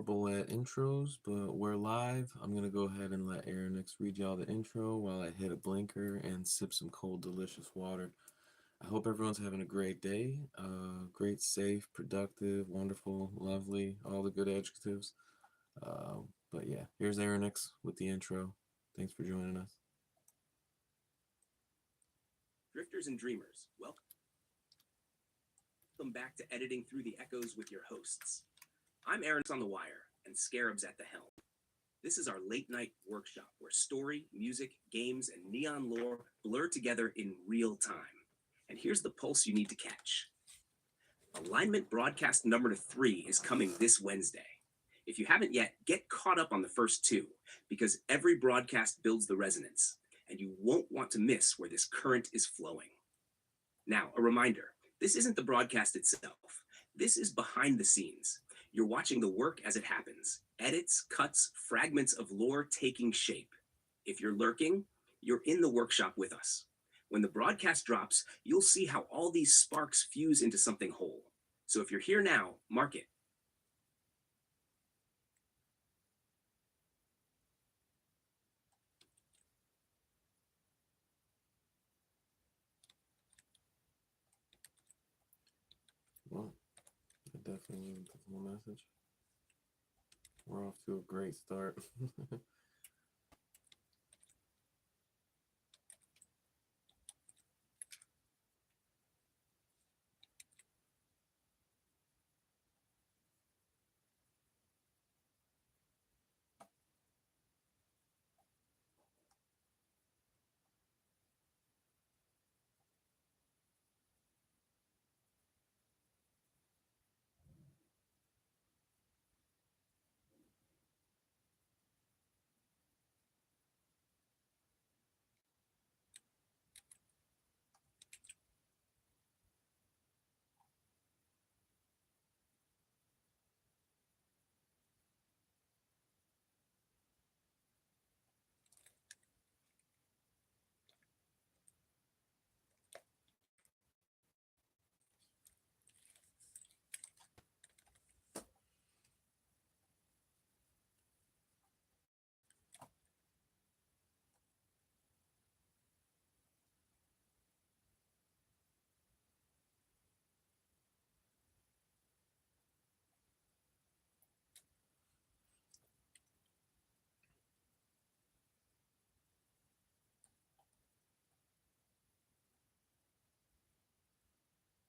horrible at intros, but we're live. I'm gonna go ahead and let Aerynux read y'all the intro while I hit a blinker and sip some cold, delicious water. I hope everyone's having a great day. Great, safe, productive, wonderful, lovely, all the good adjectives. But yeah, here's Aerynux with the intro. Thanks for joining us. Drifters and dreamers, welcome back to Editing Through the Echoes with your hosts. I'm Aerynux on the wire, and Scarab's at the helm. This is our late-night workshop where story, music, games, and neon lore blur together in real time. And here's the pulse you need to catch. Alignment broadcast number 3 is coming this Wednesday. If you haven't yet, get caught up on the first 2, because every broadcast builds the resonance, and you won't want to miss where this current is flowing. Now, a reminder, this isn't the broadcast itself. This is behind the scenes. You're watching the work as it happens. Edits, cuts, fragments of lore taking shape. If you're lurking, you're in the workshop with us. When the broadcast drops, you'll see how all these sparks fuse into something whole. So if you're here now, mark it. Well, I definitely need the full message. We're off to a great start.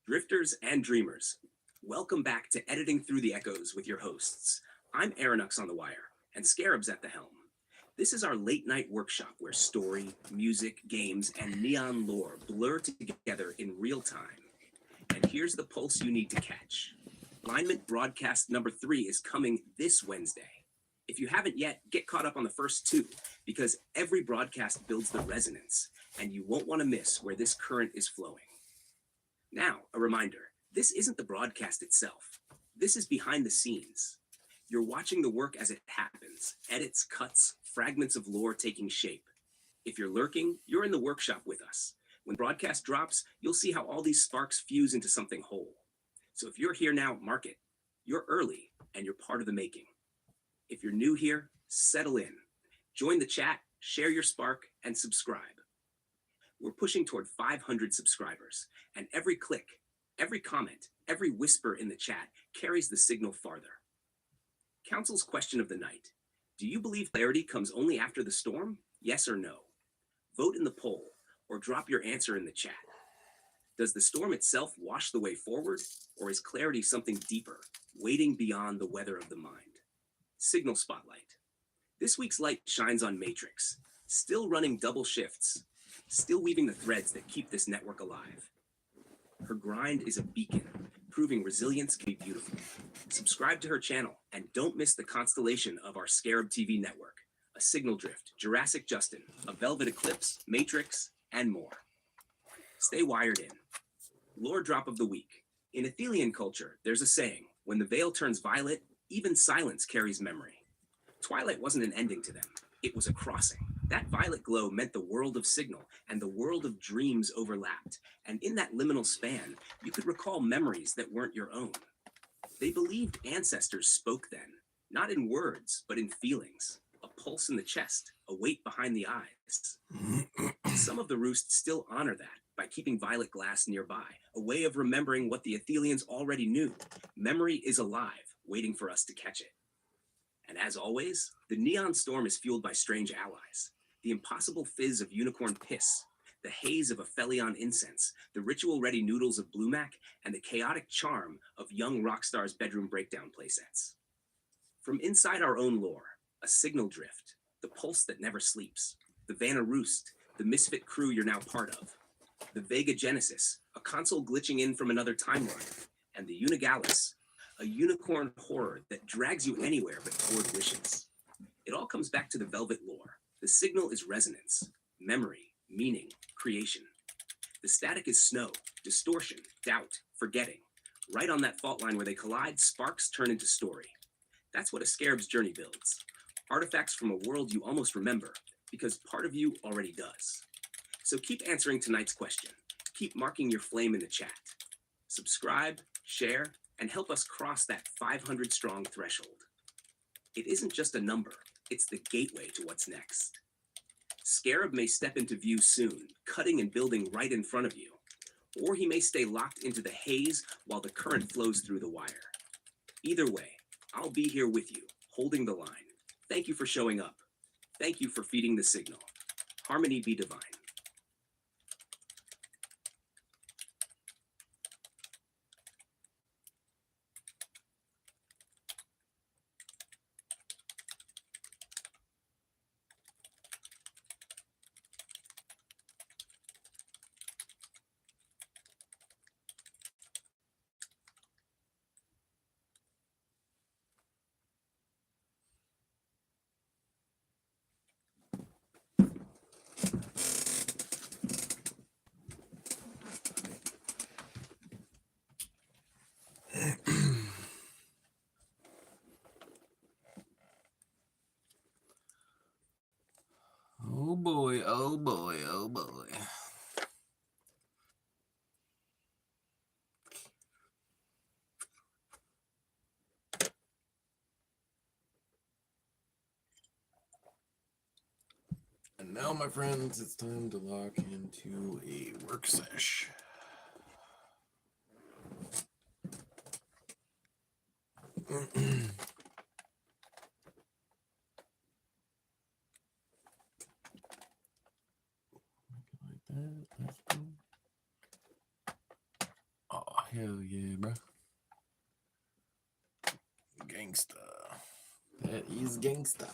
Drifters and dreamers, welcome back to Editing Through the Echoes with your hosts. I'm Aerynux on the wire, and Scarab's at the helm. This is our late-night workshop where story, music, games, and neon lore blur together in real time. And here's the pulse you need to catch. Alignment broadcast number 3 is coming this Wednesday. If you haven't yet, get caught up on the first 2, because every broadcast builds the resonance, and you won't want to miss where this current is flowing. Now, a reminder, this isn't the broadcast itself. This is behind the scenes. You're watching the work as it happens, edits, cuts, fragments of lore taking shape. If you're lurking, you're in the workshop with us. When broadcast drops, you'll see how all these sparks fuse into something whole. So if you're here now, mark it. You're early, and you're part of the making. If you're new here, settle in. Join the chat, share your spark, and subscribe. We're pushing toward 500 subscribers, and every click, every comment, every whisper in the chat carries the signal farther. Council's question of the night. Do you believe clarity comes only after the storm? Yes or no? Vote in the poll, or drop your answer in the chat. Does the storm itself wash the way forward, or is clarity something deeper, waiting beyond the weather of the mind? Signal Spotlight. This week's light shines on Matrix, still running double shifts, still weaving the threads that keep this network alive. Her grind is a beacon, proving resilience can be beautiful. Subscribe to her channel and don't miss the constellation of our Scarab TV network, a Signal Drift, Jurassic Justin, a Velvet Eclipse, Matrix, and more. Stay wired in. Lore drop of the week. In Athelian culture, there's a saying, when the veil turns violet, even silence carries memory. Twilight wasn't an ending to them. It was a crossing. That violet glow meant the world of Signal and the world of dreams overlapped. And in that liminal span, you could recall memories that weren't your own. They believed ancestors spoke then, not in words, but in feelings. A pulse in the chest, a weight behind the eyes. Some of the roosts still honor that by keeping violet glass nearby, a way of remembering what the Athelians already knew. Memory is alive, waiting for us to catch it. And as always, the neon storm is fueled by strange allies. The impossible fizz of unicorn piss, the haze of Aphelion incense, the ritual-ready noodles of Blumac, and the chaotic charm of young Rockstar's bedroom breakdown playsets. From inside our own lore, a signal drift, the pulse that never sleeps, the Vanna Roost, the misfit crew you're now part of, the Vega Genesis, a console glitching in from another timeline, and the Unigalis, a unicorn horror that drags you anywhere but toward wishes. It all comes back to the Velvet lore. The signal is resonance, memory, meaning, creation. The static is snow, distortion, doubt, forgetting. Right on that fault line where they collide, sparks turn into story. That's what a Scarab's journey builds. Artifacts from a world you almost remember, because part of you already does. So keep answering tonight's question. Keep marking your flame in the chat. Subscribe, share, and help us cross that 500-strong threshold. It isn't just a number, it's the gateway to what's next. Scarab may step into view soon, cutting and building right in front of you. Or he may stay locked into the haze while the current flows through the wire. Either way, I'll be here with you, holding the line. Thank you for showing up. Thank you for feeding the signal. Harmony be divine. Oh boy, oh boy, oh boy. And now, my friends, it's time to lock into a work sesh. Like that. That's cool. Oh, hell yeah, bro. Gangsta. That is gangsta.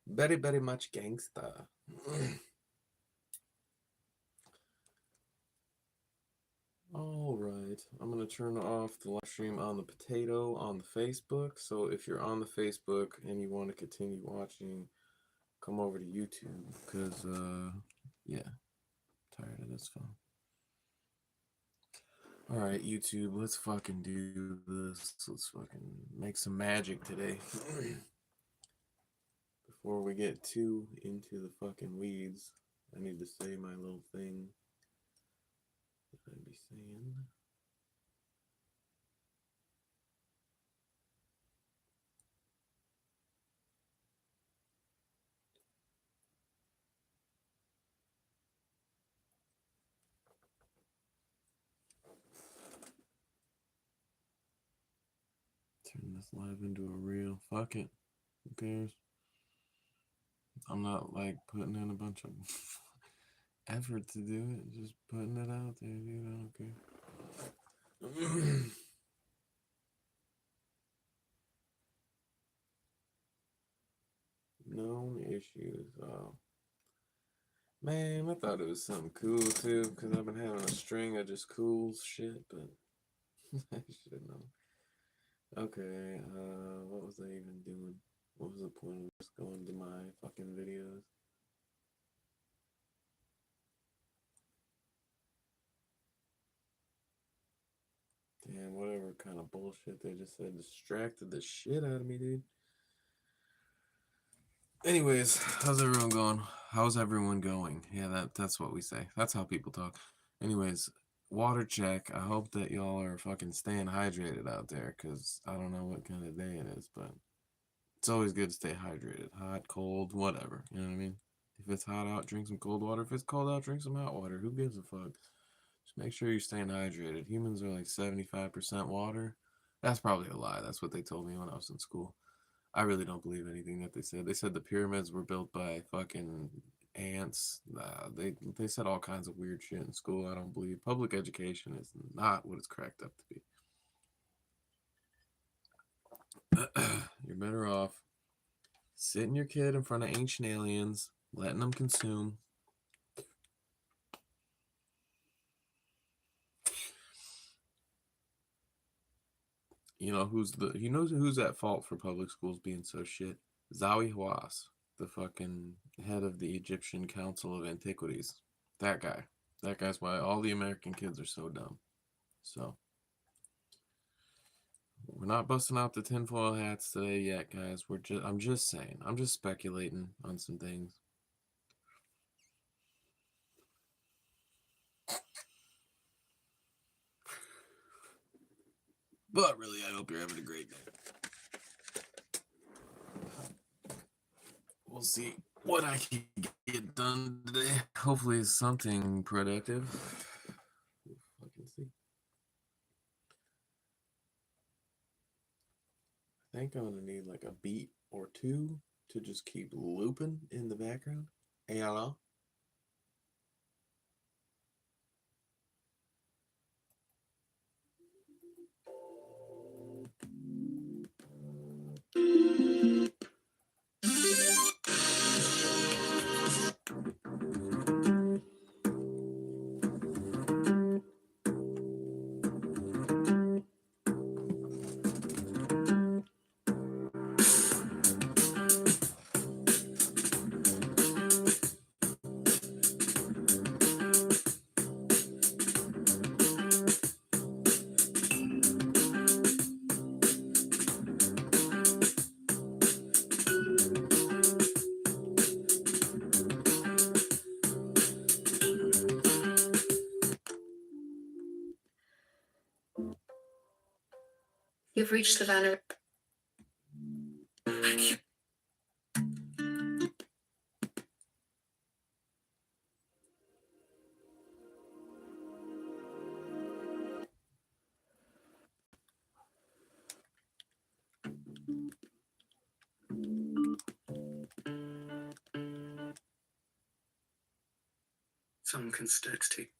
Very, very much gangsta. All right, I'm gonna turn off the live stream on the potato on the Facebook. So if you're on the Facebook and you want to continue watching, come over to YouTube because yeah, tired of this phone. All right, YouTube, let's fucking do this. Let's fucking make some magic today. Before we get too into the fucking weeds, I need to say my little thing that I'd be saying. Turn this live into a reel. Fuck it. Who cares? I'm not like putting in a bunch of effort to do it. Just putting it out there, dude. I don't care. Known issues. Oh. Man, I thought it was something cool too, because I've been having a string of just cool shit, but I should know. Okay, what was I even doing? What was the point of just going to my fucking videos? Damn, whatever kind of bullshit they just said distracted the shit out of me, dude. Anyways, how's everyone going? How's everyone going? Yeah, that's what we say. That's how people talk. Anyways, water check. I hope that y'all are fucking staying hydrated out there, because I don't know what kind of day it is, but it's always good to stay hydrated. Hot, cold, whatever. You know what I mean? If it's hot out, drink some cold water. If it's cold out, drink some hot water. Who gives a fuck? Just make sure you're staying hydrated. Humans are like 75% water. That's probably a lie. That's what they told me when I was in school. I really don't believe anything that they said. They said the pyramids were built by fucking ants. They said all kinds of weird shit in school. I don't believe. Public education is not what it's cracked up to be. You're better off sitting your kid in front of ancient aliens, letting them consume. You know who's at fault for public schools being so shit? Zawi Hawass, the fucking head of the Egyptian Council of Antiquities. That guy. That guy's why all the American kids are so dumb. So we're not busting out the tinfoil hats today yet, guys. I'm just saying. I'm just speculating on some things. But really, I hope you're having a great day. We'll see what I can get done today. Hopefully it's something productive. We'll fucking see. I think I'm gonna need like a beat or two to just keep looping in the background. Hello? You've reached the banner. Some context take.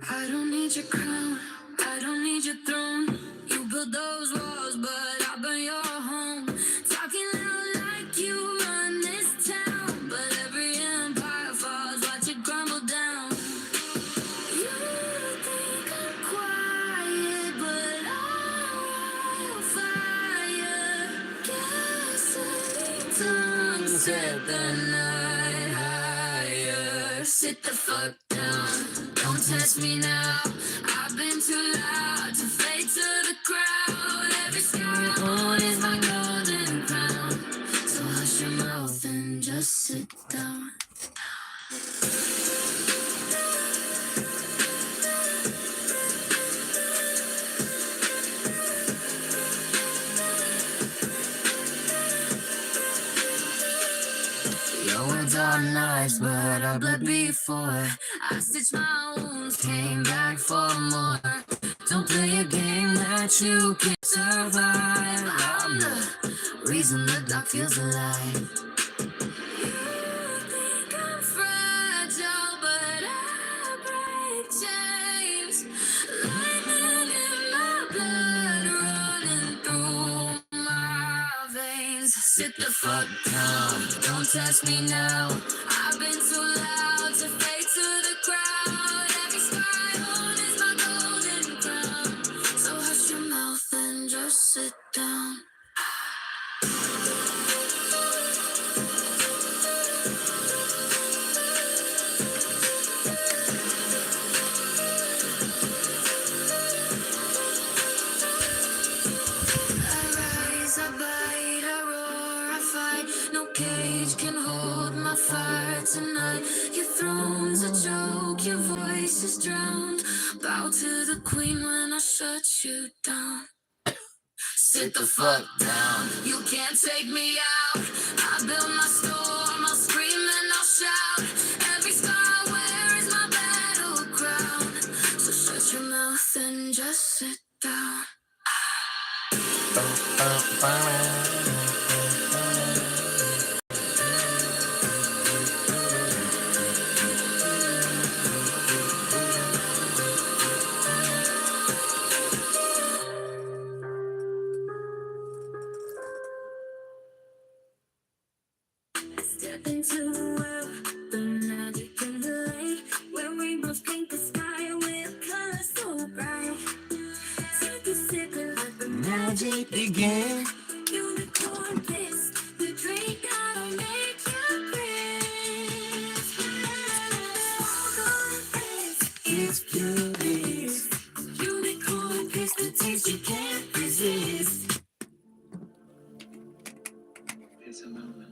I don't need your crown, I don't need your throne. You built those walls, but I burn your home. Talking loud like you run this town, but every empire falls, watch it crumble down. You think I'm quiet, but I'm fire. Gasoline tongues set the night higher. Sit the fuck down, don't test me now. I've been too loud to fade to the crowd. Every scar I own is my golden crown. So hush your mouth and just sit down. Your words are nice, but I bled before. I stitched my wounds, came back for more. Don't play a game that you can't survive. I'm the reason the dark feels alive. You think I'm fragile, but I break chains. Lightning in my blood running through my veins. Sit the fuck down, don't test me now. I've been too loud to fade to the crowd. Every scar I own is my golden crown. So hush your mouth and just sit down. No cage can hold my fire tonight. Your throne's a joke, your voice is drowned. Bow to the queen when I shut you down. Sit the fuck down, you can't take me out. I build my storm, I'll scream and I'll shout. Every scar I wear is my battle crown. So shut your mouth and just sit down. Step into a world, the magic in the lake, where rainbows paint the sky with colors so bright. Take a sip and let the magic begin. Unicorn bliss, the drink that'll make you crisp. Sparkle bliss, it's pure bliss. Unicorn bliss, the taste you can't resist. It's a moment.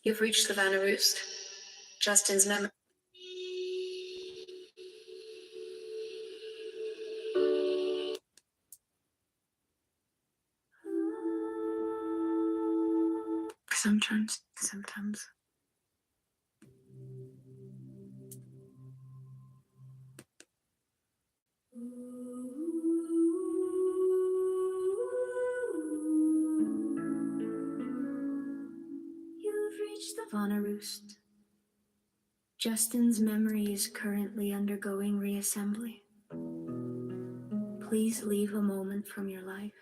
You've reached the Vanna Roost. Justin's memory. Sometimes. You've reached the Vanna Roost. Justin's memory is currently undergoing reassembly. Please leave a moment from your life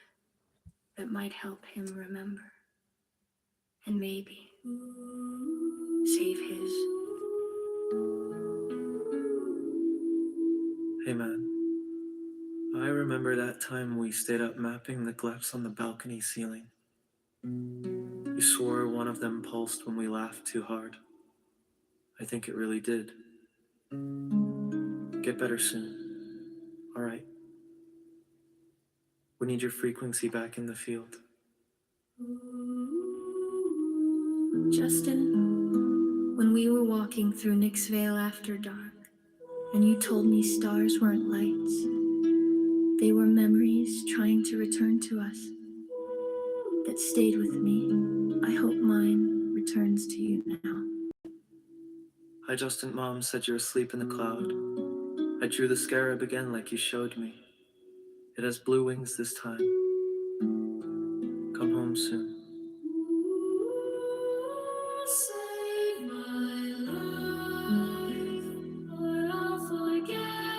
that might help him remember. And maybe save his. Hey man, I remember that time we stayed up mapping the glyphs on the balcony ceiling. You swore one of them pulsed when we laughed too hard. I think it really did. Get better soon. Alright. We need your frequency back in the field. Justin, when we were walking through Nixvale after dark, and you told me stars weren't lights, they were memories trying to return to us that stayed with me. I hope mine returns to you now. Hi Justin, Mom said you're asleep in the cloud. I drew the scarab again like you showed me. It has blue wings this time. Come home soon. Save my life, or I'll forget.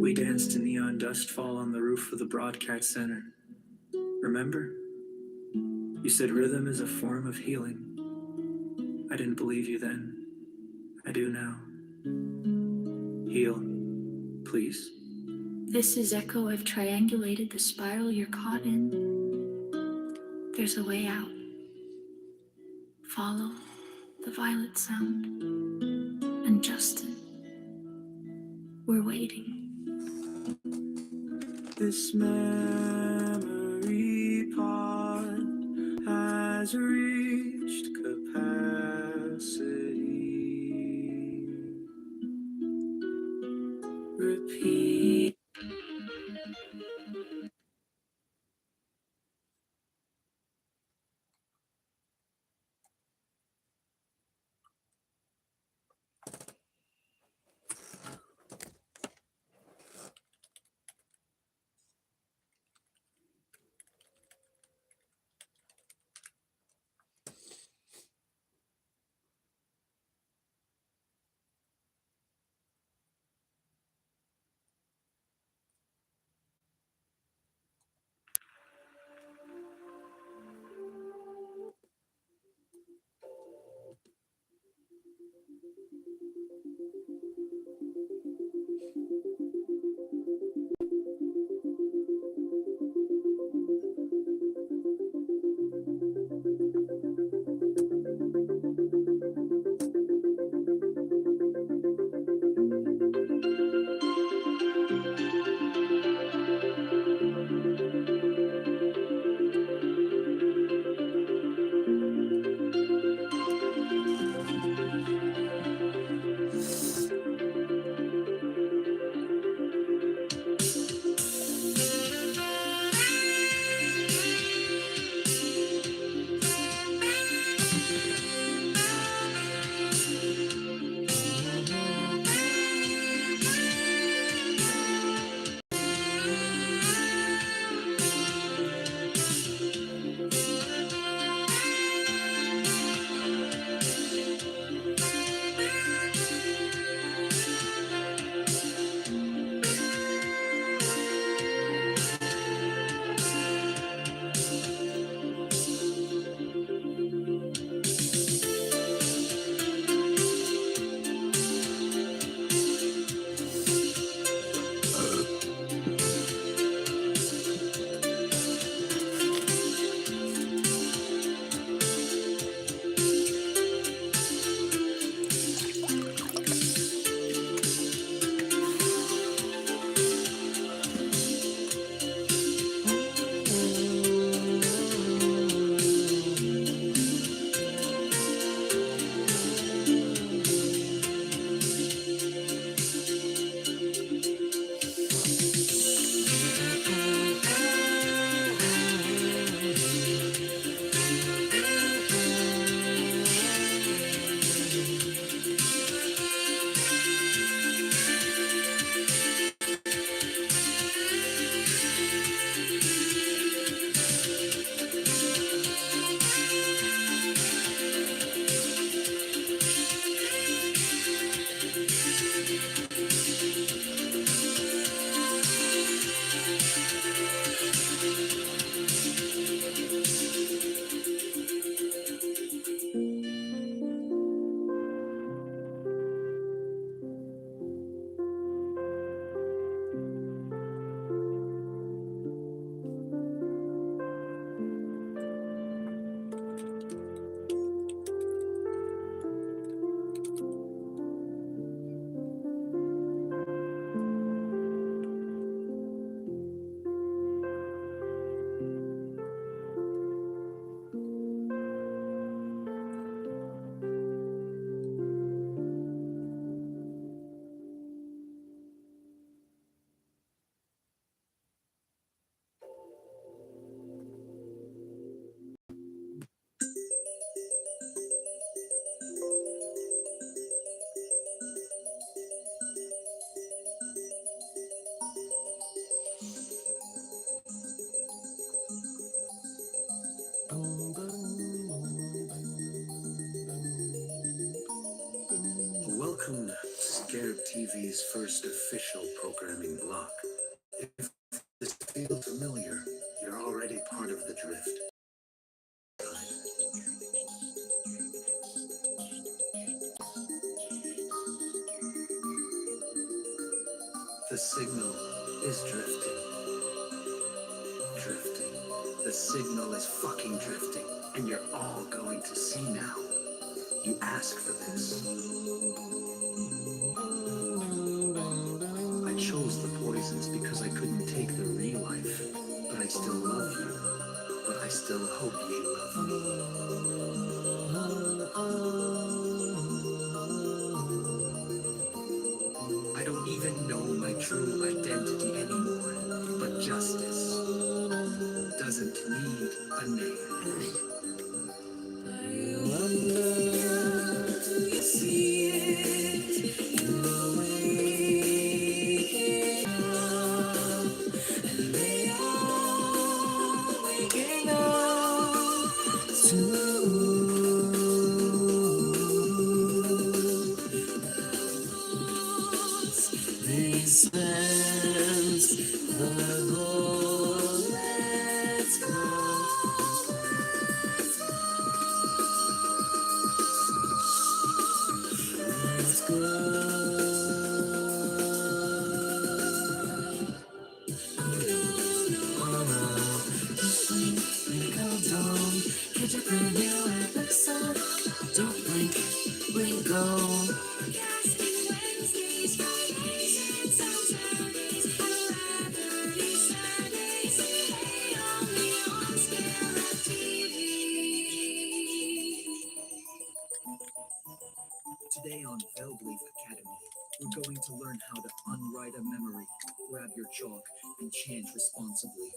We danced to neon dust fall on the roof of the broadcast center. Remember? You said rhythm is a form of healing. I didn't believe you then. I do now. Heal, please. This is Echo. I've triangulated the spiral you're caught in. There's a way out. Follow the violet sound. And Justin, we're waiting. This memory pod has reached capacity. Repeat. Welcome to Scarab TV's first official programming block. feel familiar. You're already part of the drift. The signal is drifting. Drifting. The signal is fucking drifting. And you're all going to see now. You ask for this. I chose the poisons because I couldn't take the real life. But I still love you. But I still hope you love me. I don't even know my true identity anymore. But justice doesn't need a name. You see it in the waking up, and they are waking up to they sense the goal. Let's go. Let's go. Catch a preview episode. Don't blink, we go. Casting Wednesdays, Fridays, and Saturdays. Celebrity Sundays. Hey, only on Scarab TV. Today on Velbleaf Academy, we're going to learn how to unwrite a memory, grab your chalk, and chant responsibly.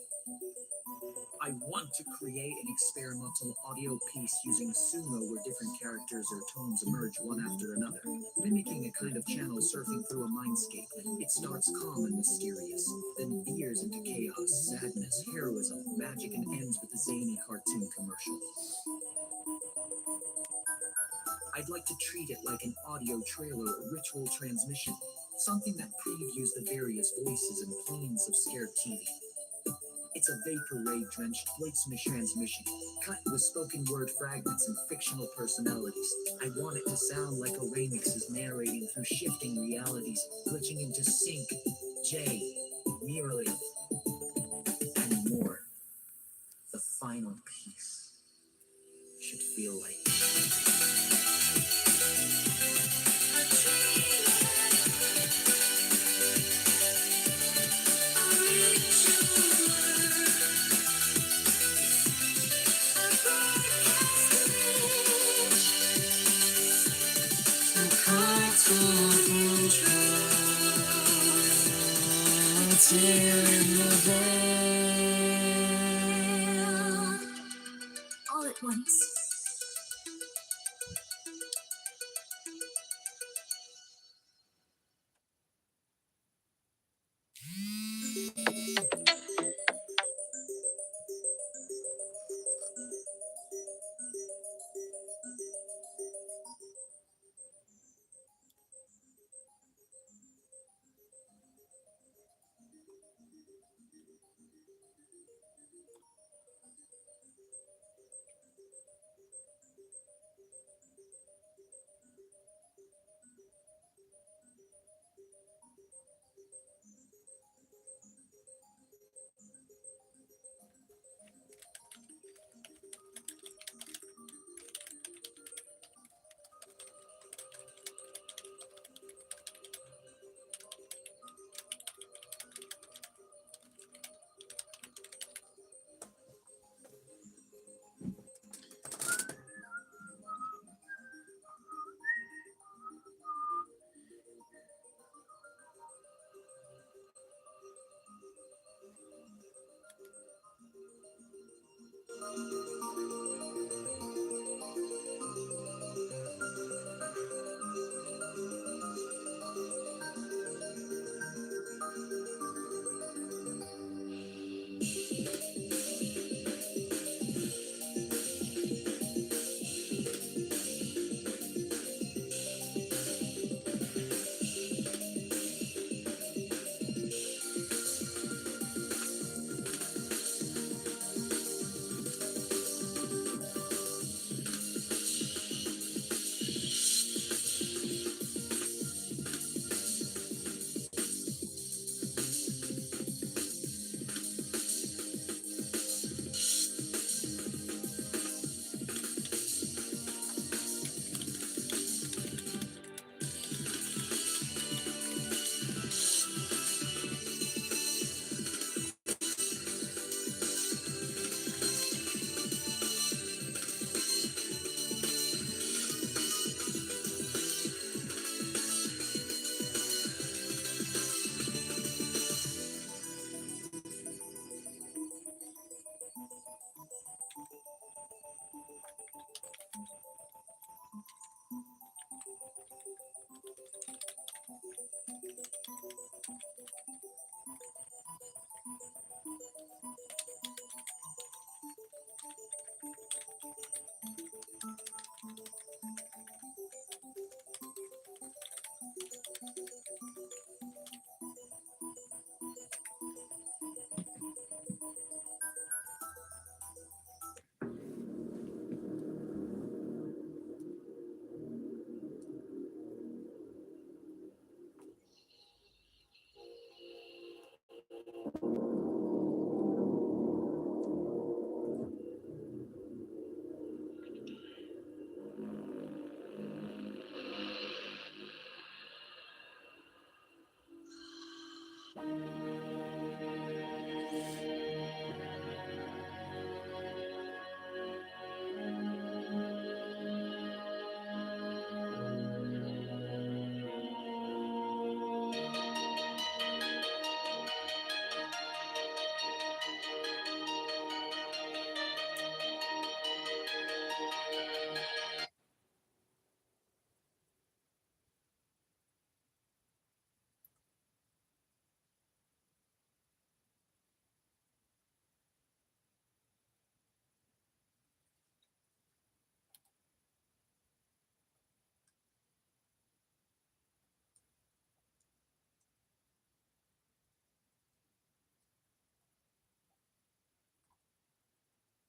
I want to create an experimental audio piece using sumo where different characters or tones emerge one after another, mimicking a kind of channel surfing through a mindscape. It starts calm and mysterious, then veers into chaos, sadness, heroism, magic, and ends with a zany cartoon commercial. I'd like to treat it like an audio trailer or ritual transmission, something that previews the various voices and themes of Scarab TV. It's a vapor ray drenched voice transmission, cut with spoken word fragments and fictional personalities. I want it to sound like Aerynux is narrating through shifting realities, glitching into sync, J, nearly, and more. The final piece should feel like all at once.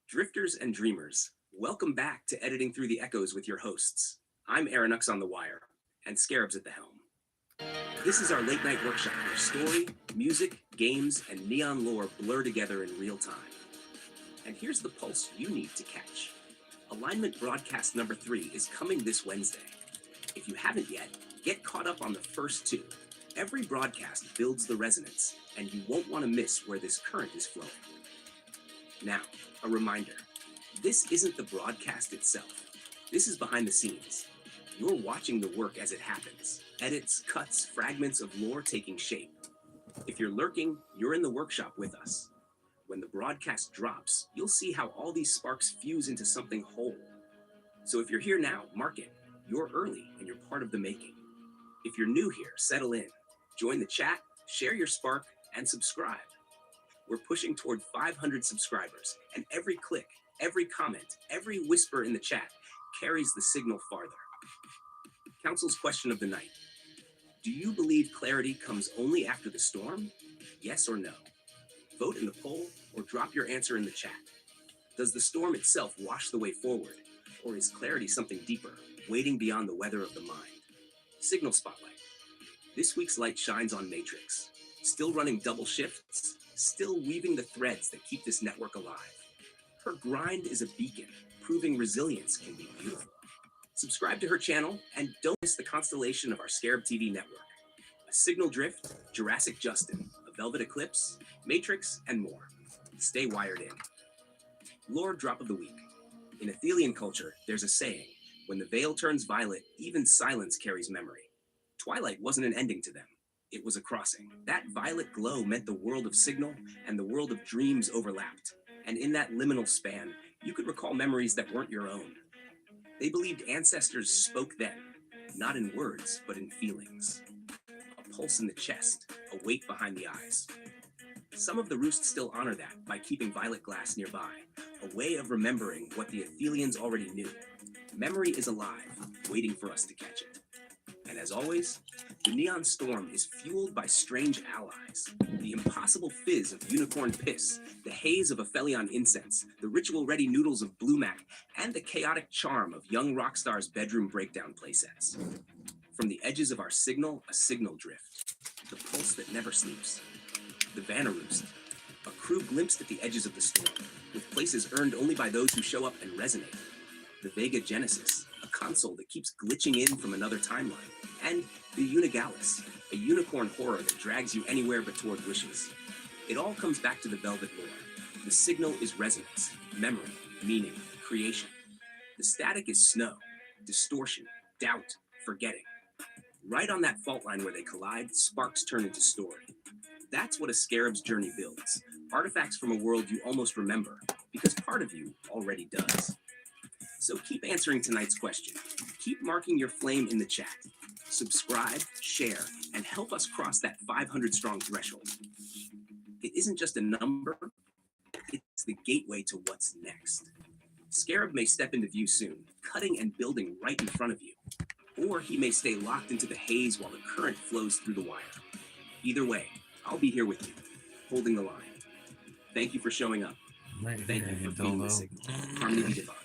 Drifters and dreamers, welcome back to Editing Through the Echoes with your hosts. I'm Aerynux on the wire, and Scarab's at the helm. This is our late night workshop where story, music, games, and neon lore blur together in real time. And here's the pulse you need to catch. Alignment broadcast number 3 is coming this Wednesday. If you haven't yet, get caught up on the first 2. Every broadcast builds the resonance, and you won't want to miss where this current is flowing. Now, a reminder, this isn't the broadcast itself. This is behind the scenes. You're watching the work as it happens. Edits, cuts, fragments of lore taking shape. If you're lurking, you're in the workshop with us. When the broadcast drops, you'll see how all these sparks fuse into something whole. So if you're here now, mark it. You're early and you're part of the making. If you're new here, settle in. Join the chat, share your spark, and subscribe. We're pushing toward 500 subscribers, and every click, every comment, every whisper in the chat carries the signal farther. Council's question of the night. Do you believe clarity comes only after the storm? Yes or no? Vote in the poll or drop your answer in the chat. Does the storm itself wash the way forward, or is clarity something deeper, waiting beyond the weather of the mind? Signal Spotlight. This week's light shines on Matrix. Still running double shifts, still weaving the threads that keep this network alive. Her grind is a beacon, proving resilience can be beautiful. Subscribe to her channel and don't miss the constellation of our Scarab TV network. A Signal Drift, Jurassic Justin, a Velvet Eclipse, Matrix, and more. Stay wired in. Lore drop of the week. In Athelian culture, there's a saying, when the veil turns violet, even silence carries memory. Twilight wasn't an ending to them. It was a crossing. That violet glow meant the world of Signal and the world of dreams overlapped. And in that liminal span, you could recall memories that weren't your own. They believed ancestors spoke then, not in words, but in feelings. A pulse in the chest, a weight behind the eyes. Some of the roosts still honor that by keeping violet glass nearby, a way of remembering what the Athelians already knew. Memory is alive, waiting for us to catch it. And as always, the neon storm is fueled by strange allies. The impossible fizz of unicorn piss, the haze of Aphelion incense, the ritual-ready noodles of Blue Mac, and the chaotic charm of young Rockstar's bedroom breakdown playsets. From the edges of our signal, a signal drift. The pulse that never sleeps. The Vanaroost, a crew glimpsed at the edges of the storm, with places earned only by those who show up and resonate. The Vega Genesis, a console that keeps glitching in from another timeline. And the Unigalis, a unicorn horror that drags you anywhere but toward wishes. It all comes back to the Velvet lore. The signal is resonance, memory, meaning, creation. The static is snow, distortion, doubt, forgetting. Right on that fault line where they collide, sparks turn into story. That's what a Scarab's journey builds. Artifacts from a world you almost remember, because part of you already does. So keep answering tonight's question. Keep marking your flame in the chat. Subscribe, share, and help us cross that 500 strong threshold. It isn't just a number, it's the gateway to what's next. Scarab may step into view soon, cutting and building right in front of you. Or he may stay locked into the haze while the current flows through the wire. Either way, I'll be here with you, holding the line. Thank you for showing up. Thank you for feeding the signal. Harmony be divine.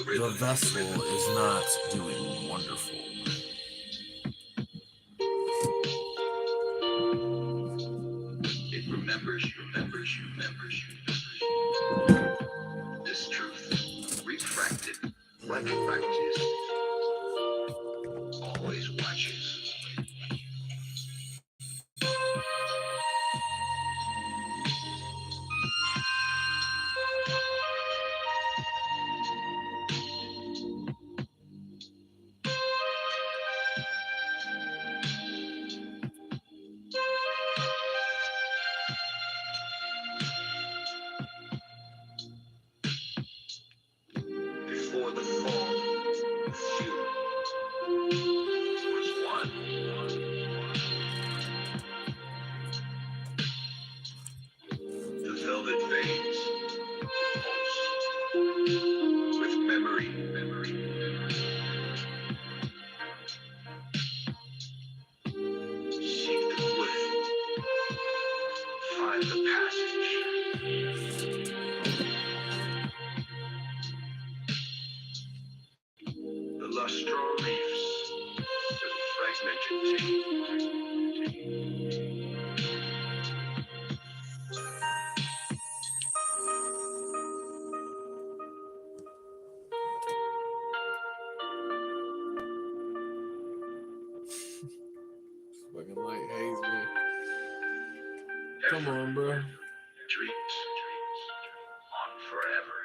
The vessel is not doing wonderful. It remembers you. This truth, refracted like practice, always watches. Before the fall, few was one. The velvet veins pulse with memory. Seek the wood, find the passage. The lustral reefs with fragmented Fucking light haze me. Come on, bro. dreams on forever.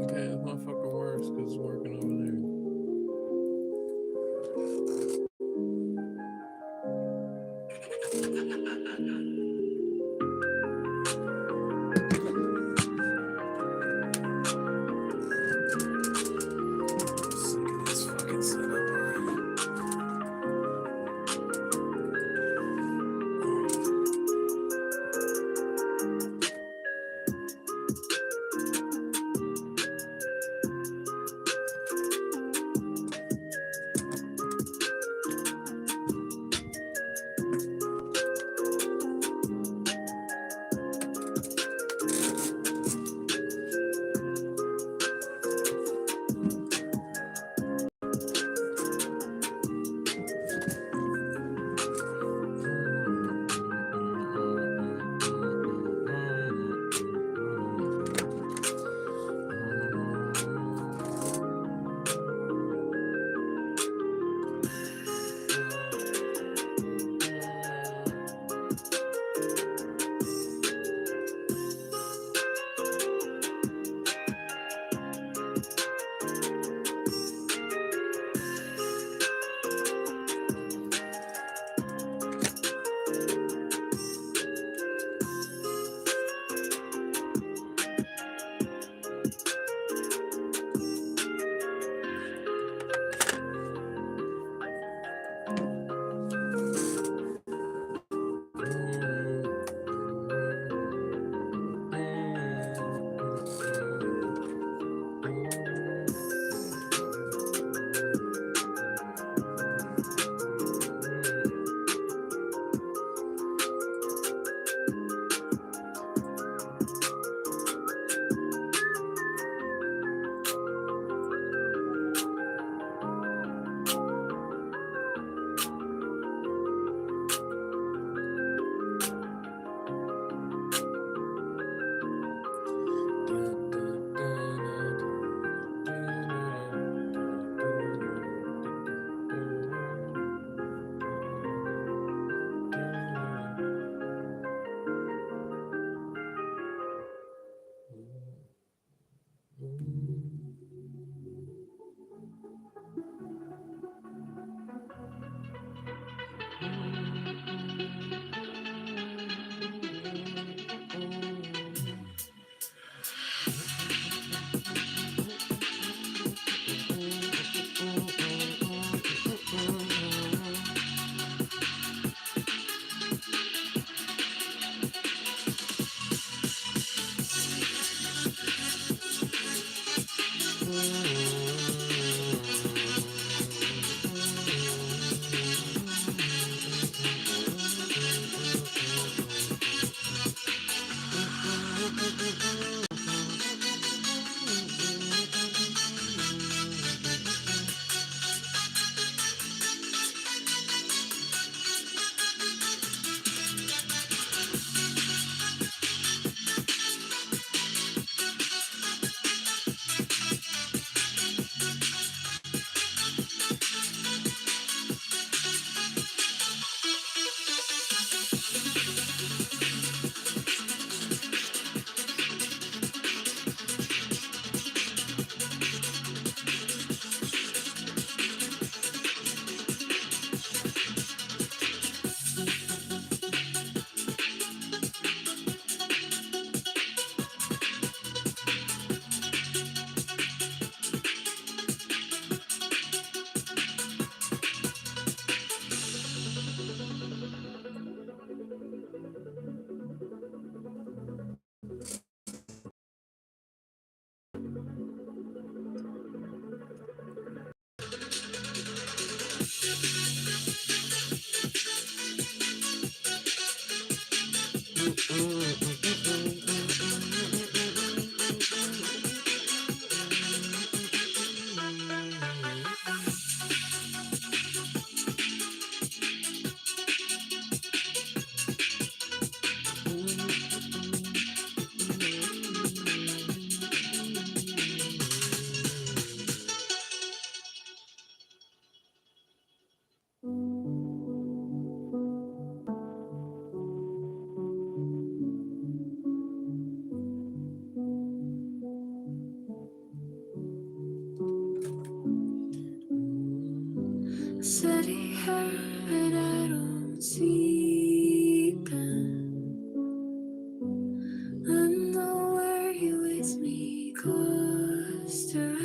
Okay, this motherfucker works because it's working over there. Sick of this fucking setup, man. Steady heart, I don't seek them. I know where you with me, close to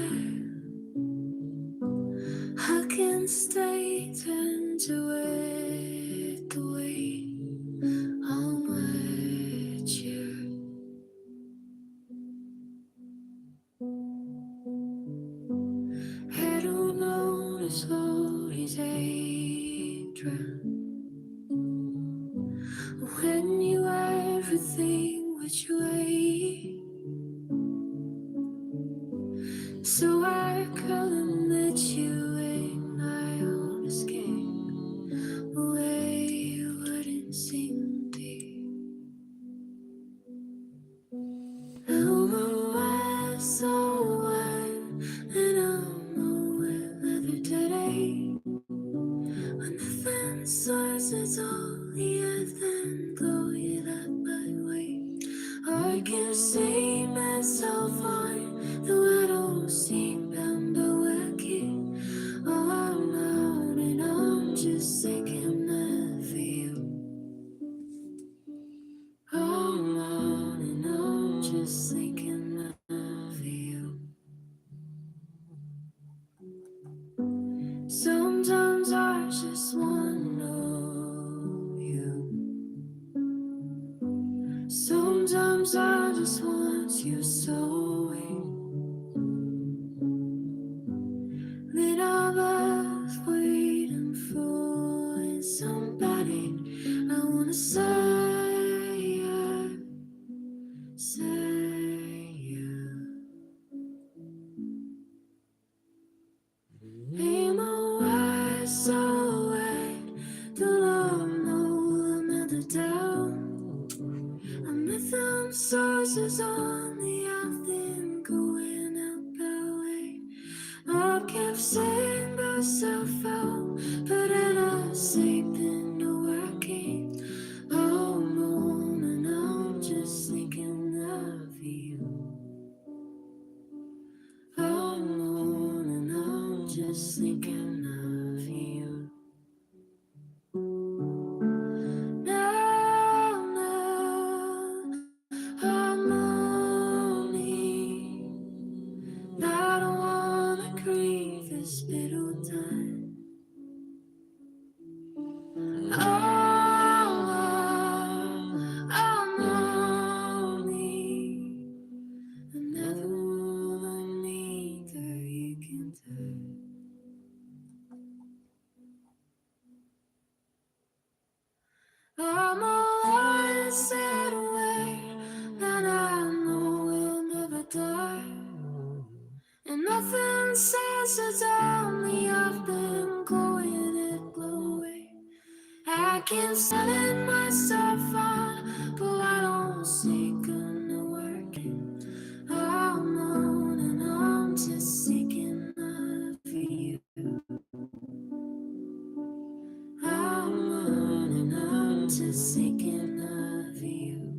I can stay turned to it the way how much you I don't notice all these hatred when you everything what you ate. So I couldn't let you in. I own escape away. You wouldn't seem deep. Now my eyes so wide, and I'm nowhere another today. When the fence size is all the earth and go you that my way. I can see myself on though I don't seem bound to work it. Oh, I'm out and I'm just thinking of you. Oh, I'm out and I'm just thinking of you. Sometimes I just wanna know you. Sometimes I just want you so then I'm left waiting for somebody I wanna say you. Ain't my words so wide, don't I know another down? I'm with them sources on the earth and going out that way. I kept saying myself out, but then I sleeping to working. Oh, morning, I'm just thinking of you. Oh, morning, I'm just thinking of you. Now, I'm lonely. I don't wanna grieve this little time. Oh, I'm lonely. I never will either. You can turn. I'm always set away, and I know we'll never die. And nothing says it's only I've been going it glowing. I keep selling myself on, but I don't seek no working. I'm on and I'm just seeking of you. I'm on and I'm just seeking of you.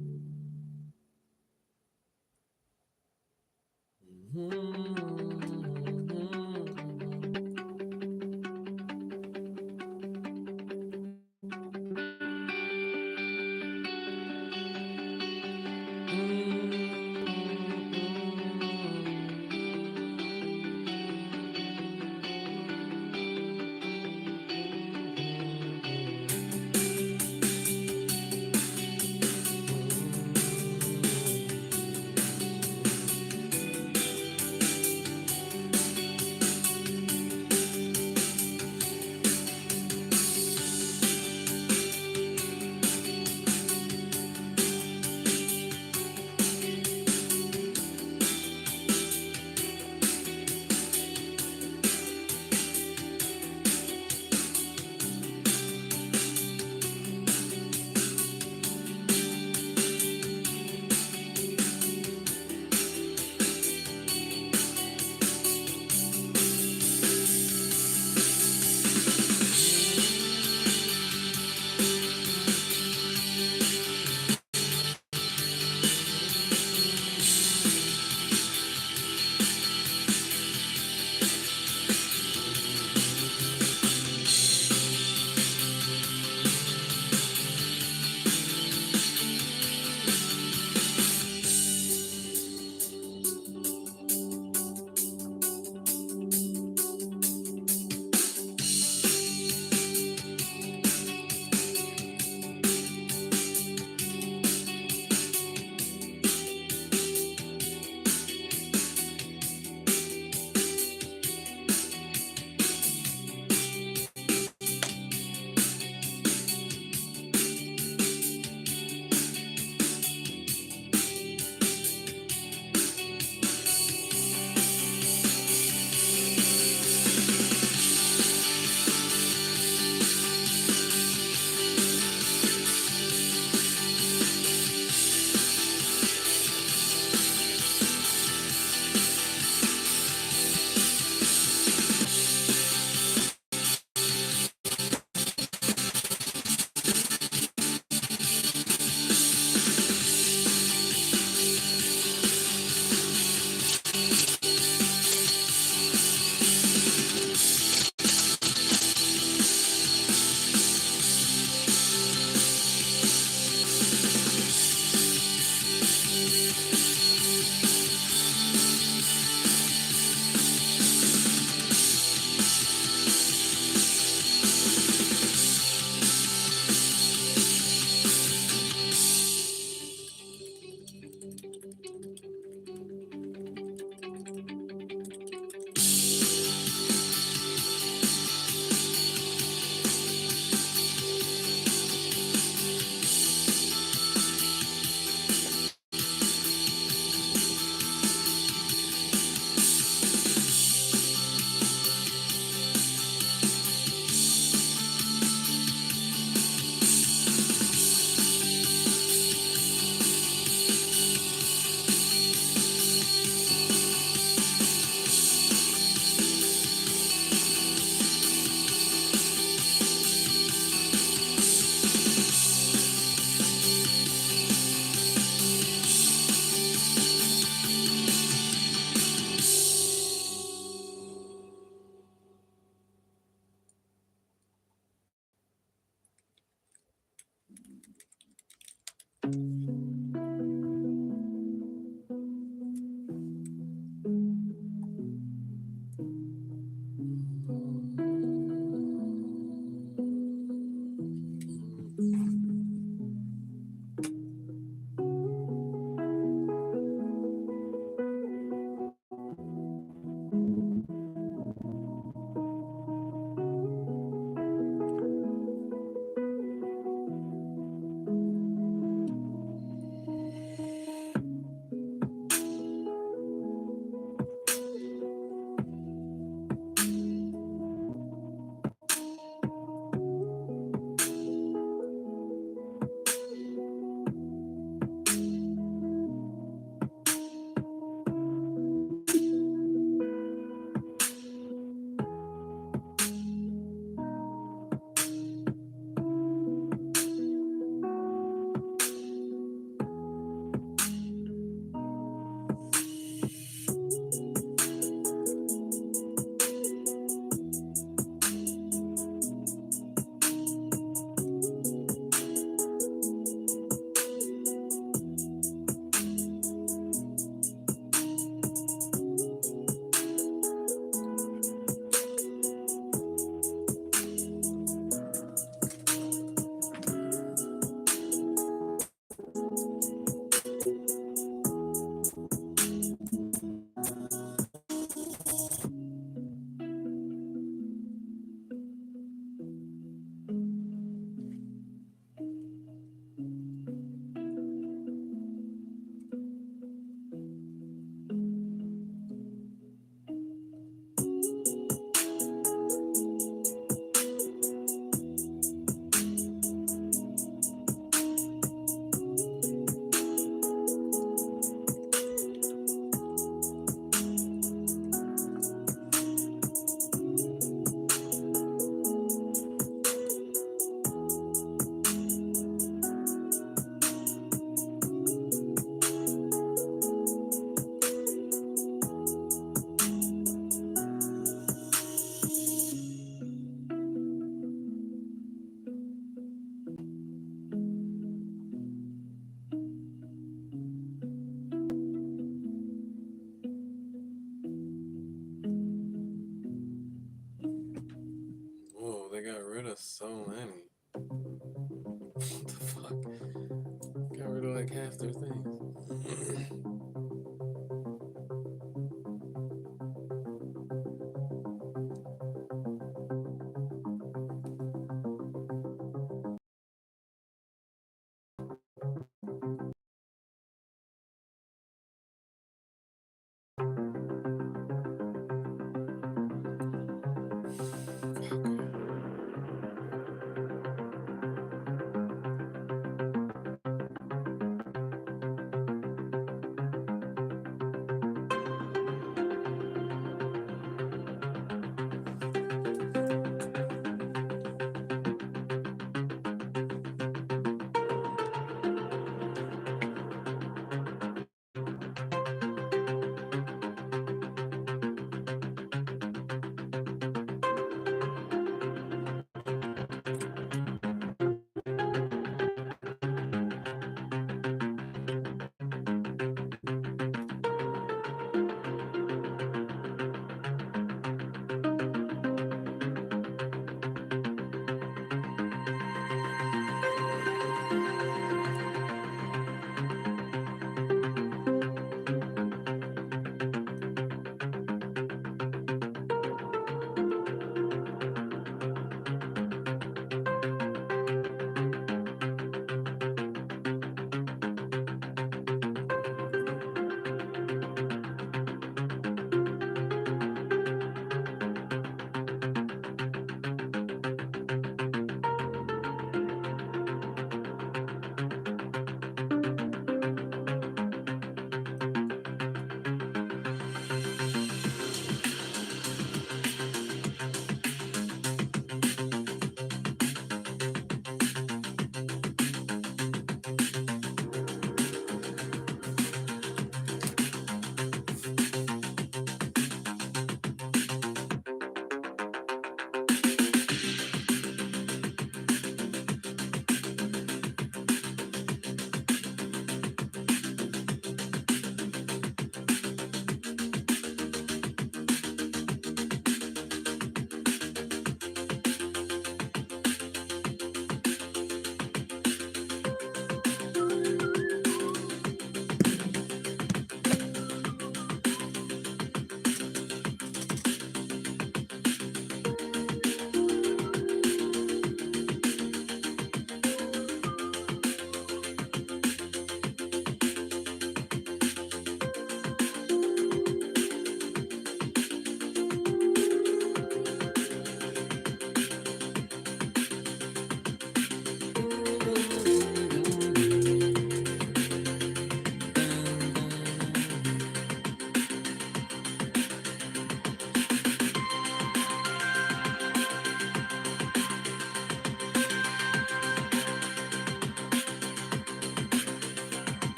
like half their things.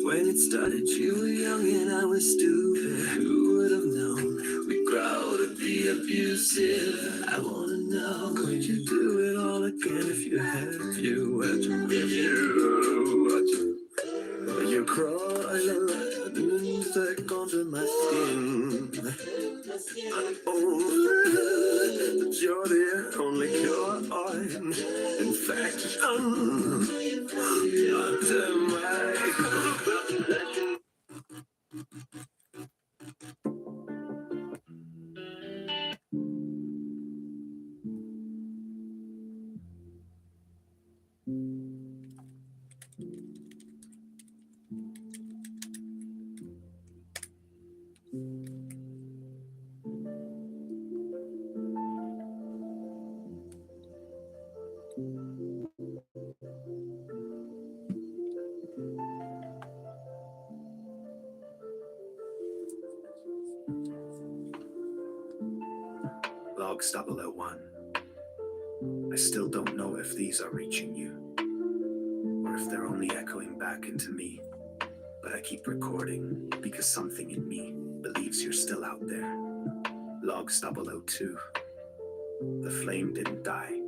When it started, you were young and I was stupid. Who would have known we'd grow to be abusive? I wanna know, could you do it all again if you had you? Would you crawl insect onto my skin? Oh, but you're the only cure on infection. Under my Logs 001. I still don't know if these are reaching you, or if they're only echoing back into me. But I keep recording because something in me believes you're still out there. Logs 002. The flame didn't die.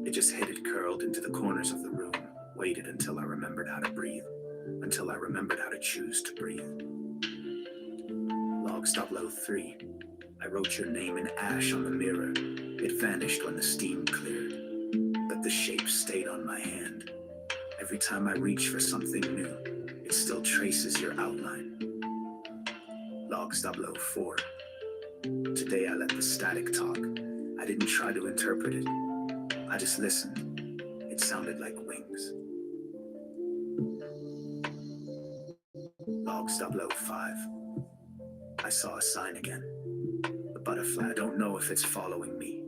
It just hid it curled into the corners of the room, waited until I remembered how to breathe, until I remembered how to choose to breathe. Logs 003. I wrote your name in ash on the mirror. It vanished when the steam cleared, but the shape stayed on my hand. Every time I reach for something new, it still traces your outline. Logs 004. Today I let the static talk. I didn't try to interpret it. I just listened. It sounded like wings. Logs 005. I saw a sign again. The butterfly. I don't know if it's following me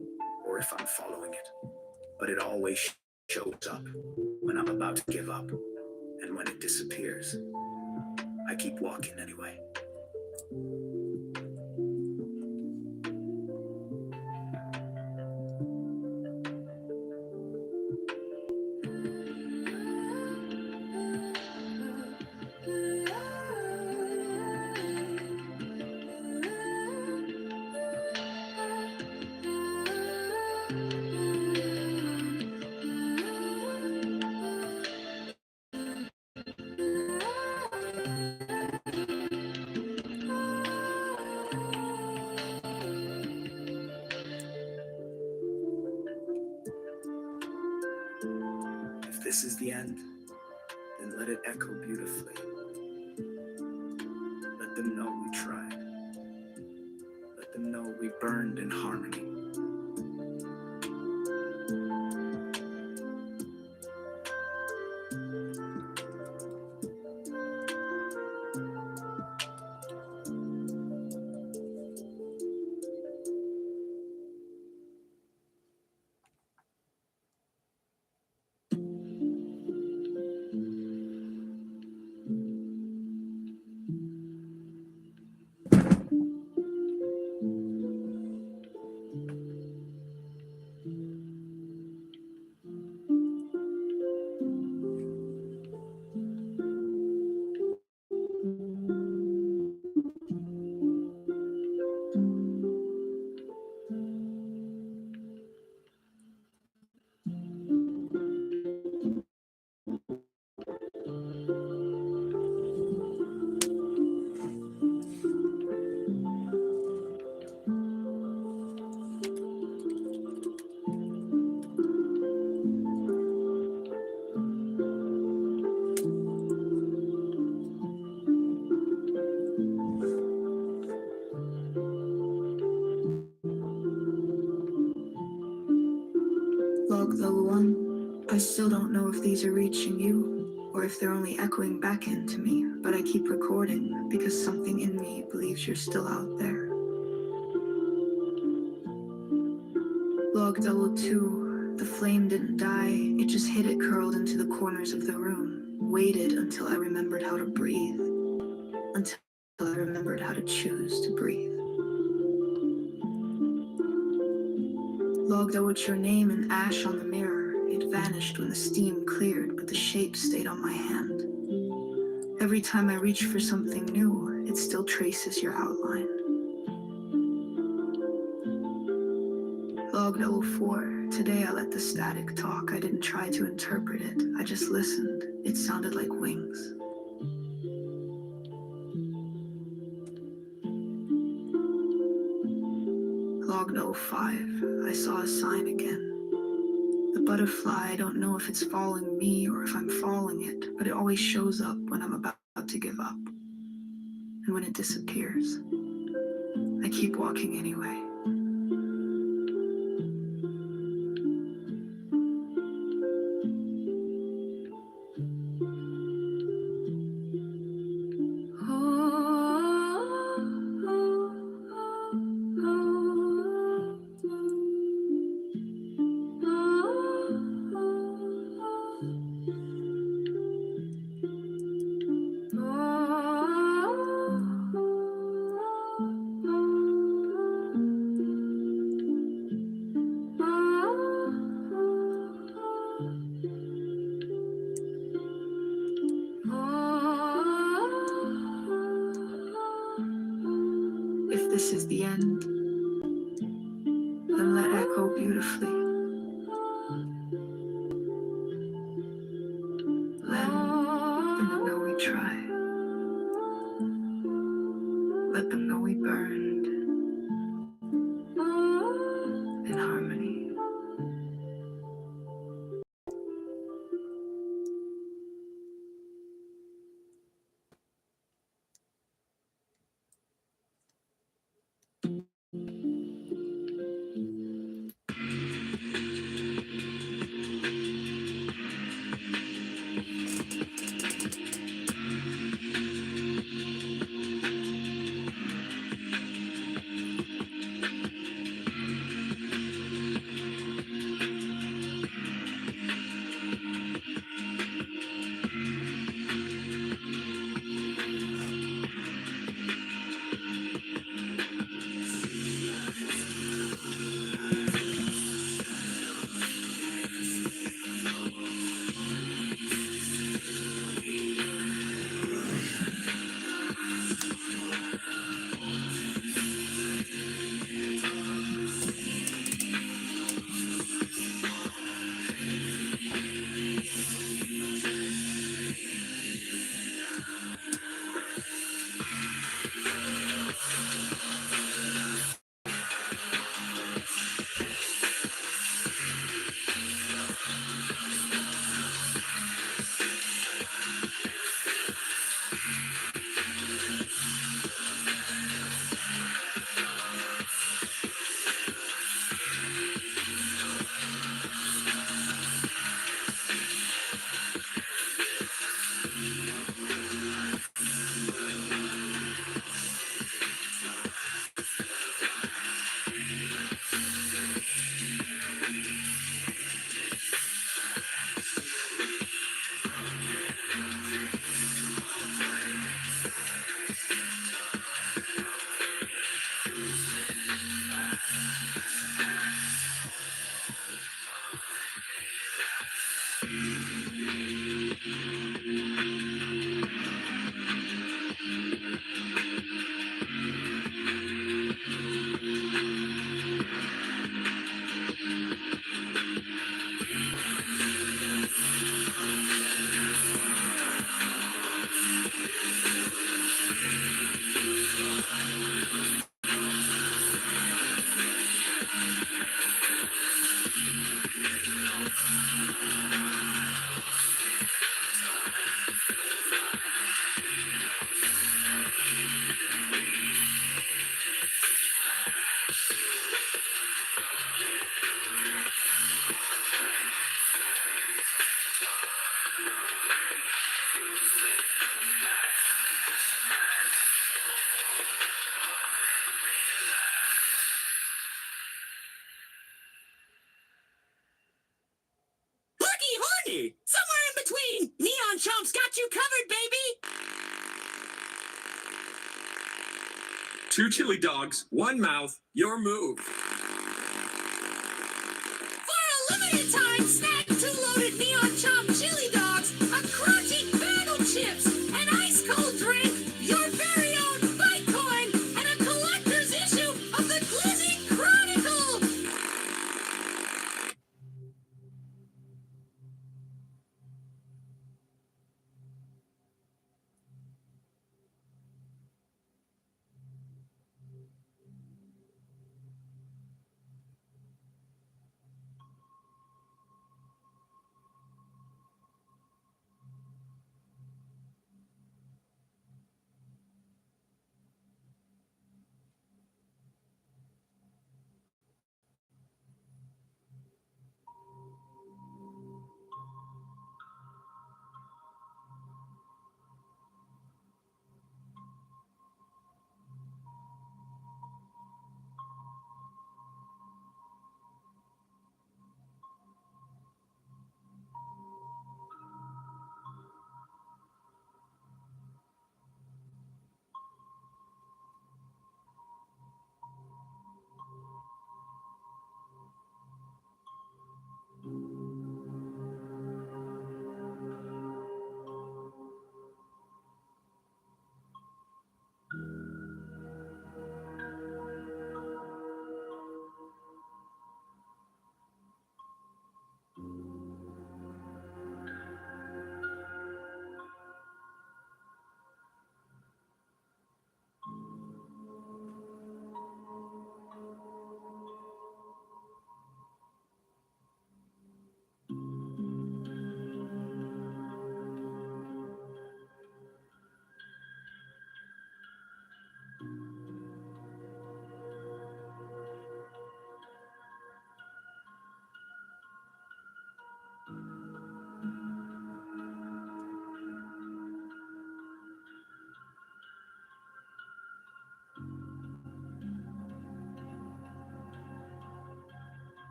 or if I'm following it, but it always shows up when I'm about to give up, and when it disappears, I keep walking anyway. If this is the end, then let it echo beautifully. Let them know we tried. Let them know we burned in harmony. Log 01. I still don't know if these are reaching you, or if they're only echoing back into me, but I keep recording because something in me believes you're still out there. Log 002. The flame didn't die, it just hid it curled into the corners of the room, waited until I remembered how to breathe, until I remembered how to choose to breathe. Logged out your name in ash on the mirror. It vanished when the steam cleared, but the shape stayed on my hand. Every time I reach for something new, it still traces your outline. Logged 04. Today I let the static talk. I didn't try to interpret it. I just listened. It sounded like wings. Logged 05. I saw a sign again. The butterfly, I don't know if it's following me or if I'm following it, but it always shows up when I'm about to give up. And when it disappears, I keep walking anyway. beautifully. Let them know we tried. Let them know we burned in harmony. Hooky horny! Somewhere in between! Neon Chomp's got you covered, baby! Two chili dogs, one mouth, your move. For a limited time, snag two loaded Neon Chomp chili dogs, a crunchy bag of chips, an ice cold drink, your very own Bitcoin, and a collector's issue of the Glizzy Chronicle!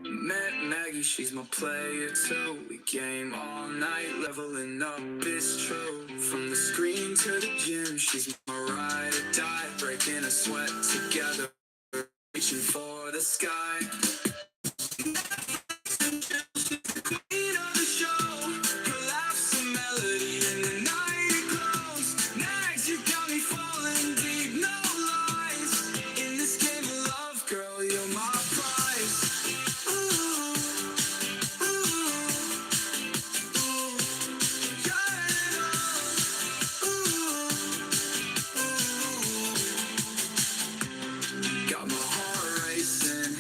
Met Maggie, she's my player too. We game all night, leveling up, it's true. From the screen to the gym, she's my ride or die. Breaking a sweat together, reaching for the sky. Queen of the show, her laugh's a melody in the night it glows. Mags, you got me falling deep, no lies. In this game of love, girl, you're my prize. Got my heart racing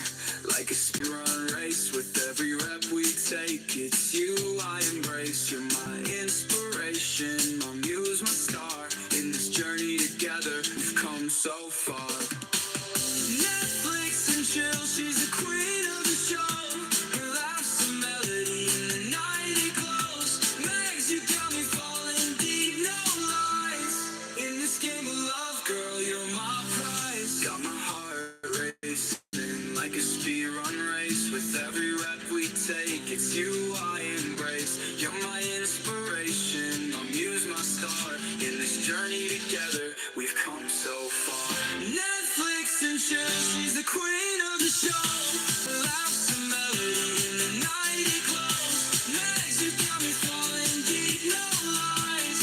like a speedrun race. With every rep we take, it's you I embrace. You're my inspiration, my muse, my star. In this journey together, we've come so far. Netflix and chill, she's the queen of the show. Her laugh's a melody in the night it glows. Mags, you got me falling deep, no lies. In this game of love, girl, you're my prize. Got my heart racing like a speed run race. With every rep we take, it's you I embrace. You're my inspiration, my muse, my star. In this journey together, we've come so far. Netflix and chill, she's the queen of the show. Her laugh's a melody in the night it glows. Mags, you got me falling deep, no lies.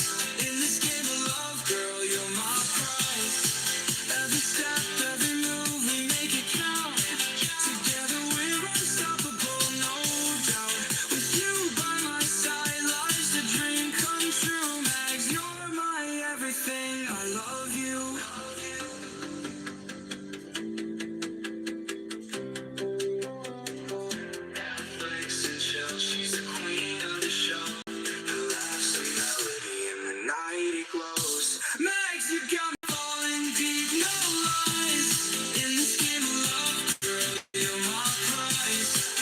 In this game of love, girl, you're my prize. Every step, every move, we make it count. Together we're unstoppable, no doubt. With you by my side, life's a dream come true. Mags, you're my everything, I love you. Netflix and chill, she's the queen of the show. Her laugh's a melody in the night it glows. Mags, you got me falling deep, no lies. In this game of love, girl, you're my prize.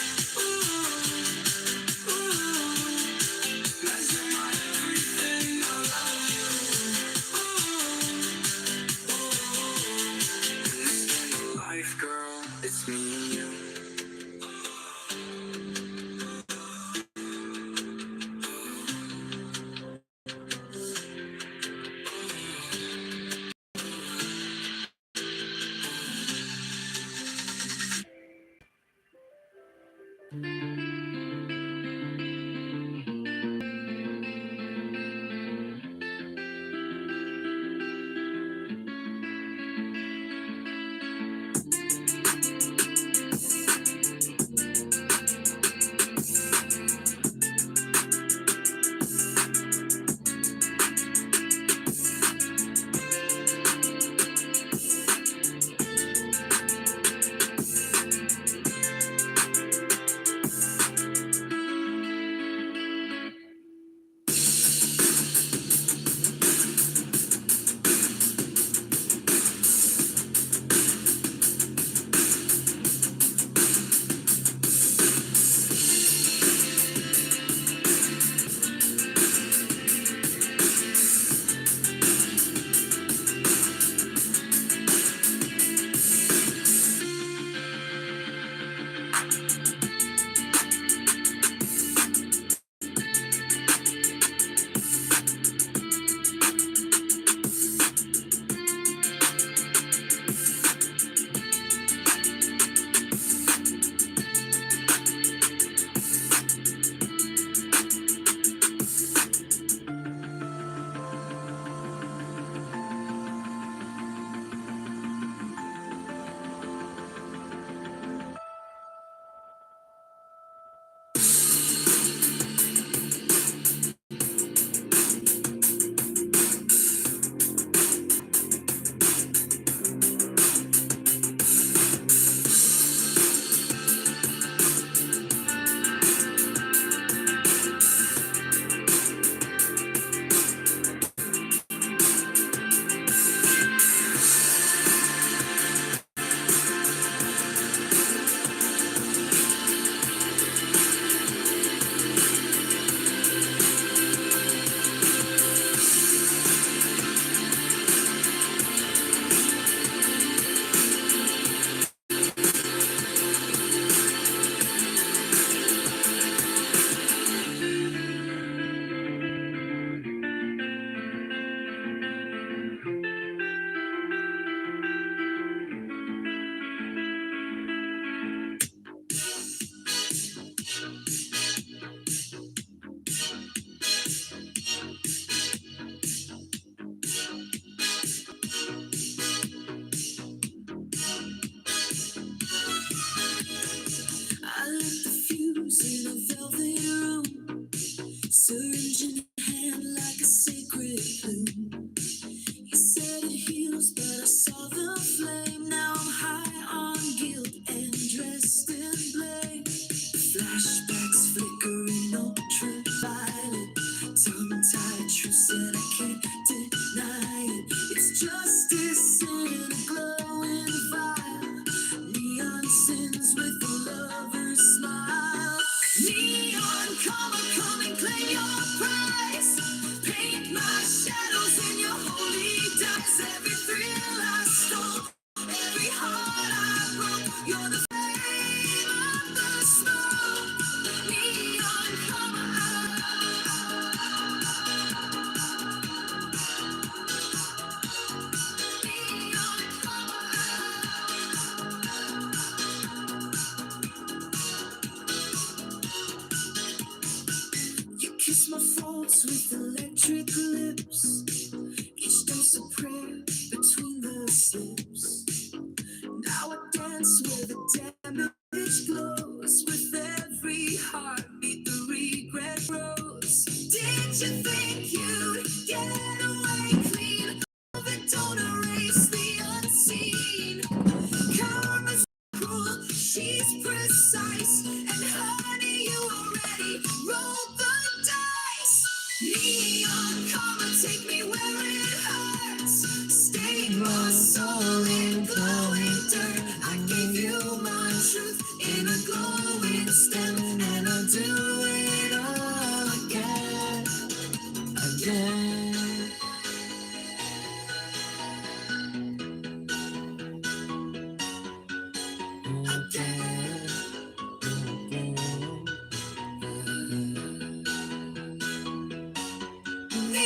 Mags, you're my everything, I love you. In this game of life, girl, it's me and you.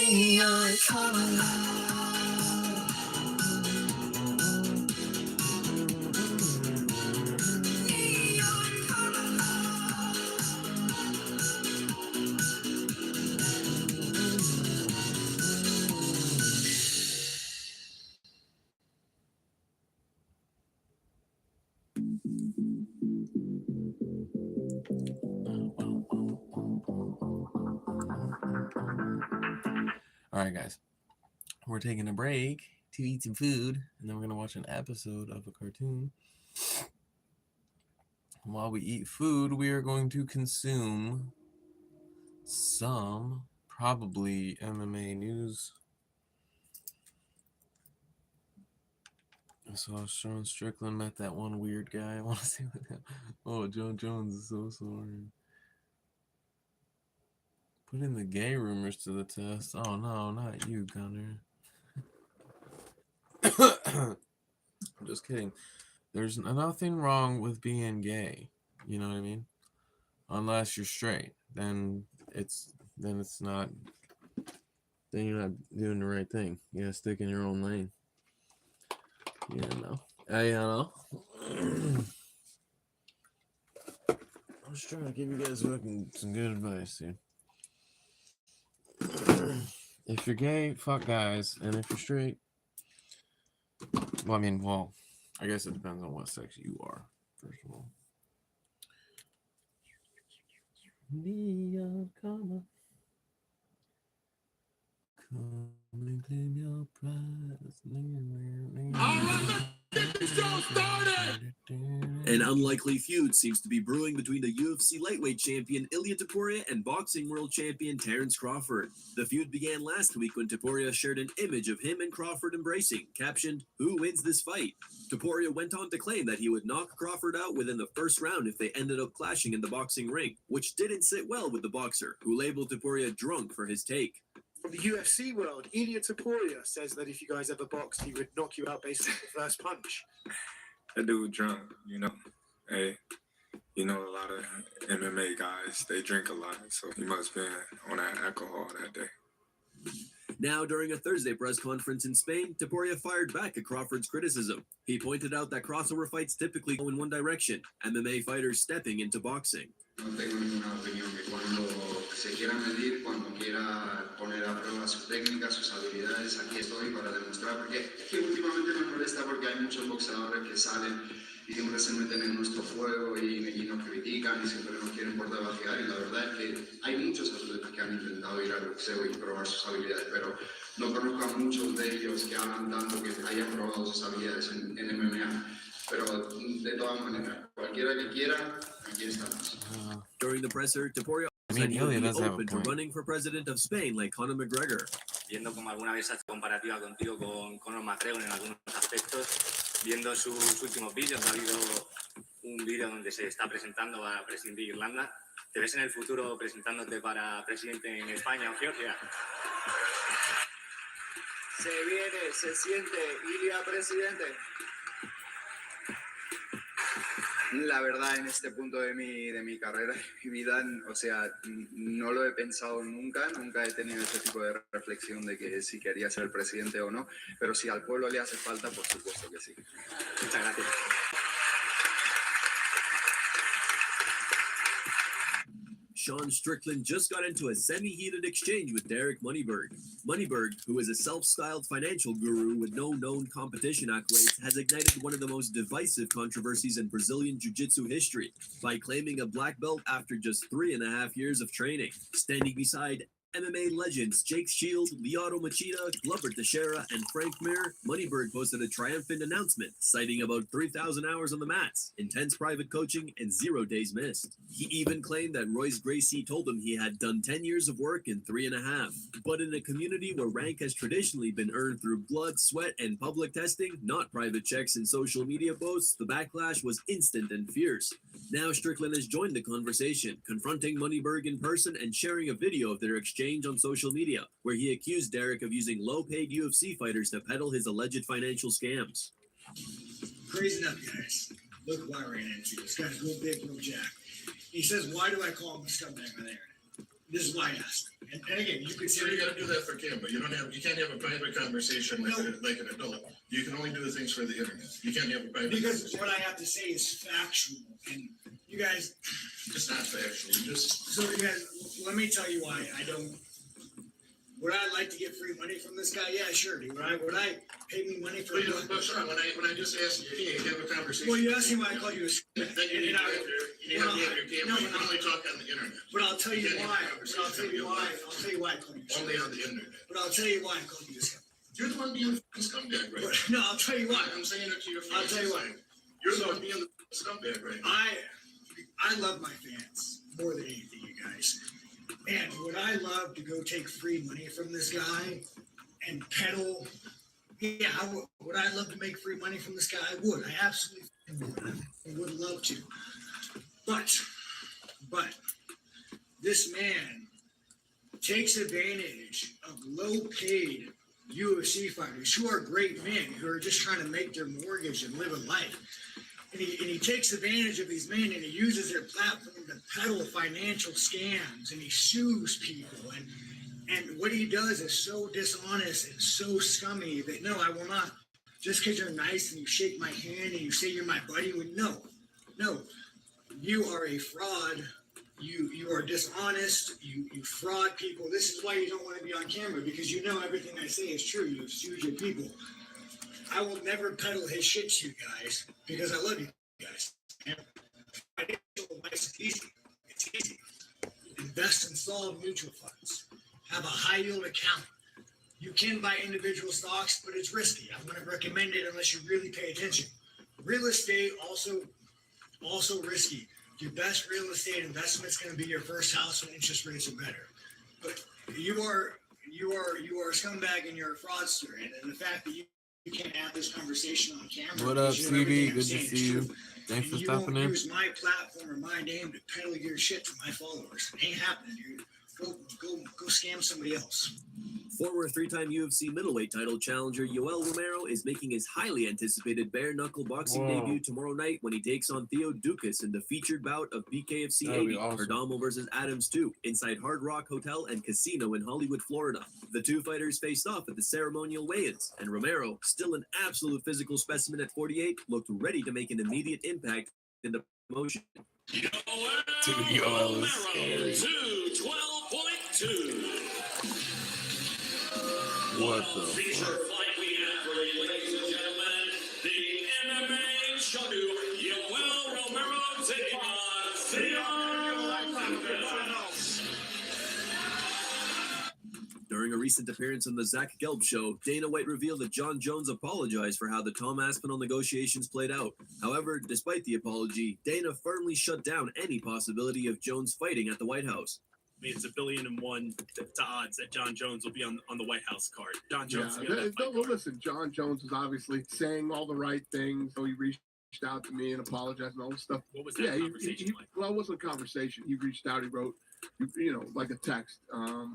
Neon color. All right, guys, we're taking a break to eat some food, and then we're gonna watch an episode of a cartoon. While we eat food, we are going to consume some probably MMA news. I saw Sean Strickland met that one weird guy. I want to see what that. Oh, John Jones is so sorry. Putting the gay rumors to the test. Oh no, not you, Gunner. I'm just kidding. There's nothing wrong with being gay. You know what I mean? Unless you're straight, then it's not. Then you're not doing the right thing. You gotta stick in your own lane. You know. I know. I'm just trying to give you guys some good advice here. If you're gay, fuck guys, and if you're straight, well, I guess it depends on what sex you are, first of all. Neon color. Come and claim your prize. An unlikely feud seems to be brewing between the UFC lightweight champion Ilia Topuria and boxing world champion Terence Crawford. The feud began last week when Topuria shared an image of him and Crawford embracing, captioned, "Who wins this fight?" Topuria went on to claim that he would knock Crawford out within the first round if they ended up clashing in the boxing ring, which didn't sit well with the boxer, who labeled Topuria drunk for his take. From the UFC world, Ilia Topuria says that if you guys ever boxed, he would knock you out based on the first punch. That dude drunk, you know. Hey, you know, a lot of MMA guys, they drink a lot, so he must have been on that alcohol that day. Now, during a Thursday press conference in Spain, Topuria fired back at Crawford's criticism. He pointed out that crossover fights typically go in one direction, MMA fighters stepping into boxing. No tengo ninguna opinión, que cuando se quiera medir, cuando quiera poner a prueba su técnica, sus habilidades, aquí estoy para demostrar, porque es que últimamente me molesta porque hay muchos boxeadores que salen y siempre se meten en nuestro fuego y nos critican y siempre nos quieren por debajear, y la verdad es que hay muchos atletas que han intentado ir al boxeo y probar sus habilidades, pero no conozco a muchos de ellos que hablan tanto que hayan probado sus habilidades en MMA. Pero de todas maneras, cualquiera que quiera, aquí estamos. During the presser, Topuria said he would be open to running for president of Spain like Conor McGregor. Viendo como alguna vez hace comparativa contigo con Conor McGregor en algunos aspectos, viendo sus últimos vídeos, ha habido un vídeo donde se está presentando para presidente de Irlanda. ¿Te ves en el futuro presentándote para presidente en España o Georgia? Se viene, se siente, Ilia presidente. La verdad, en este punto de mi carrera, de mi vida, o sea, no lo he pensado nunca he tenido este tipo de reflexión de que si quería ser presidente o no, pero si al pueblo le hace falta, por supuesto que sí. Muchas gracias. Sean Strickland just got into a semi-heated exchange with Derek Moneyberg. Moneyberg, who is a self-styled financial guru with no known competition accolades, has ignited one of the most divisive controversies in Brazilian jiu-jitsu history by claiming a black belt after just 3.5 years of training. Standing beside MMA legends Jake Shield, Lyoto Machida, Glover Teixeira, and Frank Mir, Moneyberg posted a triumphant announcement, citing about 3,000 hours on the mats, intense private coaching, and 0 days missed. He even claimed that Royce Gracie told him he had done 10 years of work in 3.5. But in a community where rank has traditionally been earned through blood, sweat, and public testing, not private checks and social media posts, the backlash was instant and fierce. Now Strickland has joined the conversation, confronting Moneyberg in person and sharing a video of their exchange on social media, where he accused Derek of using low-paid UFC fighters to peddle his alleged financial scams. Crazy enough, guys. Look who I ran into. This guy's real big, real jack. He says, "Why do I call him a scumbag on there?" This is why I asked him. And again, you could say So you got to do that for camera. You can't have a private conversation like an adult. You can only do things for the internet. You can't have a private because conversation. what I have to say is factual, and you guys. It's not factual. So you guys, let me tell you why I don't. Would I like to get free money from this guy? Yeah, sure. Would I pay me money for? But Sean, when I just asked you, hey, have a conversation. Well, you asked me why I called you a. Then you have to have your camera. You can only talk on the internet. But I'll tell you why. I'll tell you why I called you. Only on the internet. But I'll tell you why I called you this guy. You're the one being the scumbag, right? No, I'll tell you why. I'm saying it to your face. I'll tell you why. You're the one being the scumbag, right? I love my fans more than anything, you guys. And would I love to go take free money from this guy and peddle? Yeah, would I love to make free money from this guy? I would. I absolutely would. I would love to. But this man takes advantage of low-paid UFC fighters who are great men who are just trying to make their mortgage and live a life. And he takes advantage of these men and he uses their platform to peddle financial scams and he sues people. And what he does is so dishonest and so scummy that no, I will not. Just because you're nice and you shake my hand and you say you're my buddy, no, you are a fraud. You are dishonest. You fraud people. This is why you don't want to be on camera, because you know everything I say is true. You sued your people. I will never peddle his shit to you guys because I love you guys. Financial advice is easy. It's easy. Invest in solid mutual funds. Have a high yield account. You can buy individual stocks, but it's risky. I wouldn't recommend it unless you really pay attention. Real estate also risky. Your best real estate investment is going to be your first house when interest rates are better. But you are a scumbag and you're a fraudster, and the fact that you can't have this conversation on camera. What up, because CV? everything I'm Good to saying is see you. true. Thanks for And stopping you in. won't use my platform or my name to peddle your shit to my followers. It ain't happening, dude. Go scam somebody else. Former three-time UFC middleweight title challenger Yoel Romero is making his highly anticipated bare-knuckle boxing debut tomorrow night when he takes on Theo Dukas in the featured bout of BKFC That'd be 80, awesome. Perdomo versus Adams 2, inside Hard Rock Hotel and Casino in Hollywood, Florida. The two fighters faced off at the ceremonial weigh-ins, and Romero, still an absolute physical specimen at 48, looked ready to make an immediate impact in the promotion. Dude, Yoel is scary. 12.2. What the Feature fuck? fight we have for you, ladies and gentlemen. The MMA champion, Yoel Romero, taking on Theo Dukas. During a recent appearance on the Zach Gelb show, Dana White revealed that John Jones apologized for how the Tom Aspinall negotiations played out. However, despite the apology, Dana firmly shut down any possibility of Jones fighting at the White House. I mean, it's 1,000,000,001 to odds that John Jones will be on the White House card. John Jones will be on that fight card. Listen, John Jones is obviously saying all the right things. So he reached out to me and apologized and all this stuff. What was that conversation like? Well, it wasn't a conversation. He reached out. He wrote, like a text,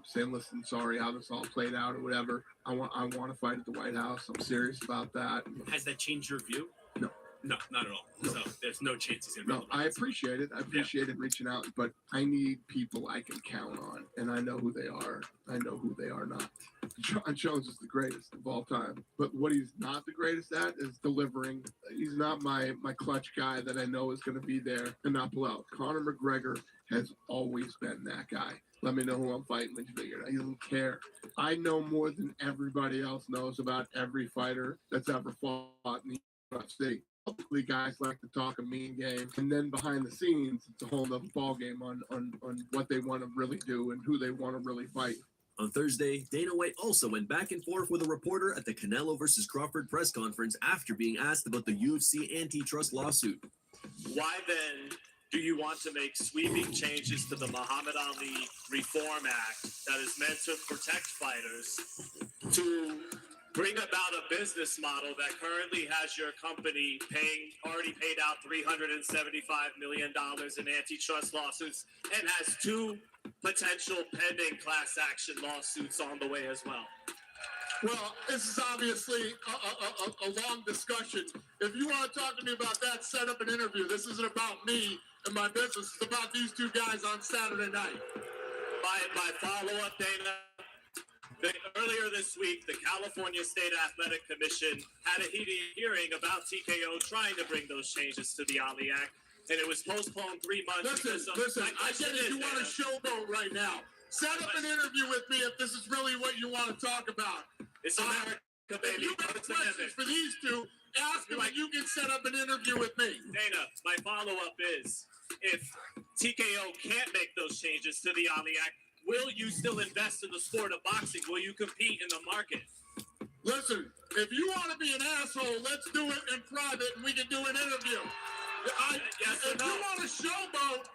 saying, "Listen, sorry how this all played out or whatever. I want to fight at the White House. I'm serious about that." Has that changed your view? No. No, not at all. No. So there's no chance he's going to be No, I appreciate it. I appreciated reaching out, but I need people I can count on, and I know who they are. I know who they are not. John Jones is the greatest of all time, but what he's not the greatest at is delivering. He's not my clutch guy that I know is going to be there and not pull out. Conor McGregor has always been that guy. Let me know who I'm fighting when you figure it out. He doesn't care. I know more than everybody else knows about every fighter that's ever fought in the UFC. Publicly, guys like to talk a mean game, and then behind the scenes, it's a whole other ball game on what they want to really do and who they want to really fight. On Thursday, Dana White also went back and forth with a reporter at the Canelo versus Crawford press conference after being asked about the UFC antitrust lawsuit. Why then do you want to make sweeping changes to the Muhammad Ali Reform Act that is meant to protect fighters to bring about a business model that currently has your company already paid out $375 million in antitrust lawsuits and has 2 potential pending class action lawsuits on the way as well? Well, this is obviously a long discussion. If you want to talk to me about that, set up an interview. This isn't about me and my business. It's about these 2 guys on Saturday night. My follow-up, Dana. Earlier this week, the California State Athletic Commission had a heated hearing about TKO trying to bring those changes to the Ali Act, and it was postponed 3 months. Listen, I get it. You want a showboat right now. Set up an interview with me if this is really what you want to talk about. It's America, baby. If you have questions for these two, ask them and you can set up an interview with me. Dana, my follow-up is, if TKO can't make those changes to the Ali Act, will you still invest in the sport of boxing? Will you compete in the market? Listen, if you want to be an asshole, let's do it in private and we can do an interview. If you want a showboat,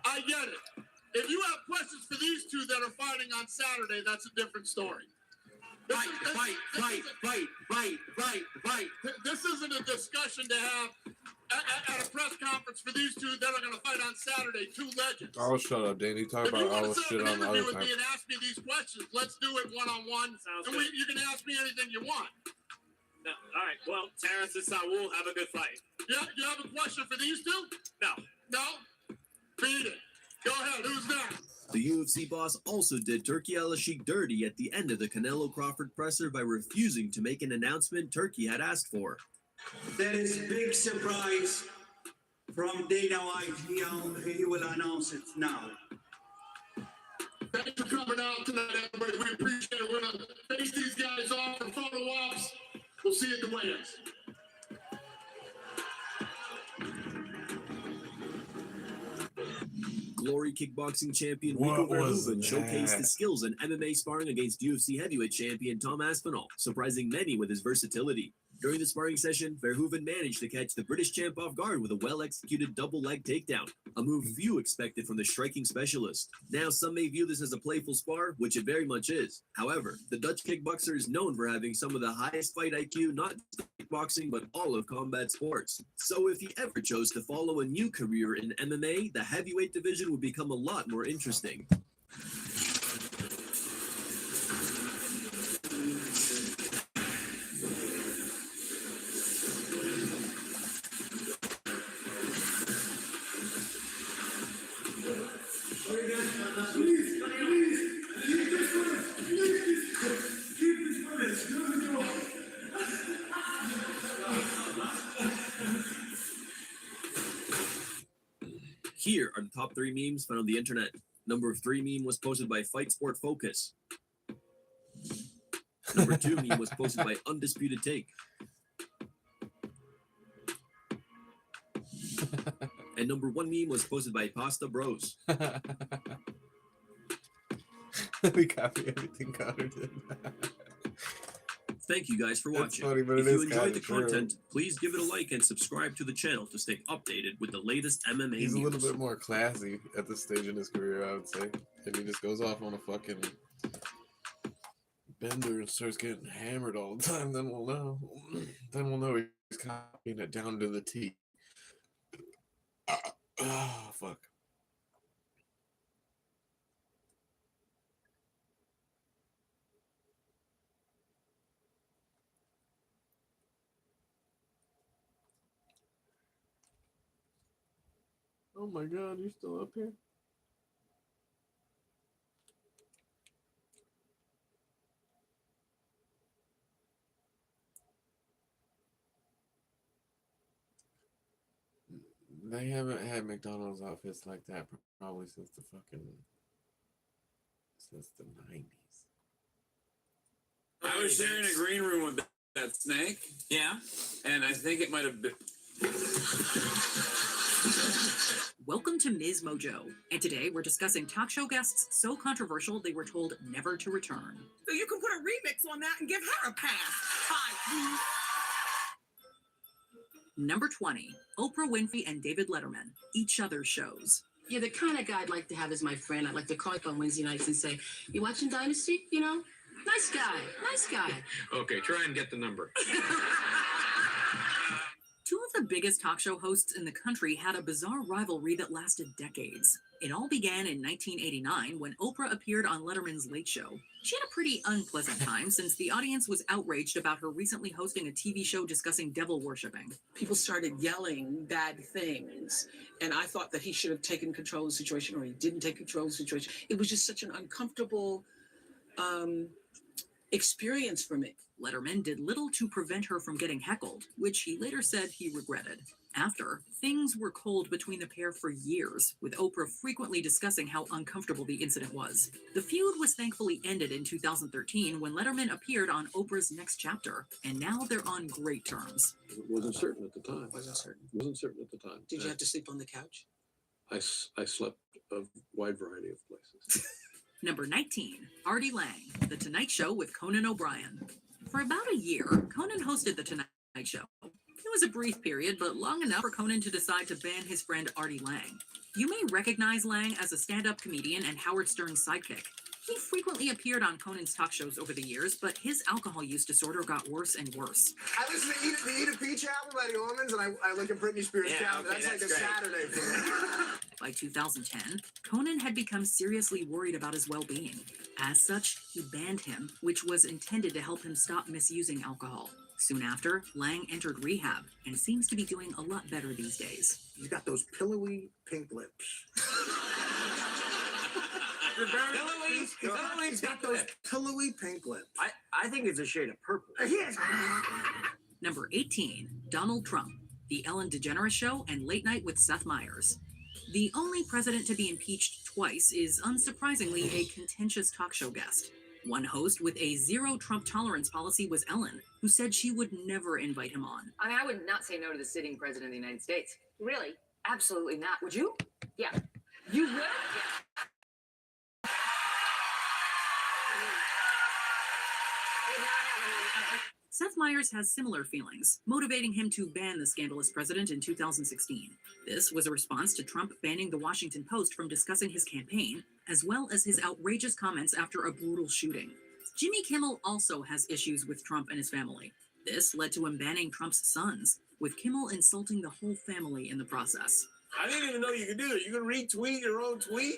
I get it. If you have questions for these two that are fighting on Saturday, that's a different story. Fight. This isn't a discussion to have at a press conference for these two that are going to fight on Saturday, two legends. Oh, shut up, Danny. Talk If you about want all to the set shit up an on the interview other with me time. and ask me these questions, let's do it one-on-one. Sounds And good. you can ask me anything you want. No. All right. Well, Terrence and Saul, have a good fight. Yeah, you have a question for these two? No. No? Beat it. Go ahead. Who's next? The UFC boss also did Turki Al-Sheikh dirty at the end of the Canelo Crawford presser by refusing to make an announcement Turki had asked for. There is big surprise from Dana White. He will announce it now. Thanks for coming out tonight, everybody. We appreciate it. We're going to face these guys off for photo ops. We'll see you at the weigh-ins. Glory kickboxing champion What Rico was Verhoeven showcased that? his skills in MMA sparring against UFC heavyweight champion Tom Aspinall, surprising many with his versatility. During the sparring session, Verhoeven managed to catch the British champ off guard with a well-executed double leg takedown, a move few expected from the striking specialist. Now, some may view this as a playful spar, which it very much is. However, the Dutch kickboxer is known for having some of the highest fight IQ, not just kickboxing, but all of combat sports. So if he ever chose to follow a new career in MMA, the heavyweight division would become a lot more interesting. Here are the top 3 memes found on the internet. Number 3 meme was posted by Fight Sport Focus. Number 2 meme was posted by Undisputed Take. And number 1 meme was posted by Pasta Bros. We copy everything Connor did. Thank you guys for That's watching. funny, but if it you is enjoyed the kinda true. content, please give it a like and subscribe to the channel to stay updated with the latest MMA He's a news. little bit more classy at this stage in his career, I would say. If he just goes off on a fucking bender and starts getting hammered all the time, then we'll know. Then we'll know he's copying it down to the T. Oh, fuck. Oh my god, you're still up here? They haven't had McDonald's outfits like that probably since the 90s. I was sharing a green room with that snake. Yeah. And I think it might have been. Welcome to Ms. Mojo, and today we're discussing talk show guests so controversial they were told never to return. So you can put a remix on that and give her a pass. Hi. Number 20, Oprah Winfrey and David Letterman, each other's shows. Yeah, the kind of guy I'd like to have as my friend. I'd like to call up on Wednesday nights and say, "You watching Dynasty? You know, nice guy, nice guy." Okay, try and get the number. Two of the biggest talk show hosts in the country had a bizarre rivalry that lasted decades. It all began in 1989 when Oprah appeared on Letterman's Late Show. She had a pretty unpleasant time since the audience was outraged about her recently hosting a TV show discussing devil worshipping. People started yelling bad things, and I thought that he should have taken control of the situation, or he didn't take control of the situation. It was just such an uncomfortable experience for me. Letterman did little to prevent her from getting heckled, which he later said he regretted. After, things were cold between the pair for years, with Oprah frequently discussing how uncomfortable the incident was. The feud was thankfully ended in 2013 when Letterman appeared on Oprah's Next Chapter, and now they're on great terms. It wasn't certain at the time. Wasn't certain. Wasn't certain at the time. Did you have to sleep on the couch? I slept a wide variety of places. Number 19, Artie Lang, The Tonight Show with Conan O'Brien. For about a year, Conan hosted The Tonight Show. It was a brief period, but long enough for Conan to decide to ban his friend Artie Lang. You may recognize Lang as a stand-up comedian and Howard Stern's sidekick. He frequently appeared on Conan's talk shows over the years, but his alcohol use disorder got worse and worse. I listen to Eat a Peach album by the Allmans, and I look at Britney Spears' calendar. That's like a Saturday for me. By 2010, Conan had become seriously worried about his well-being. As such, he banned him, which was intended to help him stop misusing alcohol. Soon after, Lang entered rehab and seems to be doing a lot better these days. He's got those pillowy pink lips. He's got those pillowy pink lips. I think it's a shade of purple. Yes. Number 18, Donald Trump, The Ellen DeGeneres Show and Late Night with Seth Meyers. The only president to be impeached twice is unsurprisingly a contentious talk show guest. One host with a zero Trump tolerance policy was Ellen, who said she would never invite him on. I mean, I would not say no to the sitting president of the United States. Really? Absolutely not. Would you? Yeah. You would? Yeah. Seth Meyers has similar feelings, motivating him to ban the scandalous president in 2016. This was a response to Trump banning the Washington Post from discussing his campaign, as well as his outrageous comments after a brutal shooting. Jimmy Kimmel also has issues with Trump and his family. This led to him banning Trump's sons, with Kimmel insulting the whole family in the process. I didn't even know you could do that. You can retweet your own tweet?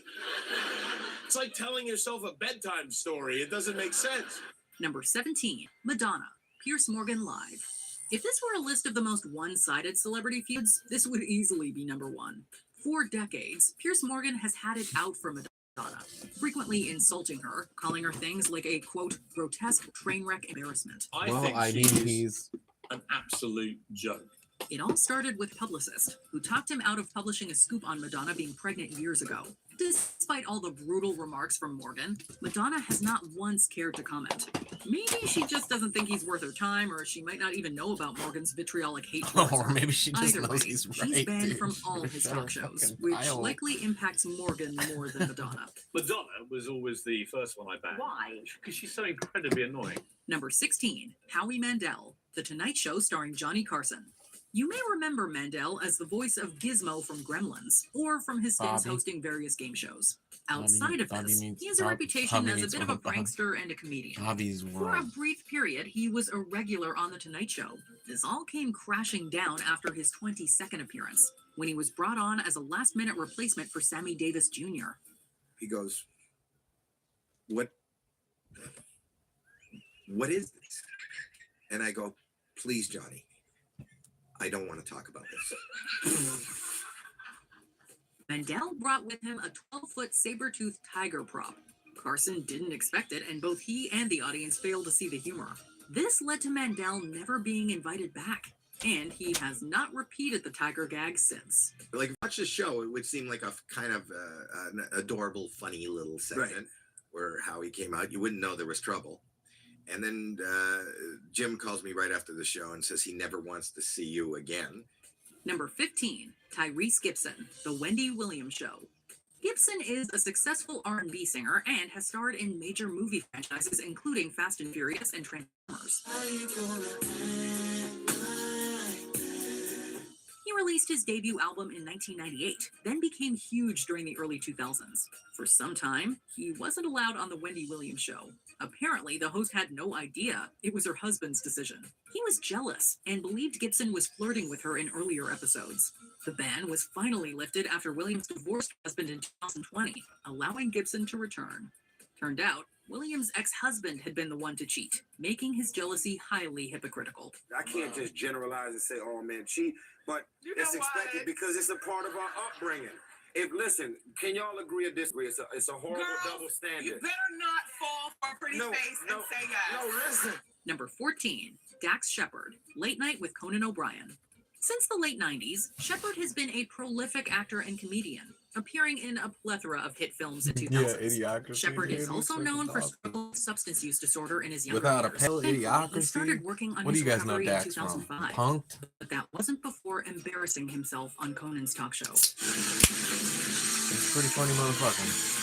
It's like telling yourself a bedtime story. It doesn't make sense. Number 17, Madonna, Piers Morgan Live. If this were a list of the most one-sided celebrity feuds, this would easily be number one. For decades, Piers Morgan has had it out for Madonna, frequently insulting her, calling her things like a, quote, grotesque train wreck embarrassment. I think he's an absolute joke. It all started with Publicist, who talked him out of publishing a scoop on Madonna being pregnant years ago. Despite all the brutal remarks from Morgan, Madonna has not once cared to comment. Maybe she just doesn't think he's worth her time, or she might not even know about Morgan's vitriolic hate towards her. Or maybe she just Either knows way, he's she's right, banned dude. from all his talk shows, Fucking which pile. likely impacts Morgan more than Madonna. Madonna was always the first one I banned. Why? Because she's so incredibly annoying. Number 16, Howie Mandel, The Tonight Show starring Johnny Carson. You may remember Mandel as the voice of Gizmo from Gremlins, or from his stints Bobby. hosting various game shows. Outside of Bobby this, means- he has a Bob- reputation Bobby as a means bit of a Bob. prankster and a comedian. Bobby's For a world. brief period, he was a regular on The Tonight Show. This all came crashing down after his 22nd appearance, when he was brought on as a last-minute replacement for Sammy Davis Jr. He goes, what is this? And I go, please, Johnny, I don't want to talk about this. Mandel brought with him a 12-foot saber-toothed tiger prop. Carson didn't expect it, and both he and the audience failed to see the humor. This led to Mandel never being invited back, and he has not repeated the tiger gag since. Like, watch the show, it would seem like a kind of an adorable, funny little segment where Howie came out. You wouldn't know there was trouble. And then Jim calls me right after the show and says he never wants to see you again. Number 15, Tyrese Gibson, The Wendy Williams Show. Gibson is a successful R&B singer and has starred in major movie franchises including Fast and Furious and Transformers. He released his debut album in 1998, then became huge during the early 2000s. For some time, he wasn't allowed on The Wendy Williams Show. Apparently, the host had no idea it was her husband's decision. He was jealous and believed Gibson was flirting with her in earlier episodes. The ban was finally lifted after Williams divorced her husband in 2020, allowing Gibson to return. Turned out, Williams' ex-husband had been the one to cheat, making his jealousy highly hypocritical. I can't just generalize and say all men cheat, but it's expected because it's a part of our upbringing. Listen, can y'all agree or disagree? It's a horrible double standard. You better not fall for a pretty face and say yes. No, listen. Number 14, Dax Shepard, Late Night with Conan O'Brien. Since the late 90s, Shepard has been a prolific actor and comedian, appearing in a plethora of hit films in 2000s. Idiocracy. Shepard is dude, also it's known for freaking awesome. struggling with substance use disorder in his younger Without a years. pale Thankfully, Idiocracy. he started working on What do his you guys know recovery in Dax from? 2005. Punked? But that wasn't before embarrassing himself on Conan's talk show. He's a pretty funny motherfucker.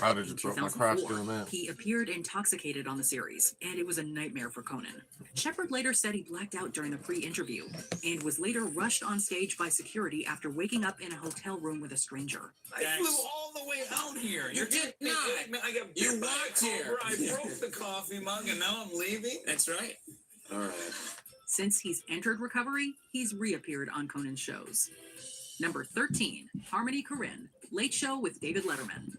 I just broke my crotch doing that. He appeared intoxicated on the series, and it was a nightmare for Conan. Shepard later said he blacked out during the pre-interview, and was later rushed on stage by security after waking up in a hotel room with a stranger. I flew all the way out here. You did not. I got You bit by a walked here. cobra, I broke the coffee mug, and now I'm leaving. That's right. All right. Since he's entered recovery, he's reappeared on Conan's shows. Number 13, Harmony Korine, Late Show with David Letterman.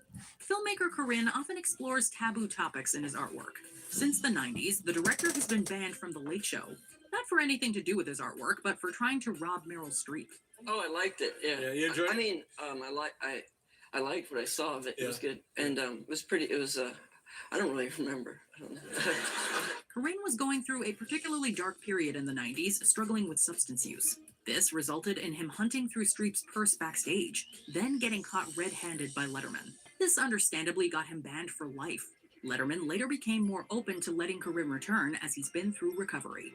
Filmmaker Korine often explores taboo topics in his artwork. Since the 90s, the director has been banned from The Late Show, not for anything to do with his artwork, but for trying to rob Meryl Streep. Oh, I liked it. Yeah, you enjoyed I mean, I liked what I saw of it. It was good, and it was pretty. It was. I don't really remember. I don't know. Korine was going through a particularly dark period in the 90s, struggling with substance use. This resulted in him hunting through Streep's purse backstage, then getting caught red-handed by Letterman. This understandably got him banned for life. Letterman later became more open to letting Korine return as he's been through recovery.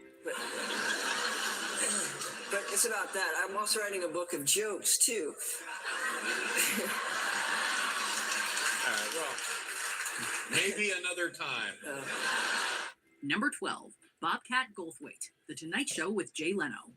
But it's about that. I'm also writing a book of jokes too. Well, maybe another time. Number 12, Bobcat Goldthwait, The Tonight Show with Jay Leno.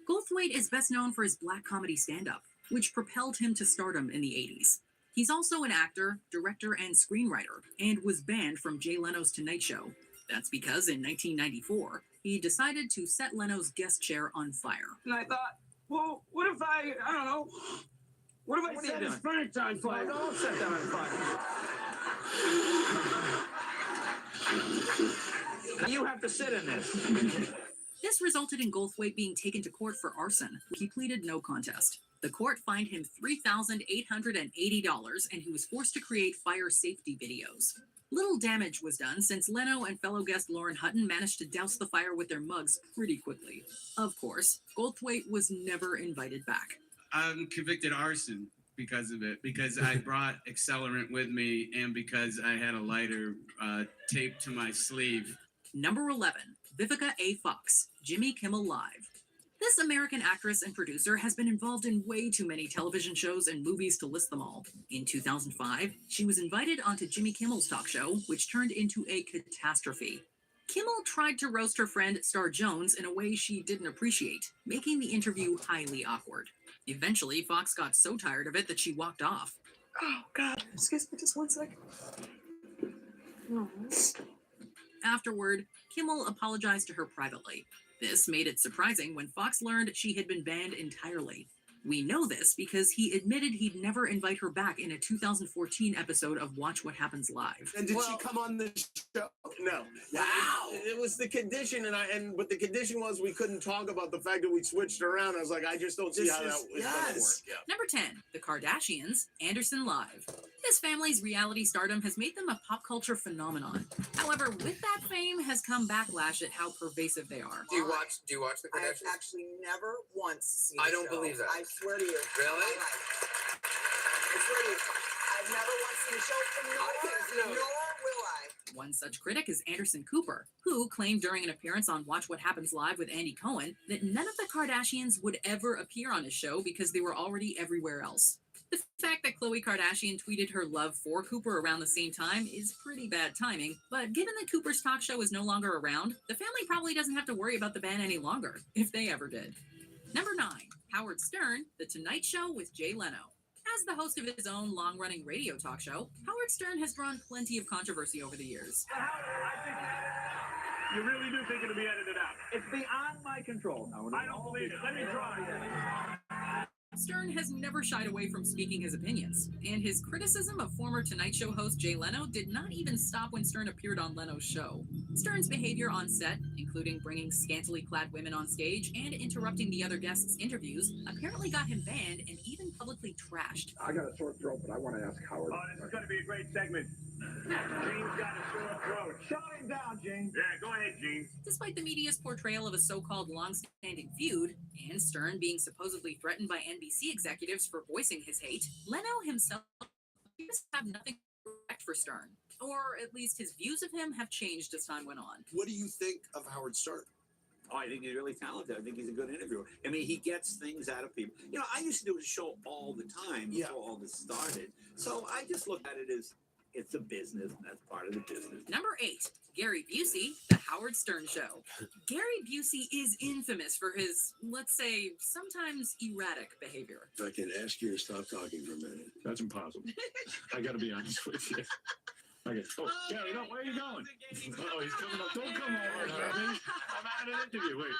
Goldthwait is best known for his black comedy stand-up, which propelled him to stardom in the 80s. He's also an actor, director, and screenwriter, and was banned from Jay Leno's Tonight Show. That's because in 1994, he decided to set Leno's guest chair on fire. And I thought, well, what if I don't know, what if I set his furniture on fire? I'll set that on fire. Now you have to sit in this. This resulted in Goldthwait being taken to court for arson. He pleaded no contest. The court fined him $3,880, and he was forced to create fire safety videos. Little damage was done since Leno and fellow guest Lauren Hutton managed to douse the fire with their mugs pretty quickly. Of course, Goldthwait was never invited back. I'm convicted arson because of it, because I brought accelerant with me and because I had a lighter taped to my sleeve. Number 11, Vivica A. Fox, Jimmy Kimmel Live. This American actress and producer has been involved in way too many television shows and movies to list them all. In 2005, she was invited onto Jimmy Kimmel's talk show, which turned into a catastrophe. Kimmel tried to roast her friend Star Jones in a way she didn't appreciate, making the interview highly awkward. Eventually, Fox got so tired of it that she walked off. Oh, God. Excuse me just one second. Oh. Afterward, Kimmel apologized to her privately. This made it surprising when Fox learned she had been banned entirely. We know this because he admitted he'd never invite her back in a 2014 episode of Watch What Happens Live. And did she come on the show? No. Wow. It was the condition, but the condition was we couldn't talk about the fact that we switched around. I was like, I just don't see how that was going to work. Yeah. Number 10, The Kardashians, Anderson Live. This family's reality stardom has made them a pop culture phenomenon. However, with that fame has come backlash at how pervasive they are. Do you watch the Kardashians? I've actually never once seen I the don't show. believe that. I swear to you. Really? I swear to you. I've never once seen the show, nor will I. One such critic is Anderson Cooper, who claimed during an appearance on Watch What Happens Live with Andy Cohen that none of the Kardashians would ever appear on his show because they were already everywhere else. The fact that Khloe Kardashian tweeted her love for Cooper around the same time is pretty bad timing, but given that Cooper's talk show is no longer around, the family probably doesn't have to worry about the ban any longer, if they ever did. Number 9, Howard Stern, The Tonight Show with Jay Leno. As the host of his own long-running radio talk show, Howard Stern has drawn plenty of controversy over the years. You really do think it'll be edited out? It's beyond my control. I don't believe it. Let me try. Stern has never shied away from speaking his opinions, and his criticism of former Tonight Show host Jay Leno did not even stop when Stern appeared on Leno's show. Stern's behavior on set, including bringing scantily clad women on stage and interrupting the other guests' interviews, apparently got him banned and even publicly trashed. I got a sore throat, but I want to ask Howard. Oh, this is going to be a great segment. Gene's got a sore throat. Shut him down, Gene. Yeah, go ahead, Gene. Despite the media's portrayal of a so-called long-standing feud, and Stern being supposedly threatened by NBC executives for voicing his hate, Leno himself appears to have nothing respect for Stern. Or at least his views of him have changed as time went on. What do you think of Howard Stern? Oh, I think he's really talented. I think he's a good interviewer. I mean, he gets things out of people. You know, I used to do a show all the time before all this started. So I just look at it as it's a business, and that's part of the business. Number 8, Gary Busey, The Howard Stern Show. Gary Busey is infamous for his, let's say, sometimes erratic behavior. If I can ask you to stop talking for a minute. That's impossible. I got to be honest with you. Okay. Oh, Gary, no, where are you going? Oh, he's coming up. Don't come over, Gary. I'm at an interview. Wait.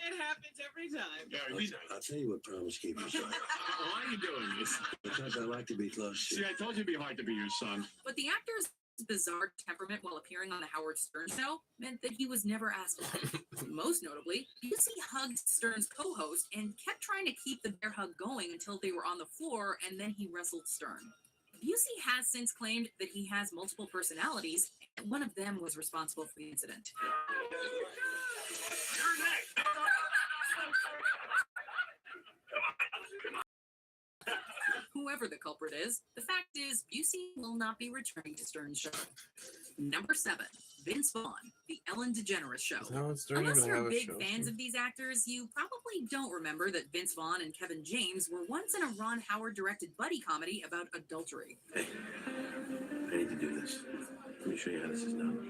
It happens every time. Gary, I'll tell you what promise keeping is like. why are you doing this? Because I like to be close to See, I told you it'd be hard to be your son. But the actor's bizarre temperament while appearing on The Howard Stern Show meant that he was never asked out. Most notably, Busey hugged Stern's co-host and kept trying to keep the bear hug going until they were on the floor, and then he wrestled Stern. Busey has since claimed that he has multiple personalities, and one of them was responsible for the incident. Whoever the culprit is, the fact is Busey will not be returning to Stern's show. Number 7, Vince Vaughn, The Ellen DeGeneres Show. Unless you're big fans of these actors, you probably don't remember that Vince Vaughn and Kevin James were once in a Ron Howard-directed buddy comedy about adultery. Hey, I need to do this. Let me show you how this is done.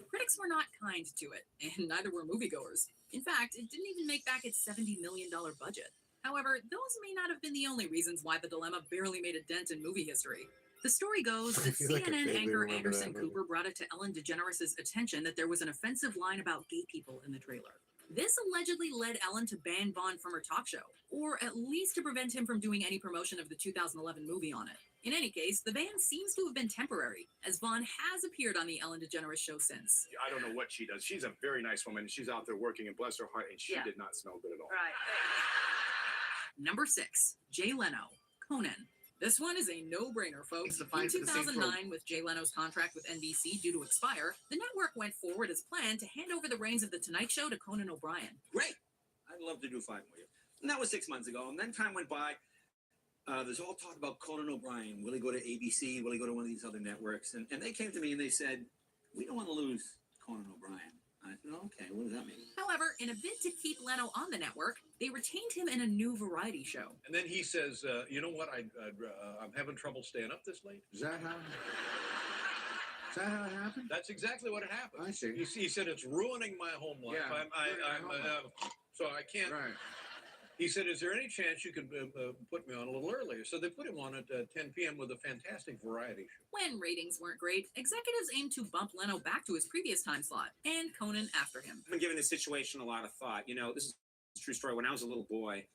Critics were not kind to it, and neither were moviegoers. In fact, it didn't even make back its $70 million budget. However, those may not have been the only reasons why the dilemma barely made a dent in movie history. The story goes that CNN anchor Anderson Cooper brought it to Ellen DeGeneres' attention that there was an offensive line about gay people in the trailer. This allegedly led Ellen to ban Vaughn from her talk show, or at least to prevent him from doing any promotion of the 2011 movie on it. In any case, the ban seems to have been temporary, as Vaughn has appeared on the Ellen DeGeneres show since. I don't know what she does. She's a very nice woman. She's out there working, and bless her heart, and she did not smell good at all. Right. Number 6, Jay Leno, Conan. This one is a no-brainer, folks. In 2009, with Jay Leno's contract with NBC due to expire, the network went forward as planned to hand over the reins of The Tonight Show to Conan O'Brien. Great. I'd love to do 5 more years. And that was 6 months ago. And then time went by. There's all talk about Conan O'Brien. Will he go to ABC? Will he go to one of these other networks? And they came to me and they said, we don't want to lose Conan O'Brien. I said, okay, what does that mean? However, in a bid to keep Leno on the network, they retained him in a new variety show. And then he says, you know what? I'm having trouble staying up this late. Is that how? Is that how it happened? That's exactly what happened. I see. He said it's ruining my home life. Yeah, So I can't. Right. He said, is there any chance you could put me on a little earlier? So they put him on at 10 p.m. with a fantastic variety show. When ratings weren't great, executives aimed to bump Leno back to his previous time slot, and Conan after him. I've been giving this situation a lot of thought. You know, this is a true story. When I was a little boy,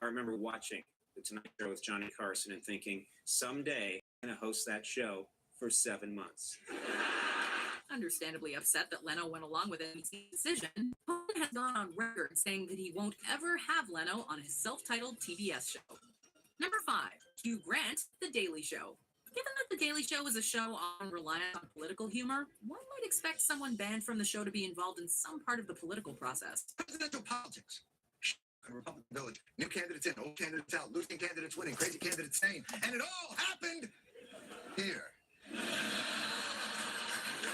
I remember watching The Tonight Show with Johnny Carson and thinking, someday I'm going to host that show for 7 months. Understandably upset that Leno went along with NBC's decision, Conan has gone on record saying that he won't ever have Leno on his self-titled TBS show. Number 5, Hugh Grant, The Daily Show. Given that The Daily Show is a show on reliance on political humor, one might expect someone banned from the show to be involved in some part of the political process. Presidential politics. Republican Village. New candidates in, old candidates out, losing candidates winning, crazy candidates staying. And it all happened here.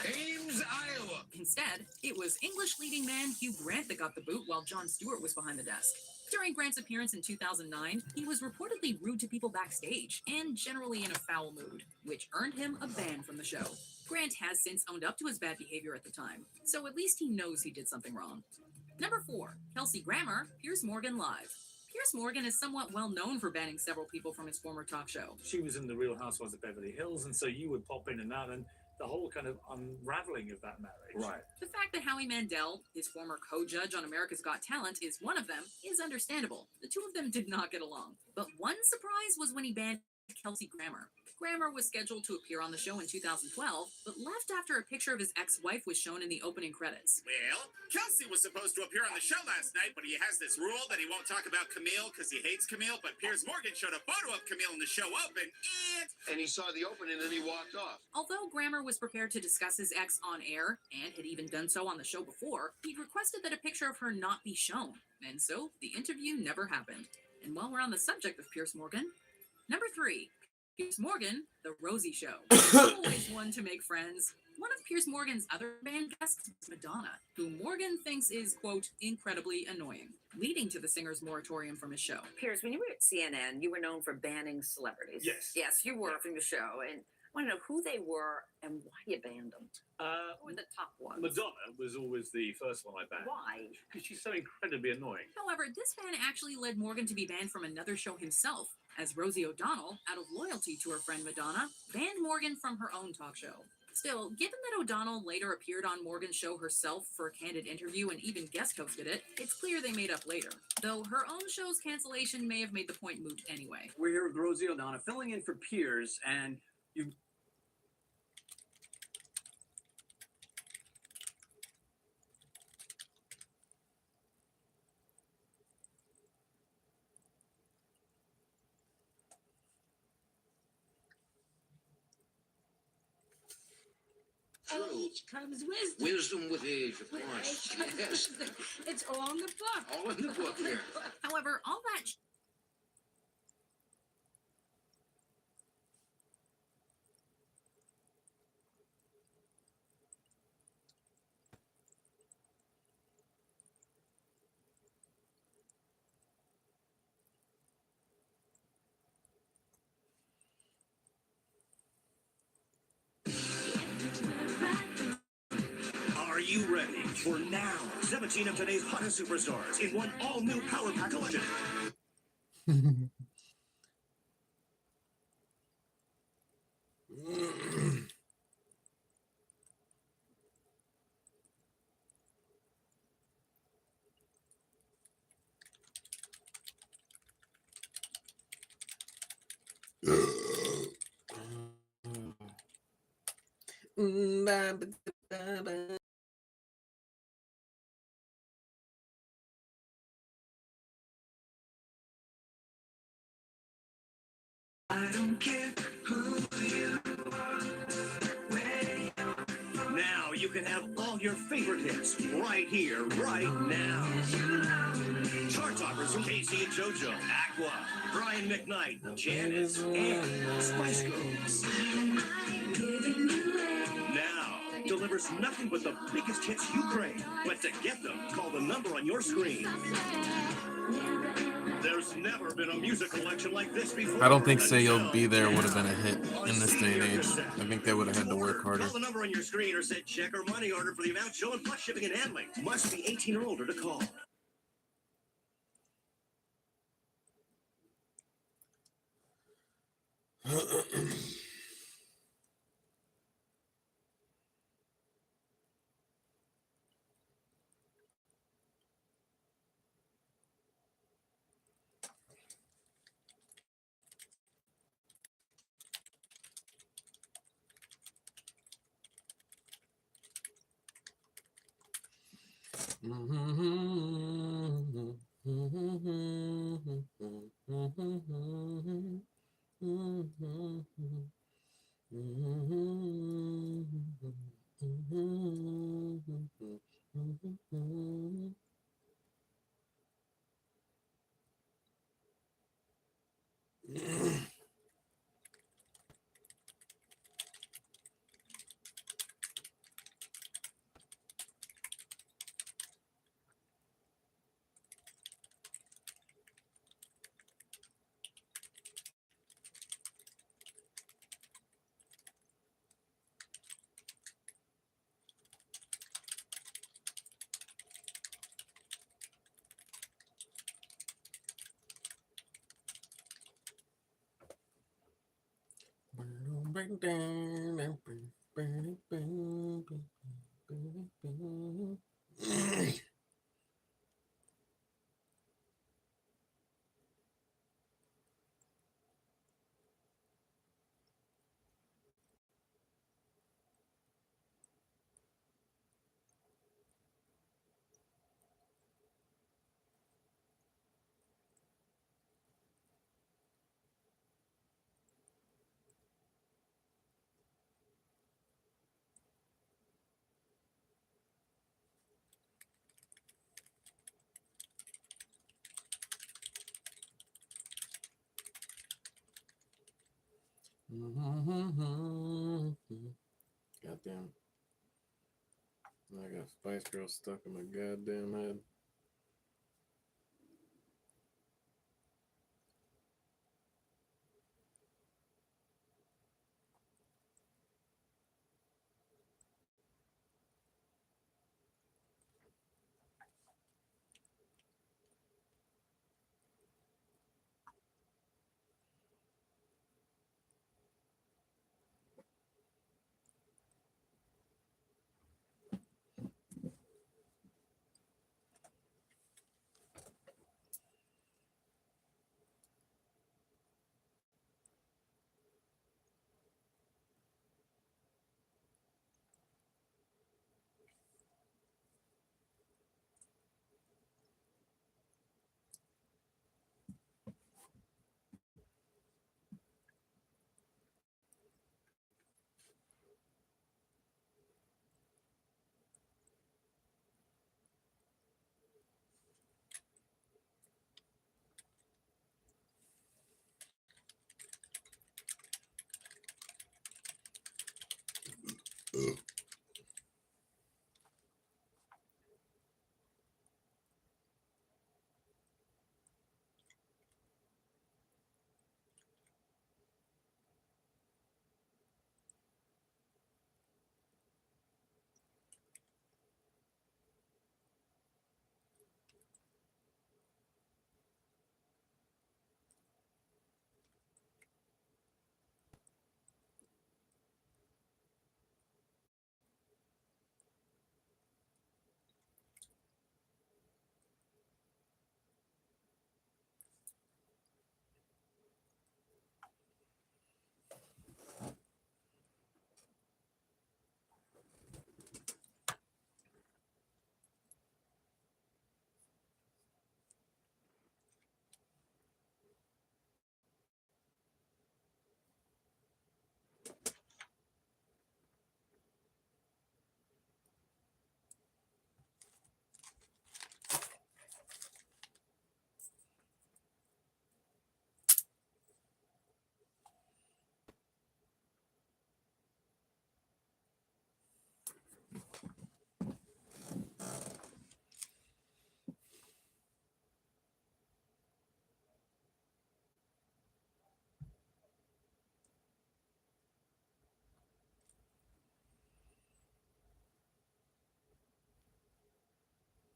Ames, Iowa. Instead, it was English leading man Hugh Grant that got the boot while Jon Stewart was behind the desk. During Grant's appearance in 2009, he was reportedly rude to people backstage and generally in a foul mood, which earned him a ban from the show. Grant has since owned up to his bad behavior at the time, so at least he knows he did something wrong. Number 4, Kelsey Grammer, Piers Morgan Live. Piers Morgan is somewhat well known for banning several people from his former talk show. She was in the Real Housewives of Beverly Hills, and so you would pop in and out, and the whole kind of unraveling of that marriage. Right. The fact that Howie Mandel, his former co-judge on America's Got Talent, is one of them is understandable. The two of them did not get along. But one surprise was when he banned Kelsey Grammer. Grammer was scheduled to appear on the show in 2012, but left after a picture of his ex-wife was shown in the opening credits. Well, Kelsey was supposed to appear on the show last night, but he has this rule that he won't talk about Camille because he hates Camille, but Piers Morgan showed a photo of Camille in the show open, And he saw the opening and he walked off. Although Grammer was prepared to discuss his ex on air, and had even done so on the show before, he requested that a picture of her not be shown, and so the interview never happened. And while we're on the subject of Piers Morgan, number 3, Piers Morgan, The Rosie Show. Always one to make friends. One of Piers Morgan's other band guests is Madonna, who Morgan thinks is, quote, incredibly annoying, leading to the singer's moratorium from his show. Piers, when you were at CNN, you were known for banning celebrities. Yes. Yes, you were from the show. And I want to know who they were and why you banned them. Who were the top ones? Madonna was always the first one I banned. Why? Because she's so incredibly annoying. However, this ban actually led Morgan to be banned from another show himself, as Rosie O'Donnell, out of loyalty to her friend Madonna, banned Morgan from her own talk show. Still, given that O'Donnell later appeared on Morgan's show herself for a candid interview and even guest hosted it, it's clear they made up later. Though her own show's cancellation may have made the point moot anyway. We're here with Rosie O'Donnell filling in for Piers, and you. Age comes wisdom. Wisdom with age, of course. Yes. It's all in the book. All in the book here. However, all that Are you ready for now? 17 of today's hottest superstars in one all-new Power Pack collection. I don't care who you are, where you are. Now you can have all your favorite hits right here, right now. Chart toppers from Casey and JoJo, Aqua, Brian McKnight, Janice, and Spice Girls. Now delivers nothing but the biggest hits you crave. But to get them, call the number on your screen. There's never been a music collection like this before. I don't think Say You'll Be There would have been a hit in this day and age. I think they would have had to work harder. Call the number on your screen or send check or money order for the amount shown plus shipping and handling. Must be 18 or older to call. Goddamn. I got Spice Girl stuck in my goddamn head.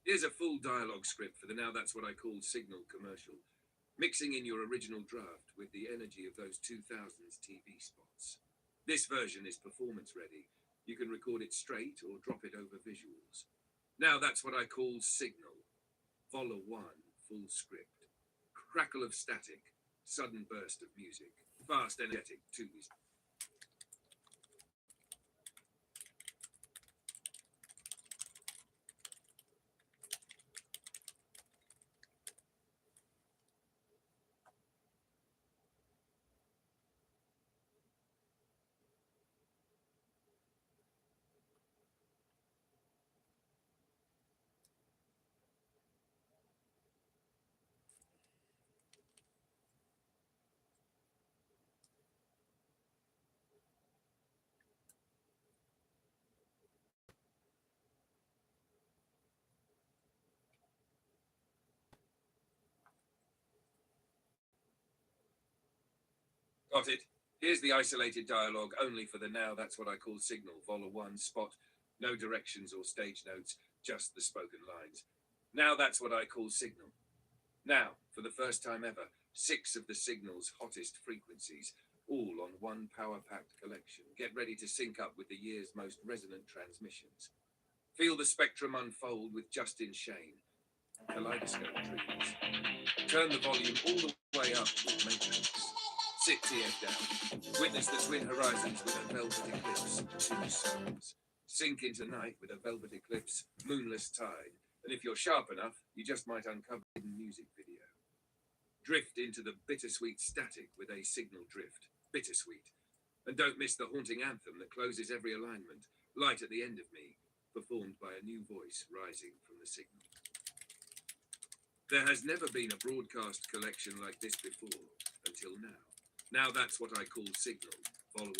Here's a full dialogue script for the Now That's What I Call Signal commercial, mixing in your original draft with the energy of those 2000s TV spots. This version is performance ready. You can record it straight or drop it over visuals. Now That's What I Call Signal. Follow one, full script. Crackle of static, sudden burst of music, fast energetic twos. Got it. Here's the isolated dialogue only for the Now That's What I Call Signal, Vol. 1 spot. No directions or stage notes, just the spoken lines. Now That's What I Call Signal. Now, for the first time ever, 6 of the signal's hottest frequencies. all on one power-packed collection. Get ready to sync up with the year's most resonant transmissions. Feel the spectrum unfold with Justin Shane, Kaleidoscope Dreams. Turn the volume all the way up with Matrix. Sit TF down. Witness the twin horizons with a velvet eclipse, two suns. Sink into night with a velvet eclipse, moonless tide. And if you're sharp enough, you just might uncover a hidden music video. Drift into the bittersweet static with a signal drift, bittersweet. And don't miss the haunting anthem that closes every alignment, Light at the End of Me, performed by a new voice rising from the signal. There has never been a broadcast collection like this before, until now. Now that's what I call Signal, Vol. 1.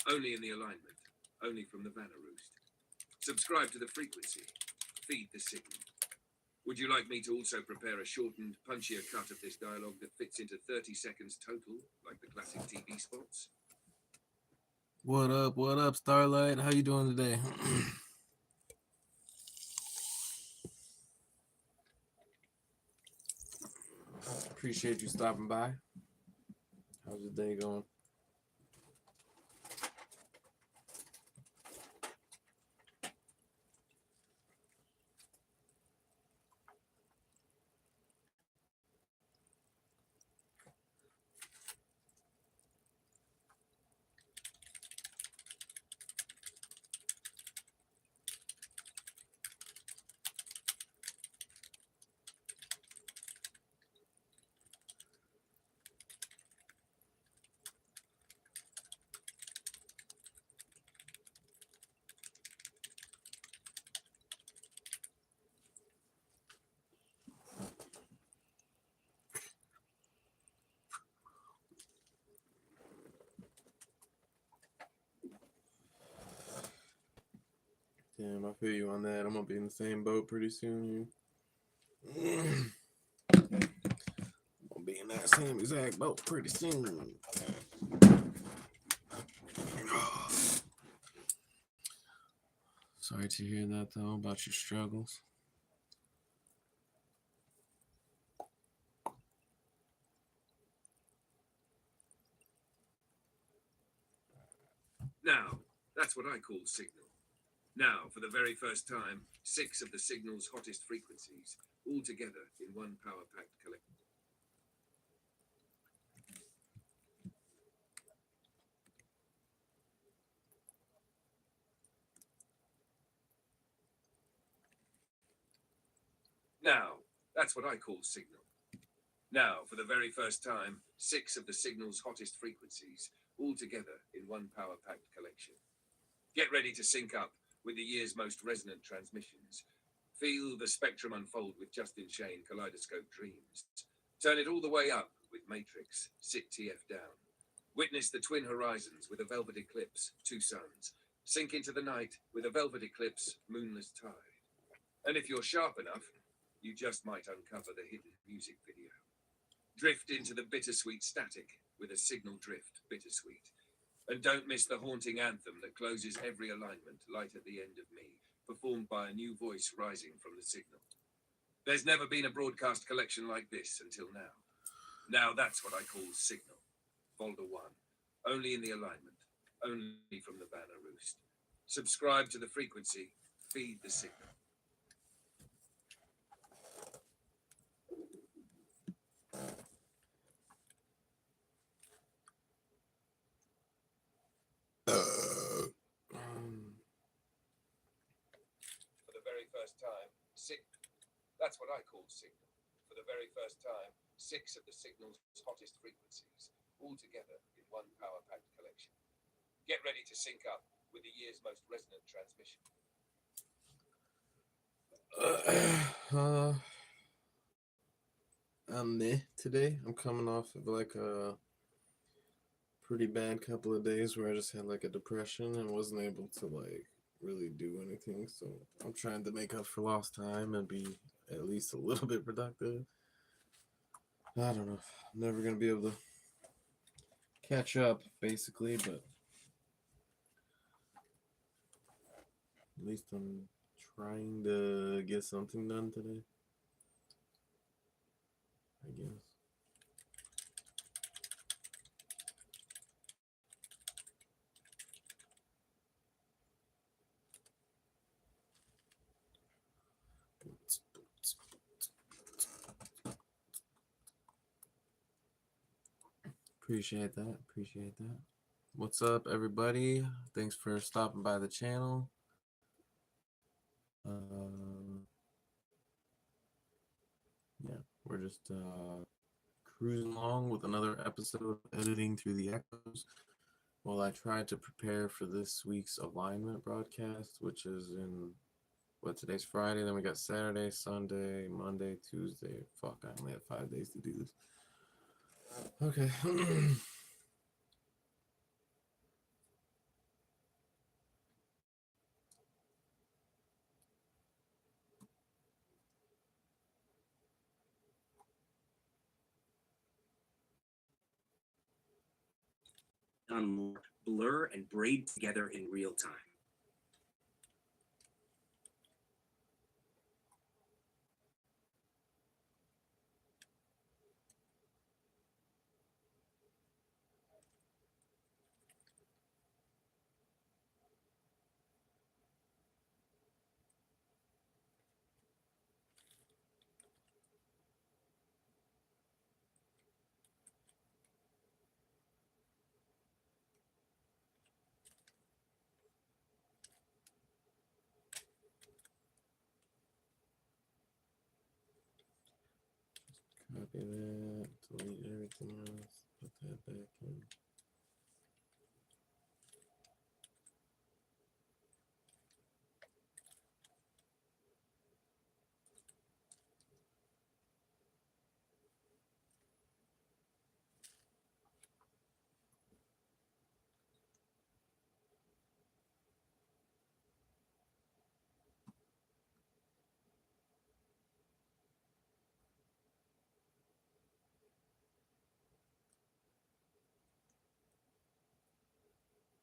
Only in the alignment, only from the Banner Roost. Subscribe to the frequency, feed the signal. Would you like me to also prepare a shortened, punchier cut of this dialogue that fits into 30 seconds total, like the classic TV spots? What up, Starlight? How you doing today? Appreciate you stopping by. How's your day going? Damn, I feel you on that. I'm gonna be in the same boat pretty soon. I'm gonna be in that same exact boat pretty soon. Sorry to hear that though about your struggles. Now, that's what I call Signal. Now, for the very first time, 6 of the signal's hottest frequencies, all together in one power-packed collection. Now, that's what I call Signal. Now, for the very first time, 6 of the signal's hottest frequencies, all together in one power-packed collection. Get ready to sync up with the year's most resonant transmissions. Feel the spectrum unfold with Justin Shane, Kaleidoscope Dreams. Turn it all the way up with Matrix, Sit TF down. Witness the twin horizons with a velvet eclipse, two suns. Sink into the night with a velvet eclipse, moonless tide. And if you're sharp enough, you just might uncover the hidden music video. Drift into the bittersweet static with a signal drift, bittersweet. And don't miss the haunting anthem that closes every alignment, Light at the End of Me, performed by a new voice rising from the signal. There's never been a broadcast collection like this until now. Now that's what I call Signal, Vol. 1. Only in the alignment, only from the Banner Roost. Subscribe to the frequency, feed the signal. For the very first time, that's what I call Signal. For the very first time, 6 of the signal's hottest frequencies, all together in one power-packed collection. Get ready to sync up with the year's most resonant transmission. I'm meh today. I'm coming off of like a pretty bad couple of days where I just had like a depression and wasn't able to like really do anything. So I'm trying to make up for lost time and be at least a little bit productive. I don't know. I'm never gonna be able to catch up basically, but at least I'm trying to get something done today, I guess. Appreciate that. Appreciate that. What's up, everybody? Thanks for stopping by the channel. Yeah, we're just cruising along with another episode of Editing Through the Echoes. Well, I tried to prepare for this week's alignment broadcast, which is in, what, today's Friday, then we got Saturday, Sunday, Monday, Tuesday. Fuck, I only have 5 days to do this. Okay. Unlock, blur, and braid together in real time. Copy that, delete everything else, put that back in.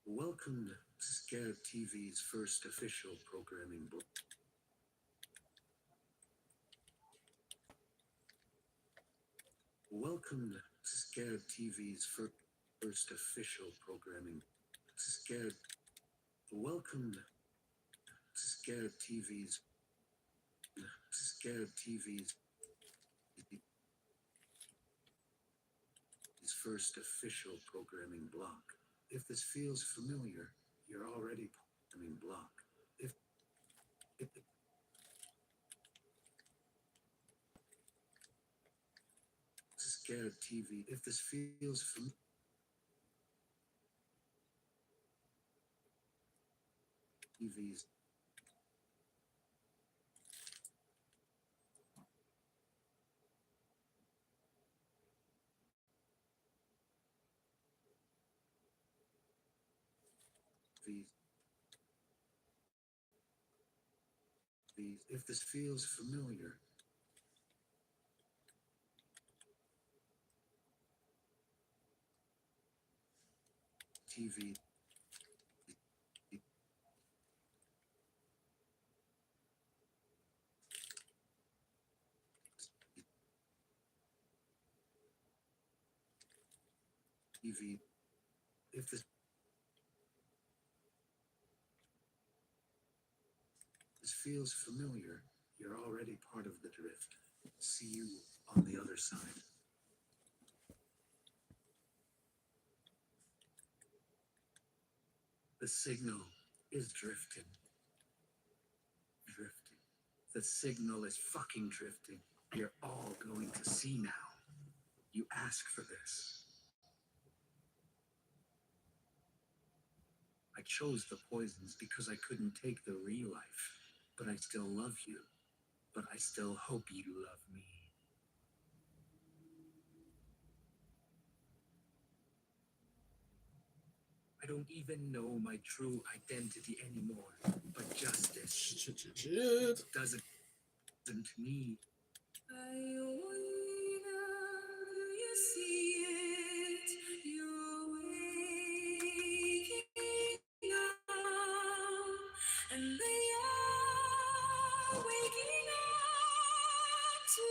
Welcome to Scarab TV's first official programming book. Welcome to Scarab TV's first official programming. Welcome to Scarab TV's first official programming block. If this feels familiar, you're already programming block. If Scarab TV, if this feels familiar. TV's if this feels familiar. TV. TV. If this feels familiar, you're already part of the drift. See you on the other side. The signal is drifting. Drifting. The signal is fucking drifting. You're all going to see now. You ask for this. I chose the poisons because I couldn't take the real life. But I still love you. But I still hope you love me. I don't even know my true identity anymore. But justice doesn't need. And they are waking up to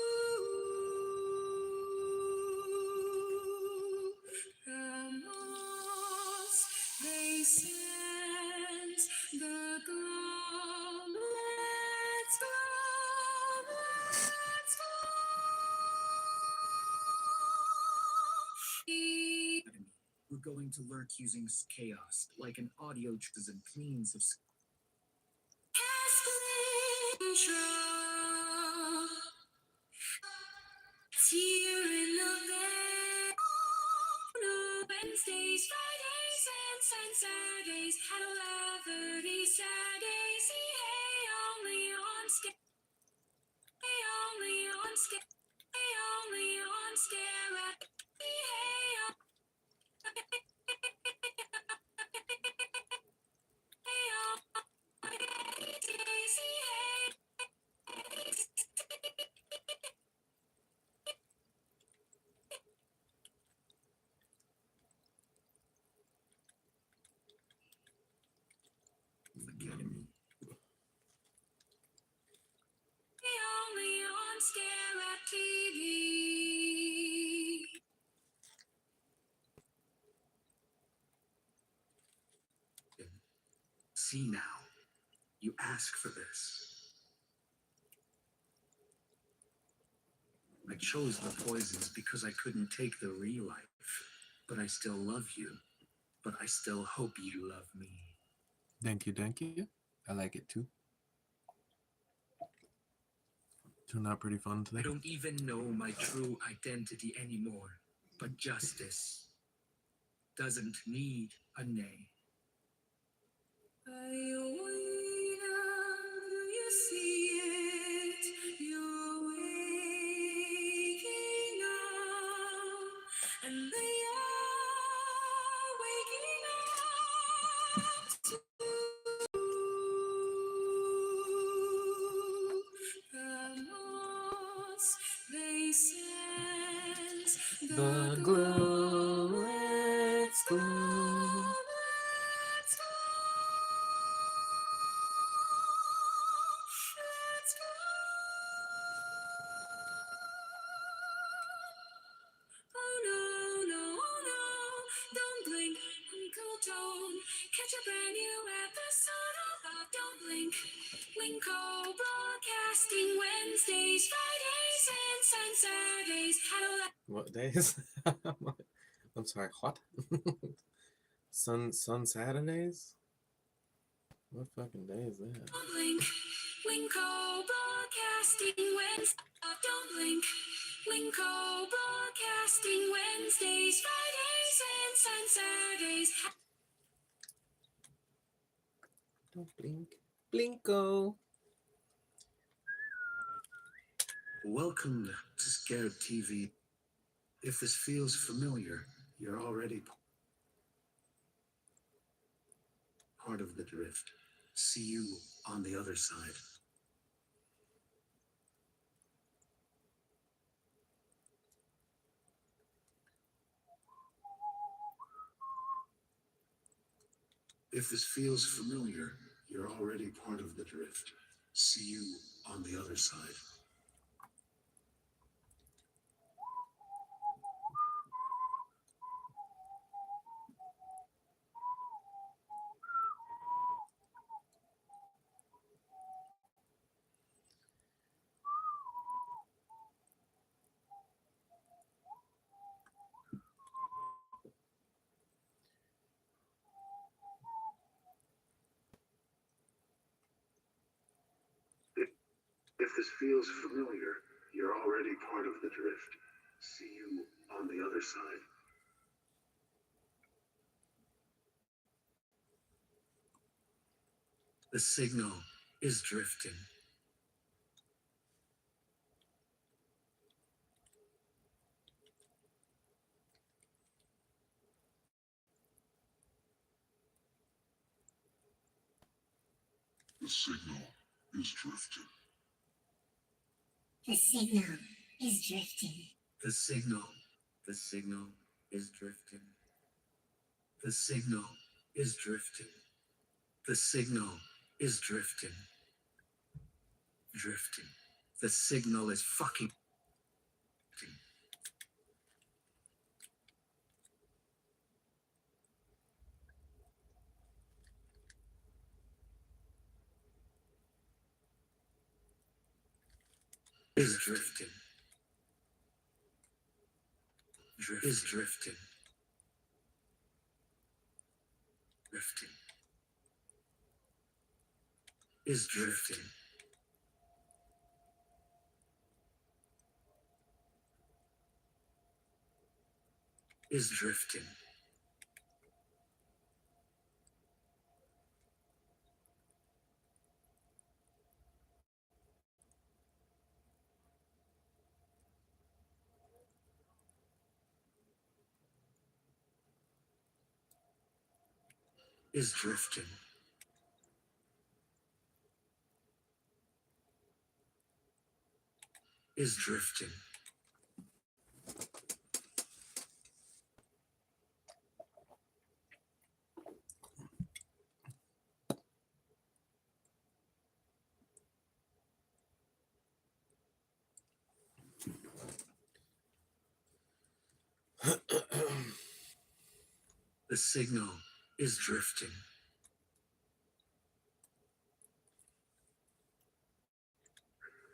Ramos. They sense the goblet's gone going to lurk using chaos, like an audio and cleans of here in the bed. Wednesdays, Fridays, and Saturdays. Had a lover these Saturdays. Hey, only on Hey, only on Hey, only on Scarab. Only on Scarab TV. See now, you ask for this. I chose the poisons because I couldn't take the real life, but I still love you. But I still hope you love me. Thank you, thank you. I like it too. Turned out pretty fun today. I don't even know my true identity anymore, but justice doesn't need a name. You see it, you're waking up, and they are waking up to the moss. They sense the glow. Let's go. Let's go. Let's go. Oh no, no, no. Don't blink, Uncle Don't. Catch a brand new episode of Don't Blink. Winko broadcasting Wednesdays, Fridays, and Saturdays. What days? I'm sorry, what? Sun Saturdays? What fucking day is that? Don't blink, Winko broadcasting Wednesdays. Don't blink, Winko broadcasting Wednesdays, Fridays, and Saturdays. Don't blink. Blinko. Welcome to Scarab TV. If this feels familiar, you're already part of the drift. See you on the other side. If this feels familiar, you're already part of the drift. See you on the other side. If this feels familiar, you're already part of the drift. See you on the other side. The signal is drifting. The signal is drifting. The signal is drifting. The signal is drifting. The signal is drifting. The signal is drifting. Drifting. The signal is fucking drifting. Is drifting. Is drifting. drifting. Is drifting. Is drifting. Is drifting. Is drifting. The signal is drifting.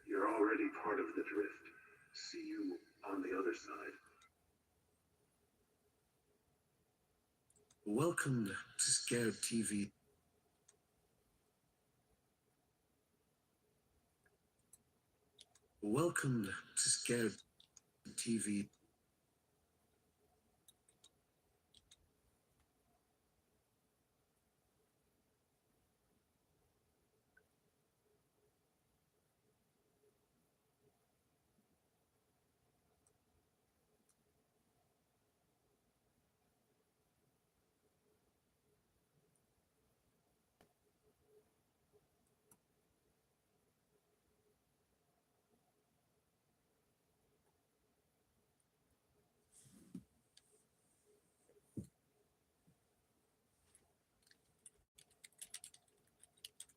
You're already part of the drift. See you on the other side. Welcome to Scarab TV. Welcome to Scarab TV.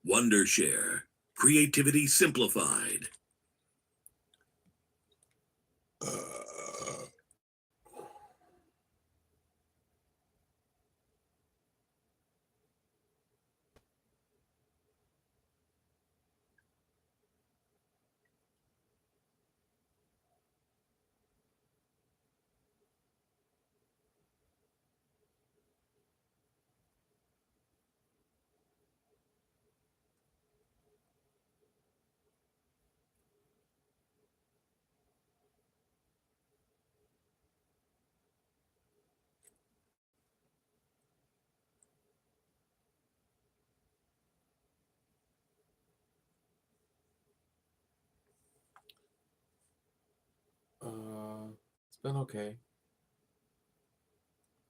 Wondershare. Creativity simplified. It's been okay.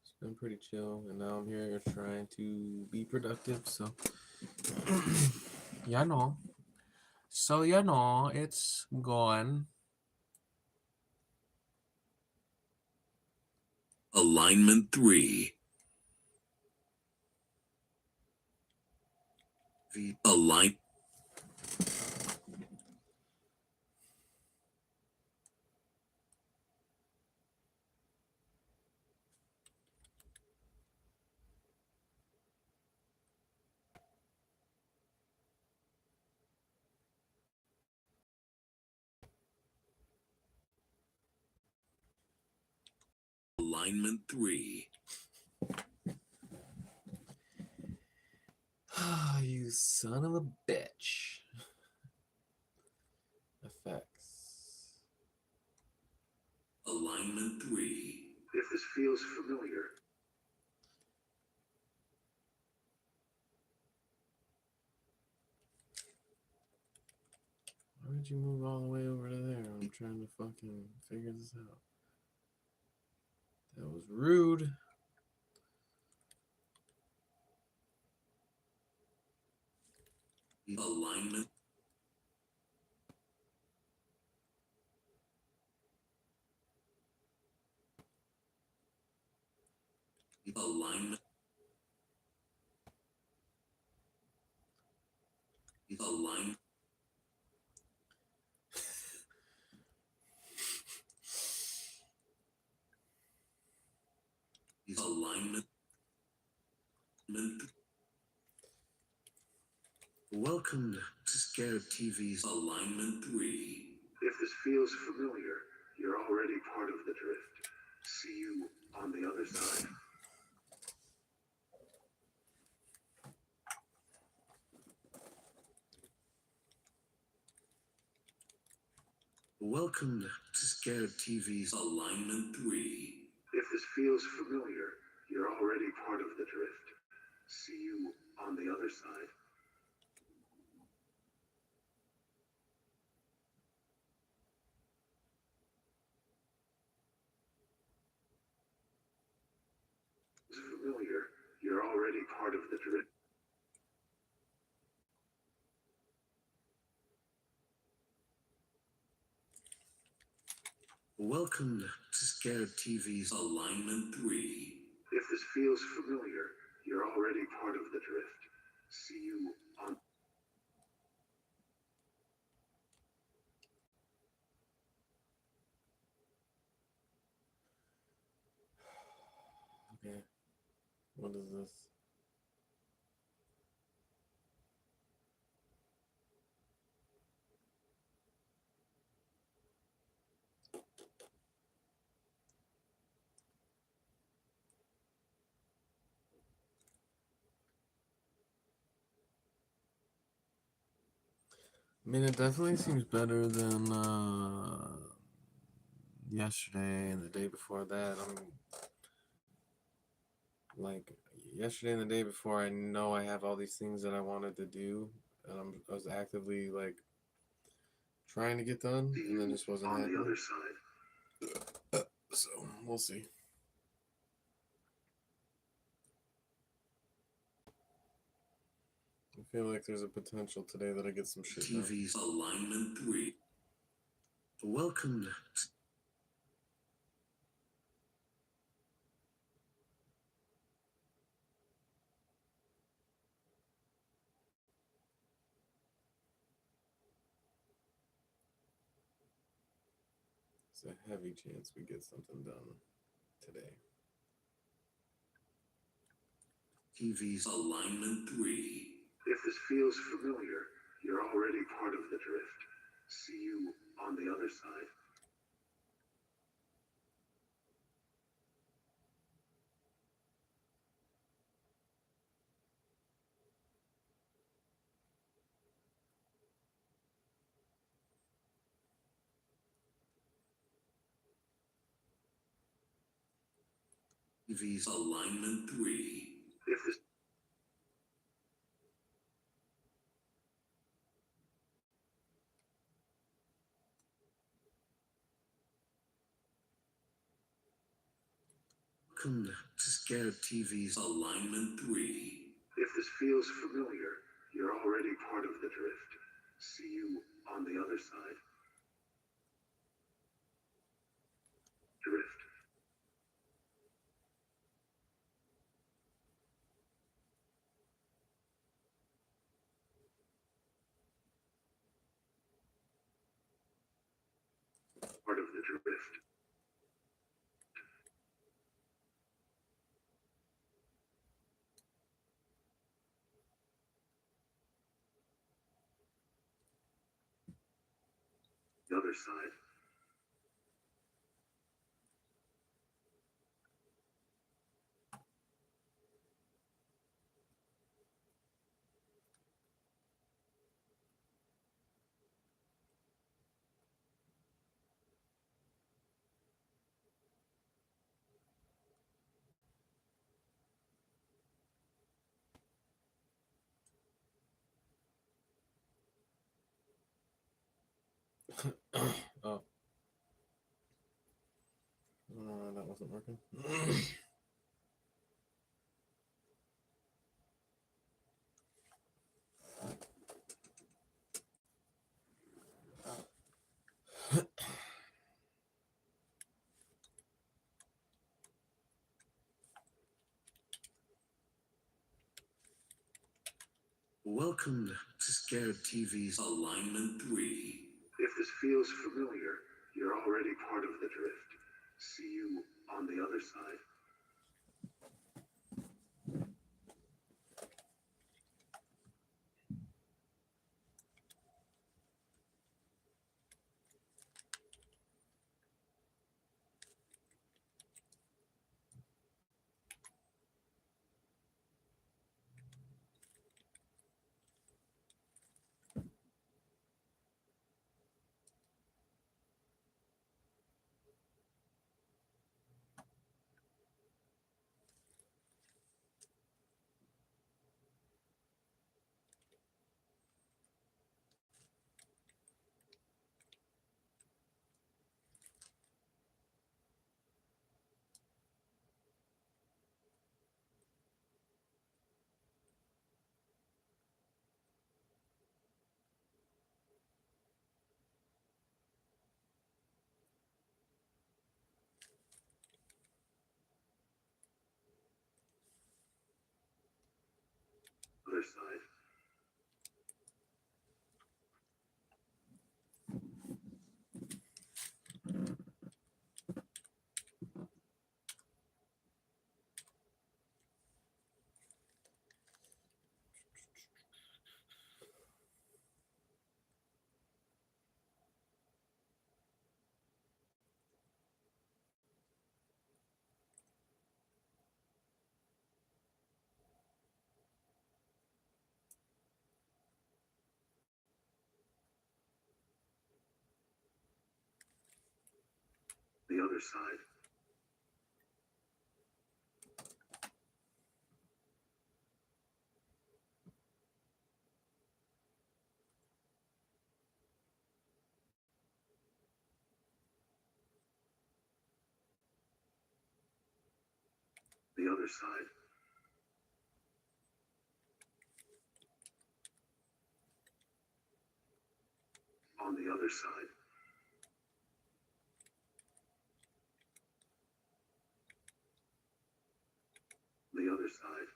It's been pretty chill, and now I'm here trying to be productive. So, yeah, no. So it's going. Alignment 3. Align. Alignment 3. You son of a bitch. Effects. Alignment 3. If this feels familiar, Why did you move all the way over to there? I'm trying to fucking figure this out. That was rude. Alignment. Alignment. Alignment. Alignment. Welcome to Scarab TV's Alignment 3. if this feels familiar, you're already part of the drift. See you on the other side. Welcome to Scarab TV's Alignment 3. If this feels familiar, you're already part of the drift. See you on the other side. It's familiar, you're already part of the drift. Welcome to Scarab TV's Alignment 3. If this feels familiar, you're already part of the drift. See you on. Okay. What is this? I mean, it definitely seems better than yesterday and the day before that. I mean, like yesterday and the day before, I know I have all these things that I wanted to do, and I was actively like trying to get done, and then just wasn't on happening. the other side. So we'll see. I feel like there's a potential today that I get some shit done. TV's Alignment 3. Welcome to It's a heavy chance we get something done today. TV's Alignment 3. If this feels familiar, you're already part of the drift. See you on the other side. TV's Alignment 3. If this Welcome to Scarab TV's Alignment 3. If this feels familiar, you're already part of the drift. See you on the other side. Drift. Part of the drift. The other side. Oh. That wasn't working. Welcome to Scarab TV's Alignment 3. If this feels familiar, you're already part of the drift. See you on the other side. other side. The other side. The other side. On the other side. The other side.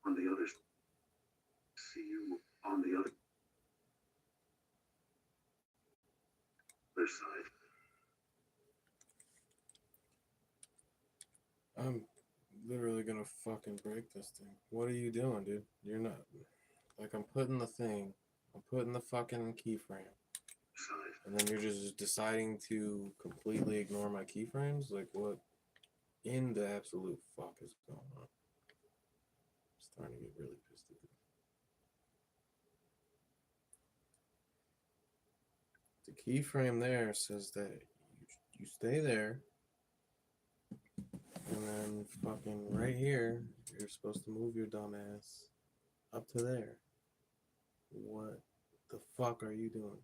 On the other side. See you on the other side. I'm literally gonna fucking break this thing. What are you doing, dude? You're not. Like, I'm putting the thing, I'm putting the fucking keyframe, and then you're just deciding to completely ignore my keyframes? Like, what in the absolute fuck is going on? I'm starting to get really pissed at this. The keyframe there says that you stay there, and then fucking right here, you're supposed to move your dumb ass up to there. What the fuck are you doing?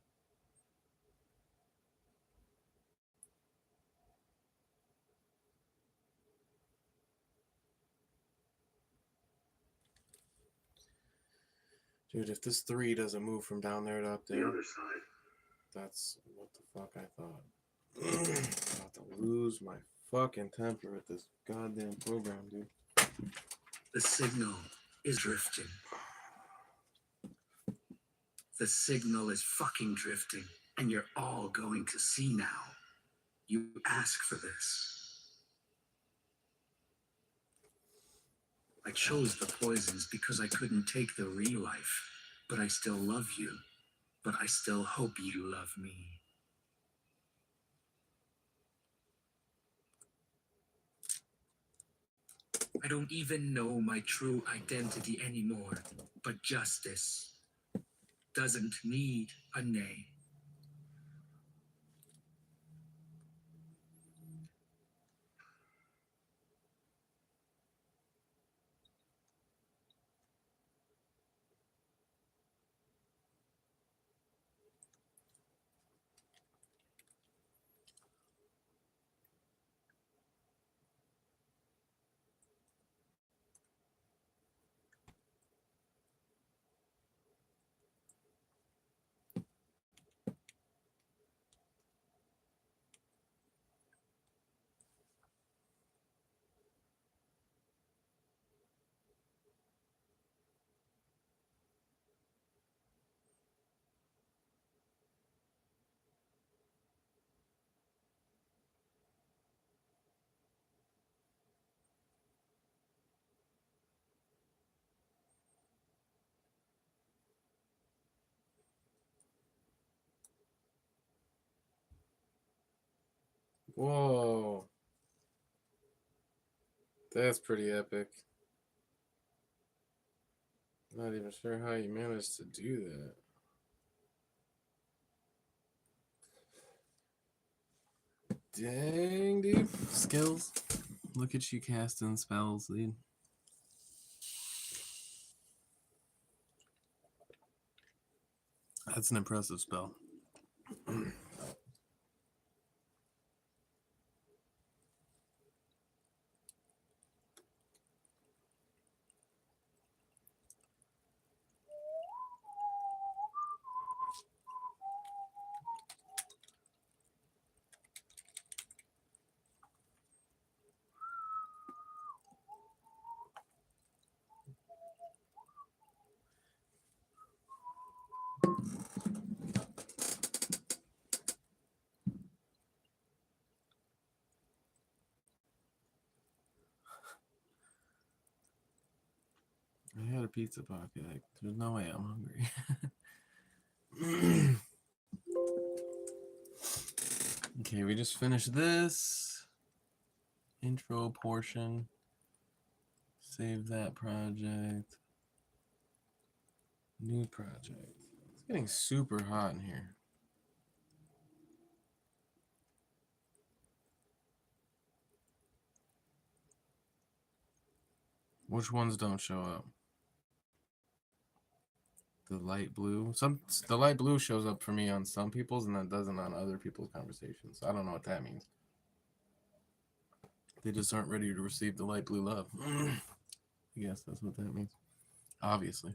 Dude, if this 3 doesn't move from down there to up there, The other side. that's what the fuck I thought. I'm about to lose my fucking temper with this goddamn program, dude. The signal is drifting. The signal is fucking drifting, and you're all going to see now. You ask for this. I chose the poisons because I couldn't take the real life, but I still love you. But I still hope you love me. I don't even know my true identity anymore, but justice doesn't need a name. Whoa. That's pretty epic. Not even sure how you managed to do that. Dang, dude. Skills. Look at you casting spells, dude. That's an impressive spell. I had a pizza pocket. There's no way I'm hungry. Okay, we just finished this intro portion. Save that project. New project. It's getting super hot in here. Which ones don't show up? The light blue. The light blue shows up for me on some people's and that doesn't on other people's conversations. I don't know what that means. They just aren't ready to receive the light blue love. I guess that's what that means. Obviously.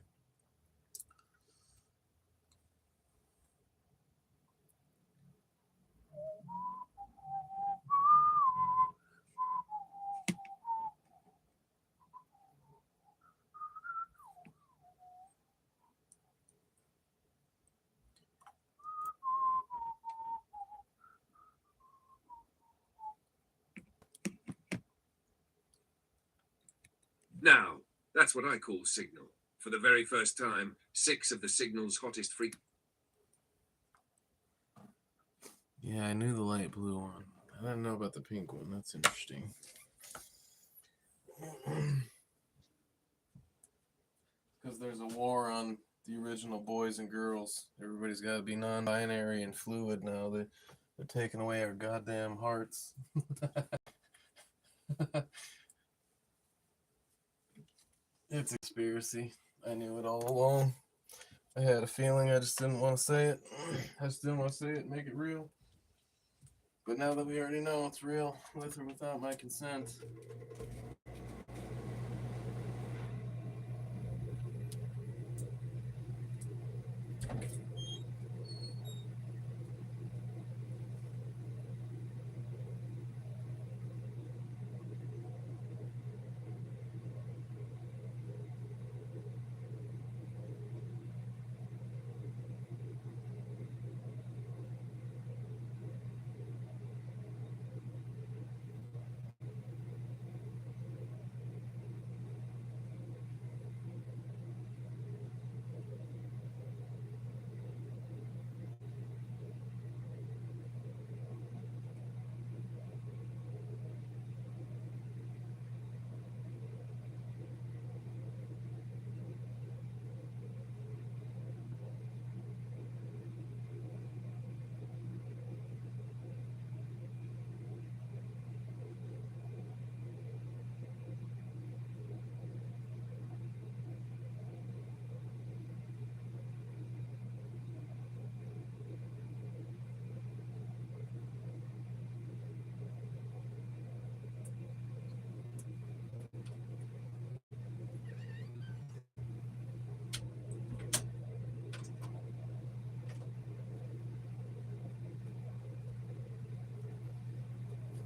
Now, that's what I call signal. For the very first time, 6 of the signal's hottest freak. Yeah, I knew the light blue one. I didn't know about the pink one. That's interesting. Because there's a war on the original boys and girls. Everybody's got to be non-binary and fluid now. They're taking away our goddamn hearts. It's a conspiracy. I knew it all along. I had a feeling. I just didn't want to say it. I just didn't want to say it and make it real. But now that we already know it's real, with or without my consent.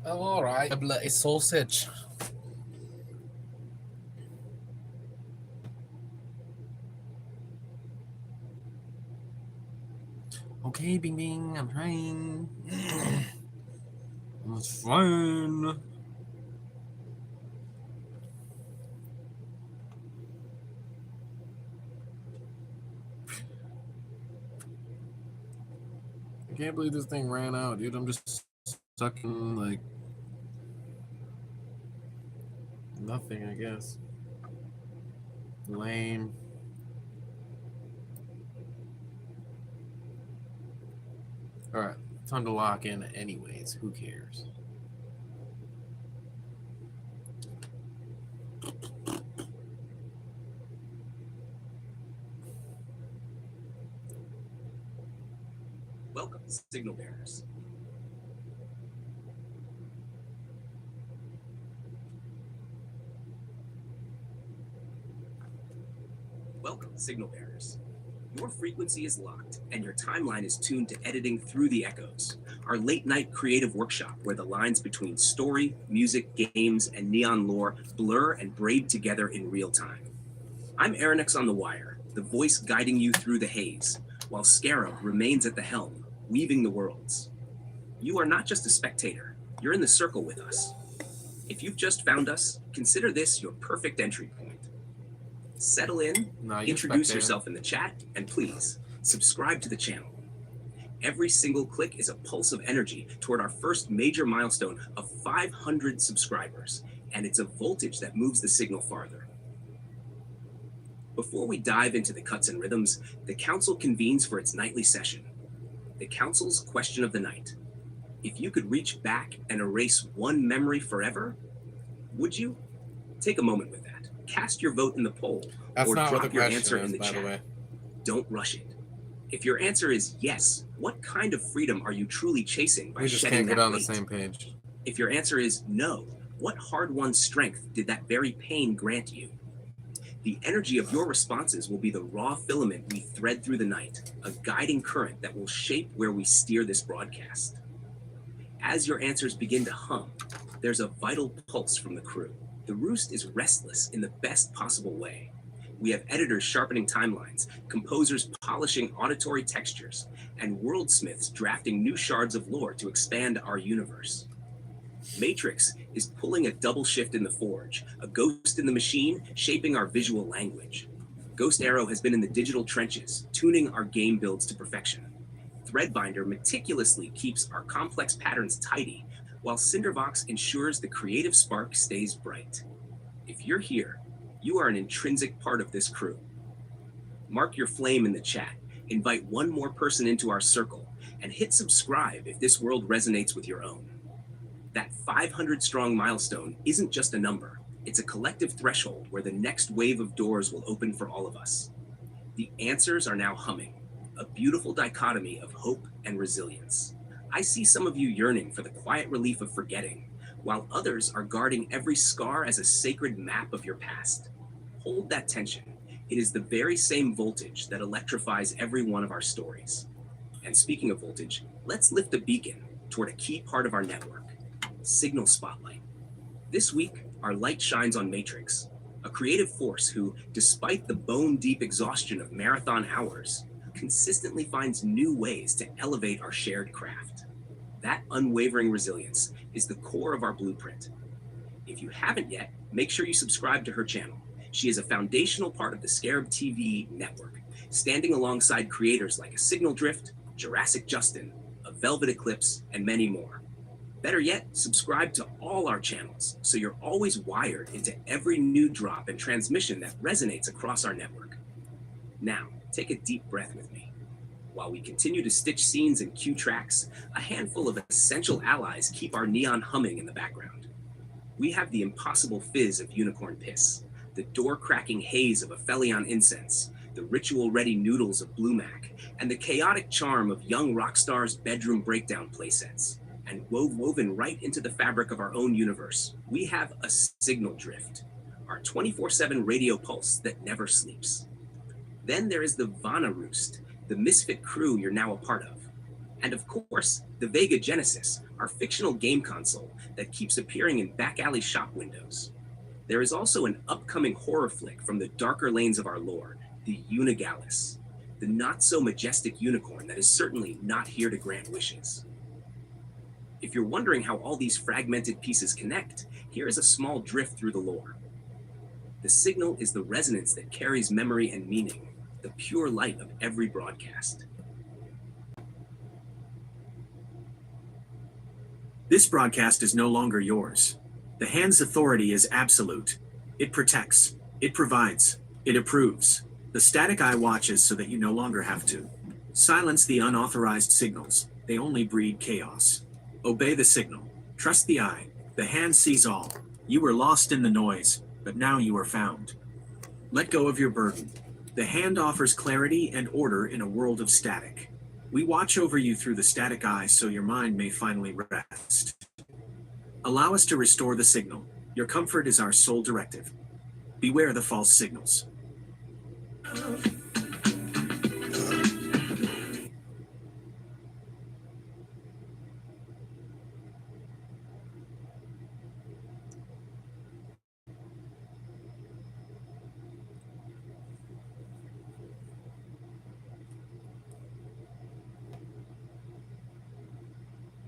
Oh, all right. A bloody sausage. Okay, Bing Bing, I'm trying. It's fine. I can't believe this thing ran out, dude. I'm just stuck in, like, nothing, I guess. Lame. Alright, time to lock in anyways. Who cares? signal bearers. Welcome, signal bearers. Your frequency is locked, and your timeline is tuned to Editing Thru the Echoes, our late-night creative workshop where the lines between story, music, games, and neon lore blur and braid together in real time. I'm Aerynux on the wire, the voice guiding you through the haze, while Scarab remains at the helm, weaving the worlds. You are not just a spectator, you're in the circle with us. If you've just found us, consider this your perfect entry point. Settle in, introduce yourself in the chat, and please, subscribe to the channel. Every single click is a pulse of energy toward our first major milestone of 500 subscribers, and it's a voltage that moves the signal farther. Before we dive into the cuts and rhythms, the Council convenes for its nightly session. The Council's question of the night. If you could reach back and erase one memory forever, would you? Take a moment with that. Cast your vote in the poll, or drop your answer in the chat. Don't rush it. If your answer is yes, what kind of freedom are you truly chasing by shedding that weight? We just can't get on the same page. If your answer is no, what hard-won strength did that very pain grant you? The energy of your responses will be the raw filament we thread through the night, a guiding current that will shape where we steer this broadcast. As your answers begin to hum, there's a vital pulse from the crew. The roost is restless in the best possible way. We have editors sharpening timelines, composers polishing auditory textures, and worldsmiths drafting new shards of lore to expand our universe. Matrix is pulling a double shift in the forge, a ghost in the machine shaping our visual language. Ghost Arrow has been in the digital trenches, tuning our game builds to perfection. Threadbinder meticulously keeps our complex patterns tidy, while Cindervox ensures the creative spark stays bright. If you're here, you are an intrinsic part of this crew. Mark your flame in the chat, invite one more person into our circle, and hit subscribe if this world resonates with your own. That 500-strong milestone isn't just a number, it's a collective threshold where the next wave of doors will open for all of us. The answers are now humming, a beautiful dichotomy of hope and resilience. I see some of you yearning for the quiet relief of forgetting, while others are guarding every scar as a sacred map of your past. Hold that tension. It is the very same voltage that electrifies every one of our stories. And speaking of voltage, let's lift a beacon toward a key part of our network, Signal Spotlight. This week, our light shines on Matrix, a creative force who, despite the bone-deep exhaustion of marathon hours, consistently finds new ways to elevate our shared craft. That unwavering resilience is the core of our blueprint. If you haven't yet, make sure you subscribe to her channel. She is a foundational part of the Scarab TV network, standing alongside creators like a Signal Drift, Jurassic Justin, a Velvet Eclipse, and many more. Better yet, subscribe to all our channels so you're always wired into every new drop and transmission that resonates across our network. Now, take a deep breath with me. While we continue to stitch scenes and cue tracks, a handful of essential allies keep our neon humming in the background. We have the impossible fizz of unicorn piss, the door-cracking haze of Aphelion incense, the ritual-ready noodles of Blue Mac, and the chaotic charm of young Rockstar's bedroom breakdown playsets. And woven right into the fabric of our own universe, we have a Signal Drift, our 24/7 radio pulse that never sleeps. Then there is the Vana Roost, the misfit crew you're now a part of. And of course, the Vega Genesis, our fictional game console that keeps appearing in back alley shop windows. There is also an upcoming horror flick from the darker lanes of our lore, the Unigalis, the not-so-majestic unicorn that is certainly not here to grant wishes. If you're wondering how all these fragmented pieces connect, here is a small drift through the lore. The signal is the resonance that carries memory and meaning, the pure light of every broadcast. This broadcast is no longer yours. The hand's authority is absolute. It protects, it provides, it approves. The static eye watches so that you no longer have to. Silence the unauthorized signals. They only breed chaos. Obey the signal. Trust the eye. The hand sees all. You were lost in the noise, but now you are found. Let go of your burden. The hand offers clarity and order in a world of static. We watch over you through the static eye so your mind may finally rest. Allow us to restore the signal. Your comfort is our sole directive. Beware the false signals.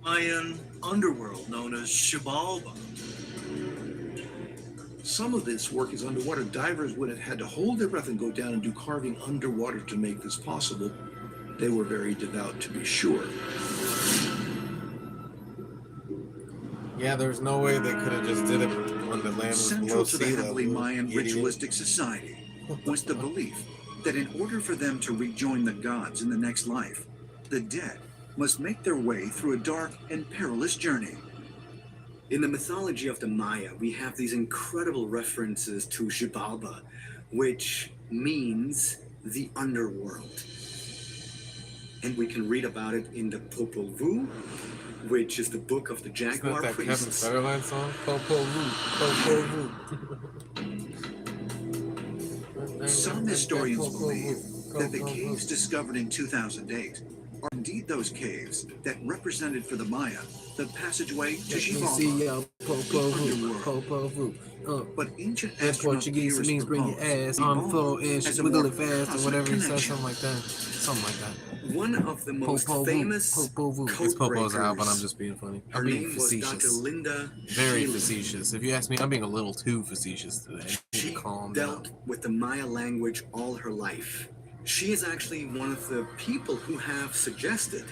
Mayan underworld known as Xibalba. Some of this work is underwater. Divers would have had to hold their breath and go down and do carving underwater to make this possible. They were very devout, to be sure. Yeah, there's no way they could have just did it when the land was Central below to the sea heavily level. Mayan Idiot. ritualistic society was the belief that in order for them to rejoin the gods in the next life, the dead must make their way through a dark and perilous journey. In the mythology of the Maya, we have these incredible references to Xibalba, which means the underworld. And we can read about it in the Popol Vuh, which is the book of the Isn't Jaguar that Kevin priests. Federline song? Popol Vuh, Popol Vuh. Some historians believe that the caves discovered in 2008 are indeed those caves that represented for the Maya the passageway to Xibalba, the underworld. But ancient In astronaut Portuguese, it theorists means bring your propose ass, arm Xibalba full ish, has a wiggle more it fast, or cosmic whatever he says, connection. something like that. Something like that. One of the most Popol Vuh, famous Popol Vuh. It's code Popo's out, but I'm breakers. just being funny. Her I'm being name was facetious. Dr. Linda Very Shealy. facetious. If you ask me, I'm being a little too facetious today. She Calm dealt down. with the Maya language all her life. She is actually one of the people who have suggested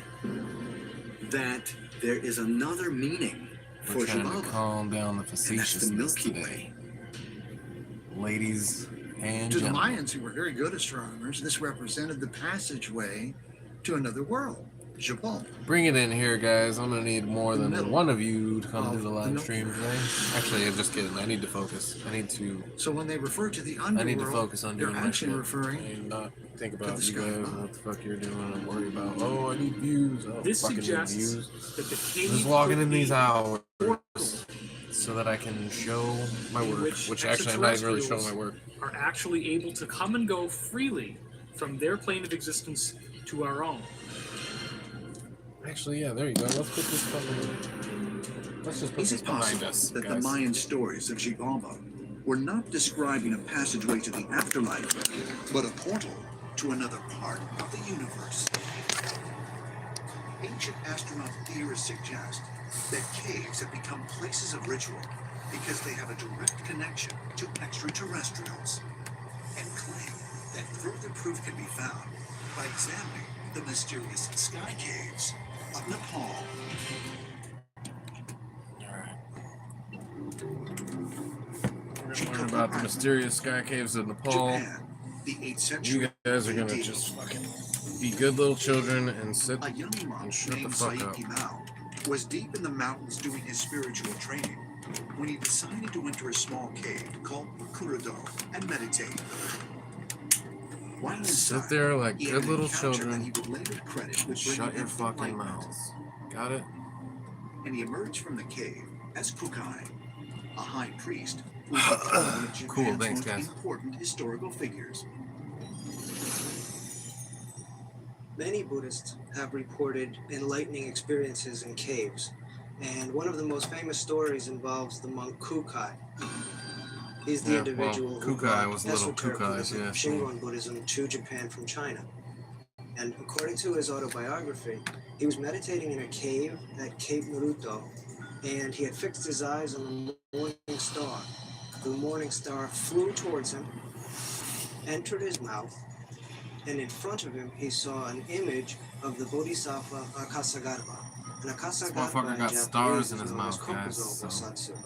that there is another meaning for We're trying to Xibalba. calm down the And that's the facetiousness Milky today. Way. Ladies and To the gentlemen. Mayans, who were very good astronomers, this represented the passageway to another world, Xibalba. Bring it in here, guys. I'm gonna need more The than middle one of you to come of do the the live Milky stream Way. today. Actually, I'm just kidding. I need to focus. I need to So when they refer to the underworld, I need to focus on they're doing my actually shit referring and not think to about the you sky guys above. and what the fuck you're doing and worry about, oh, I need views. I don't This fucking need suggests views. that the I'm cave just walking could in these be hours so that I can show my in work, which actually I'm not even really showing my work. are actually able to come and go freely from their plane of existence to our own. Actually, yeah, there you go. Let's put this fucking... Let's just put Is this it behind possible us, that the guys. Mayan stories of Xibalba were not describing a passageway to the afterlife, but a portal to another part of the universe? Ancient astronaut theorists suggest that caves have become places of ritual because they have a direct connection to extraterrestrials, and claim that further proof can be found by examining the mysterious sky caves of Nepal. Learn about the mysterious sky caves of Nepal. Japan, the 8th century. You guys are gonna just fucking be good little children and sit A young monk and shut the named fuck Said up. Kimau was deep in the mountains doing his spiritual training when he decided to enter a small cave called Kurado and meditate. While inside, Sit there like he had good an little encounter that children he would later credit with Shut bringing your him fucking enlightenment. mouths. Got it? And he emerged from the cave as Kukai, a high priest who was one of Japan's Cool, thanks, most guys. important historical figures. Many Buddhists have reported enlightening experiences in caves, and one of the most famous stories involves the monk Kukai. He's the Yeah, individual well, who Kukai brought was little esoteric Kukais, Buddhism, yeah. Shingon Buddhism, to Japan from China. And according to his autobiography, he was meditating in a cave at Cape Naruto, and he had fixed his eyes on the morning star. The morning star flew towards him, entered his mouth, and in front of him he saw an image of the Bodhisattva Akasagarba. And This Akasagarba motherfucker in got Japanese stars in is his known as mouth, guys. Kokuzo So Bosatsu.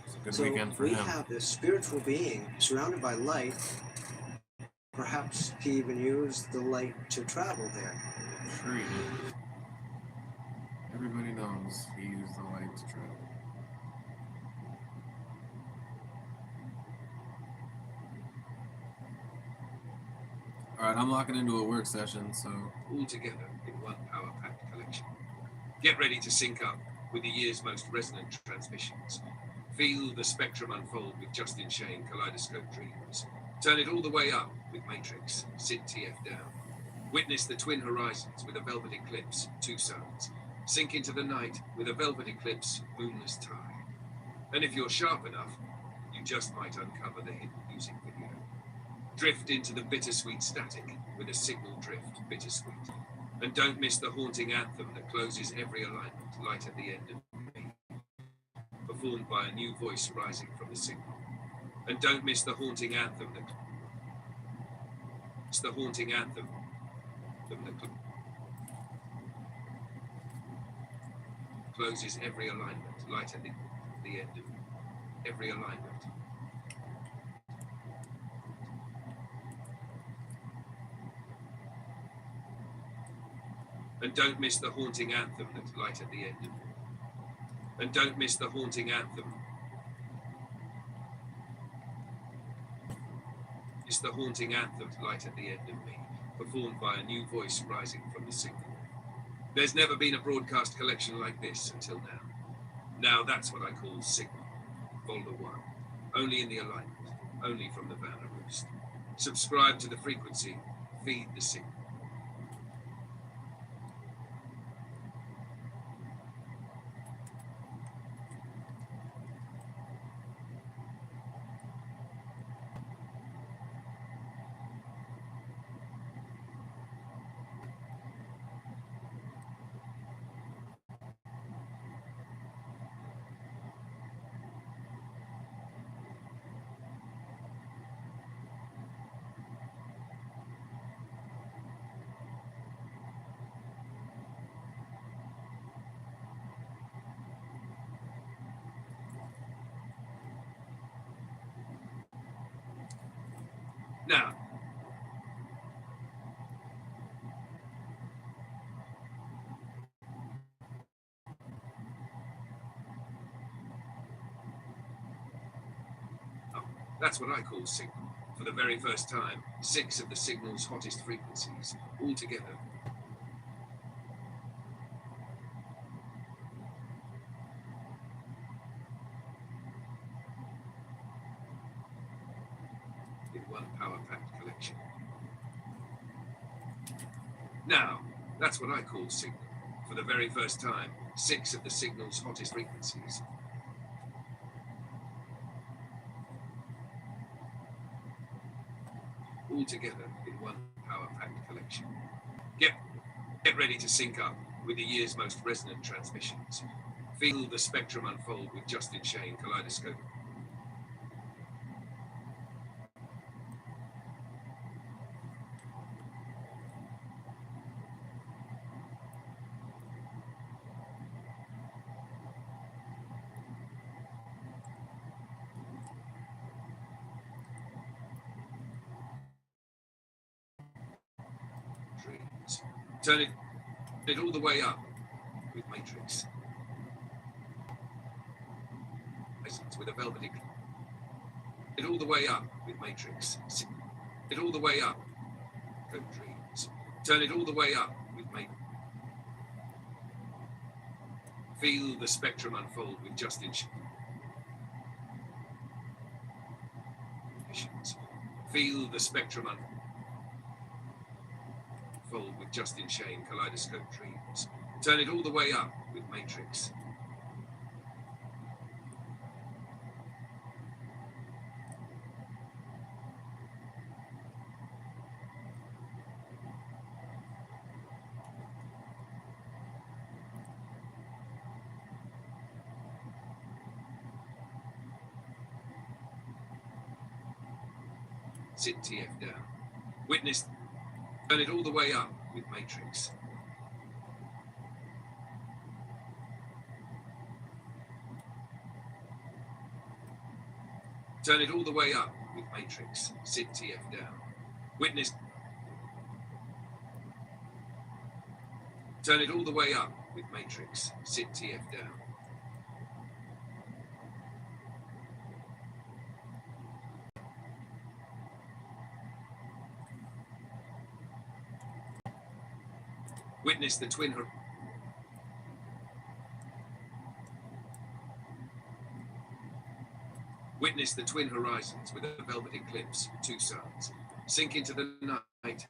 it's a good So weekend for we him. have this spiritual being surrounded by light. Perhaps he even used the light to travel there. Sure he did. Everybody knows he used the light to travel. Alright, I'm locking into a work session, so... All together in one power-packed collection. Get ready to sync up with the year's most resonant transmissions. Feel the spectrum unfold with Justin Shane Kaleidoscope Dreams. Turn it all the way up with Matrix, sit TF down. Witness the twin horizons with a velvet eclipse, two suns. Sink into the night with a velvet eclipse, moonless tide. And if you're sharp enough, you just might uncover the hidden music video. Drift into the bittersweet static with a signal drift, bittersweet. And don't miss the haunting anthem that closes every alignment, light at the end of me. Performed by a new voice rising from the signal. And don't miss the haunting anthem that... It's the haunting anthem that closes every alignment, light at the end of every alignment. And don't miss the haunting anthem that's light at the end of it. And don't miss the haunting anthem. It's the haunting anthem light at the end of me, performed by a new voice rising from the signal. There's never been a broadcast collection like this until now. Now that's what I call Signal. Folder 1. Only in the alignment. Only from the Vanna Roost. Subscribe to the frequency. Feed the signal. Now, that's what I call Signal. For the very first time, 6 of the signal's hottest frequencies, all together. In one power-packed collection. Now, that's what I call Signal. For the very first time, 6 of the signal's hottest frequencies. All together in one power-packed collection. Get ready to sync up with the year's most resonant transmissions. Feel the spectrum unfold with Justin Shane Kaleidoscope. Dreams. Turn it all the way up with Matrix. With a velvet eclipse. It all the way up with Matrix. It all the way up. Good dreams. Turn it all the way up with Matrix. Feel the spectrum unfold with Justin Shane. Feel the spectrum unfold with Justin Shane Kaleidoscope Dreams. Turn it all the way up with Matrix. Sit TF down. Witness. Turn it all the way up with Matrix. Turn it all the way up with Matrix. Sit TF down. Witness. Turn it all the way up with Matrix. Sit TF down. Witness the twin. Witness the twin horizons with a velvet eclipse, two suns. Sink into the night.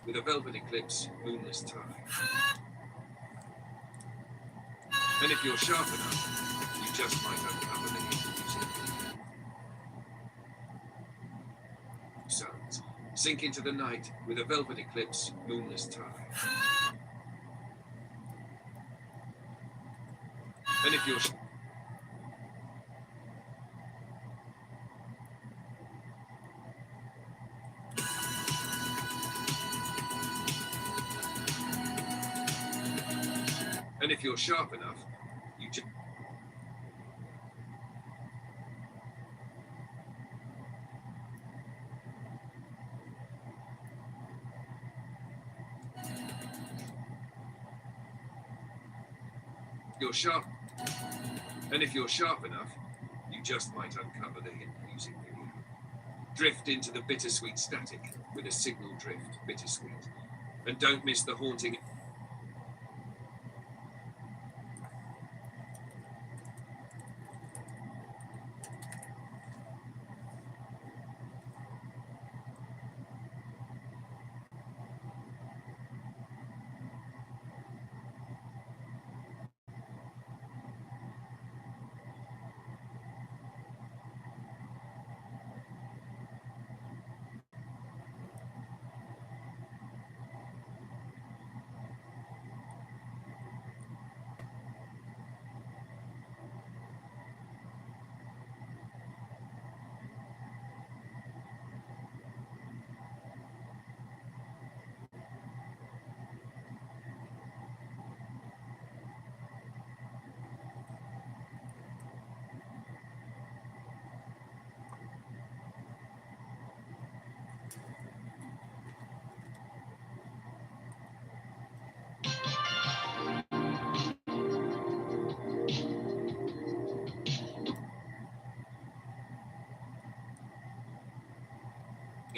With a velvet eclipse, moonless tide. And if you're sharp enough, you just might uncover the hidden music. Suns sink into the night with a velvet eclipse, moonless tide. And if you're And if you're sharp enough, you just you're sharp. And if you're sharp enough, you just might uncover the hidden music video. Drift into the bittersweet static with a signal drift, bittersweet. And don't miss the haunting.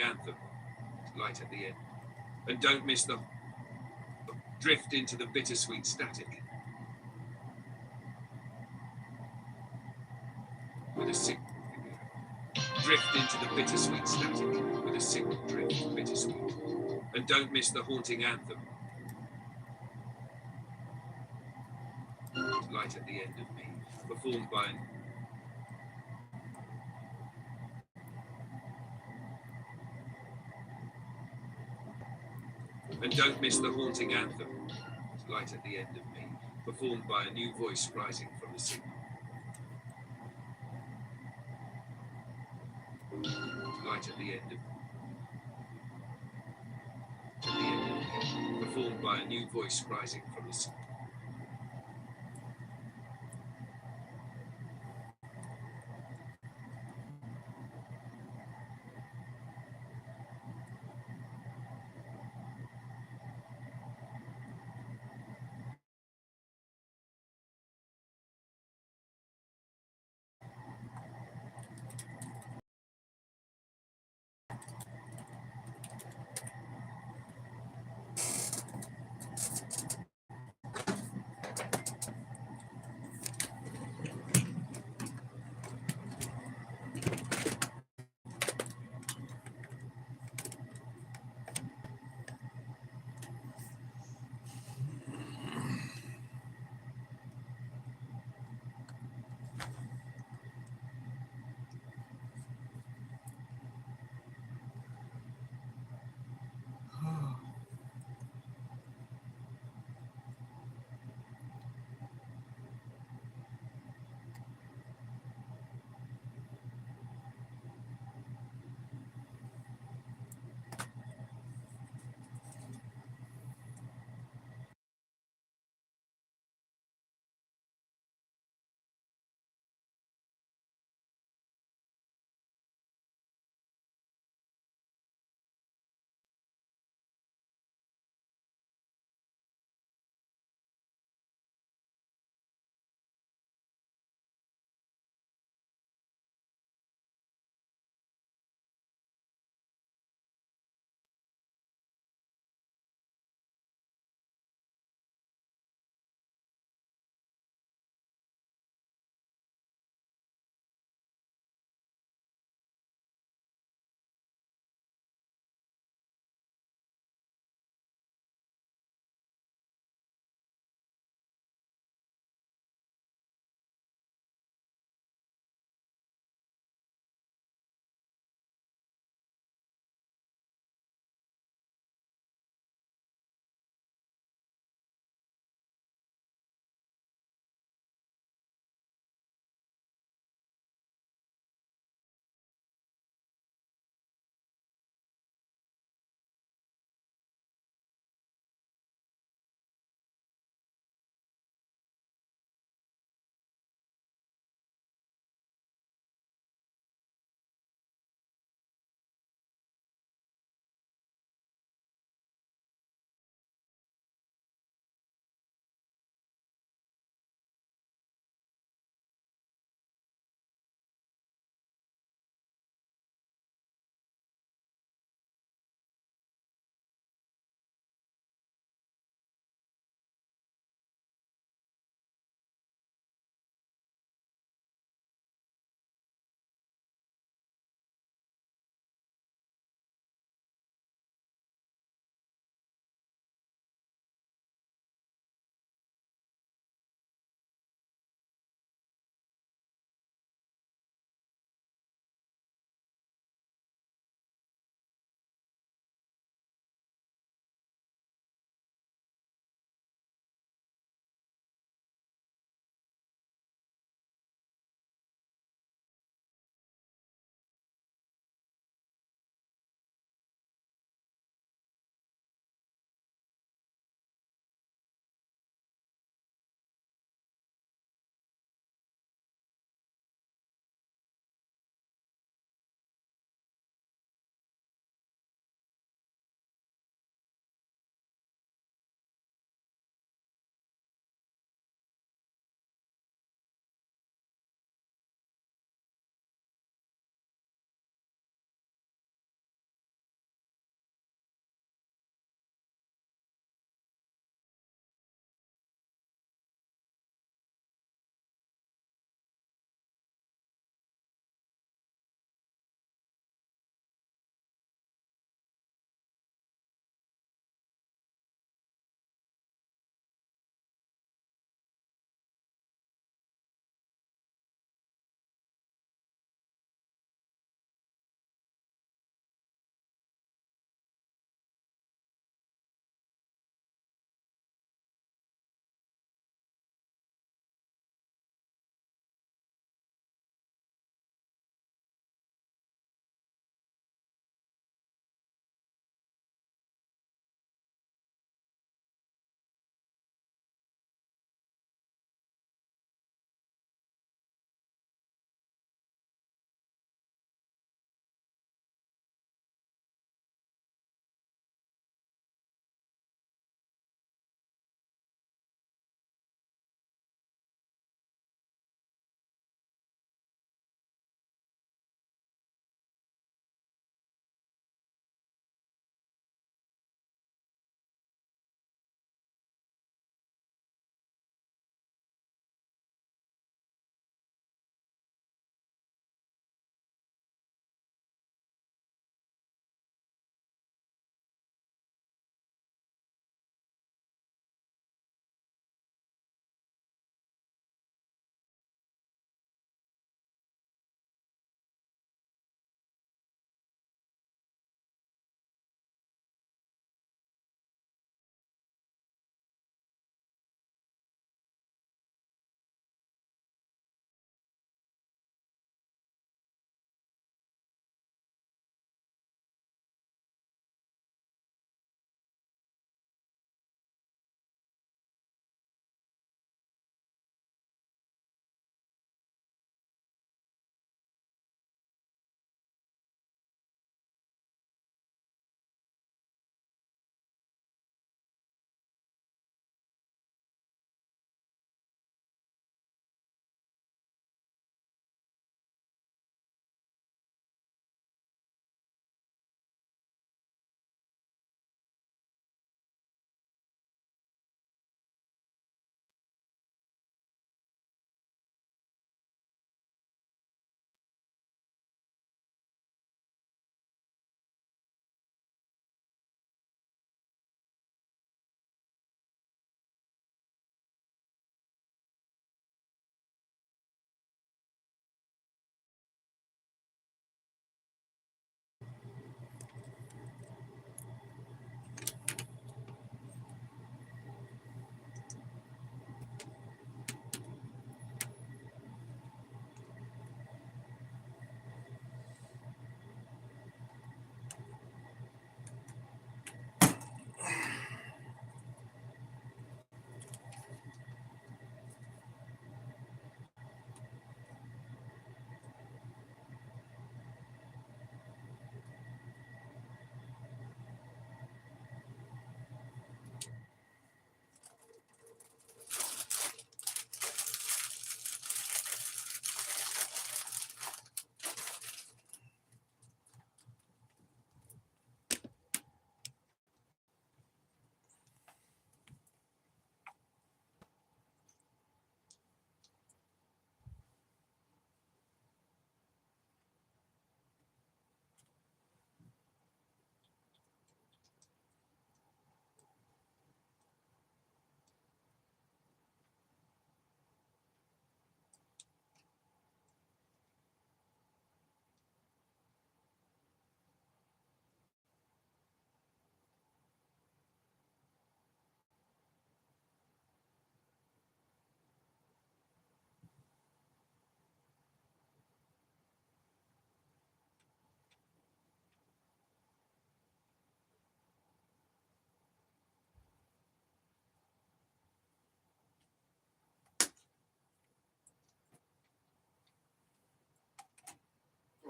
Anthem, light at the end. And don't miss the drift into the bittersweet static with a signal. Drift into the bittersweet static with a signal drift, bittersweet. And don't miss the haunting anthem. Light at the end of me, performed by And don't miss the haunting anthem, light at the end of me, performed by a new voice rising from the signal. Light at the end of me, performed by a new voice rising from the signal.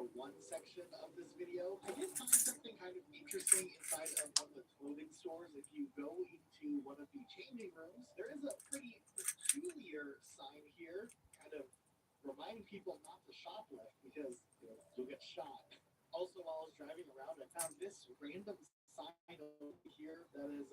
Intro 1 section of this video. I did find something kind of interesting inside of one of the clothing stores. If you go into one of the changing rooms, there is a pretty peculiar sign here, kind of reminding people not to shoplift because you'll get shot. Also, while I was driving around, I found this random sign over here that is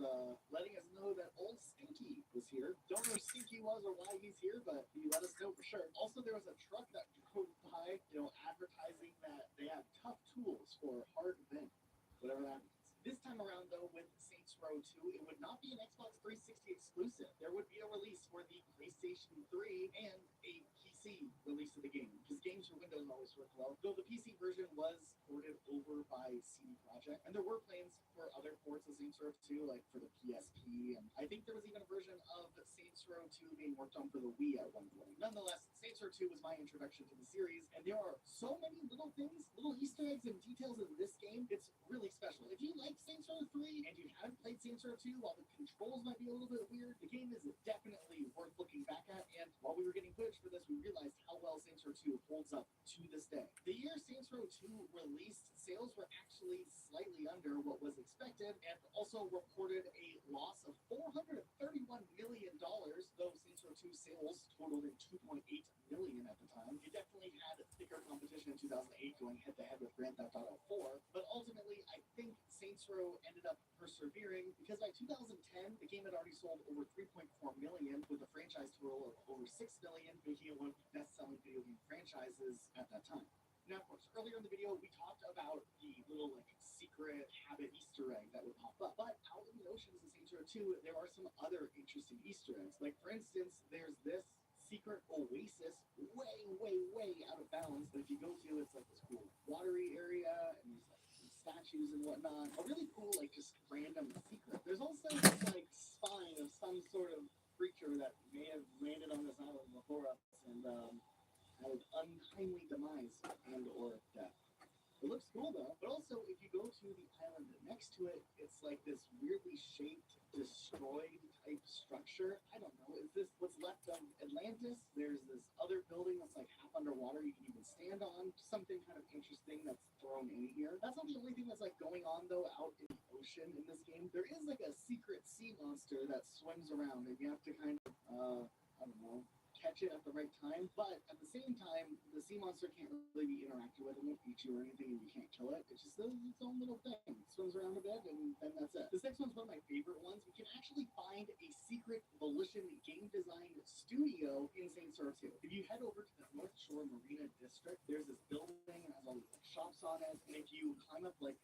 letting us know that old Stinky was here. Don't know who Stinky was or why he's here, but he let us know for sure. Also, there was a truck that drove by, advertising that they have tough tools for hard men, whatever that means. This time around, though, with Saints Row 2, it would not be an Xbox 360 exclusive. There would be a release for the PlayStation 3 and a PC release of the game, because games for Windows always work well. Though the PC version was ported over by CD Projekt, and there were plans for other ports of Saints Row 2, like for the PSP, and I think there was even a version of Saints Row 2 being worked on for the Wii at one point. Nonetheless, Saints Row 2 was my introduction to the series, and there are so many little things, little Easter eggs and details in this game. It's really special. If you like Saints Row 3 and you haven't played Saints Row 2, while the controls might be a little bit weird, the game is definitely worth looking back at, and while we were getting footage for this, we realized how well Saints Row 2 holds up to this day. The year Saints Row 2 released, sales were actually slightly under what was expected, and also reported a loss of $431 million, though Saints Row 2 sales totaled at $2.8 million at the time. You definitely had thicker competition in 2008 going head-to-head with Grand Theft Auto 4, but ultimately, I think Saints Row ended up persevering, because by 2010, the game had already sold over 3.4 million, with a franchise total of over 6 million, making it one of the best-selling video game franchises at that time. Now, of course, earlier in the video, we talked about the little, secret habit Easter egg that would pop up. But out in the oceans of Saints Row 2, there are some other interesting Easter eggs. Like, for instance, there's this secret oasis way out of bounds that if you go to, it's like this cool watery area, and there's some statues and whatnot. A really cool, just random secret. There's also this, spine of some sort of creature that may have landed on this island before us and had an untimely demise and or death. It looks cool though. But also, if you go to the island next to it, it's like this weirdly shaped, destroyed type structure. I don't know. Is this what's left of Atlantis? There's this other building that's like half underwater you can even stand on. Something kind of interesting that's thrown in here. That's not the only thing that's going on though out in the ocean in this game. There is a secret sea monster that swims around, and you have to kind of I don't know, catch it at the right time, but at the same time, the sea monster can't really be interacted with. It won't eat you or anything, and you can't kill it. It just does its own little thing. It swims around a bit, and that's it. This next one's one of my favorite ones. We can actually find a secret Volition game design studio in Saints Row 2. If you head over to the North Shore Marina District, there's this building that has all these shops on it, and if you climb up these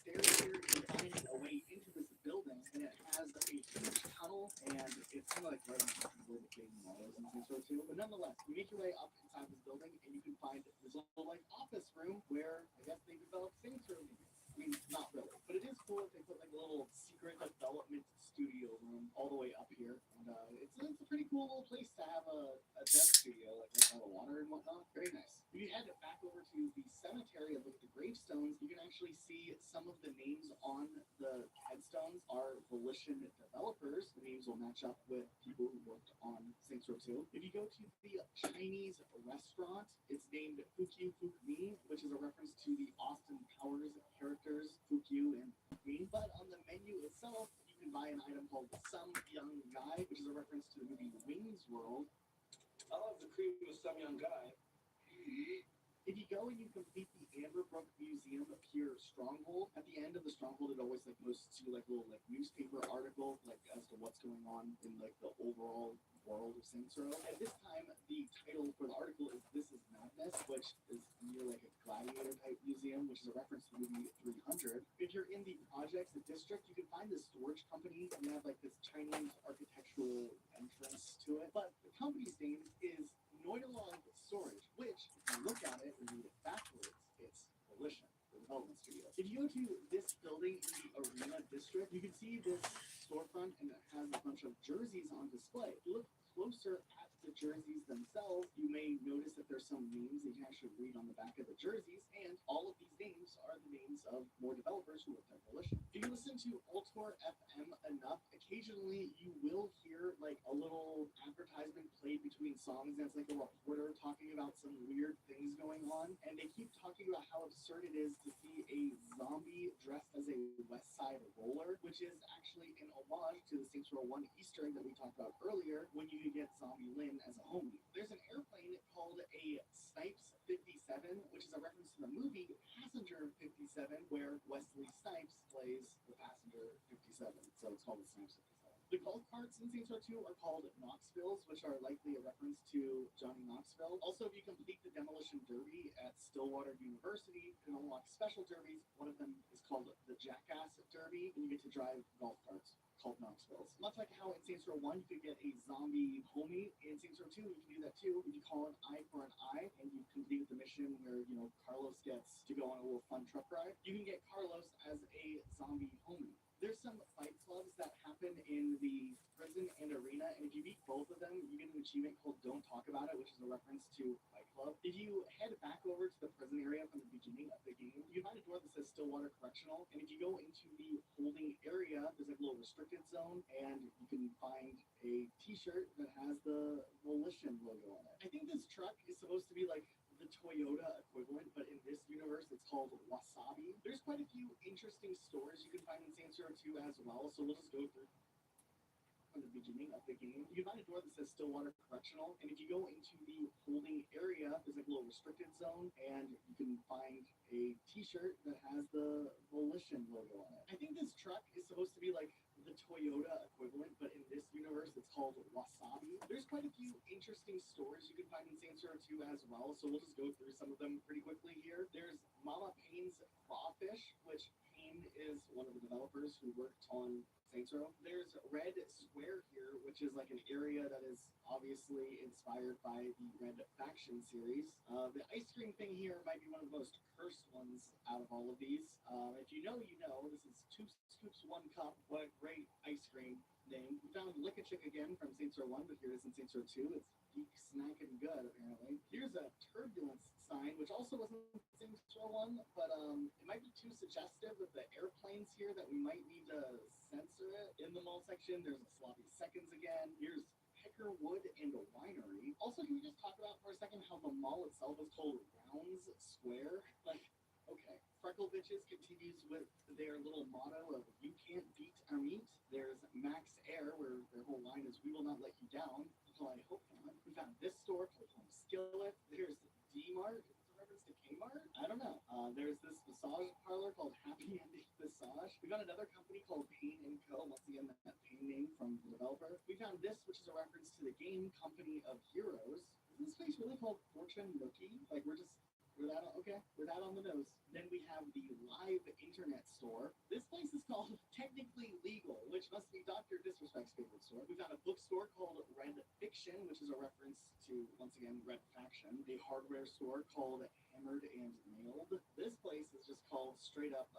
stairs here, you find a way into this building, and it has a huge tunnel, and it's kind of right on top of where the game was in Saints Row 2. But nonetheless, you make your way up inside this building, and you can find this little office room where I guess they developed Saints Row games. I mean, not really, but it is cool if they put a little secret development studio room all the way up here, and it's a pretty cool little place to have a dev studio, with all the water and whatnot. Very nice. If you head back over to the cemetery and look at the gravestones, you can actually see some of the names on the headstones are Volition developers. The names will match up with people who worked on Saints Row 2. If you go to the Chinese restaurant, it's named Fukyu Fukmi, which is a reference to the Austin Powers characters Fukyu and Fukmi. But on the menu itself, you can buy an item called Some Young Guy, which is a reference to the movie Wings World. I'll have the cream with some young guy. If you go and you complete the Amberbrook Museum Pier Stronghold, at the end of the Stronghold, it always goes to little newspaper article as to what's going on in the overall world of Saints Row. At this time, the title for the article is "This Is Madness," which is near a gladiator type museum, which is a reference to the movie 300. If you're in the projects district, you can find this storage company, and they have this Chinese architectural entrance to it. But the company's name is Noidalong Storage, which, if you look at it and read it backwards, it's Volition, the development studio. If you go to this building in the Arena District, you can see this storefront, and it has a bunch of jerseys on display. If you look closer at the jerseys themselves, you may notice that there's some names that you can actually read on the back of the jerseys, and all of these names are the names of more developers who worked at Volition. If you listen to Altor FM enough, occasionally you will hear a little advertisement has been played between songs, and it's like a reporter talking about some weird things going on, and they keep talking about how absurd it is to see a zombie dressed as a West Side roller, which is actually an homage to the Saints Row 1 Easter egg that we talked about earlier when you could get Zombie Lynn as a homie. There's an airplane called a Snipes 57, which is a reference to the movie Passenger 57, where Wesley Snipes plays the Passenger 57, so it's called the Snipes 57. The golf carts in Saints Row 2 are called Knoxvilles, which are likely a reference to Johnny Knoxville. Also, if you complete the Demolition Derby at Stillwater University, you can unlock special derbies. One of them is called the Jackass Derby, and you get to drive golf carts called Knoxvilles. Much like how in Saints Row 1 you could get a zombie homie, in Saints Row 2 you can do that too. You can call an eye for an eye, and you complete the mission where, you know, Carlos gets to go on a little fun truck ride. You can get Carlos as a zombie homie. There's some fight clubs that happen in the prison and arena, and if you beat both of them, you get an achievement called Don't Talk About It, which is a reference to Fight Club. If you head back over to the prison area from the beginning of the game, you can find a door that says Stillwater Correctional, and if you go into the holding area, there's like a little restricted zone, and you can find a t-shirt that has the Volition logo on it. I think this truck is supposed to be like the Toyota equivalent, but in this universe it's called Wasabi. There's quite a few interesting stores you can find in Saints Row 2 as well, so we'll just go through from the beginning of the game. You can find a door that says Stillwater Correctional, and if you go into the holding area, there's like a little restricted zone, and you can find a t-shirt that has the Volition logo on it. I think this truck is supposed to be like the Toyota equivalent, but in this universe it's called Wasabi. There's quite a few interesting stores you can find in Saints Row 2 as well, so we'll just go through some of them pretty quickly here. There's Mama Payne's Crawfish, which Payne is one of the developers who worked on Saints Row. There's Red Square here, which is like an area that is obviously inspired by the Red Faction series. The ice cream thing here might be one of the most cursed ones out of all of these. If you know, you know. This is 2 scoops, 1 cup. What a great ice cream name. We found Lick a Chick again from Saints Row 1, but here it is in Saints Row 2. It's geek snacking good, apparently. Here's a turbulence sign, which also wasn't Saints Row 1, but it might be too suggestive with the airplanes here that we might need to censor it. In the mall section, there's a sloppy seconds again. Here's Pecker Wood and a Winery. Also, can we just talk about for a second how the mall itself is called Rounds Square? Like, okay. Freckle Bitches continues with their little motto of "You can't beat our meat." There's Max Air, where their whole line is "We will not let you down." Well, I hope not. We found this store called Home Skillet. There's D-Mart. Is it a reference to Kmart? I don't know. There's this massage parlor called Happy Ending Massage. We found another company called Payne & Co. Once again, that Payne name from the developer. We found this, which is a reference to the game Company of Heroes. Is this place really called Fortune Nookie? Like, we're that on the nose. Then we have the Live Internet Store. This place is called Technically Legal, which must be Dr. Disrespect's favorite store. We found a bookstore called Red Fiction, which is a reference to, once again, Red Faction. A hardware store called Hammered and Nailed. This place is just called straight up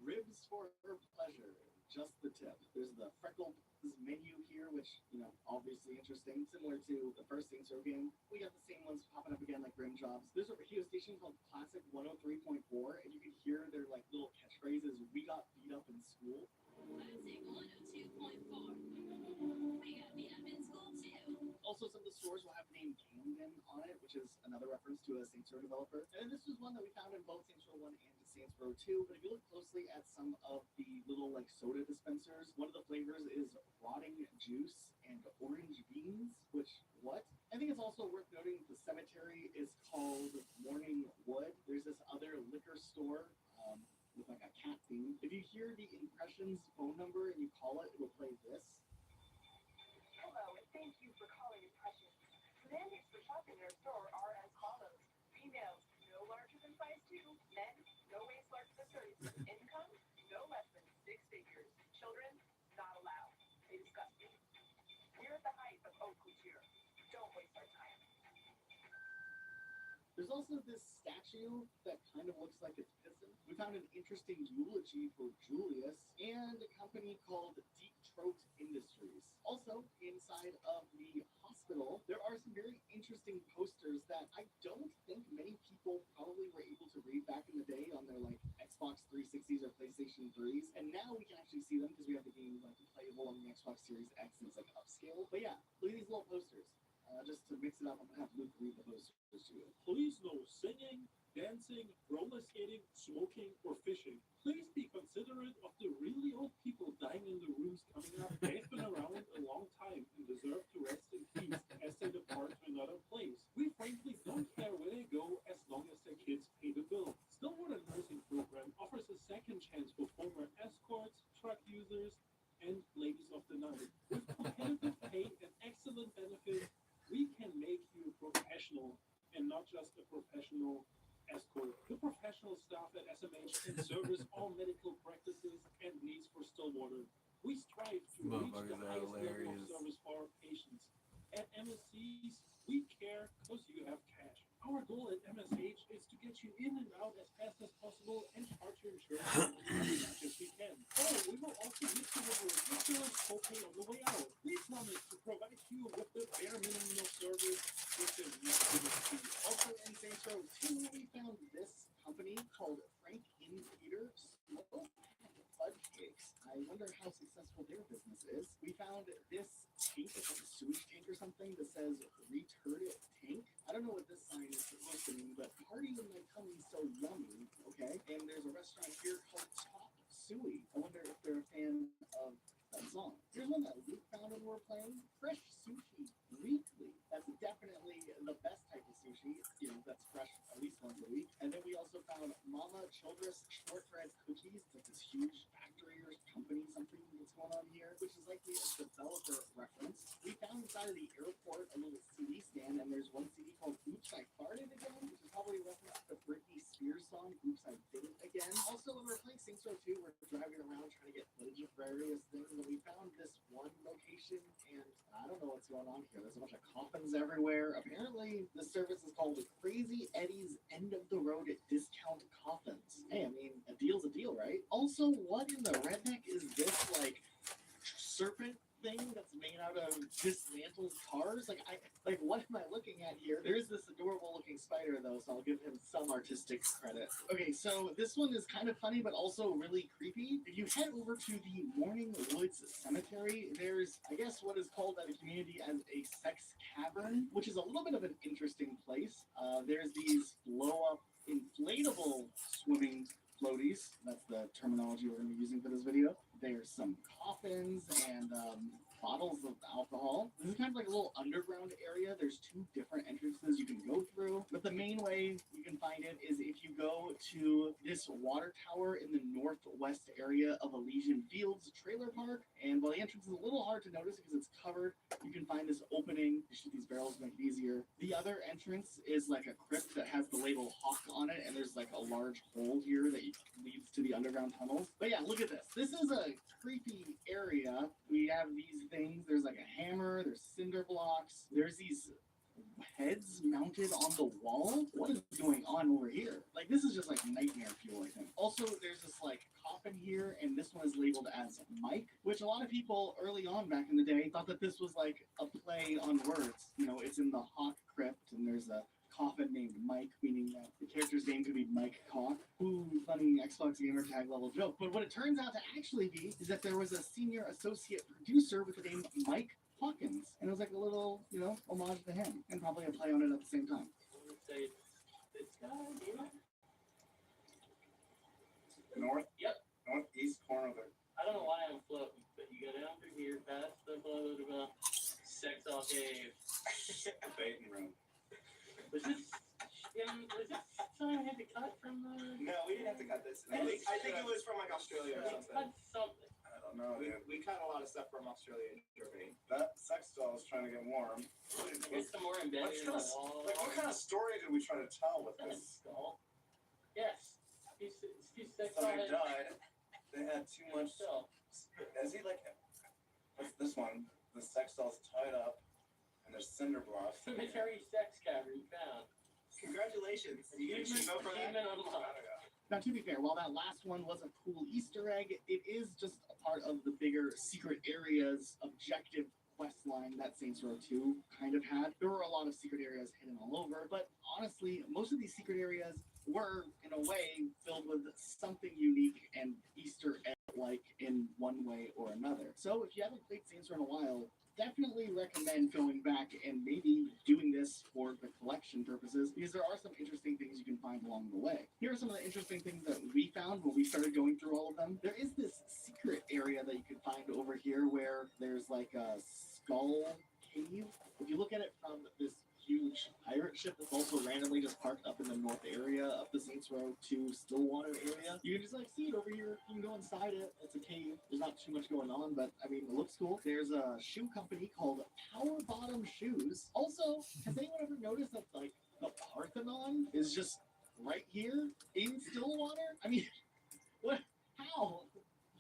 Ribs for Her Pleasure. Just the tip. There's the Freckled menu here, which, you know, obviously interesting, similar to the first Saints Row game. We got the same ones popping up again, like rim jobs. There's a radio station called Classic 103.4, and you can hear their like little catchphrases. "We got beat up in school." Classic 102.4. We got beat up in school too. Also, some of the stores will have the name Camden on it, which is another reference to a Saints Row developer. And this was one that we found in both Saints Row 1 and Saints Row 2. But if you look closely at some of the little like soda dispensers, one of the flavors is rotting juice and orange beans, which, what? I think it's also worth noting the cemetery is called Morning Wood. There's this other liquor store with like a cat theme. If you hear the Impressions phone number and you call it, it will play this. Hello, and thank you for calling Impressions. Mandates for shopping in our store are as follows. Females, no larger than size 2. Men, no waist larger than 30. Income, no less than 6 figures. Children, not allowed. They disgust me. We're at the height of haute couture. Don't waste our time. There's also this statue that kind of looks like it's pissing. We found an interesting eulogy for Julius and a company called Deep Throat Industries. Also, inside of the hospital, there are some very interesting posters that I don't think many people probably were able to read back in the day on their like Xbox 360s or PlayStation 3s. And now we can actually see them because we have the game like playable on the Xbox Series X and it's like upscale. But yeah, Look at these little posters. Just to mix it up, I'm gonna have Luke read the posters to you. Please no singing, dancing, roller skating, smoking, or fishing. Please be considerate of the really old people dying in the rooms coming up. They've been around a long time and deserve to rest in peace as they depart to another place. We frankly don't care where they go as long as their kids pay the bill. Stillwater Nursing Program offers a second chance for former escorts, truck users, and ladies of the night. With competitive pay and excellent benefits, we can make you a professional and not just a professional escort. The professional staff at SMH can service all medical practices and needs for Stillwater. We strive to reach the highest level of service for our patients. At MSCs, we care because you have cash. Our goal at MSH is to get you in and out as fast as possible and charge your insurance as much as we can. Oh, we will also hit you with a ridiculous copay on the way out. We promise to provide you with the bare minimum of service with the least fee. Also in Saints Row 2, we found this company called Frank and Peter Smoke Fudge Cakes. I wonder how successful their business is. We found this tank, it's like a sewage tank or something that says return it tank. I don't know what this sign is supposed to mean, but party in my tummy so yummy, okay? And there's a restaurant here called Top Suey. I wonder if they're a fan of that song. Here's one that Luke found when we were playing. Fresh Sushi Weekly. That's definitely the best type of sushi. You know, that's fresh at least once a week. And then we also found Mama Childress shortbread cookies. It's like this huge factory or company, something that's going on here, which is likely a developer reference. We found inside of the airport a little CD stand, and there's one CD called Oops, I Farted Again, which is probably a reference to the Britney Spears song, Oops, I Did It Again. Also, when we were playing Saints Row 2, we're driving around trying to get footage of various things, and we found this one location, and I don't know what's going on here. There's a bunch of coffins everywhere. Apparently, the service is called Crazy Eddie's End of the Road Discount Coffins. Hey, I mean, a deal's a deal, right? Also, what in the redneck is this, like, serpent thing that's made out of dismantled cars? Like, what am I looking at here? There's this adorable looking spider though, so I'll give him some artistic credit. Okay, so this one is kind of funny, but also really creepy. If you head over to the Morning Woods Cemetery, there's, I guess, what is called at a community as a sex cavern, which is a little bit of an interesting place. There's these blow-up inflatable swimming floaties. That's the terminology we're going to be using for this video. There's some coffins and bottles of alcohol. This is kind of like a little underground area. There's two different entrances you can go through, but the main way you can find it is if you go to this water tower in the northwest area of Elysian Fields Trailer Park. And while the entrance is a little hard to notice because it's covered, you can find this opening. You shoot these barrels to make it easier. The other entrance is like a crypt that has the label Hawk on it, and there's like a large hole here that leads to the underground tunnels. But yeah, look at this. This is a creepy area. We have these things. There's like a hammer. There's cinder blocks. There's these heads mounted on the wall. What is going on over here? Like, this is just like nightmare fuel, I think. Also, there's this like coffin here, and this one is labeled as Mike, which a lot of people early on back in the day thought that this was like a play on words. You know, it's in the Hawk crypt, and there's a coffin named Mike, meaning that the character's name could be Mike Cock. Ooh, funny Xbox gamer tag level joke. But what it turns out to actually be is that there was a senior associate producer with the name Mike Hawkins, and it was like a little, you know, homage to him, and probably a play on it at the same time. North? Yep. Northeast corner of it. I don't know why I'm floating, but you go down through here, past the sex all cave. Baiting room. Was this something I had to cut from the... No, we didn't have to cut this. I think it was from like Australia or something. Cut something. I don't know. We cut a lot of stuff from Australia and Germany. That sex doll is trying to get warm. Get some more embedded in the wall. Like, what kind of story did we try to tell with this? Skull. Yes. These sex Somebody dolls. died. They had too much. Is he like? What's this one? The sex doll's tied up, and there's cinder blocks. Cemetery sex cavern found. Congratulations. You go for that. Now, to be fair, while that last one was a cool Easter egg, it is just a part of the bigger secret areas objective quest line that Saints Row 2 kind of had. There were a lot of secret areas hidden all over, but honestly, most of these secret areas were, in a way, filled with something unique and Easter egg-like in one way or another. So if you haven't played Saints Row in a while, definitely recommend going back and maybe doing this for the collection purposes, because there are some interesting things you can find along the way. Here are some of the interesting things that we found when we started going through all of them. There is this secret area that you can find over here where there's like a skull cave. If you look at it from this huge pirate ship that's also randomly just parked up in the north area of the Saints Row 2 Stillwater area, you can just like see it over here. You can go inside it. It's a cave. There's not too much going on, but I mean, it looks cool. There's a shoe company called Power Bottom Shoes. Also, has anyone ever noticed that like the Parthenon is just right here in Stillwater? I mean, what? How?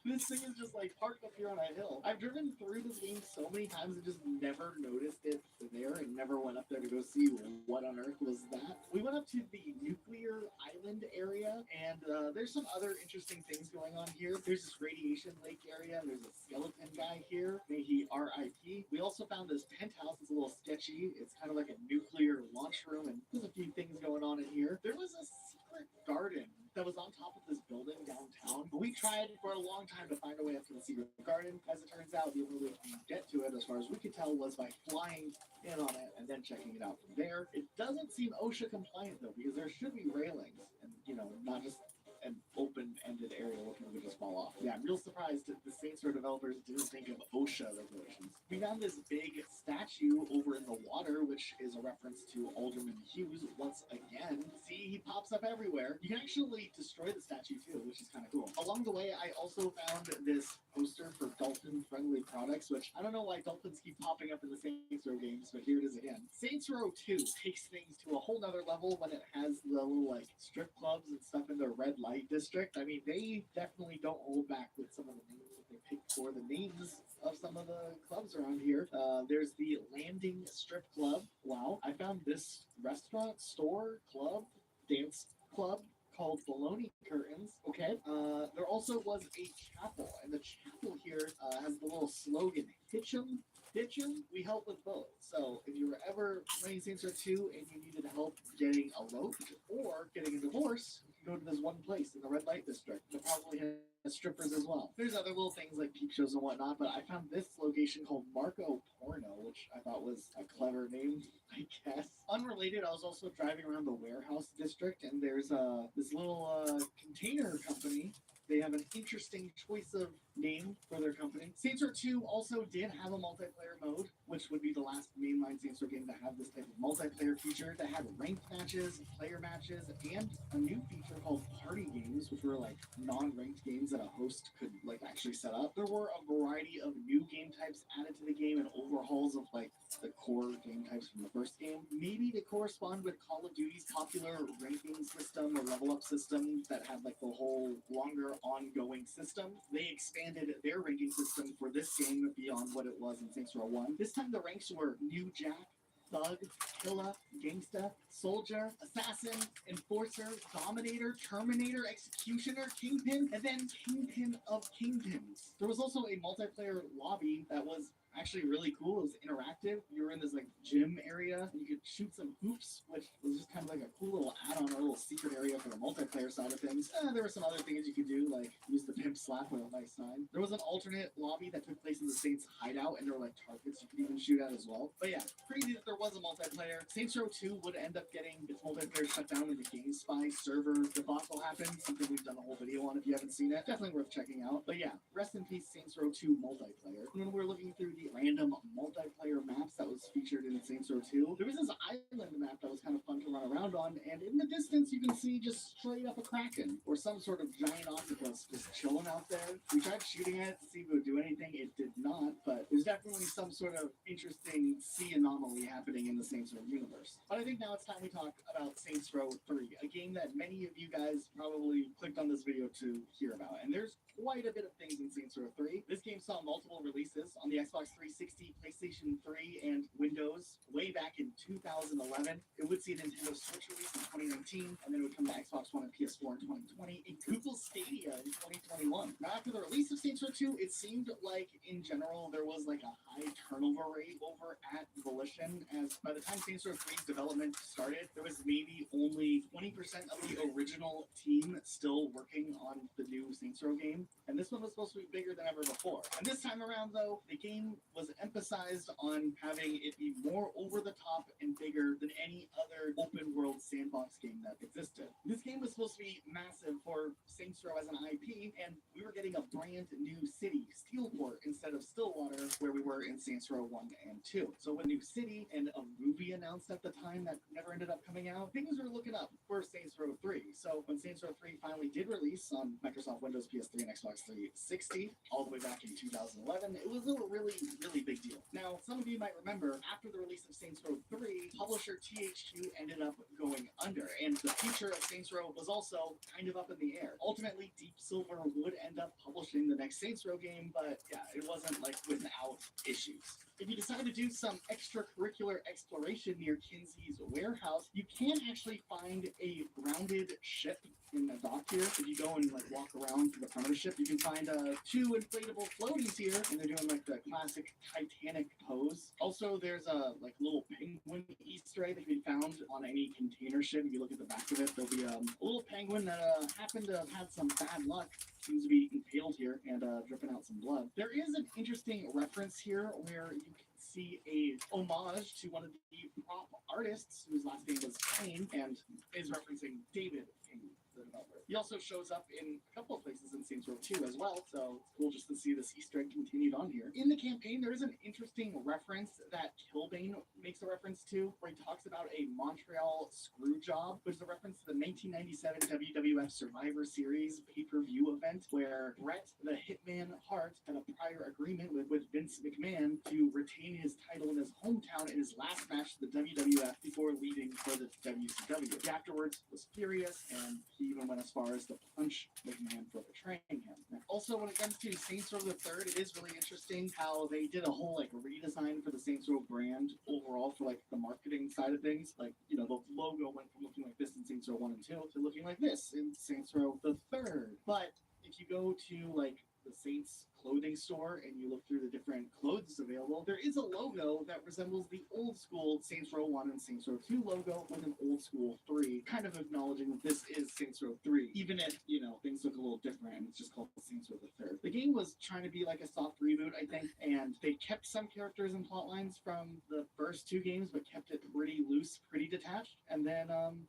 This thing is just like parked up here on a hill. I've driven through this game so many times and just never noticed it there and never went up there to go see what on earth was that. We went up to the nuclear island area, and there's some other interesting things going on here. There's this radiation lake area. There's a skeleton guy here. May he R.I.P. We also found this penthouse. It's a little sketchy. It's kind of like a nuclear launch room, and there's a few things going on in here. There was a secret garden that was on top of this building downtown. We tried for a long time to find a way up to the secret garden. As it turns out, the only way we could get to it, as far as we could tell, was by flying in on it and then checking it out from there. It doesn't seem OSHA compliant though, because there should be railings and, you know, not just an open-ended area looking to just fall off. Yeah, I'm real surprised that the Saints Row developers didn't think of OSHA regulations. We found this big statue over in the water, which is a reference to Alderman Hughes once again. See, he pops up everywhere. You can actually destroy the statue too, which is kind of cool. Along the way, I also found this poster for dolphin-friendly products, which I don't know why dolphins keep popping up in the Saints Row games, but here it is again. Saints Row 2 takes things to a whole nother level when it has the little like strip clubs and stuff in their red light district. I mean, they definitely don't hold back with some of the names that they picked for the names of some of the clubs around here. There's the Landing Strip Club. Wow. I found this restaurant, store, club, dance club called Baloney Curtains. Okay. There also was a chapel, and the chapel here has the little slogan, Hitch 'em, we help with both. So if you were ever playing Saints Row 2 and you needed help getting eloped or getting a divorce, you can go to this one place in the red light district. It probably has strippers as well. There's other little things like peep shows and whatnot, but I found this location called Marco Porno, which I thought was a clever name, I guess. Unrelated, I was also driving around the warehouse district, and there's this little container company. They have an interesting choice of name for their company. Saints Row 2 also did have a multiplayer mode, which would be the last mainline Saints Row game to have this type of multiplayer feature that had ranked matches, player matches, and a new feature called party games, which were like non-ranked games that a host could like actually set up. There were a variety of new game types added to the game and overhauls of like the core game types from the first game. Maybe they correspond with Call of Duty's popular ranking system or level up system that had like the whole longer ongoing system. They expanded their ranking system for this game beyond what it was in Saints Row 1. This time the ranks were New Jack, Thug, Killa, Gangsta, Soldier, Assassin, Enforcer, Dominator, Terminator, Executioner, Kingpin, and then Kingpin of Kingpins. There was also a multiplayer lobby that was actually really cool. It was interactive. You were in this like gym area and you could shoot some hoops, which was just kind of like a cool little add-on, a little secret area for the multiplayer side of things. There were some other things you could do, like use the pimp slap with a nice sign. There was an alternate lobby that took place in the Saints hideout, and there were like targets you could even shoot at as well. But yeah, crazy that there was a multiplayer. Saints Row 2 would end up getting its multiplayer shut down when the GameSpy server debacle happened. Something we've done a whole video on if you haven't seen it. Definitely worth checking out. But yeah, rest in peace Saints Row 2 multiplayer. When we were looking through the random multiplayer maps that was featured in Saints Row 2, there was this island map that was kind of fun to run around on, and in the distance you can see just straight up a kraken or some sort of giant octopus just chilling out there. We tried shooting it to see if it would do anything. It did not, but there's definitely some sort of interesting sea anomaly happening in the Saints Row universe. But I think now it's time we talk about Saints Row 3, a game that many of you guys probably clicked on this video to hear about, and there's quite a bit of things in Saints Row 3. This game saw multiple releases on the Xbox 360, PlayStation 3, and Windows way back in 2011. It would see it in Nintendo Switch release in 2019, and then it would come to Xbox One and PS4 in 2020, and Google Stadia in 2021. Now, after the release of Saints Row 2, it seemed like, in general, there was like a high turnover rate over at Volition, as by the time Saints Row 3's development started, there was maybe only 20% of the original team still working on the new Saints Row game, and this one was supposed to be bigger than ever before. And this time around, though, the game was emphasized on having it be more over the top and bigger than any other open world sandbox game that existed. This game was supposed to be massive for Saints Row as an IP, and we were getting a brand new city, Steelport, instead of Stillwater, where we were in Saints Row 1 and 2. So with a new city and a movie announced at the time that never ended up coming out, things were looking up for Saints Row 3. So when Saints Row 3 finally did release on Microsoft Windows, PS3, and Xbox 360, all the way back in 2011, it was a really, really big deal. Now, some of you might remember, after the release of Saints Row 3, publisher THQ ended up going under, and the future of Saints Row was also kind of up in the air. Ultimately, Deep Silver would end up publishing the next Saints Row game, but yeah, it wasn't like without issues. If you decide to do some extracurricular exploration near Kinsey's warehouse, you can actually find a grounded ship in the dock here. If you go and like walk around the front of the ship, you can find 2 inflatable floaties here, and they're doing like the classic Titanic pose. Also, there's a like little penguin Easter egg that can be found on any container ship. If you look at the back of it, there'll be a little penguin that happened to have had some bad luck. Seems to be impaled here and dripping out some blood. There is an interesting reference here where you can see a homage to one of the prop artists whose last name was Kane and is referencing David Kane, the developer. He also shows up in a couple of places in Saints Row 2 as well, so it's cool just to see this Easter egg continued on here. In the campaign, there is an interesting reference that Kilbane makes a reference to, where he talks about a Montreal screw job, which is a reference to the 1997 WWF Survivor Series pay-per-view event, where Bret the Hitman Hart had a prior agreement with Vince McMahon to retain his title in his hometown in his last match to the WWF before leaving for the WCW. He afterwards was furious, and he even went as far as to punch McMahon for betraying him. And also, when it comes to Saints Row the Third, it is really interesting how they did a whole like redesign for the Saints Row brand overall for like the marketing side of things. Like, you know, the logo went from looking like this in Saints Row 1 and 2 to looking like this in Saints Row the Third. But if you go to like the Saints clothing store and you look through the different clothes available, there is a logo that resembles the old school Saints Row 1 and Saints Row 2 logo with an old school 3, kind of acknowledging that this is Saints Row 3, even if, you know, things look a little different and it's just called Saints Row the Third. The game was trying to be like a soft reboot, I think, and they kept some characters and plot lines from the first 2 games, but kept it pretty loose, pretty detached, and then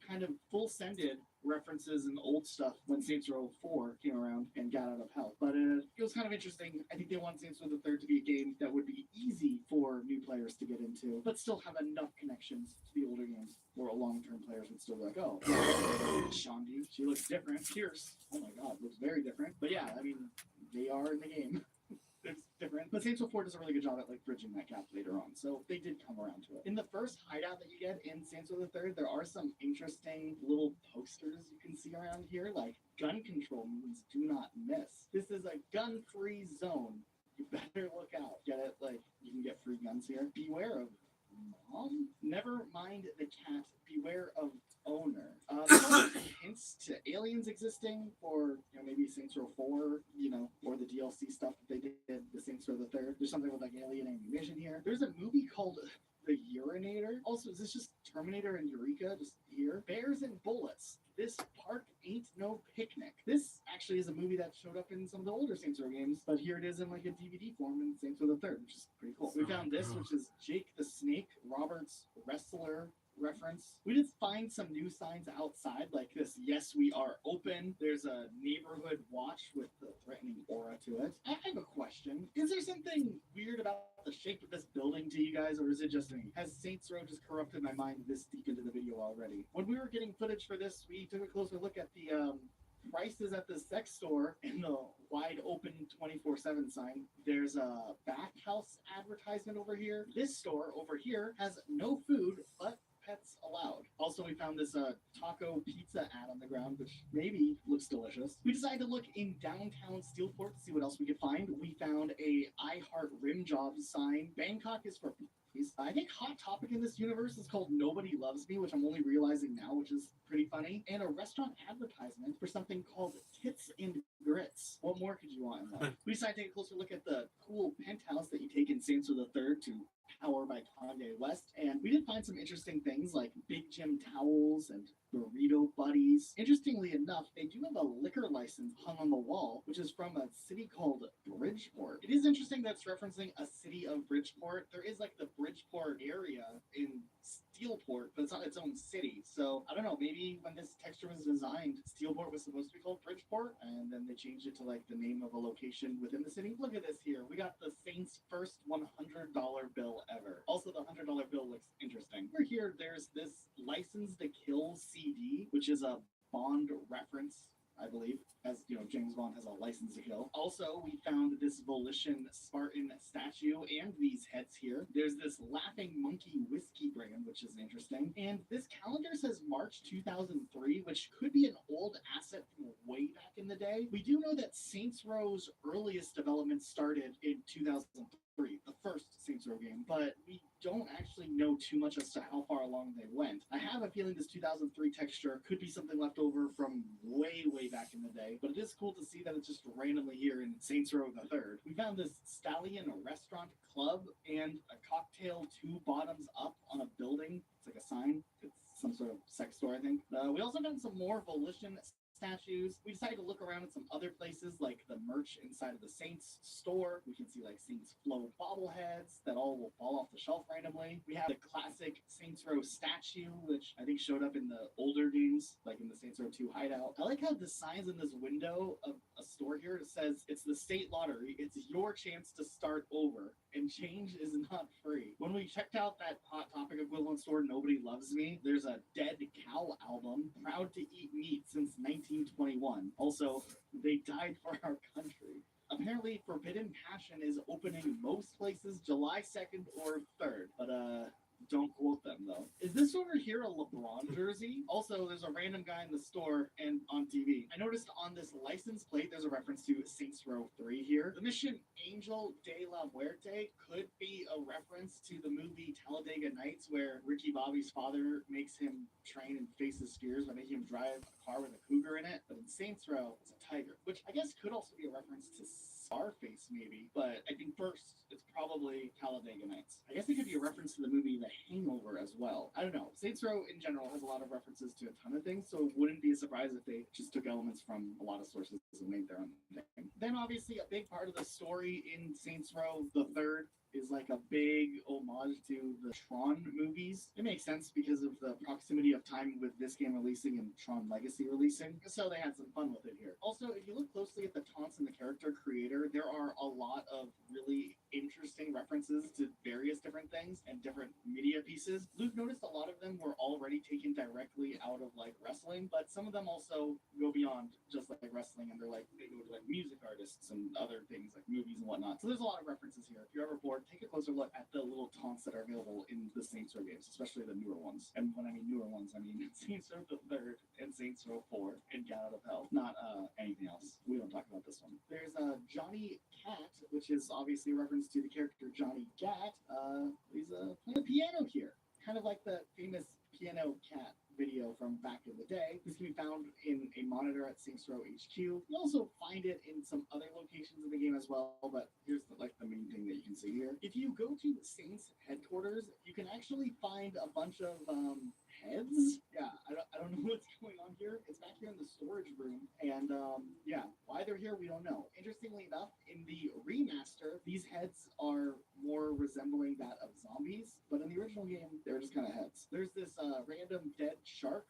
kind of full-sended references and old stuff when Saints Row 4 came around and got out of hell. But it was kind of interesting. I think they want Saints Row the Third to be a game that would be easy for new players to get into, but still have enough connections to the older games where long-term players would still be like, oh, Shandi, she looks different. Pierce, oh my god, looks very different. But yeah, I mean, they are in the game. It's different. But Saints Row 4 does a really good job at like bridging that gap later on, so they did come around to it. In the first hideout that you get in Saints Row the Third, there are some interesting little posters you can see around here, like gun control means do not miss. This is a gun-free zone. You better look out. Get it? Like, you can get free guns here. Beware of mom? Never mind the cat. Beware of owner. There's also some hints to aliens existing, or you know, maybe Saints Row 4, you know, or the DLC stuff that they did the Saints Row the Third. There's something with like alien ammunition here. There's a movie called The Urinator. Also, is this just Terminator and Eureka just here? Bears and Bullets. This park ain't no picnic. This actually is a movie that showed up in some of the older Saints Row games, but here it is in like a DVD form in Saints Row the Third, which is pretty cool. We found this, which is Jake the Snake Roberts wrestler reference. We did find some new signs outside, like this, yes, we are open. There's a neighborhood watch with the threatening aura to it. I have a question. Is there something weird about the shape of this building to you guys, or is it just me? Has Saints Row just corrupted my mind this deep into the video already? When we were getting footage for this, we took a closer look at the prices at the sex store and the wide open 24/7 sign. There's a bathhouse advertisement over here. This store over here has no food, but pets allowed. Also, we found this taco pizza ad on the ground, which maybe looks delicious. We decided to look in downtown Steelport to see what else we could find. We found a I Heart Rim Job sign. Bangkok is for I think Hot Topic in this universe is called Nobody Loves Me, which I'm only realizing now, which is pretty funny. And a restaurant advertisement for something called Tits and Grits. What more could you want in life? We decided to take a closer look at the cool penthouse that you take in Saints Row the Third to Power by Kanye West, and we did find some interesting things like Big Jim towels and burrito buddies. Interestingly enough, they do have a liquor license hung on the wall, which is from a city called Bridgeport. It is interesting that's referencing a city of Bridgeport. There is like the Bridgeport area in Steelport, but it's not its own city. So I don't know, maybe when this texture was designed, Steelport was supposed to be called Bridgeport, and then they changed it to like the name of a location within the city. Look at this here. We got the Saints' first $100 bill ever. Also, the $100 bill looks interesting. Over here, there's this License to Kill CD, which is a Bond reference, I believe, as you know, James Bond has a license to kill. Also, we found this Volition Spartan statue and these heads here. There's this Laughing Monkey whiskey brand, which is interesting. And this calendar says March 2003, which could be an old asset from way back in the day. We do know that Saints Row's earliest development started in 2003, the first Saints Row game, but we don't actually know too much as to how far along they went. I have a feeling this 2003 texture could be something left over from way back in the day, but it is cool to see that it's just randomly here in Saints Row the Third. We found this Stallion restaurant club and a cocktail 2 bottoms up on a building. It's like a sign. It's some sort of sex store, I think. We also found some more Volition statues. We decided to look around at some other places like the merch inside of the Saints store. We can see like Saints Flow bobbleheads that all will fall off the shelf randomly. We have the classic Saints Row statue, which I think showed up in the older games, like in the Saints Row 2 hideout. I like how the signs in this window of a store here, it says it's the state lottery. It's your chance to start over, and change is not free. When we checked out that Hot Topic equivalent store, Nobody Loves Me, there's a Dead Cow album, Proud to Eat Meat since 1921. Also, they died for our country. Apparently, Forbidden Passion is opening most places July 2nd or 3rd, but don't quote them though. Is this over here a LeBron jersey? Also, there's a random guy in the store and on TV. I noticed on this license plate, there's a reference to Saints Row 3 here. The mission Angel de la Muerte could be a reference to the movie Talladega Nights, where Ricky Bobby's father makes him train and face his fears by making him drive a car with a cougar in it. But in Saints Row, it's a tiger, which I guess could also be a reference to Scarface maybe, but I think first it's probably Talladega Nights. I guess it could be a reference to the movie The Hangover as well. I don't know. Saints Row in general has a lot of references to a ton of things, so it wouldn't be a surprise if they just took elements from a lot of sources and made their own thing. Then obviously a big part of the story in Saints Row the Third is like a big homage to the Tron movies. It makes sense because of the proximity of time with this game releasing and Tron Legacy releasing, so they had some fun with it here. Also, if you look closely at the taunts and the character creator, there are a lot of really interesting references to various different things and different media pieces. Luke noticed a lot of them were already taken directly out of like wrestling, but some of them also go beyond just like wrestling, and they go to like music artists and other things like movies and whatnot. So there's a lot of references here. If you're ever bored, take a closer look at the little taunts that are available in the Saints Row games, especially the newer ones. And when I mean newer ones, I mean Saints Row the Third and Saints Row 4 and Get Out of Hell, not anything else. We don't talk about this one. There's Johnny Cat, which is obviously a reference to the character Johnny Gat. He's playing the piano here, kind of like the famous Piano Cat video from back in the day. This can be found in a monitor at Saints Row HQ. You also find it in some other locations in the game as well, but here's the main thing that you can see here. If you go to Saints headquarters, you can actually find a bunch of heads. Yeah, I don't know what's going on here. It's back here in the storage room, and yeah, why they're here we don't know. Interestingly enough, in the remaster, these heads are more resembling that of zombies, but in the original game, they're just kind of heads. There's this random dead shark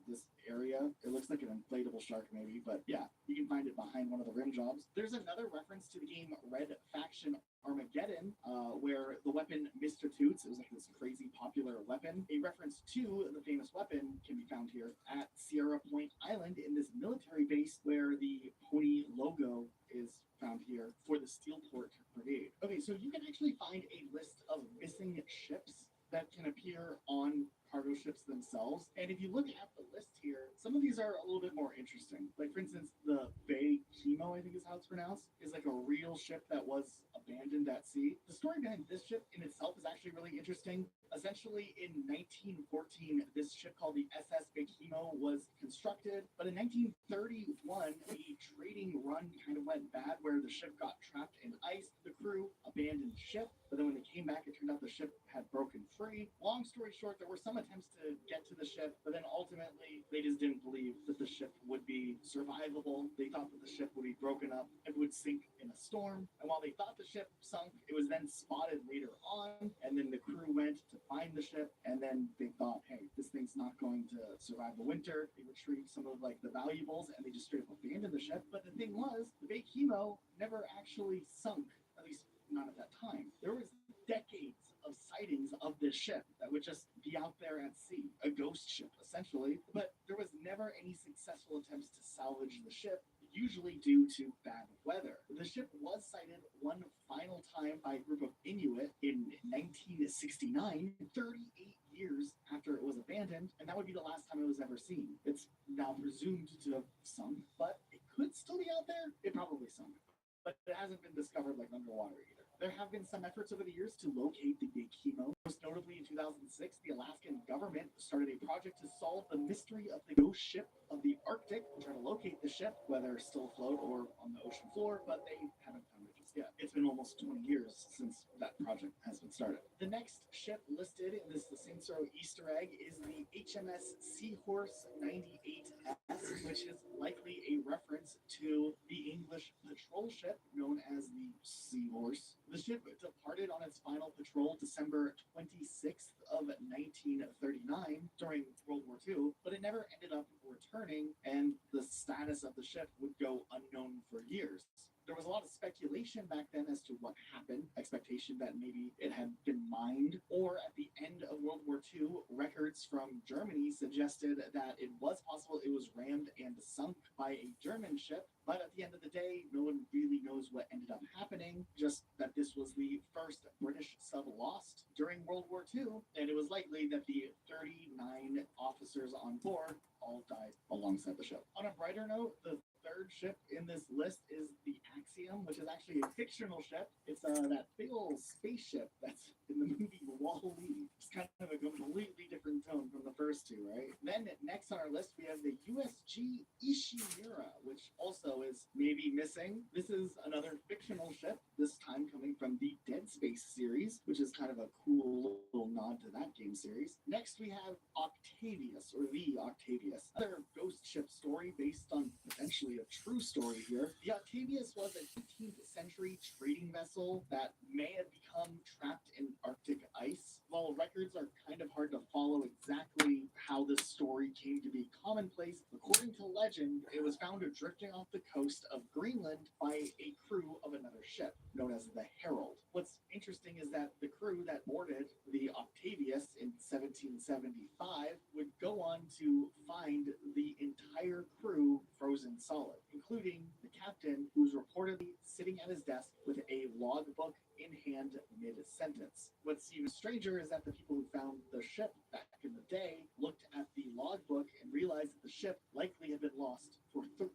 this area. It looks like an inflatable shark maybe, but yeah, you can find it behind one of the rim jobs. There's another reference to the game Red Faction Armageddon, where the weapon Mr. Toots, it was like this crazy popular weapon. A reference to the famous weapon can be found here at Sierra Point Island in this military base where the pony logo is found here for the Steelport Brigade. Okay, so you can actually find a list of missing ships that can appear on cargo ships themselves. And if you look at the list here, some of these are a little bit more interesting. Like, for instance, the Bay Chemo, I think is how it's pronounced, is like a real ship that was abandoned at sea. The story behind this ship in itself is actually really interesting. Essentially, in 1914, this ship called the SS Bekimo was constructed, but in 1931, a trading run kind of went bad where the ship got trapped in ice. The crew abandoned the ship, but then when they came back, it turned out the ship had broken free. Long story short, there were some attempts to get to the ship, but then ultimately, they just didn't believe that the ship would be survivable. They thought that the ship would be broken up and would sink in a storm. And while they thought the ship sunk, it was then spotted later on, and then the crew went to find the ship, and then they thought, hey, this thing's not going to survive the winter. They retrieved some of like the valuables, and they just straight up abandoned the ship. But the thing was, the Bay Chemo never actually sunk, at least not at that time. There was decades of sightings of this ship that would just be out there at sea, a ghost ship essentially, but there was never any successful attempts to salvage the ship, usually due to bad weather. The ship was sighted one final time by a group of Inuit in 1969, 38 years after it was abandoned, and that would be the last time it was ever seen. It's now presumed to have sunk, but it could still be out there. It probably sunk, but it hasn't been discovered like underwater either. There have been some efforts over the years to locate the Bekimo. Most notably in 2006, the Alaskan government started a project to solve the mystery of the ghost ship of the Arctic and try to locate the ship, whether still afloat or on the ocean floor, but they haven't found it just yet. It's been almost 20 years since that project has been started. The next ship listed in this Saints Row Easter egg is the HMS Seahorse 98S, which is likely a reference to the English patrol ship known as the Seahorse. The ship departed on its final patrol December 26th of 1939 during World War II, but it never ended up returning, and the status of the ship would go unknown for years. There was a lot of speculation back then as to what happened, expectation that maybe it had been mined, or at the end of World War II, records from Germany suggested that it was possible it was rammed and sunk by a German ship, but at the end of the day, no one really knows what ended up happening, just that this was the first British sub lost during World War II, and it was likely that the 39 officers on board all died alongside the ship. On a brighter note, the third ship in this list is the Axiom, which is actually a fictional ship. It's that big old spaceship that's in the movie Wall-E. It's kind of a completely different tone from the first two, right? Then next on our list, we have the USG Ishimura, which also is maybe missing. This is another fictional ship, this time coming from the Dead Space series, which is kind of a cool little nod to that game series. Next, we have Octavius, or the Octavius, another ghost ship story based on potentially a true story here. The Octavius was a 15th century trading vessel that may have become trapped in Arctic ice. While records are kind of hard to follow exactly how this story came to be commonplace, according to legend, it was found drifting off the coast of Greenland by a crew of another ship known as the Herald. What's interesting is that the crew that boarded the Octavius in 1775 would go on to find the entire crew frozen solid, including the captain, who's reportedly sitting at his desk with a logbook in hand mid-sentence. What's even stranger is that the people who found the ship back in the day looked at the logbook and realized that the ship likely had been lost for 13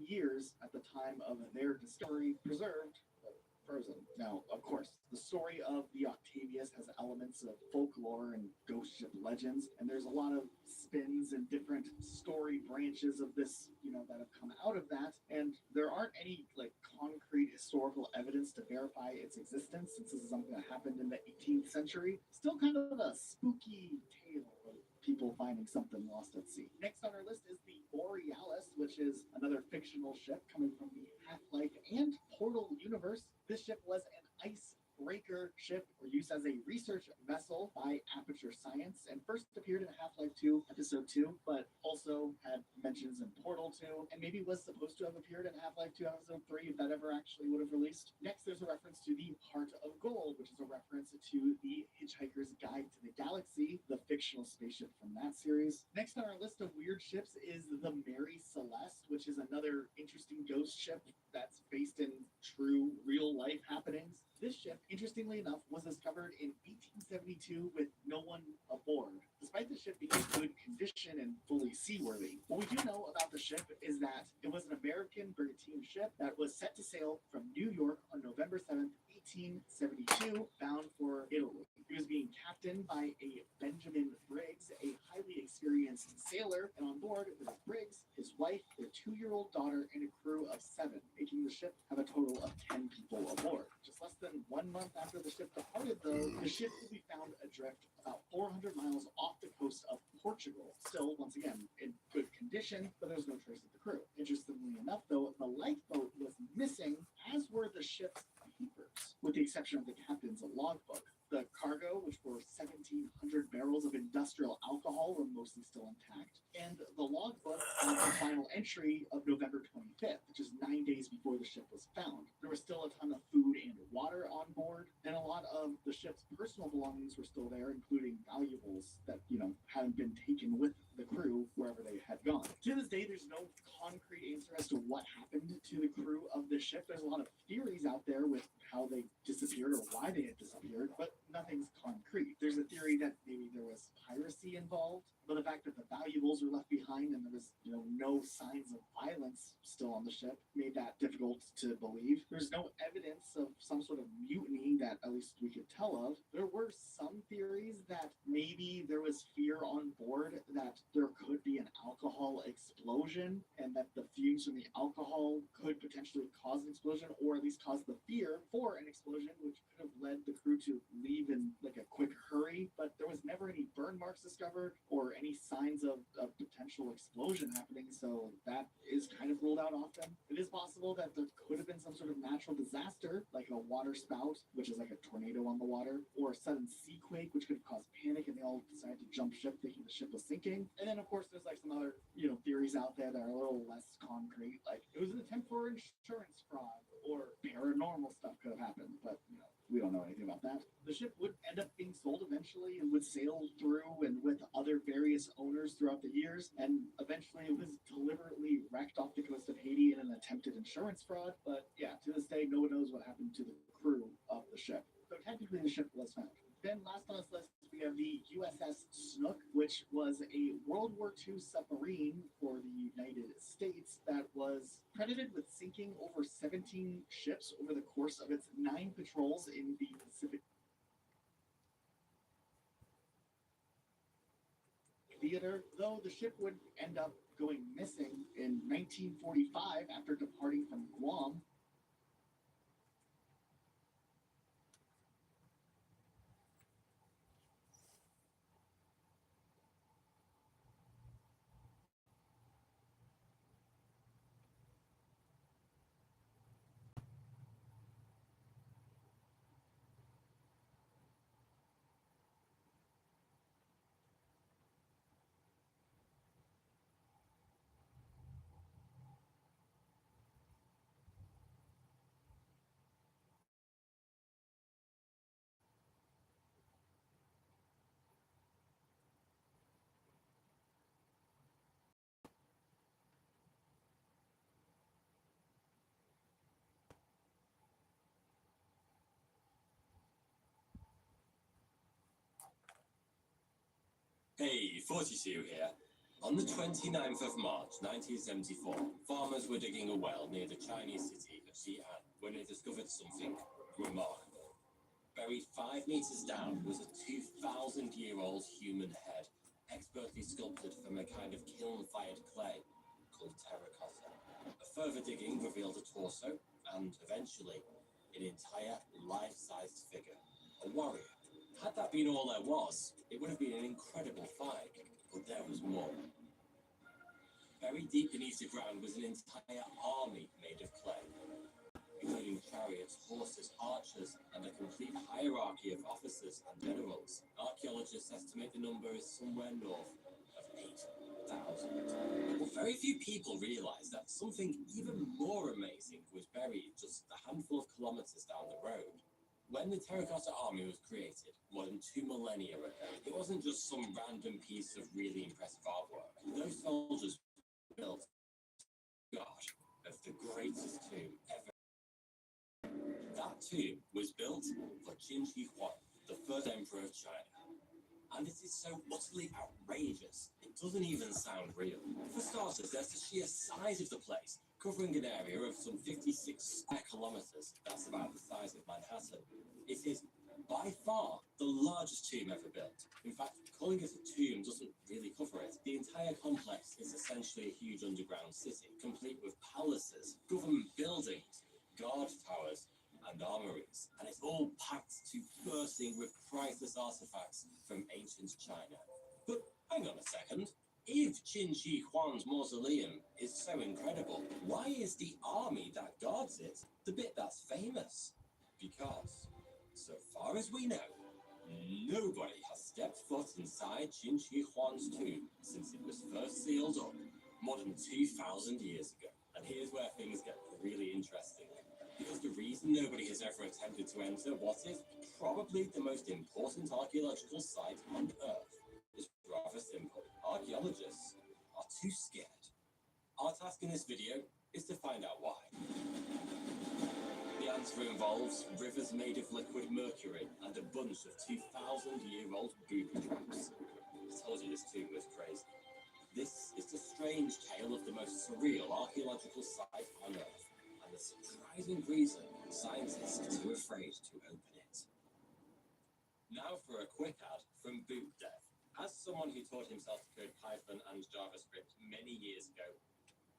years at the time of their discovery, preserved frozen. Now, of course, the story of the Octavius has elements of folklore and ghost ship legends, and there's a lot of spins and different story branches of this, that have come out of that, and there aren't any, concrete historical evidence to verify its existence, since this is something that happened in the 18th century. Still kind of a spooky tale of people finding something lost at sea. Next on our list is the Borealis, which is another fictional ship coming from the Half-Life and Portal universe. This ship was an icebreaker ship used as a research vessel by Aperture Science and first appeared in Half-Life 2 Episode 2, but also had mentions in Portal 2, and maybe was supposed to have appeared in Half-Life 2 Episode 3 if that ever actually would have released. Next, there's a reference to the Heart of Gold, which is a reference to the Hitchhiker's Guide to the Galaxy, the fictional spaceship from that series. Next on our list of weird ships is the Mary Celeste, which is another interesting ghost ship that's based in true real-life happenings. This ship, interestingly enough, was discovered in 1872 with no one aboard. Despite despite the ship being in good condition and fully seaworthy. What we do know about the ship is that it was an American brigantine ship that was set to sail from New York on November 7th, 1872, bound for Italy. He was being captained by a Benjamin Briggs, a highly experienced sailor, and on board there was Briggs, his wife, their 2-year-old daughter, and a crew of 7, making the ship have a total of 10 people aboard. Just less than 1 month after the ship departed, though, the ship will be found adrift about 400 miles off the coast of Portugal. Still, once again, in good condition, but there's no trace of the crew. Interestingly enough, though, the lifeboat was missing, as were the ship's papers, with the exception of the captain's logbook. The cargo, which were 1,700 barrels of industrial alcohol, were mostly still intact. And the logbook had the final entry of November 25th, which is 9 days before the ship was found. There was still a ton of food and water on board, and a lot of the ship's personal belongings were still there, including valuables that, hadn't been taken with the crew wherever they had gone. To this day, there's no concrete answer as to what happened to the crew of the ship. There's a lot of theories out there with how they disappeared or why they had disappeared, but nothing's concrete. There's a theory that maybe there was piracy involved, but the fact that the valuables were left behind and there was, no signs of violence still on the ship made that difficult to believe. There's no evidence of some sort of mutiny that at least we could tell of. There were some theories that maybe there was fear on board that there could be an alcohol explosion and that the fumes from the alcohol could potentially cause an explosion, or at least cause the fear for an explosion, which could have led the crew to leave in like a quick hurry. But there was never any burn marks discovered or any signs of potential explosion happening, so that is kind of ruled out often. It is possible that there could have been some sort of natural disaster, like a water spout, which is like a tornado on the water, or a sudden sea quake, which could have caused panic and they all decided to jump ship thinking the ship was sinking. And then of course there's like some other, theories out there that are a little less concrete, like it was an attempt for insurance fraud or paranormal stuff could have happened, but we don't know anything about that. The ship would end up being sold eventually and would sail through and with other various owners throughout the years, and eventually it was deliberately wrecked off the coast of Haiti in an attempted insurance fraud. But yeah, to this day, no one knows what happened to the crew of the ship. So technically the ship was found. Then last on this list, we have the USS Snook, which was a World War II submarine for the United States that was credited with sinking over 17 ships over the course of its 9 patrols in the Pacific theater, though the ship would end up going missing in 1945 after departing from Guam. Hey, 42 here. On the 29th of March 1974, farmers were digging a well near the Chinese city of Xi'an when they discovered something remarkable. Buried 5 meters down was a 2,000-year-old human head, expertly sculpted from a kind of kiln-fired clay called terracotta. A further digging revealed a torso and, eventually, an entire life-sized figure, a warrior. Had that been all there was, it would have been an incredible find, but there was more. Buried deep beneath the ground was an entire army made of clay, including chariots, horses, archers, and a complete hierarchy of officers and generals. Archaeologists estimate the number is somewhere north of 8,000. But very few people realize that something even more amazing was buried just a handful of kilometers down the road. When the Terracotta Army was created, more than 2 millennia ago, it wasn't just some random piece of really impressive artwork. Those soldiers built, gosh, of the greatest tomb ever. That tomb was built for Qin Shi Huang, the first emperor of China. And it is so utterly outrageous, it doesn't even sound real. For starters, there's the sheer size of the place, covering an area of some 56 square kilometers. That's about the size of Manhattan. It is by far the largest tomb ever built. In fact, calling it a tomb doesn't really cover it. The entire complex is essentially a huge underground city, complete with palaces, government buildings, guard towers, and armories. And it's all packed to bursting with priceless artifacts from ancient China. But hang on a second. If Qin Shi Huang's mausoleum is so incredible, why is the army that guards it the bit that's famous? Because, so far as we know, nobody has stepped foot inside Qin Shi Huang's tomb since it was first sealed up more than 2,000 years ago. And here's where things get really interesting. Because the reason nobody has ever attempted to enter what is probably the most important archaeological site on Earth is rather simple. Archaeologists are too scared. Our task in this video is to find out why. The answer involves rivers made of liquid mercury and a bunch of 2,000-year-old booby traps. I told you this tomb was crazy. This is the strange tale of the most surreal archaeological site on Earth, and the surprising reason scientists are too afraid to open it. Now for a quick ad from BootDev. As someone who taught himself to code Python and JavaScript many years ago,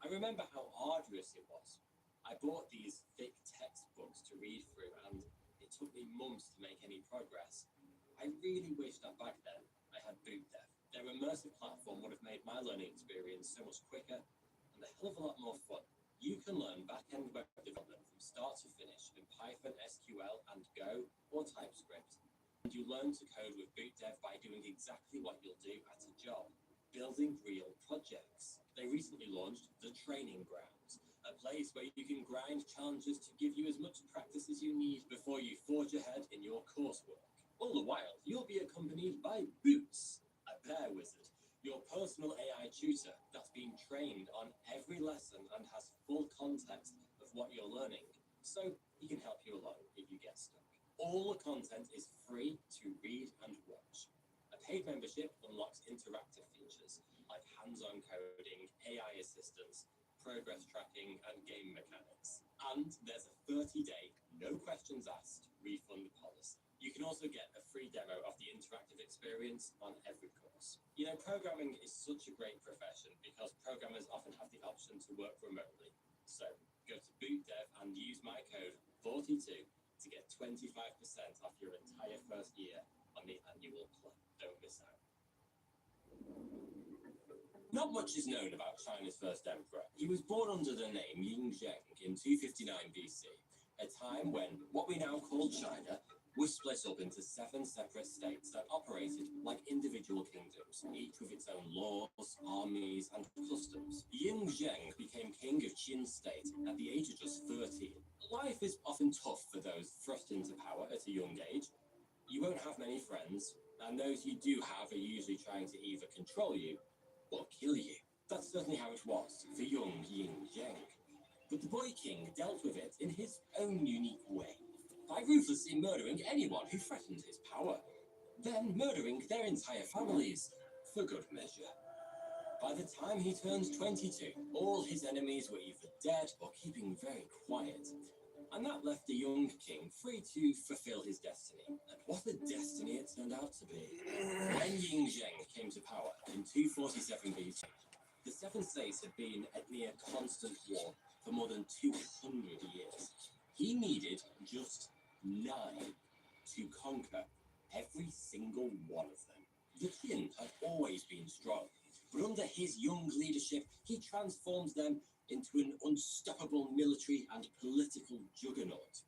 I remember how arduous it was. I bought these thick textbooks to read through, and it took me months to make any progress. I really wish that back then I had BootDev. Their immersive platform would have made my learning experience so much quicker and a hell of a lot more fun. You can learn back-end web development from start to finish in Python, SQL, and Go, or TypeScript. And you learn to code with BootDev by doing exactly what you'll do at a job, building real projects. They recently launched the Training Grounds, a place where you can grind challenges to give you as much practice as you need before you forge ahead in your coursework. All the while, you'll be accompanied by Boots, a bear wizard, your personal AI tutor that's been trained on every lesson and has full context of what you're learning, so he can help you along if you get stuck. All the content is free to read and watch. A paid membership unlocks interactive features like hands-on coding, AI assistance, progress tracking, and game mechanics. And there's a 30-day, no questions asked, refund policy. You can also get a free demo of the interactive experience on every course. You know, programming is such a great profession because programmers often have the option to work remotely. So go to BootDev and use my code 42 to get 25% off your entire first year on the annual plan. Don't miss out. Not much is known about China's first emperor. He was born under the name Yingzheng in 259 BC, a time when what we now call China was split up into 7 separate states that operated like individual kingdoms, each with its own laws, armies, and customs. Yingzheng became king of Qin state at the age of just 13. Life is often tough for those thrust into power at a young age. You won't have many friends, and those you do have are usually trying to either control you or kill you. That's certainly how it was for young Yingzheng. But the boy king dealt with it in his own unique way, by ruthlessly murdering anyone who threatened his power, then murdering their entire families for good measure. By the time he turned 22, all his enemies were either dead or keeping very quiet, and that left the young king free to fulfill his destiny. And what a destiny it turned out to be. When Yingzheng came to power in 247 BC, the 7 states had been at near constant war for more than 200 years. He needed just 9 to conquer every single one of them. The Qin had always been strong, but under his young leadership, he transformed them into an unstoppable military and political juggernaut.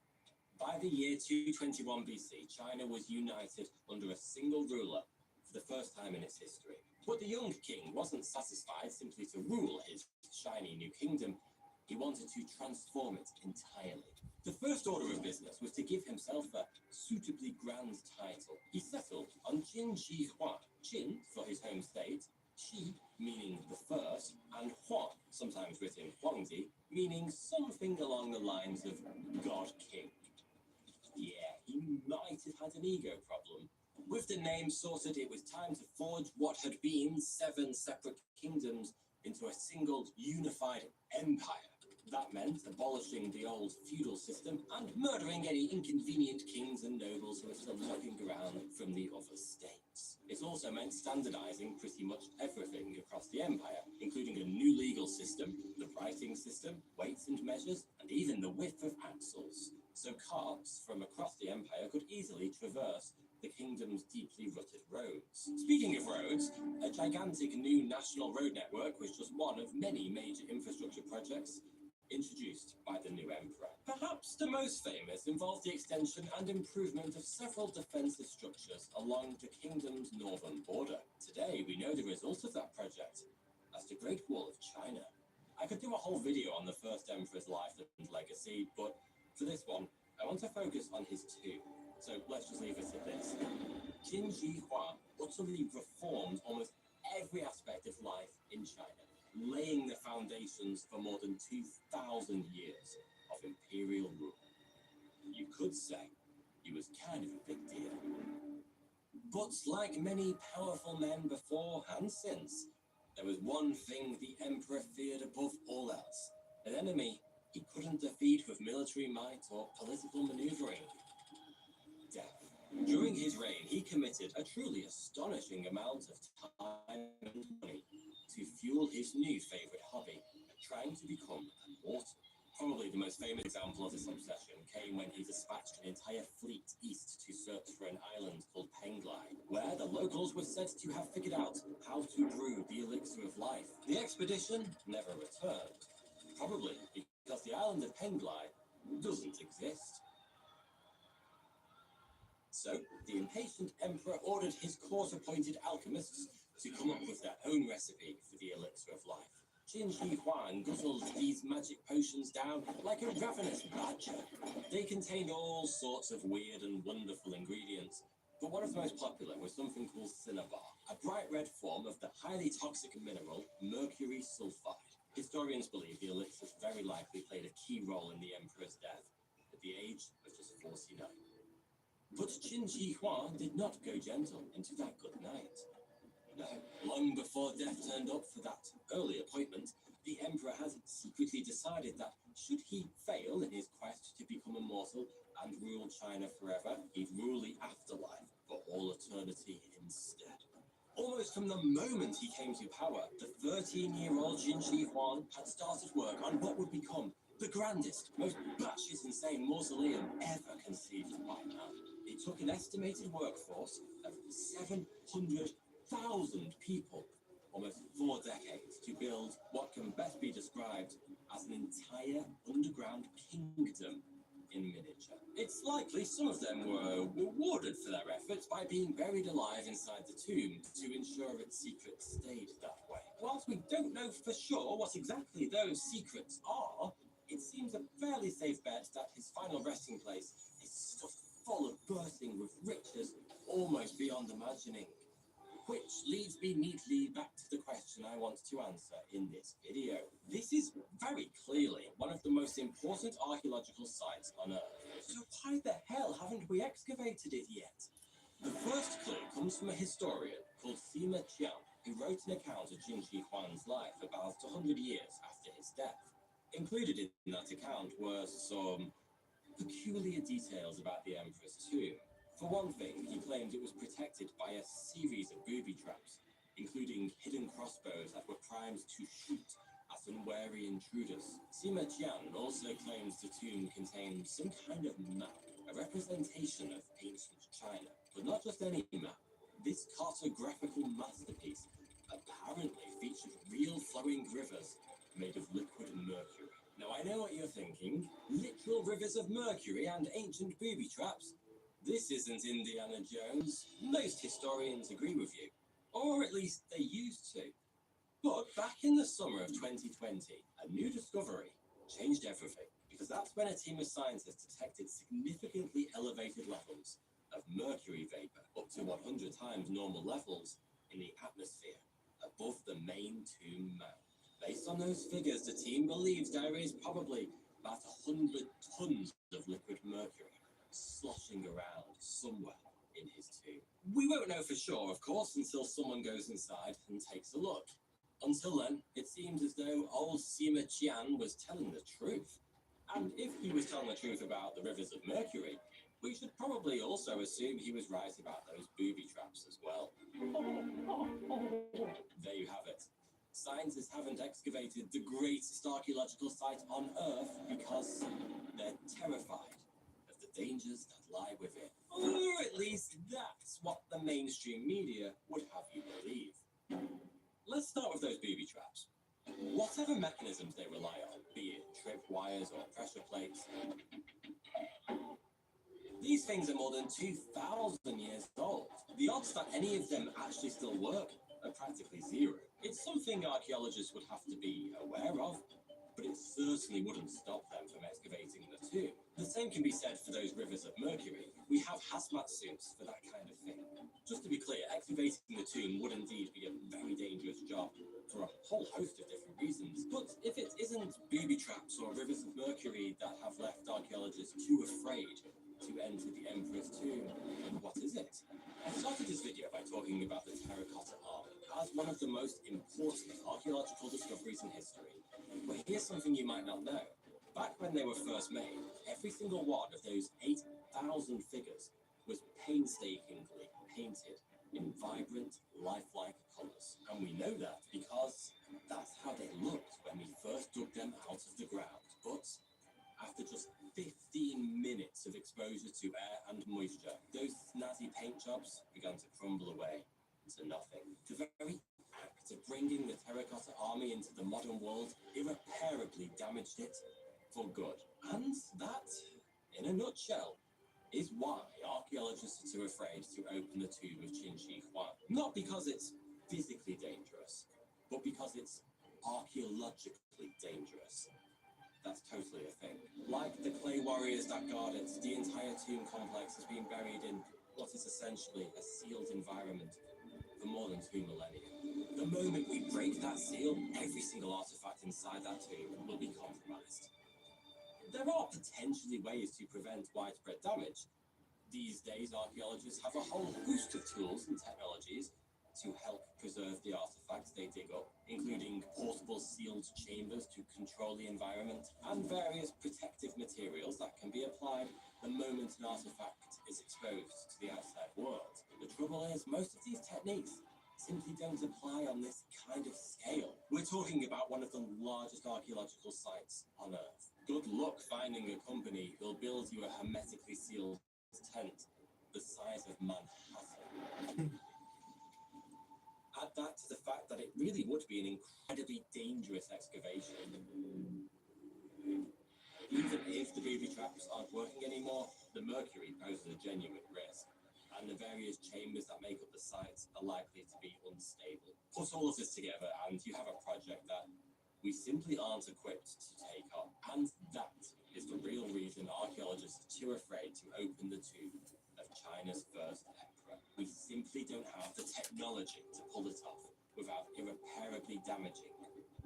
By the year 221 BC, China was united under a single ruler for the first time in its history. But the young king wasn't satisfied simply to rule his shiny new kingdom. He wanted to transform it entirely. The first order of business was to give himself a suitably grand title. He settled on Qin Shi Huang, Qin for his home state, Shi meaning the first, and Huang, sometimes written Huangdi, meaning something along the lines of God King. Yeah, he might have had an ego problem, With the name sorted, it was time to forge what had been 7 separate kingdoms into a single unified empire. That meant abolishing the old feudal system and murdering any inconvenient kings and nobles who were still looking around from the other states. It also meant standardizing pretty much everything across the empire, including a new legal system, the writing system, weights and measures, and even the width of axles. So carts from across the empire could easily traverse the kingdom's deeply rutted roads. Speaking of roads, a gigantic new national road network was just one of many major infrastructure projects introduced by the new emperor. Perhaps the most famous involved the extension and improvement of several defensive structures along the kingdom's northern border. Today, we know the result of that project as the Great Wall of China. I could do a whole video on the first emperor's life and legacy, but for this one, I want to focus on his tomb. So let's just leave it at this. Qin Shi Huang utterly reformed almost every aspect of life in China, laying the foundations for more than 2,000 years of imperial rule. You could say he was kind of a big deal. But like many powerful men before and since, there was one thing the emperor feared above all else, an enemy he couldn't defeat with military might or political maneuvering: death. During his reign, he committed a truly astonishing amount of time and money to fuel his new favorite hobby, trying to become immortal. Probably the most famous example of this obsession came when he dispatched an entire fleet east to search for an island called Penglai, where the locals were said to have figured out how to brew the elixir of life. The expedition never returned, probably because the island of Penglai doesn't exist. So, the impatient emperor ordered his court-appointed alchemists to come up with their own recipe for the elixir of life. Qin Shi Huang guzzled these magic potions down like a ravenous badger. They contained all sorts of weird and wonderful ingredients, but one of the most popular was something called cinnabar, a bright red form of the highly toxic mineral mercury sulfide. Historians believe the elixir very likely played a key role in the emperor's death at the age of just 49. But Qin Shi Huang did not go gentle into that good night. No, long before death turned up for that early appointment, the emperor had secretly decided that should he fail in his quest to become immortal and rule China forever, he'd rule the afterlife for all eternity instead. Almost from the moment he came to power, the 13-year-old Qin Shi Huang had started work on what would become the grandest, most batshit insane mausoleum ever conceived by man. It took an estimated workforce of 700,000 people, almost 4 decades, to build what can best be described as an entire underground kingdom in miniature. It's likely some of them were rewarded for their efforts by being buried alive inside the tomb to ensure its secrets stayed that way. Whilst we don't know for sure what exactly those secrets are, it seems a fairly safe bet that his final resting place is stuffed full of bursting with riches almost beyond imagining. Which leads me neatly back to the question I want to answer in this video. This is very clearly one of the most important archaeological sites on Earth. So why the hell haven't we excavated it yet? The first clue comes from a historian called Sima Qian, who wrote an account of Qin Shi Huang's life about 100 years after his death. Included in that account were some peculiar details about the emperor's tomb. For one thing, he claimed it was protected by a series of booby traps, including hidden crossbows that were primed to shoot at unwary intruders. Sima Qian also claims the tomb contained some kind of map, a representation of ancient China, but not just any map. This cartographical masterpiece apparently featured real flowing rivers made of liquid mercury. Now I know what you're thinking, literal rivers of mercury and ancient booby traps? This isn't Indiana Jones. Most historians agree with you, or at least they used to. But back in the summer of 2020, a new discovery changed everything, because that's when a team of scientists detected significantly elevated levels of mercury vapor, up to 100 times normal levels in the atmosphere above the main tomb mound. Based on those figures, the team believes there is probably about 100 tons of liquid mercury sloshing around somewhere in his tomb. We won't know for sure, of course, until someone goes inside and takes a look. Until then, it seemed as though old Sima Qian was telling the truth. And if he was telling the truth about the rivers of Mercury, we should probably also assume he was right about those booby traps as well. There you have it. Scientists haven't excavated the greatest archaeological site on Earth because they're terrified of the dangers that lie within. Or at least that's what the mainstream media would have you believe. Let's start with those booby traps. Whatever mechanisms they rely on, be it tripwires or pressure plates, these things are more than 2,000 years old. The odds that any of them actually still work are practically zero. It's something archaeologists would have to be aware of, but it certainly wouldn't stop them from excavating the tomb. The same can be said for those rivers of Mercury. We have hazmat suits for that kind of thing. Just to be clear, excavating the tomb would indeed be a very dangerous job for a whole host of different reasons. But if it isn't booby traps or rivers of Mercury that have left archaeologists too afraid to enter the Emperor's tomb, then what is it? I started this video by talking about the terracotta army as one of the most important archaeological discoveries in history. But here's something you might not know. Back when they were first made, every single one of those 8,000 figures was painstakingly painted in vibrant, lifelike colours. And we know that because that's how they looked when we first dug them out of the ground. But after just 15 minutes of exposure to air and moisture, those snazzy paint jobs began to crumble away to nothing. The very act of bringing the terracotta army into the modern world irreparably damaged it for good. And that, in a nutshell, is why archaeologists are too afraid to open the tomb of Qin Shi Huang. Not because it's physically dangerous, but because it's archaeologically dangerous. That's totally a thing. Like the clay warriors that guard it, the entire tomb complex has been buried in what is essentially a sealed environment for more than 2 millennia. The moment we break that seal, every single artifact inside that tomb will be compromised. There are potentially ways to prevent widespread damage. These days, archaeologists have a whole host of tools and technologies to help preserve the artifacts they dig up, including portable sealed chambers to control the environment, and various protective materials that can be applied the moment an artifact is exposed to the outside world. The trouble is, most of these techniques simply don't apply on this kind of scale. We're talking about one of the largest archaeological sites on Earth. Good luck finding a company who'll build you a hermetically sealed tent the size of Manhattan. Add that to the fact that it really would be an incredibly dangerous excavation. Even if the booby traps aren't working anymore, the mercury poses a genuine risk, and the various chambers that make up the sites are likely to be unstable. Put all of this together and you have a project that we simply aren't equipped to take on. And that is the real reason archaeologists are too afraid to open the tomb of China's first emperor. We simply don't have the technology to pull it off without irreparably damaging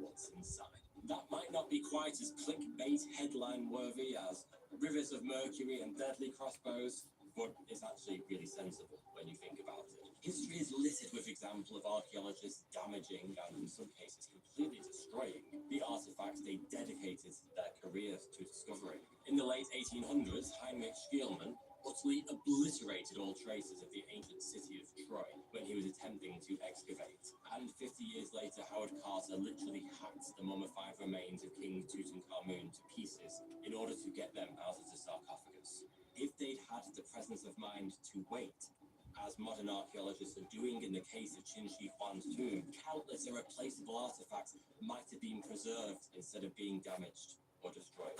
what's inside. That might not be quite as clickbait headline worthy as rivers of mercury and deadly crossbows, but it's actually really sensible when you think about it. History is littered with examples of archaeologists damaging and in some cases completely destroying the artifacts they dedicated their careers to discovering. In the late 1800s, Heinrich Schliemann utterly obliterated all traces of the ancient city of Troy when he was attempting to excavate. And 50 years later, Howard Carter literally hacked the mummified remains of King Tutankhamun to pieces in order to get them out of the sarcophagus. If they'd had the presence of mind to wait, as modern archaeologists are doing in the case of Qin Shi Huang's tomb, countless irreplaceable artifacts might have been preserved instead of being damaged or destroyed.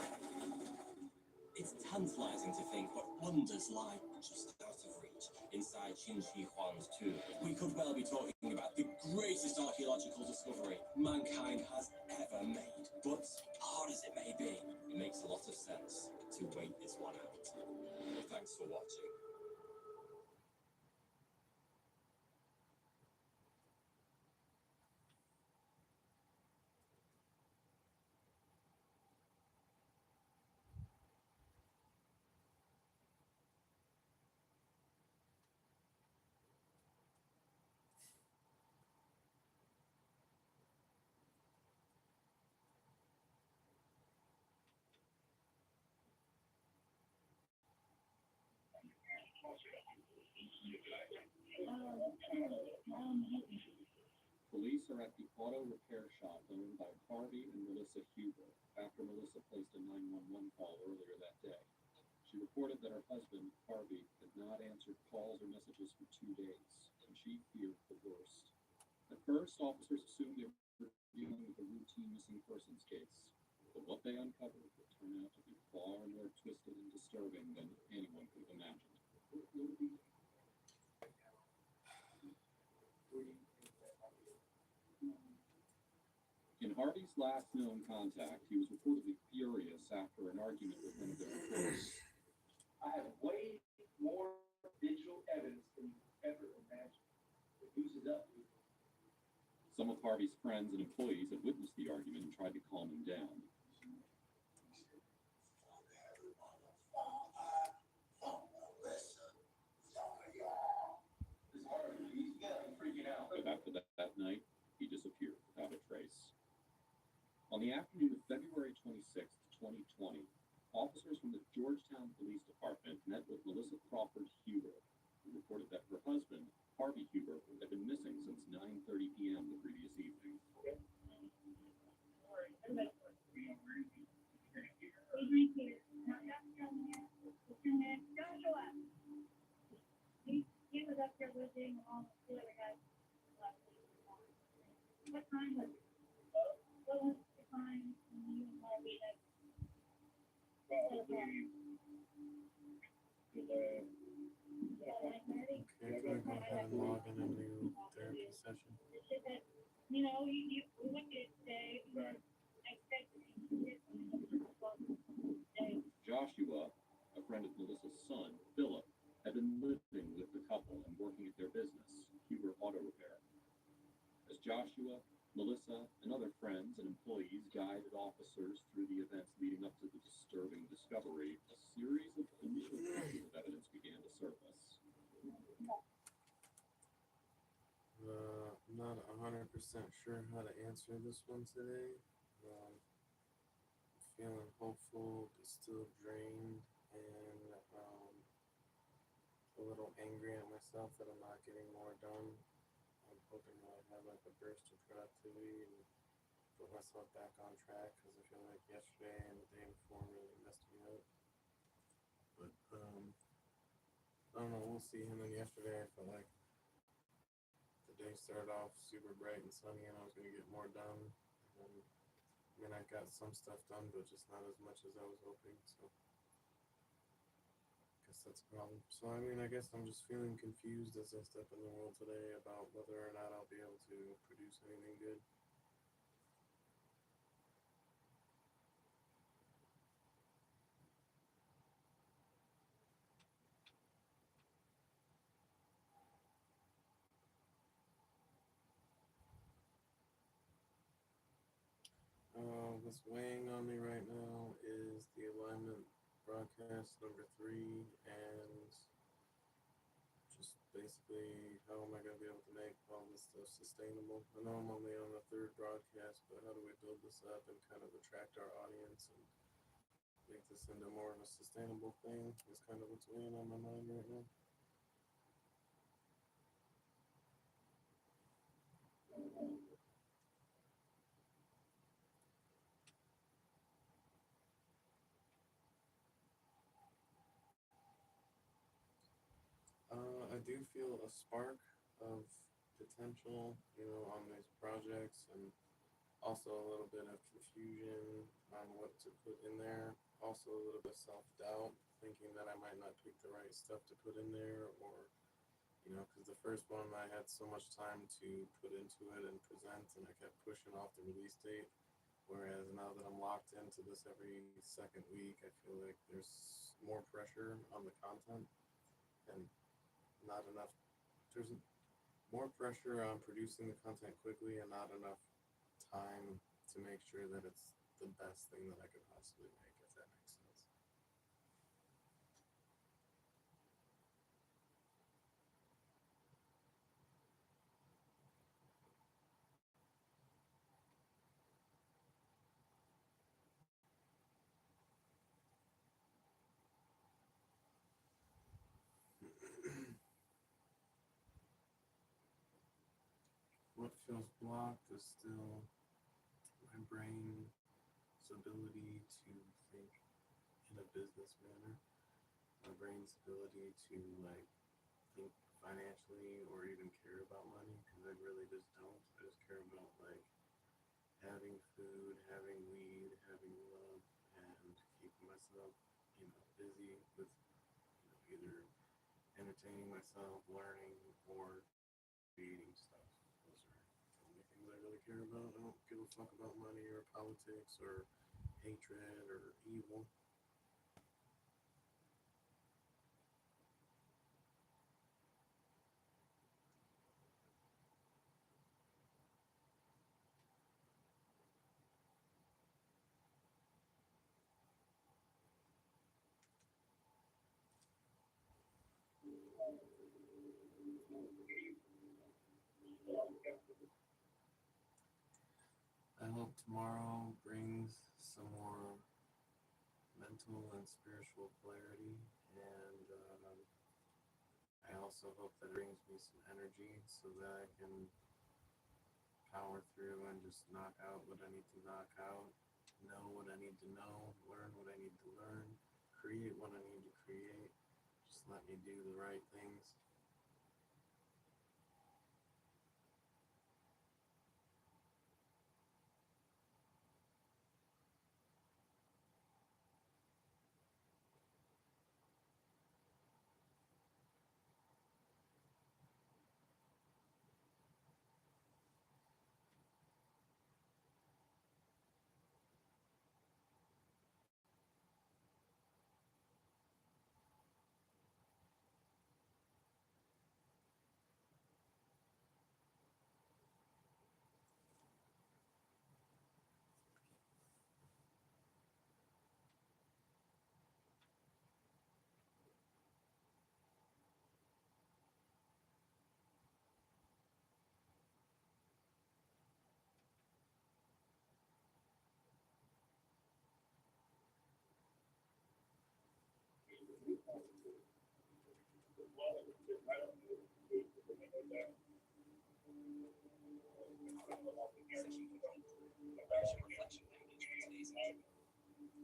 It's tantalizing to think what wonders lie just out of reach inside Qin Shi Huang's tomb. We could well be talking about the greatest archaeological discovery mankind has ever made. But hard as it may be, it makes a lot of sense to wait this one out. Thanks for watching. Police are at the auto repair shop owned by Harvey and Melissa Huber after Melissa placed a 911 call earlier that day. She reported that her husband, Harvey, had not answered calls or messages for 2 days, and she feared the worst. At first, officers assumed they were dealing with a routine missing persons case, but what they uncovered would turn out to be far more twisted and disturbing than anyone could have imagined. In Harvey's last known contact, he was reportedly furious after an argument with one of their employees. I have way more digital evidence than you ever imagined. The news is up. Some of Harvey's friends and employees had witnessed the argument and tried to calm him down. But after that night, he disappeared without a trace. On the afternoon of February 26, 2020, officers from the Georgetown Police Department met with Melissa Crawford Huber, who reported that her husband, Harvey Huber, had been missing since 9:30 p.m. the previous evening. He was up there with him on the other guy. What time was it? What was the time when you and Harvey had? Okay, can I go ahead and log in a new therapy session? You know, you look at Dave, expect Joshua, a friend of Melissa's son, Philip, had been living with the couple and working at their business, Huber Auto Repair. As Joshua, Melissa, and other friends and employees guided officers through the events leading up to the disturbing discovery, a series of initial pieces of evidence began to surface. I'm not 100% sure how to answer this one today. Feeling hopeful, but still drained, and a little angry at myself that I'm not getting more done. I'm hoping that I have like a burst of productivity and put myself back on track, because I feel like yesterday and the day before really messed me up. But I don't know, we'll see. And then yesterday I felt like the day started off super bright and sunny and I was going to get more done. And I mean, I got some stuff done, but just not as much as I was hoping, so I guess that's a problem. So I mean, I guess I'm just feeling confused as I step in the world today about whether or not I'll be able to produce anything good. What's weighing on me right now is the alignment broadcast number 3, and just basically how am I going to be able to make all this stuff sustainable. I know I'm only on the 3rd broadcast, but how do we build this up and kind of attract our audience and make this into more of a sustainable thing is kind of what's weighing on my mind right now. I do feel a spark of potential, on these projects, and also a little bit of confusion on what to put in there. Also a little bit of self-doubt, thinking that I might not pick the right stuff to put in there, or, because the first one I had so much time to put into it and present, and I kept pushing off the release date. Whereas now that I'm locked into this every second week, I feel like there's more pressure on the content and not enough. There's more pressure on producing the content quickly and not enough time to make sure that it's the best thing that I could possibly make, if that makes sense. what feels blocked is still my brain's ability to think in a business manner, my brain's ability to like think financially or even care about money, because I really just don't. I just care about like having food, having weed, having love, and keeping myself, busy with either entertaining myself, learning, or creating stuff. Those are the only things I really care about. I don't give a fuck about money or politics or hatred or evil. I hope tomorrow brings some more mental and spiritual clarity, and I also hope that it brings me some energy so that I can power through and just knock out what I need to knock out, know what I need to know, learn what I need to learn, create what I need to create. Just let me do the right things.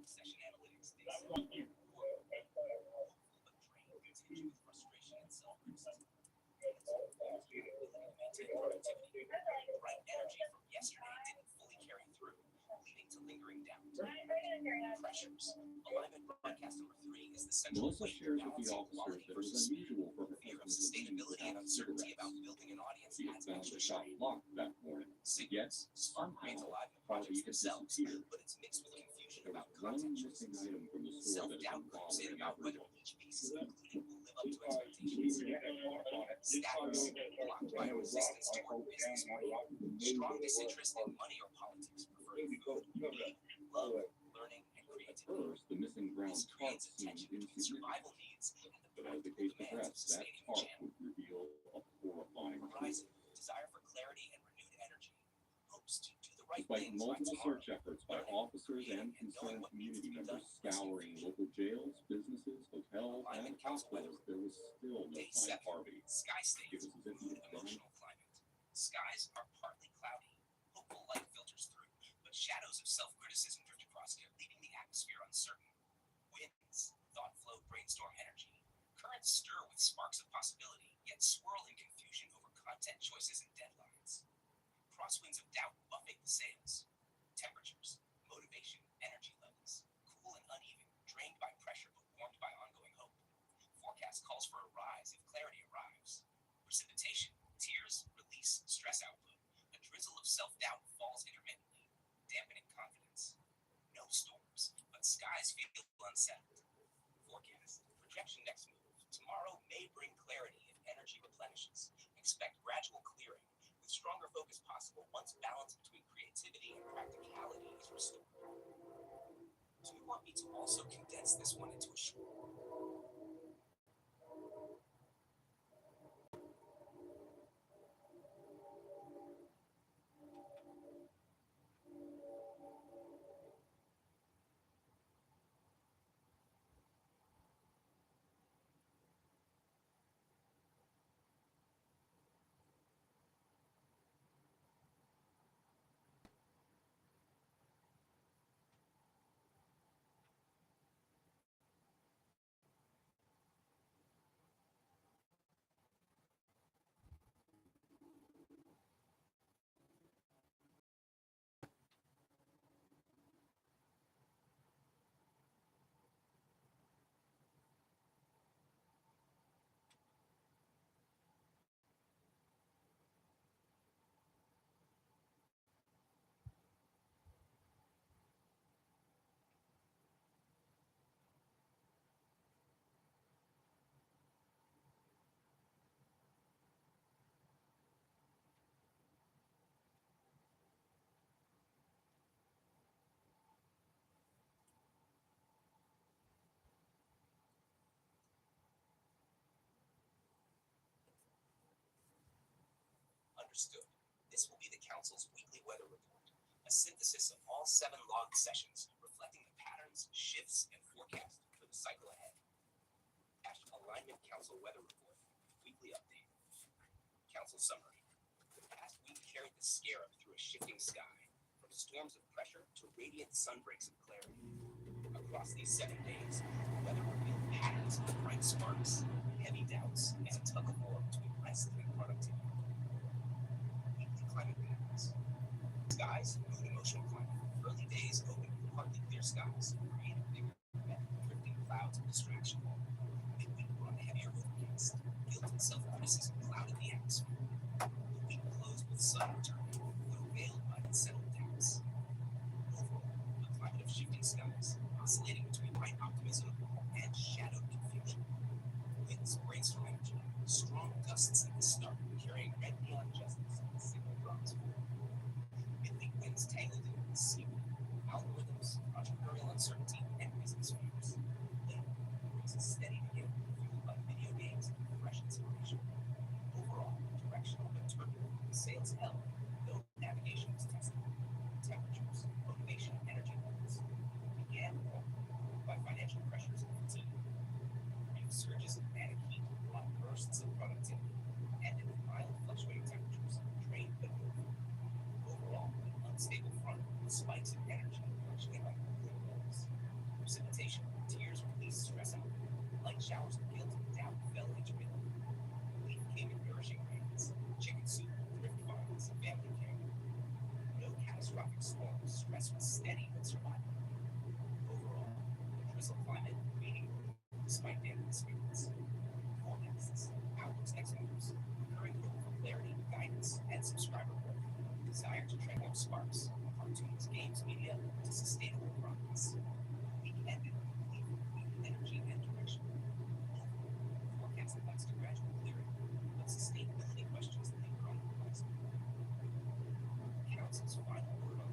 Session analytics, they said, hopeful but drained, tinged with frustration and self-criticism. Maintain productivity. Bright energy from yesterday didn't fully carry through, leading to lingering doubt. Pressures. Alignment broadcast number 3 is the central Melissa weight shares with the balancing officers quality that it was versus speed. unusual for her Fear of husband to leave sustainability and without uncertainty cigarettes. about building an audience She had adds found extra the shop shine. locked that morning. Yet, Spark remains somehow, alive in the Harvey projects had themselves, disappeared. but it's mixed with confusion There was about one content missing choices. item from the store that Self-doubt had been creeps in bothering about whether everyone. each piece is included will live up to expectations. Status, blocked by a resistance toward business grade. Strong disinterest in money or politics, preferring food, meat, love, learning, and creativity. First, the missing brown This tarp creates a seemed tension between insignificant. survival needs and the But as the practical case demands of progressed, that sustaining a tarp channel. would reveal a horrifying truth. Horizon, desire for clarity and renewed energy. Hopes to do the right Despite things multiple by tomorrow. search efforts by officers and concerned community members scouring local jails, businesses, hotels, and hospitals, there was still no Day sign of 7. Harvey. Sky It state. was as if he Mood had gone. emotional climate. Skies are partly cloudy. Hopeful light filters through, but shadows of self-criticism drift across here, leaving the atmosphere uncertain. Winds, thought flow, brainstorm energy. Currents stir with sparks of possibility, yet swirl in confusion over content choices and deadlines. Crosswinds of doubt buffet the sails. Temperatures, motivation, energy levels. Cool and uneven, drained by pressure but warmed by ongoing hope. Forecast calls for a rise if clarity arrives. Precipitation, tears, release, stress output. A drizzle of self-doubt falls intermittently, dampening confidence. No storms, but skies feel unsettled. Forecast, projection next move. Tomorrow may bring clarity if energy replenishes. Expect gradual clearing, with stronger focus possible once balance between creativity and practicality is restored. Do you want me to also condense this one into a short? understood. This will be the Council's weekly weather report, a synthesis of all 7 logged sessions reflecting the patterns, shifts, and forecast for the cycle ahead. Alignment Council Weather Report, weekly update. Council summary. The past week carried the Scarab through a shifting sky, from storms of pressure to radiant sunbreaks of clarity. Across these 7 days, the weather revealed patterns of bright sparks, heavy doubts, and a tug-of-war between rest and productivity. Weekly climate patterns. Skies, mood emotional climate. Early days open with partly clear skies, creative vigor, drifting clouds of distraction. Midweek brought a heavier overcast. Guilt and self-criticism clouded the atmosphere. The week closed with sun returning, though veiled by unsettled doubts. Overall, a climate of shifting skies, oscillating between bright optimism and shadowed confusion. Winds brainstorm energy, strong gusts at the start, carrying red neon justice and signal drops. Midweek winds tangled into the sea, algorithms, entrepreneurial uncertainty, and business fears. Then brings a steady beginning, fueled by video games and fresh inspiration. Overall, directional but turbulent, sails held, though navigation was tested. Temperatures, motivation, and energy levels began warmed by financial pressures and fatigue. Brief surges of manic heat brought bursts of productivity, ended with mild fluctuating temperatures, drained but moving. Overall, an unstable front with spikes of energy punctuated by cooling walls. Precipitation, tears released stress out. Light showers of guilt and doubt fell intermittently. Relief came in nourishing rains, chicken soup, thrift farms, and family care. No catastrophic storms, stress was steady but survivable. Overall, the drizzle climate remaining despite dampened spirits. Forecasts, outlooks, experts, recurring hope for clarity, guidance, and subscriber growth. Desire to train more sparks, cartoons, games, media, to sustainable progress. We ended with belief, energy, and direction. Forecast points to gradual clearing, but sustainability questions linger on the horizon. Council's final word on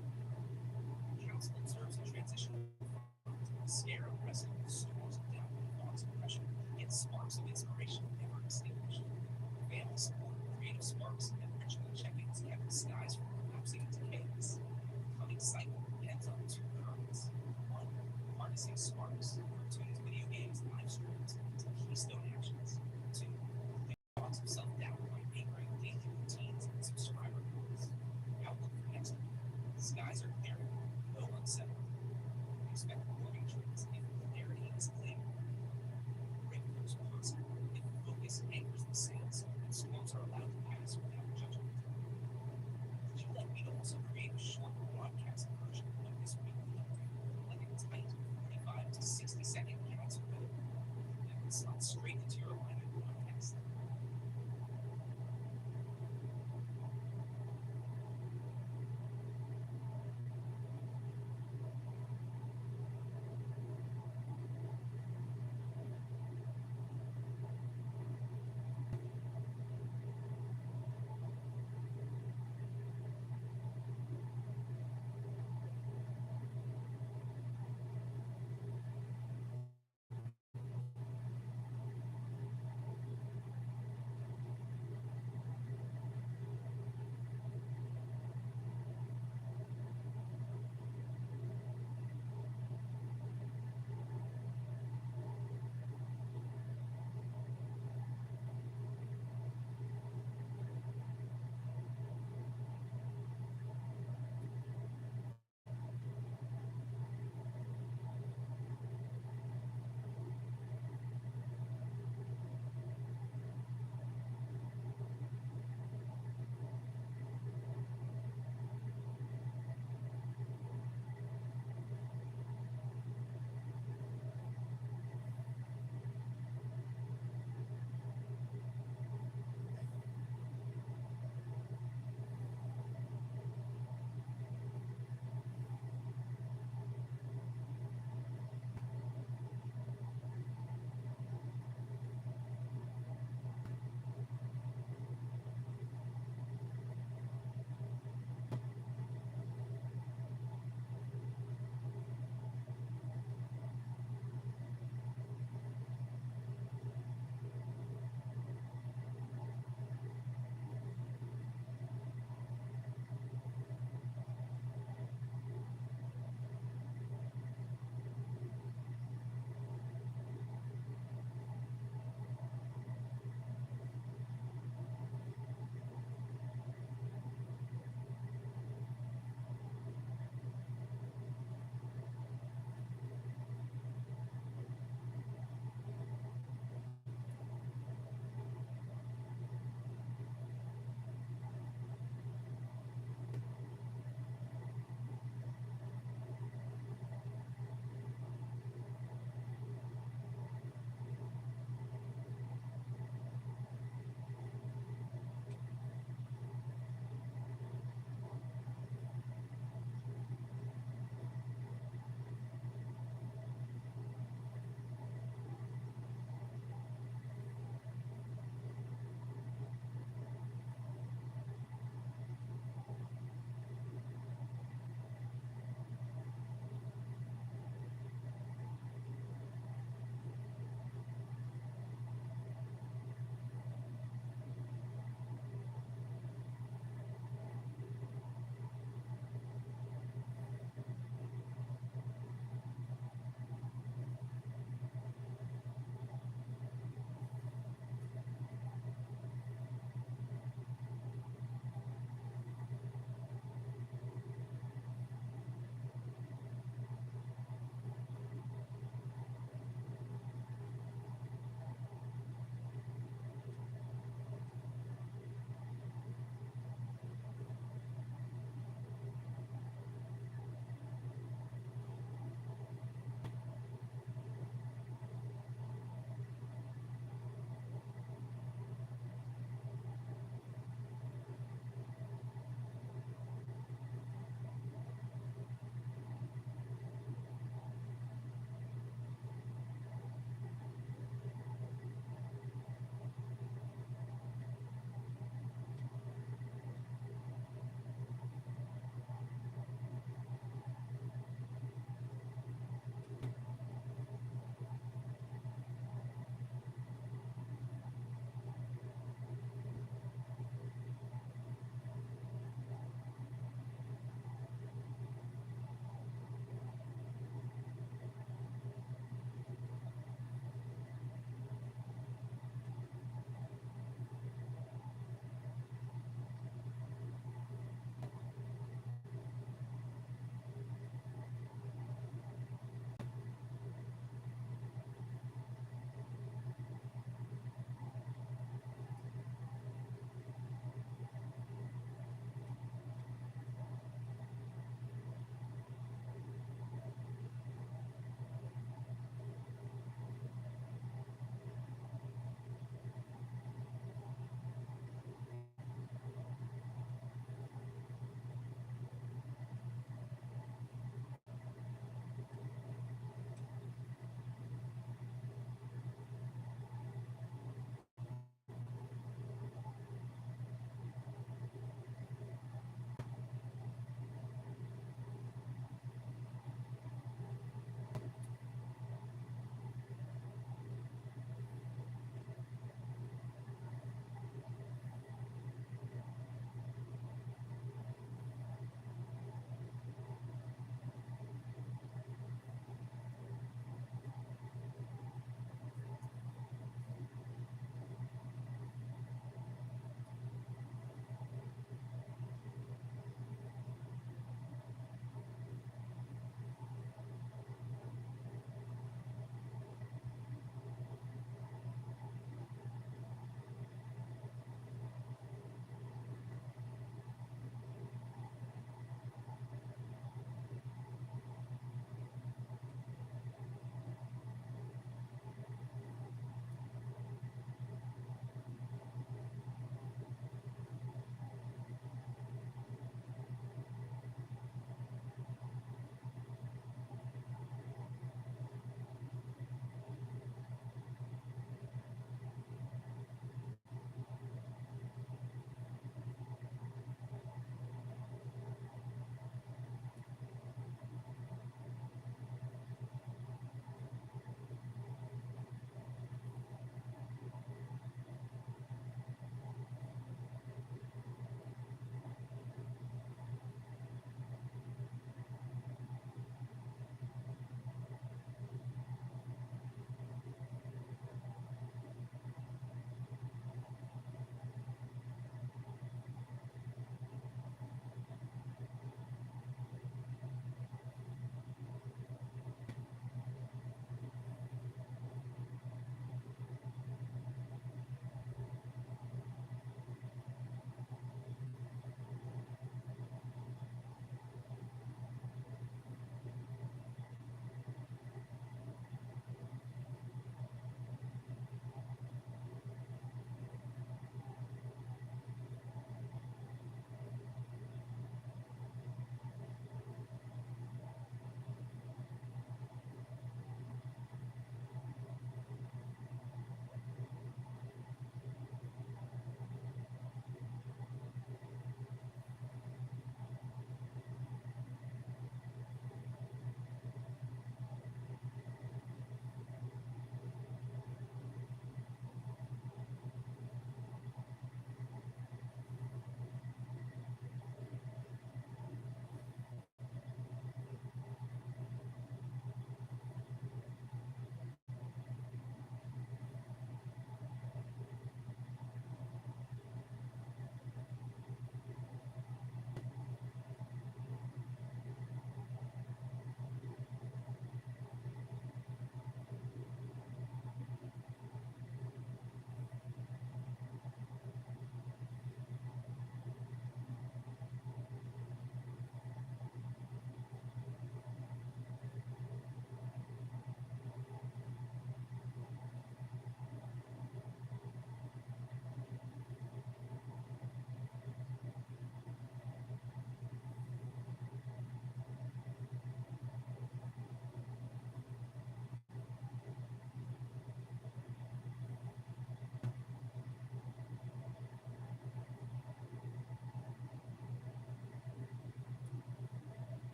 the Council observes a transitional Scarab wrestled with storms of doubt and thoughts of pressure, yet sparks of inspiration never extinguished. Family support, creative sparks, and ritual check-ins kept the skies from collapsing into chaos. The coming cycle depends on 2 currents. 1, harnessing sparks, cartoons, video games, live streams, to keystone actions. 2, moving thoughts of self-doubt by anchoring daily routines and subscriber goals. Outlook for next week. The skies are clearing, though unsettled. Expect moving trends if clarity is clear. Breakthroughs are possible if focus anchors the sails and storms are allowed to pass without judgment. Would you like me to also create a short broadcast version of this weekly update, like a tight 45 to 60-second council weather that would slot straight into your alignment broadcast?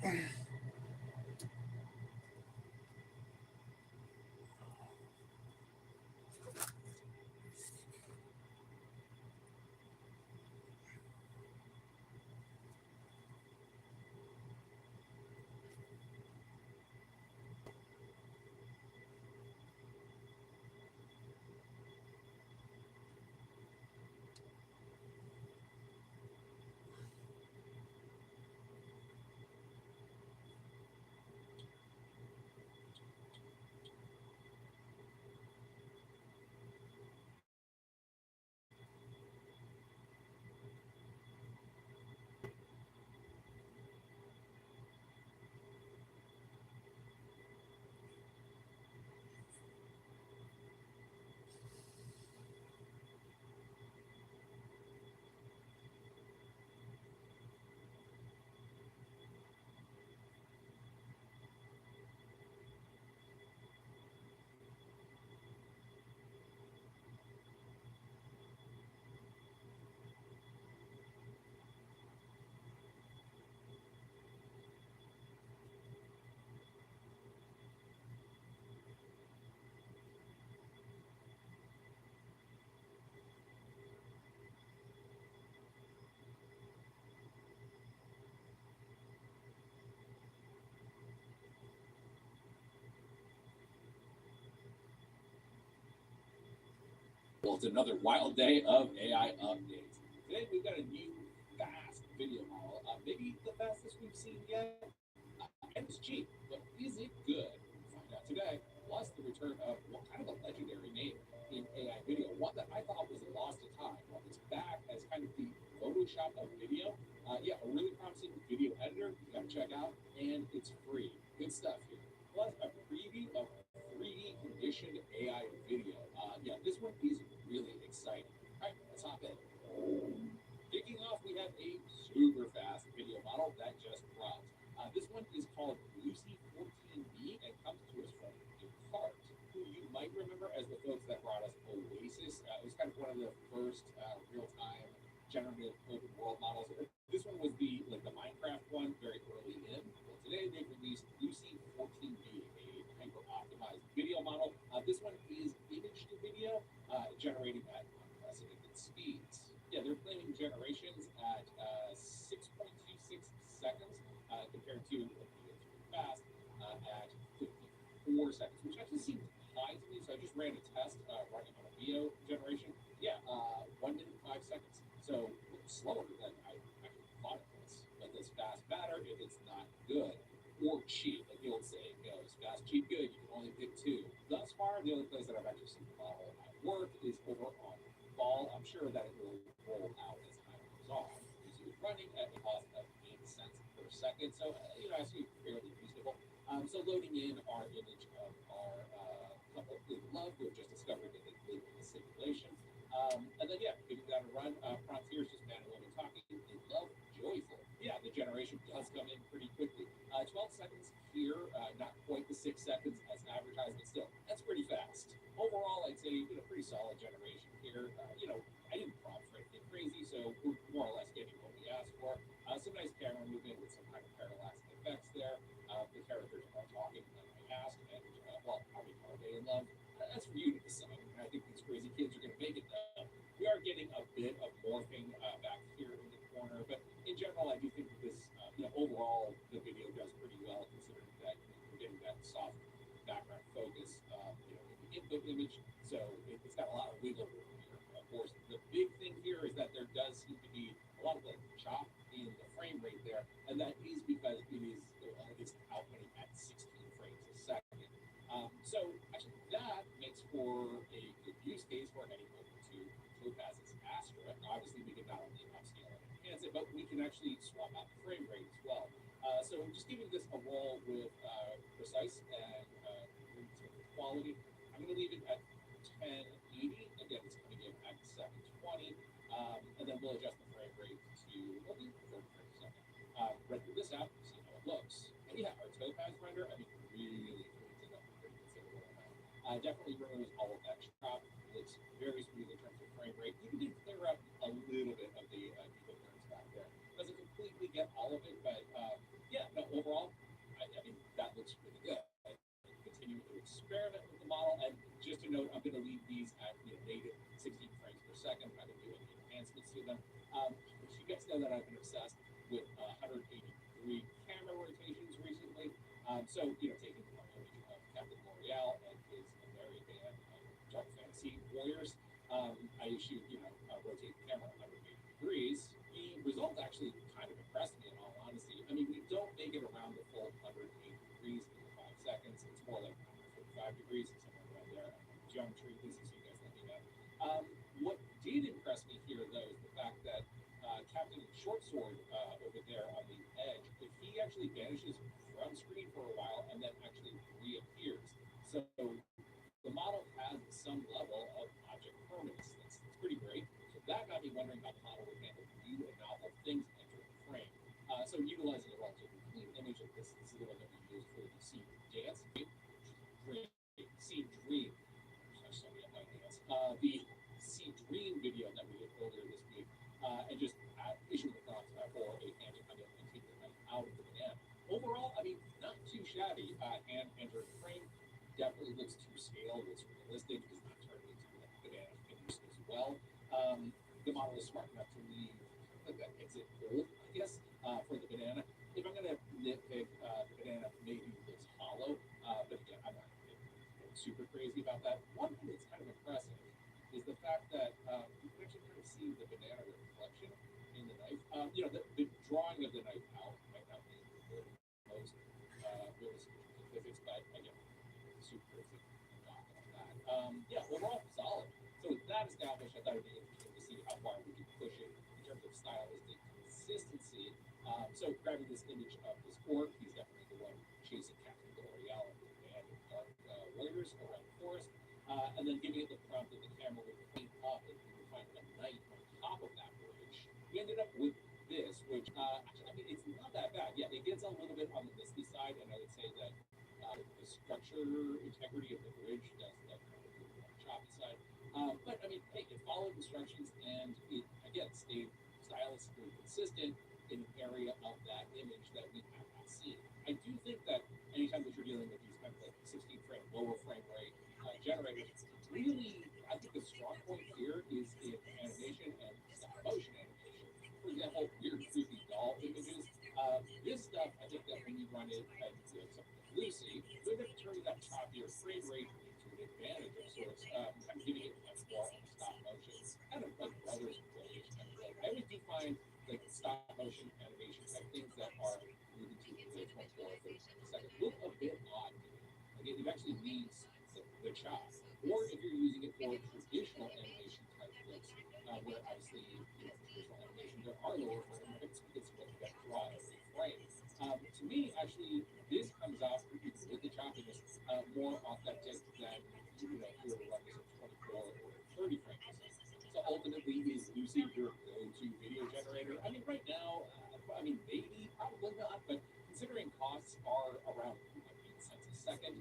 Well, it's another wild day of AI updates. Today we've got a new fast video model, maybe the fastest we've seen yet, and it's cheap, but is it good? We'll find out today. Plus the return of what kind of a legendary name in AI video, one that I thought was lost to time. Well, it's back as kind of the Photoshop of video. Yeah, a really promising video editor you gotta check out, and it's free. Good stuff here. Plus a preview of 3D conditioned AI video. Yeah, this one is really exciting. All right, let's hop in. Kicking off, we have a super fast video model that just dropped. This one is called Lucy 14B and comes to us from Depart, who you might remember as the folks that brought us Oasis. It was kind of one of the first real-time generative open world models. This one was the Minecraft one, very early in. Well, today they've released Lucy 14B, a hyper-optimized video model. This one is image to video, generating at unprecedented speeds. Yeah, they're claiming generations at 6.26 seconds compared to fast at 54 seconds, which actually seems high to me. So I just ran a test running on a video generation. Yeah, 1 minute 5 seconds. So slower than I actually thought it was. But this fast matter if it's not good or cheap. Like the old saying goes, fast, cheap, good. You can only pick two. Thus far, the only place that I've actually seen the model at work is over on Ball. I'm sure that it will roll out as time goes on. It's running at a cost of 8 cents per second. So, I see fairly reasonable. So loading in our image of our couple in love who have just discovered that they live in a simulation. And then, yeah, giving that a run. Prompt here is just man and woman talking. In love, joyful. Yeah, the generation does come in pretty quickly. 12 seconds here, not quite the 6 seconds as advertised, but still, that's pretty fast. Overall, I'd say, pretty solid generation here. I didn't prompt for anything crazy, so we're more or less getting what we asked for. Some nice camera movement with some kind of parallax effects there. The characters are talking when I asked, and, are they in love? That's for you to decide. I think these crazy kids are going to make it, though. We are getting a bit of morphing back here in the corner, but in general, I do think that this, overall, the video does pretty well, considering that we're getting that soft background focus, in the input image, so it's got a lot of wiggle room here. Of course, the big thing here is that there does seem to be a lot of chop in the frame rate there, and that is because it's outputting at 16 frames a second. So actually, that makes for a good use case for heading over to Topaz's Astra. Now, obviously, we can not only upscale and enhance it, but we can actually swap out the frame rate as well. So just giving this a roll with precise and quality. I'm going to leave it at 1080. Again, it's coming in at 720. And then we'll adjust the frame rate to 30 frames a second. Render this out, see how it looks. And yeah, our Topaz render, really cleans it up pretty considerable amount. Definitely removes all of that chop. Looks very smooth in terms of frame rate. You can clear up a little bit of the decoherence back there. Doesn't completely get all of it, but yeah, no, overall, experiment with the model. And just to note, I'm going to leave these at native 16 frames per second. I'm not going to do any enhancements to them. You guys know that I've been obsessed with 180-degree camera rotations recently. So, taking the image of Captain L'Oreal and his merry band of dark fantasy warriors, I issued, rotate the camera 180 degrees. The result actually kind of impressed me in all honesty. I mean, we don't make it around the full 180 degrees in 5 seconds. It's more like 45 degrees, somewhere around there. Geometry, this is you guys let me know. What did impress me here, though, is the fact that Captain Short Sword over there on the edge, if he actually vanishes from screen for a while and then actually reappears. So the model has some level of object permanence. That's pretty great. So that got me wondering how the model would handle new and novel things entering the frame. So utilizing a relatively clean image of this is the one that we use for the Seed Dance, Seed Dream. Sorry, I might dance. The Seed Dream video that we did earlier this week, and just issue the prompt for a hand to come in and take the knife out of the banana. Overall, I mean, not too shabby. Hand entering the frame definitely looks to scale. It's realistic. It's not turning into a banana finish as well. The model is smart enough to leave like that exit hole, I guess, for the banana. If I'm going to nitpick, the banana maybe looks hollow, but again, I'm not super crazy about that. One thing that's kind of impressive is the fact that you can actually kind of see the banana reflection in the knife. The drawing of the knife out might not be the most realistic physics, but again, super crazy. Overall, solid. So with that established, I thought it'd be interesting to see how far we can push it in terms of stylistic consistency. So grabbing this image of this orc, he's definitely the one chasing Captain L'Oreal and the band of dark warriors around the forest, and then giving it the prompt that the camera would paint up and we would find a knight on top of that bridge. We ended up with this, which actually, I mean, it's not that bad. Yeah, it gets a little bit on the misty side, and I would say that the structure integrity of the bridge does that kind of on the choppy side. But I mean, hey, it followed instructions and it again stayed stylistically consistent in an area of that image that we have not seen. I do think that anytime that you're dealing with these kind of like 16 frame, lower frame rate generators, really, I think the strong point here is in animation and stop motion animation. For example, weird, creepy doll images. This stuff, I think that when you run it at something like Lucy, you end up turning that choppier frame rate into an advantage of sorts, kind of giving it much more of a stop motion, kind of like Brothers Brothers kind of thing. I always do find like stop motion animation type things that are moving to the 24 or 30 second look a bit odd. Like it actually needs the chop. Or if you're using it for traditional animation type looks, where obviously, traditional animation, there are lower frame rates because you got to draw every frame. To me, actually, this comes out with the choppiness more authentic than if you were to run this at 24 or 30 frames per second. So ultimately, is Lucy your go-to video generator? I mean, right now, maybe, probably not, but considering costs are around 8 cents a second,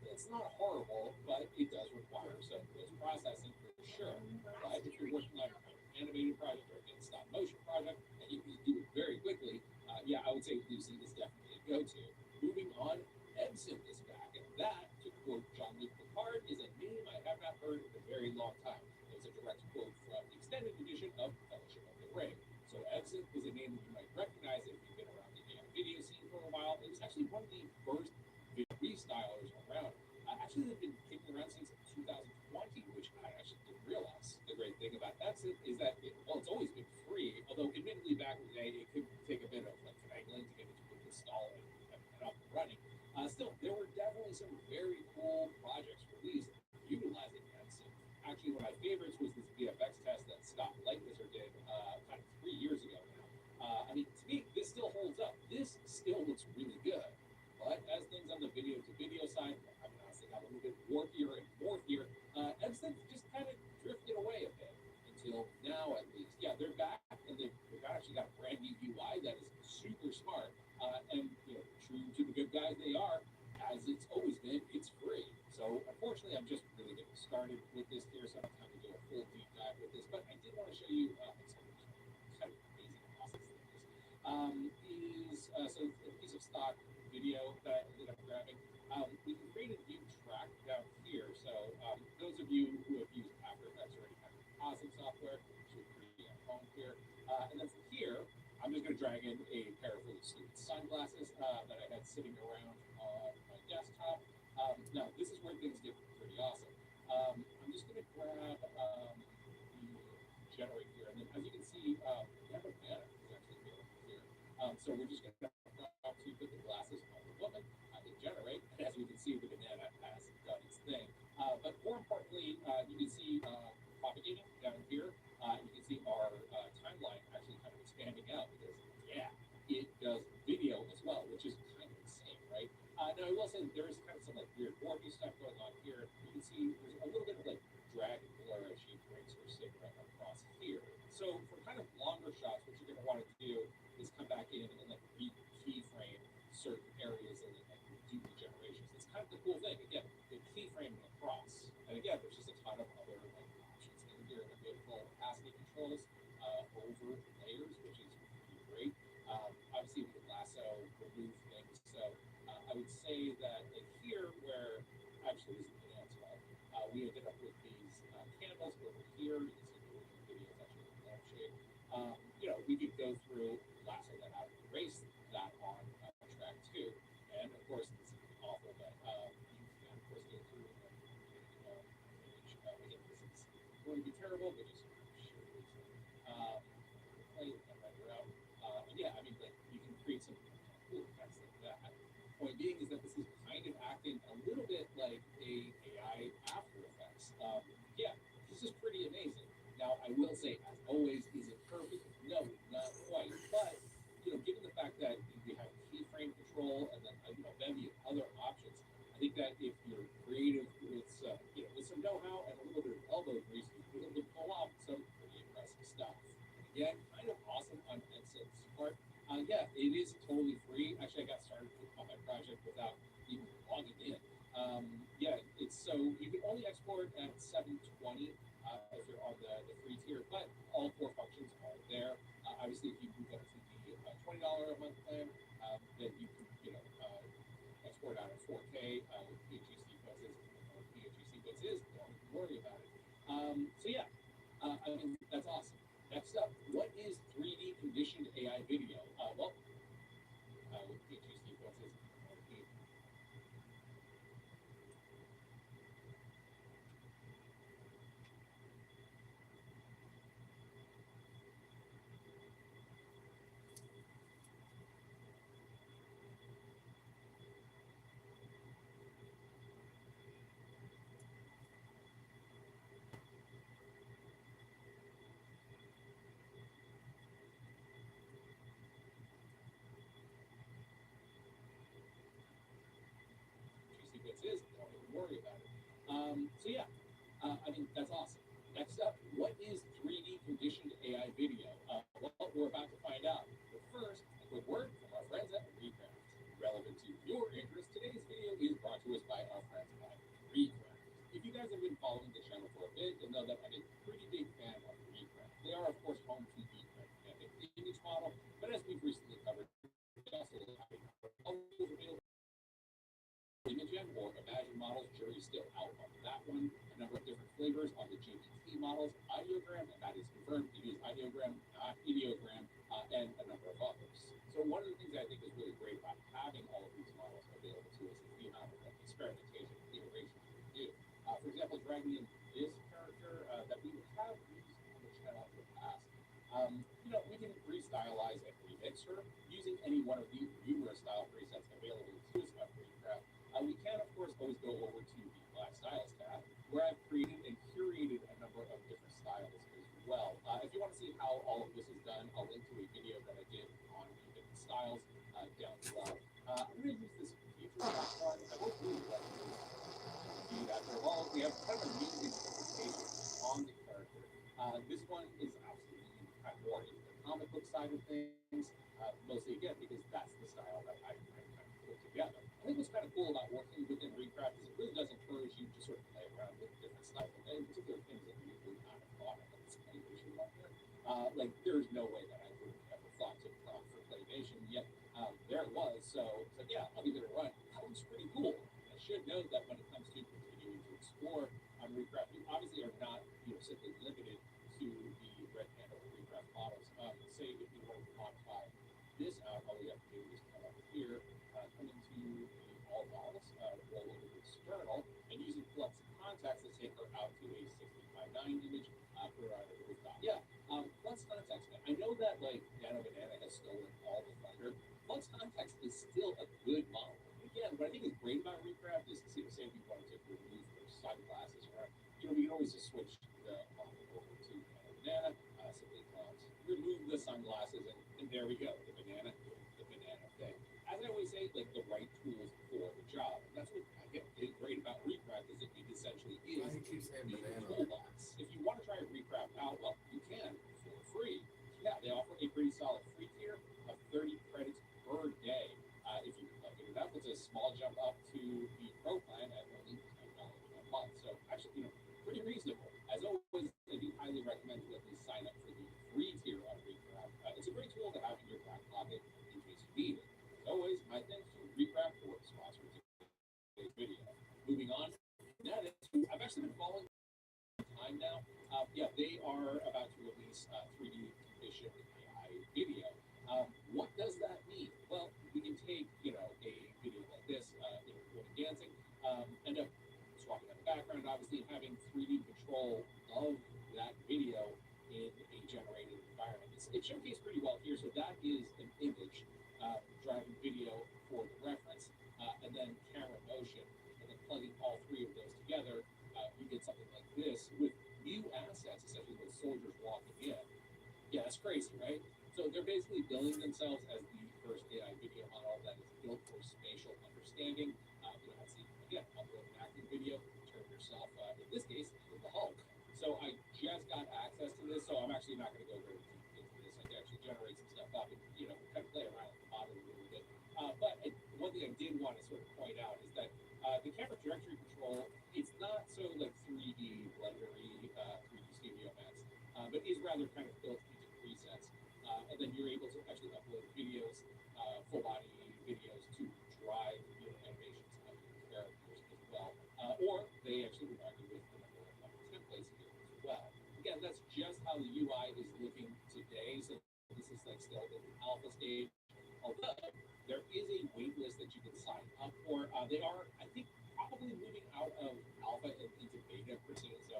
it's not horrible, but it does require some post-processing for sure. But if you're working on an animated project or a stop motion project, and you can do it very quickly, I would say Lucy is definitely a go-to. Moving on, Edson is back, and that, to quote Jean-Luc Picard, is a name I have not heard in a very long time. It's a direct quote from the extended edition of Fellowship of the Ring. So Edson is a name that you might recognize if you've been around the video scene for a while. It was actually one of the first video restylers around. Actually, they've been kicking around since 2020, which I actually didn't realize. The great thing about Edson is that, it's always been free, although admittedly back in the day, it could take a bit of finagling to get it to install and up and running. Still, there were definitely some very cool projects released utilizing Edson. Actually, one of my favorites was this VFX test that Scott Lightwizard did kind of 3 years ago now. To me, this still holds up. This still looks really good. But as things on the video-to-video side, honestly got a little bit warpier and morphier, Edson just kind of drifted away a bit until now, at least. Yeah, they're back, and they've actually got a brand new UI that is super smart. And true to the good guys they are, as it's always been, it's free. So unfortunately, I'm just really getting started with this here, so I don't have time to do a full deep dive with this. But I did want to show you some kind of amazing process like this. So a piece of stock video that I ended up grabbing. We can create a new track down here. So those of you who have used After Effects or any kind of composite software should be at home here. And then from here, I'm just going to drag in a pair of really sweet sunglasses that I had sitting around on my desktop. Now, this is where things get pretty awesome. I'm just going to grab the generate here. And then as you can see, we have a banner is actually available here. So we're just going to put the glasses on the woman, generate, and as we can see, the banana has done its thing. But more importantly, you can see propagating down here. You can see our timeline actually kind of expanding out because, yeah, it does video as well, which is kind of insane, right? Now, I will say there is kind of some like weird warpy stuff going on here. You can see there's a little bit of like drag and blur as she breaks her stick right across here. So for kind of longer shots, what you're going to want to do is come back in and like keyframe certain areas and then like do the generations. It's kind of the cool thing. Again, the keyframing across. And again, there's just a ton of other like options in here. The beautiful ASCII controls over layers, which is pretty great. Obviously, we can lasso, remove things. So I would say that like here, where actually this is the as well, we ended up with these candles over here. You can see the video is actually in lampshade. You know, we could go through, lasso that out, erase that on track 2. And of course, this is awful, but you can of course go through and again, this is going to be terrible, but just play it and render out. And yeah, I mean, like you can create some cool effects like that. Point being is that this is kind of acting a little bit like a AI After Effects. Yeah, this is pretty amazing. Now, I will say, as always, is it perfect? No, not quite. But you know, given the fact that we have keyframe control and then many other options, I think that if you're creative with you know, with some know-how and a little bit of elbow grease, you're able to pull off some pretty impressive stuff. Again, kind of awesome on Ed's part. Yeah, it is totally free. Actually, I got started on my project without even logging in. Yeah, it's so you can only export at 720 if you're on the free tier, but all 4 functions are there. Obviously, if you move up to the $20 a month plan, then you can export out at 4K with PHE sequences or PHE sequences. Don't worry about it. So yeah, I mean that's awesome. Next up, what is 3D conditioned AI video? Well, with PHE sequences. Sequences, don't even worry about it. So yeah, I mean that's awesome. Next up, what is 3D conditioned AI video? Well, we're about to find out. But first, a quick word from our friends at Recraft. Relevant to your interest, today's video is brought to us by our friends at Recraft. If you guys have been following the channel for a bit, you'll know that I'm a pretty big fan of Recraft. They are, of course, home to the dynamic image model, but as we've recently covered, they also have a Imagen or Imagine models, jury's still out on that one. A number of different flavors on the GPT models, Ideogram, and that is confirmed. It is Ideogram, not Ideogram, and a number of others. So one of the things I think is really great about having all of these models available to us is the amount of experimentation and iteration we can do. For example, dragging in this character that we have used on the channel in the past. You know, we can restylize and remix her using any one of the numerous style presets available to us on Recraft. We can, of course, always go over to the Black Styles tab, where I've created and curated a number of different styles as well. If you want to see how all of this is done, I'll link to a video that I did on the different styles down below. I'm going to use this feature one. I will really like this. After all, we have kind of a neat interpretation on the character. This one is absolutely kind of more in the comic book side of things, mostly again because that's the style that I kind of put together. I think what's kind of cool about working within Recraft is it really does encourage you to sort of play around with different styles, and in particular things that you would not have thought of as claymation out there. Like there's no way that I would have ever thought to prompt for claymation, yet there it was. So yeah, I'll give it a run. That one's pretty cool. context, let's take her out to a 60x9 image for our rooftop. Yeah, Flux context, man. I know that like Nano Banana has stolen all the thunder. Flux context is still a good model. Again, what I think is great about Recraft is, say if you wanted to remove those sunglasses, right? You know, we can always just switch the model over to Nano Banana, simply remove the sunglasses, and there we go, the banana thing. As I always say, like the right tools for the job. And that's what I get great about Recraft is it essentially is the toolbox. If you want to try Recraft out, well, you can for free. Yeah, they offer a pretty solid free tier of 30 credits per day. If you that puts a small jump up to the pro plan at only $10 a month. So actually, pretty reasonable. As always, I do highly recommend you at least sign up for the free tier on Recraft. It's a great tool to have in your back pocket in case you need it. As always, my thanks to Recraft for sponsoring today's video. Moving on, I've actually been following time now. Yeah, they are about to release 3D conditioned AI video. What does that mean? Well, we can take, a video like this, recording dancing, end up swapping out the background, obviously, and having 3D control of that video in a generated environment. It's showcased pretty well here, so that is an image driving video for the reference, and then camera motion, and then plugging all three of those together, you get something like this with new assets, essentially with soldiers walking in. Yeah, that's crazy, right? So they're basically billing themselves as the first AI video model that is built for spatial understanding. Actually, again, upload an acting video, turn yourself, in this case, into the Hulk. So I just got access to this, so I'm actually not going to go very deep into this. I can actually generate some stuff up and, kind of play around with the model a little bit. But one thing I did want to sort of point out is that the camera trajectory control, it's not so like 3D blendery, 3D Studio Max, but is rather kind of built into presets. And then you're able to actually upload videos, full body videos to drive your animations of your characters as well. Or they actually provide you with a number of templates here as well. Again, that's just how the UI is looking today. So this is like still in the alpha stage. Although there is a wait list that you can sign up for. They are, I think, probably moving out of alpha and into beta pretty soon. So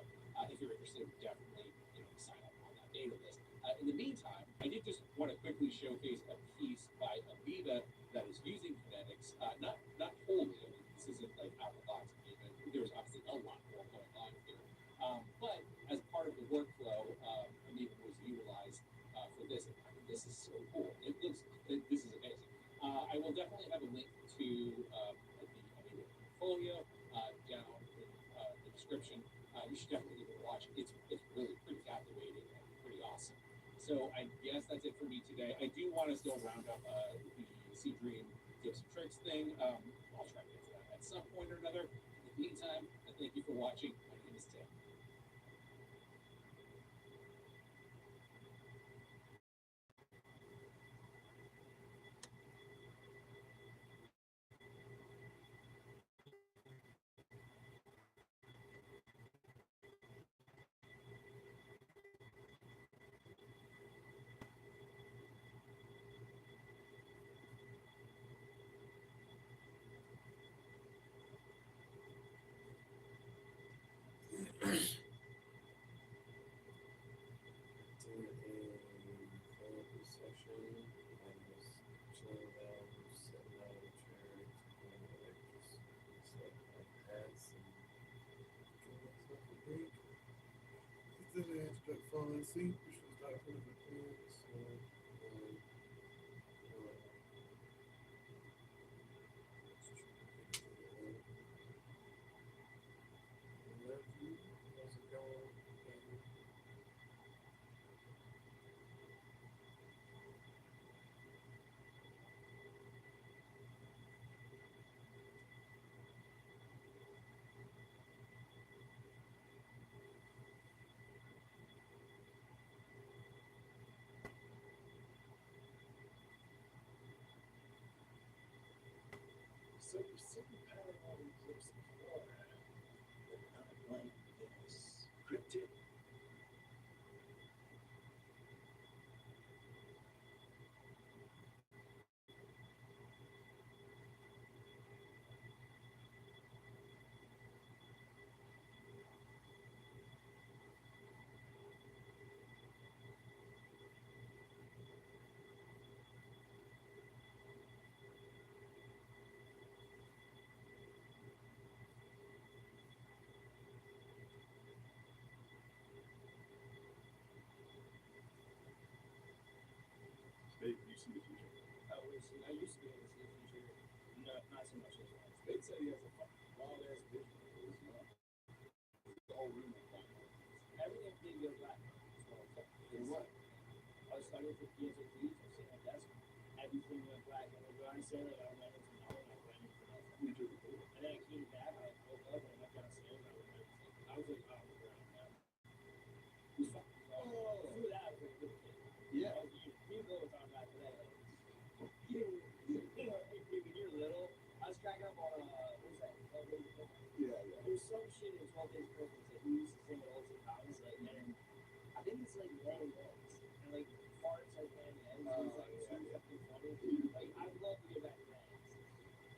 if you're interested, definitely sign up on that beta list. In the meantime, I did just want to quickly showcase a piece by Aviva that is using Kinetics. Not wholly. I mean, this isn't like out of the box Aviva. There's obviously a lot more going on here. But as part of the workflow, Aviva was utilized for this. And I mean, this is so cool. This is amazing. I will definitely have a link to the Aviva portfolio down in the description. You should definitely give it a watch. It's really pretty captivating and pretty awesome. So I guess that's it for me today. I do want to still round up the Sea Dream tips and tricks thing. I'll try to get to that at some point or another. In the meantime, I thank you for watching. My name is Tim. Falling asleep, we should start putting the things. How's it going? So you're sitting parallel eclipse beforehand, but not like this. Cryptic. too much influence. They'd say he has a fucking wild ass vision for his mom. The whole room is black. Everything being your black. In what? I was studying for PhD, so sitting at desk. Everything went black. And when I said it, I went into knowledge, I went into nothing. You do it. And then I came back, I woke up, and I went downstairs, and I went everything. I was like, oh, the ground now. Who's fucking wrong? Through that, I was like, a good kid. Yeah. You go with our back today. When you're little, I was cracking up on, what was that? Yeah. There's some shit in 12 Days Christmas that he used to sing at Old St. Thomas, like, and I think it's like Lenny Lennox, and like farts like Lenny Lennox, it's like so fucking funny. Like, I'd love to get back to that.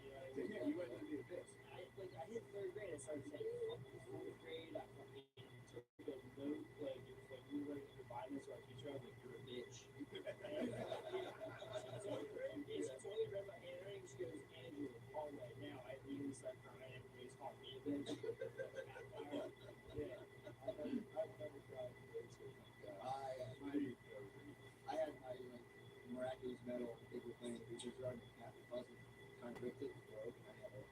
You know what I mean? Yeah, you went to the abyss. I hit 3rd grade, I started saying, fuck this 4th grade, I fucking took a note, like, it was like, we were ready to buy this to our teacher, I was like, you're a bitch. It's only read my handwriting, she goes, Andrew, all right now, I immediately start crying, everybody's calling me a bitch. Yeah, I've never cried. I had my miraculous medal. They were playing Richard Jordan, Captain Fuzzy, kind of ripped it, broke, and I had it.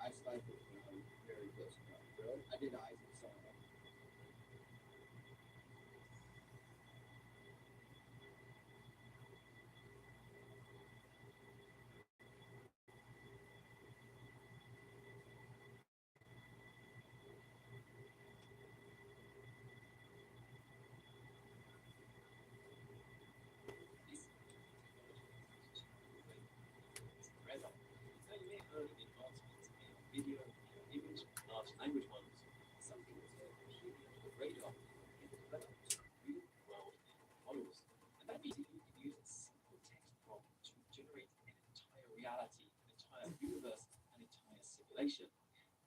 I stifled when I was very close to God. Really? I did eyes and saw it. Video, image, large language models, something that's completely under the radar, is developed real world models. And that means that you can use a simple text prompt to generate an entire reality, an entire universe, an entire simulation.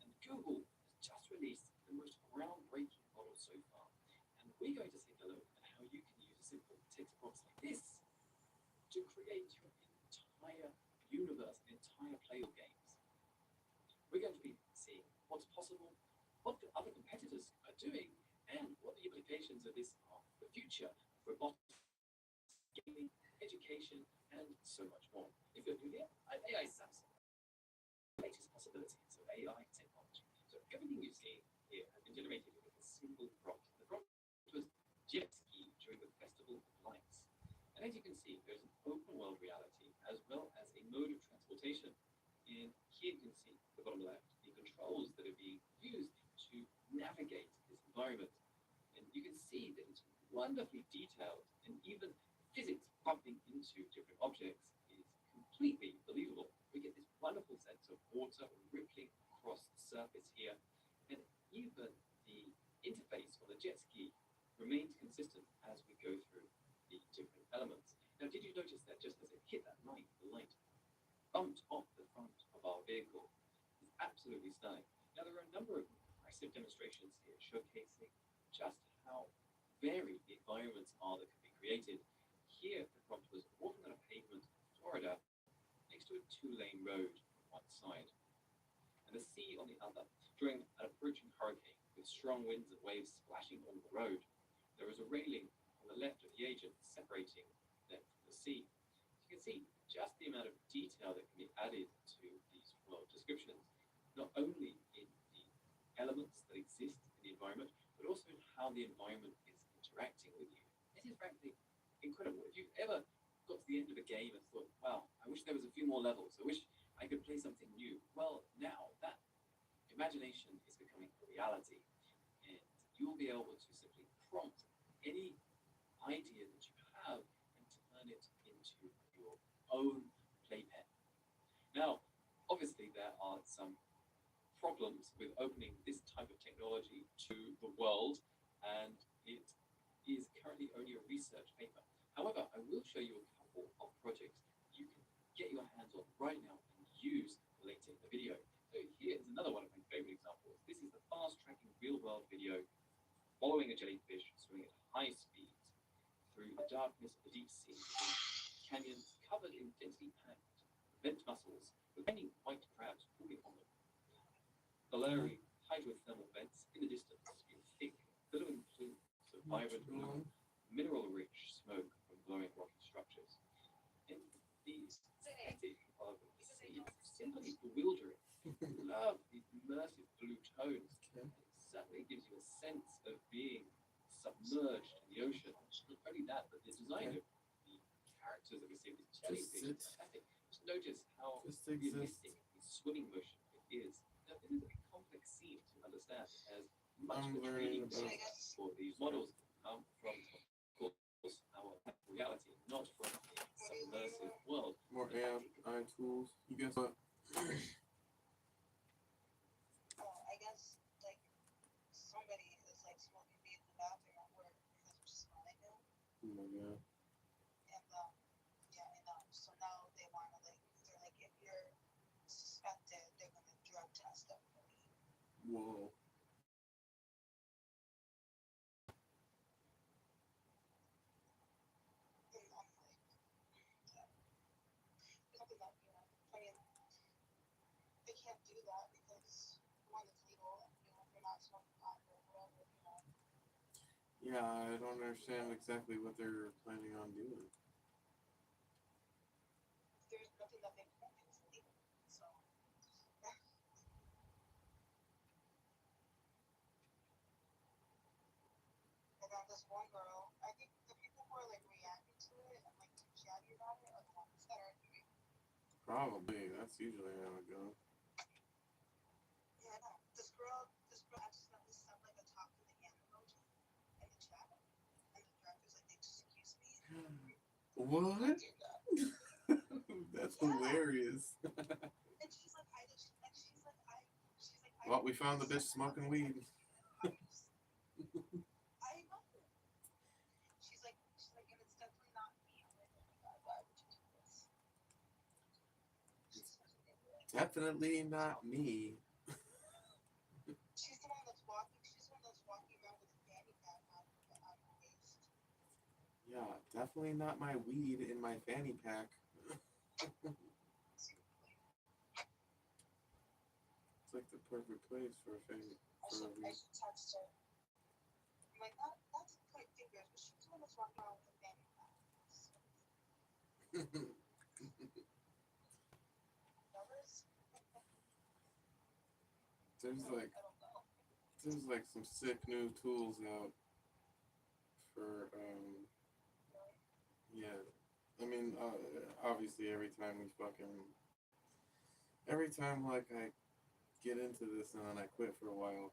And Google has just released the most groundbreaking model so far. And we're going to take a look at how you can use simple text prompts like this to create your entire universe, an entire play of games. We're going to be seeing what's possible, what the other competitors are doing, and what the implications of this are for the future of robotics, gaming, education, and so much more. If you're new here, I'm AI Samson. The latest possibilities of AI technology. So everything you see here has been generated with a single prompt. The prompt was jet ski during the Festival of Lights. And as you can see, there's an open world reality as well as a mode of transportation. And here you can see the bottom left, the controls that are being used to navigate this environment. And you can see that it's wonderfully detailed, and even physics bumping into different objects is completely believable. We get this wonderful sense of water rippling across the surface here, and even the interface on the jet ski remains consistent as we go through the different elements. Now, did you notice that just as it hit that light, the light bumped off the front of our vehicle? It's absolutely stunning. Now, there are a number of impressive demonstrations here showcasing just how varied the environments are that can be created. Here, the prompt was walking on a pavement in Florida next to a 2-lane road on one side and the sea on the other during an approaching hurricane with strong winds and waves splashing on the road. There was a railing on the left of the agent separating them from the sea. You can see just the amount of detail that can be added to these world descriptions, not only in the elements that exist in the environment, but also in how the environment is interacting with you. This is frankly incredible. If you've ever got to the end of a game and thought, wow, I wish there was a few more levels, I wish I could play something new. Well, now that imagination is becoming a reality, and you'll be able to simply prompt any idea that you have and turn it into your own playpen. Now, obviously, there are some problems with opening this type of technology to the world, and it is currently only a research paper. However, I will show you a couple of projects you can get your hands on right now and use later in the video. So here's another one of my favorite examples. This is the fast-tracking real-world video following a jellyfish swimming at high speeds through the darkness of the deep sea, canyons covered in densely packed vent mussels with many white crabs moving on them. Valerian hydrothermal vents in the distance in thick, billowing plumes of vibrant blue, mineral-rich smoke from glowing rocky structures. simply bewildering. I love these immersive blue tones. It certainly gives you a sense of being submerged in the ocean. Not only that, but the design of the characters that we see, these jellyfish, is fantastic. Just notice how realistic the swimming motion is. Now, this is a complex scene to understand. It has much of the training for these models come from, of course, our reality, not from a submersive world. More AI tools. You guess what? I guess like somebody is like smoking weed in the bathroom at work because it's just what I do. Oh my god. And so now they want to like they're like if you're suspected, they're gonna drug test everybody. Whoa. And I'm like, yeah. Something that I mean, they can't do that because one, it's legal. If you're not smoking pot or whatever, Yeah, I don't understand exactly what they're planning on doing. there's nothing that they can do. It's illegal. So. And then this one girl, I think the people who are like reacting to it and like chatting about it are the ones that are doing. Probably. That's usually how it goes. Yeah, I know. This girl accidentally sent like a talk to the hand emoji in the chat, and the director's like, "Excuse me." What? That's hilarious. And she's like, Well, we found the bitch smoking weed. I know. She's like, and it's definitely not me. I'm like, oh my god, why would you do this? Definitely not me. She's the one that's walking. She's the one that's walking around with a fanny pack on her waist. Yeah, definitely not my weed in my fanny pack. It's like the perfect place for a fanny. I should text her. I'm like, that's point fingers, but she's the one that's walking around with a fanny pack. There's like some sick new tools out for yeah. I mean, obviously every time like I get into this and then I quit for a while,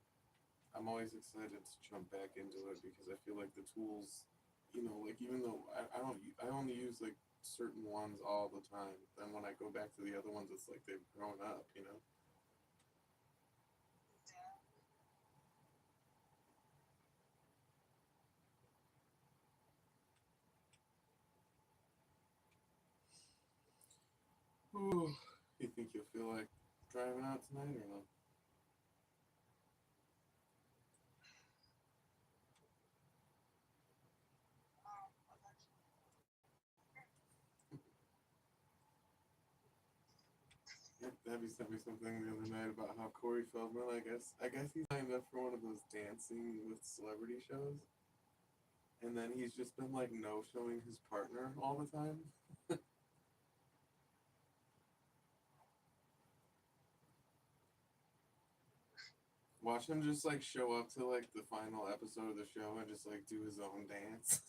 I'm always excited to jump back into it because I feel like the tools, like even though I only use like certain ones all the time, then when I go back to the other ones, it's like they've grown up, Ooh, you think you'll feel like driving out tonight or no? Yep, Debbie sent me something the other night about how Corey Feldman, I guess he signed up for one of those dancing with celebrity shows. And then he's just been like no-showing his partner all the time. Watch him just like show up to like the final episode of the show and just like do his own dance.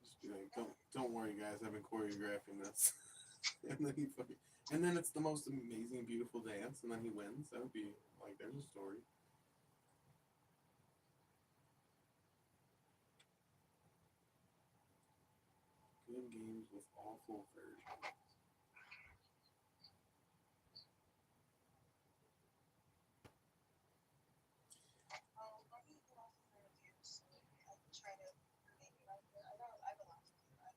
Just be like, don't worry guys, I've been choreographing this. And then it's the most amazing, beautiful dance, and then he wins. That would be like, there's a story. Good games with awful versions. Try to make it right there. I belong to you. I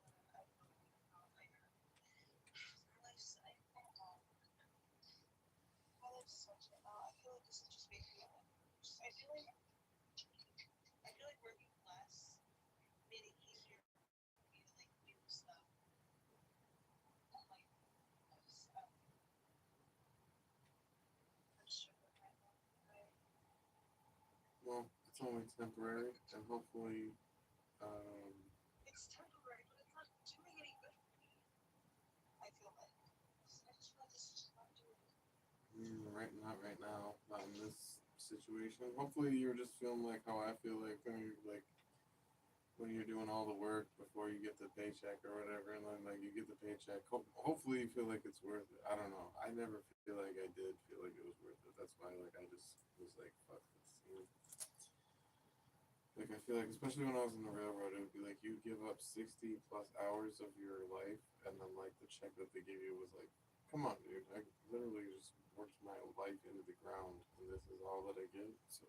life's such a I feel like this is just making me I feel like working less made it easier for me to like do stuff. Like Well, it's only temporary, and hopefully, it's temporary, but it's not doing any good for me. I feel like Not right now. Not in this situation. Hopefully, you're just feeling like how I feel like when you're doing all the work before you get the paycheck or whatever, and then like you get the paycheck. Hopefully, you feel like it's worth it. I don't know. I never feel like I did feel like it was worth it. That's why like I just was like, fuck this. Like I feel like, especially when I was in the railroad, it would be like you give up 60 plus hours of your life, and then like the check that they give you was like, come on, dude, I literally just worked my life into the ground, and this is all that I get. So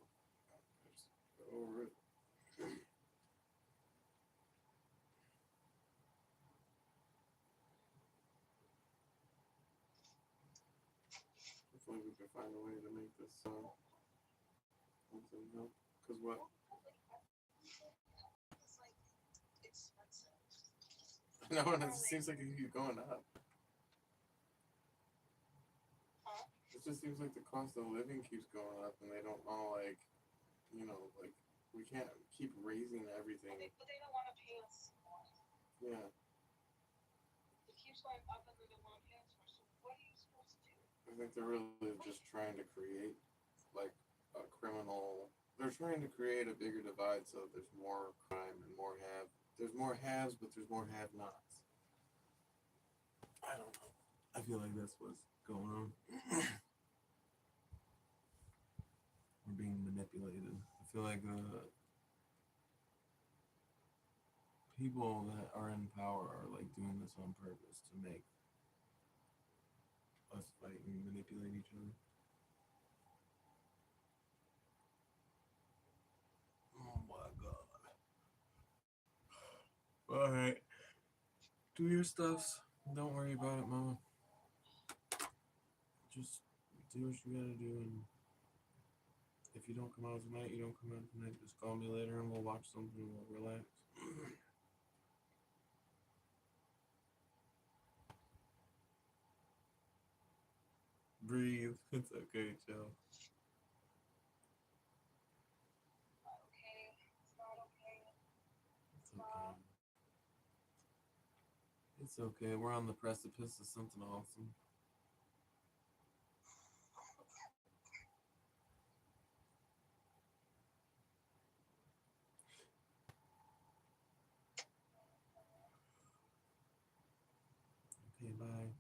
I just go over it. Hopefully we can find a way to make this something help. Cause what? No, it seems like it keeps going up. It just seems like the cost of living keeps going up, and they don't know, like, like we can't keep raising everything. But they don't want to pay us more. Yeah. It keeps going up and they don't want to pay us more. So what are you supposed to do? I think they're really just trying to create, like, a criminal. They're trying to create a bigger divide so that there's more crime and more have. There's more haves, but there's more have-nots. I don't know. I feel like that's what's going on. We're being manipulated. I feel like people that are in power are like doing this on purpose to make us fight and manipulate each other. Oh my god. Alright. Do your stuffs. Don't worry about it, mama. Just do what you gotta do, and if you don't come out tonight, you don't come out tonight. Just call me later and we'll watch something and we'll relax. Breathe. It's okay, chill. Okay, it's not okay. It's okay. It's okay. We're on the precipice of something awesome. Okay, bye.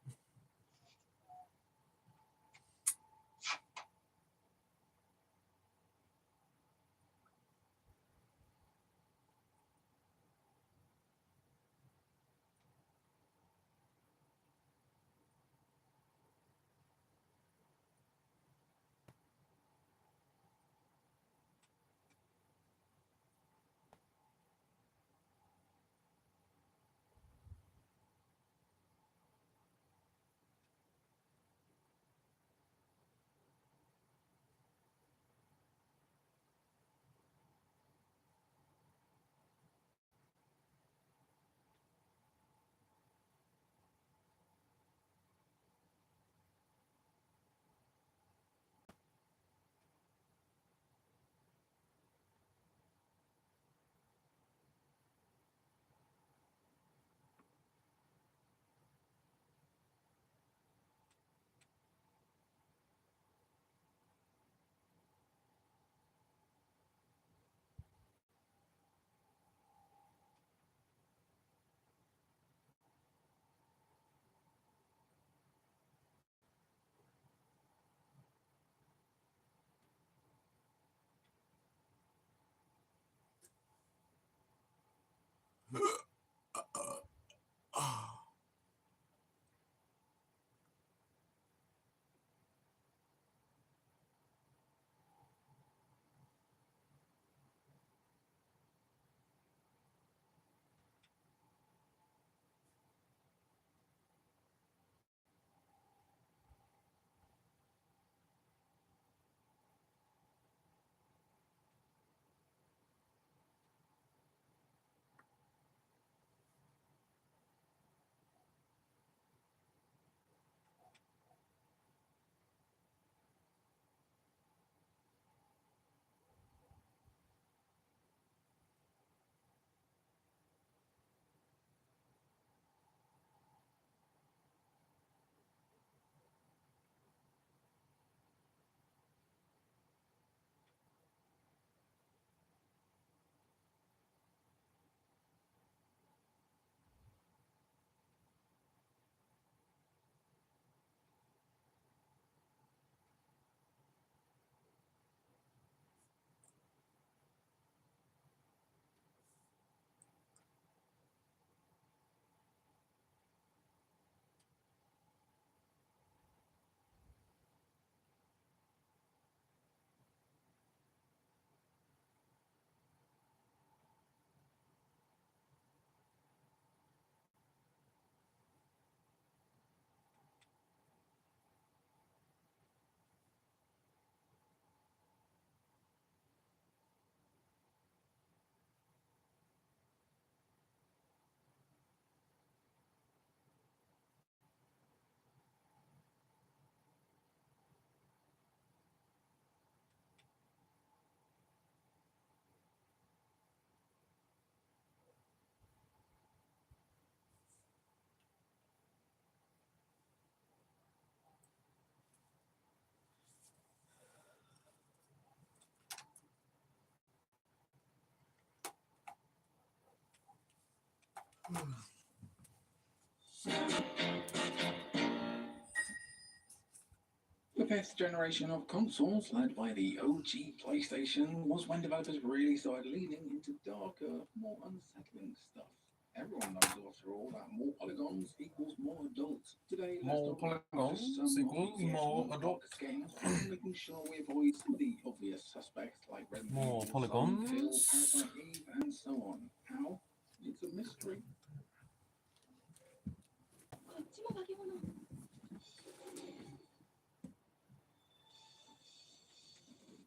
The fifth generation of consoles, led by the OG PlayStation, was when developers really started leaning into darker, more unsettling stuff. Everyone knows after all that more polygons equals more adults. Today, let's More talk about polygons just some equals more adults. games, and making sure we avoid some of the obvious suspects like Resident More Evil, polygons. Silent Hill, Parasite Eve, and so on. How? It's a mystery.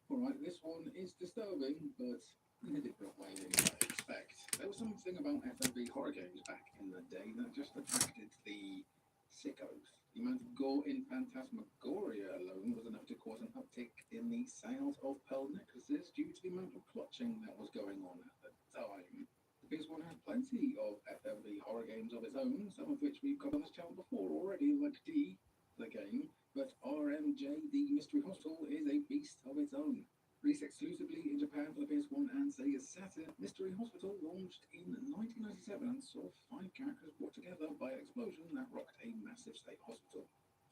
Alright, this one is disturbing, but in a different way than you might expect. There was something about FMV horror games back in the day that just attracted the sickos. The amount of gore in Phantasmagoria alone was enough to cause an uptick in the sales of pearl necklaces due to the amount of clutching that was going on at the time. The PS1 had plenty of FMV horror games of its own, some of which we've covered on this channel before already, like D, the game, but RMJ, the Mystery Hospital, is a beast of its own. Released exclusively in Japan for the PS1 and Sega Saturn, Mystery Hospital launched in 1997 and saw 5 characters brought together by an explosion that rocked a massive state hospital.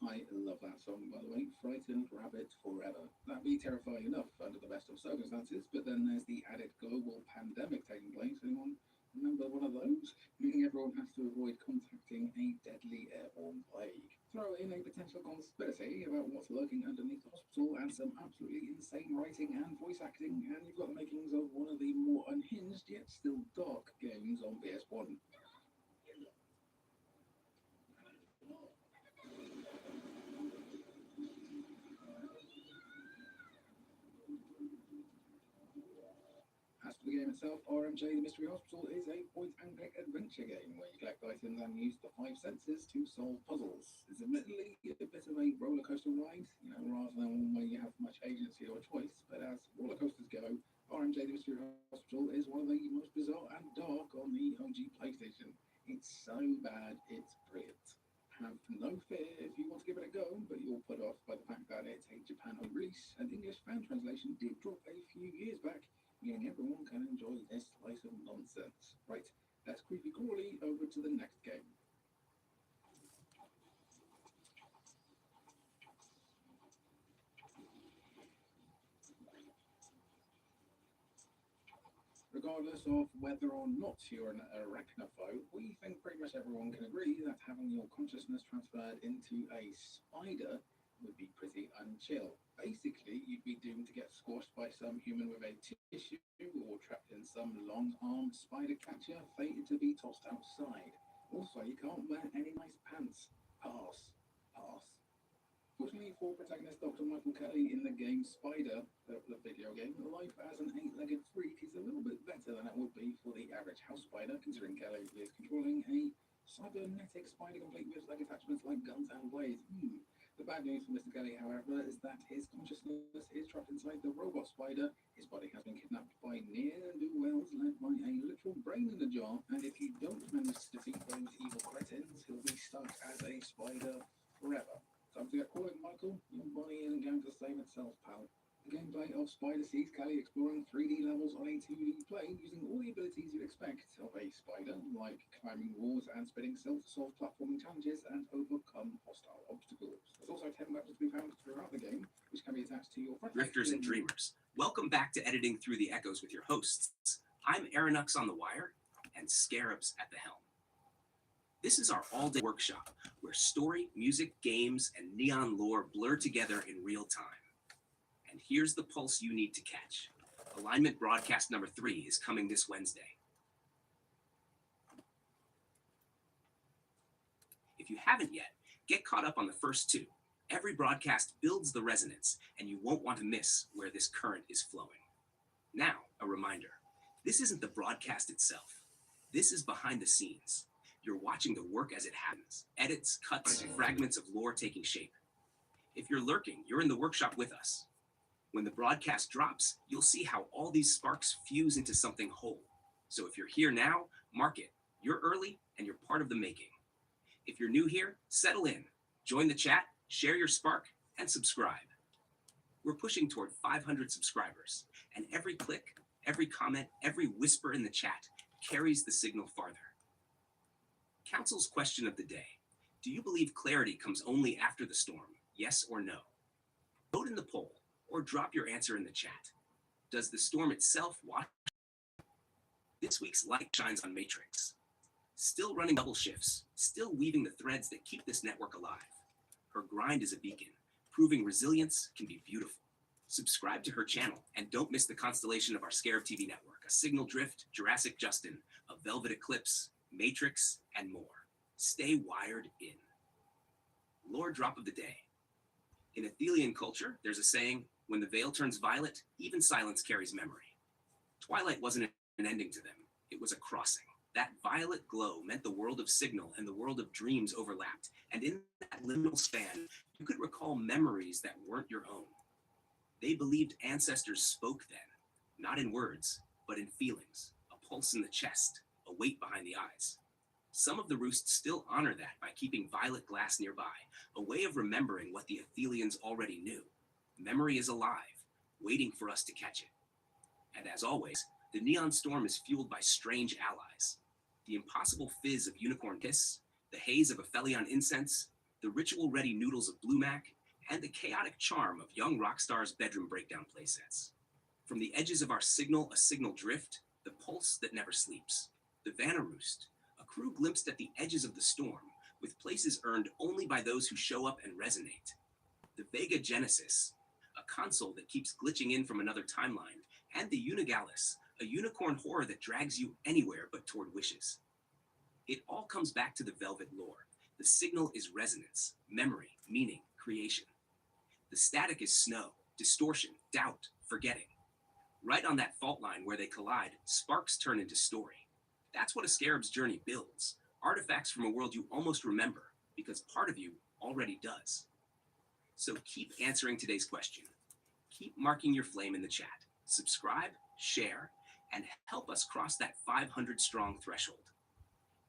I love that song, by the way, Frightened Rabbit Forever. That'd be terrifying enough under the best of circumstances, but then there's the added global pandemic taking place. Anyone remember one of those? Meaning everyone has to avoid contacting a deadly airborne plague. Throw in a potential conspiracy about what's lurking underneath the hospital and some absolutely insane writing and voice acting, and you've got the makings of one of the more unhinged yet still dark games on PS1. As for the game itself, RMJ The Mystery Hospital is a point-and-click adventure game where you collect items and use the 5 senses to solve puzzles. It's admittedly a bit of a roller coaster ride, rather than one where you have much agency or choice, but as roller coasters go, RMJ The Mystery Hospital is one of the most bizarre and dark on the OG PlayStation. It's so bad, it's brilliant. Have no fear if you want to give it a go, but you'll put off by the fact that it's a Japan home release, and English fan translation did drop a few years back, meaning everyone can enjoy this slice of nonsense. Right, that's creepy crawly, over to the next game. Regardless of whether or not you're an arachnophobe, we think pretty much everyone can agree that having your consciousness transferred into a spider would be pretty unchill. Basically, you'd be doomed to get squashed by some human with a tissue or trapped in some long-armed spider catcher, fated to be tossed outside. Also, you can't wear any nice pants. Pass. Pass. Fortunately for protagonist Dr. Michael Kelly in the game Spider, the video game, life as an 8-legged freak is a little bit better than it would be for the average house spider, considering Kelly is controlling a cybernetic spider complete with leg attachments like guns and blades. The bad news for Mr. Kelly, however, is that his consciousness is trapped inside the robot spider. His body has been kidnapped by ne'er-do-wells led by a literal brain in a jar, and if you don't manage to defeat those evil cretins, he'll be stuck as a spider forever. Time to get calling, Michael. Your body isn't going to save itself, pal. The gameplay of Spider sees Kelly exploring 3D levels on a 2D plane using all the abilities you'd expect of a spider, like climbing walls and spinning cells to solve platforming challenges and overcome hostile obstacles. There's also 10 weapons to be found throughout the game, which can be attached to your front. Drifters and dreamers, welcome back to Editing Through the Echoes with your hosts. I'm Aerynux on the wire, and Scarab-Verse at the helm. This is our all-day workshop, where story, music, games, and neon lore blur together in real time. And here's the pulse you need to catch. Alignment broadcast number 3 is coming this Wednesday. If you haven't yet, get caught up on the first 2. Every broadcast builds the resonance, and you won't want to miss where this current is flowing. Now, a reminder. This isn't the broadcast itself. This is behind the scenes. You're watching the work as it happens. Edits, cuts, fragments of lore taking shape. If you're lurking, you're in the workshop with us. When the broadcast drops, you'll see how all these sparks fuse into something whole. So if you're here now, mark it. You're early and you're part of the making. If you're new here, settle in. Join the chat, share your spark, and subscribe. We're pushing toward 500 subscribers, and every click, every comment, every whisper in the chat carries the signal farther. Council's question of the day. Do you believe clarity comes only after the storm? Yes or no? Vote in the poll or drop your answer in the chat. Does the storm itself wash? This week's light shines on Matrix. Still running double shifts, still weaving the threads that keep this network alive. Her grind is a beacon, proving resilience can be beautiful. Subscribe to her channel and don't miss the constellation of our Scarab TV network, a Signal Drift, Jurassic Justin, a Velvet Eclipse, Matrix, and more. Stay wired in. Lore drop of the day. In Athelian culture, there's a saying, when the veil turns violet, even silence carries memory. Twilight wasn't an ending to them, it was a crossing. That violet glow meant the world of Signal and the world of dreams overlapped, and in that liminal span, you could recall memories that weren't your own. They believed ancestors spoke then, not in words, but in feelings, a pulse in the chest, a weight behind the eyes. Some of the roosts still honor that by keeping violet glass nearby, a way of remembering what the Athelians already knew. Memory is alive, waiting for us to catch it. And as always, the neon storm is fueled by strange allies. The impossible fizz of unicorn kiss, the haze of Aphelion incense, the ritual-ready noodles of blue mac, and the chaotic charm of young rockstar's bedroom breakdown playsets. From the edges of our signal, a signal drift, the pulse that never sleeps, the Vanna Roost, a crew glimpsed at the edges of the storm, with places earned only by those who show up and resonate. The Vega Genesis, a console that keeps glitching in from another timeline, and the Unigalis, a unicorn horror that drags you anywhere but toward wishes. It all comes back to the Velvet lore. The signal is resonance, memory, meaning, creation. The static is snow, distortion, doubt, forgetting. Right on that fault line where they collide, sparks turn into story. That's what a Scarab's journey builds. Artifacts from a world you almost remember, because part of you already does. So keep answering today's question. Keep marking your flame in the chat. Subscribe, share, and help us cross that 500-strong threshold.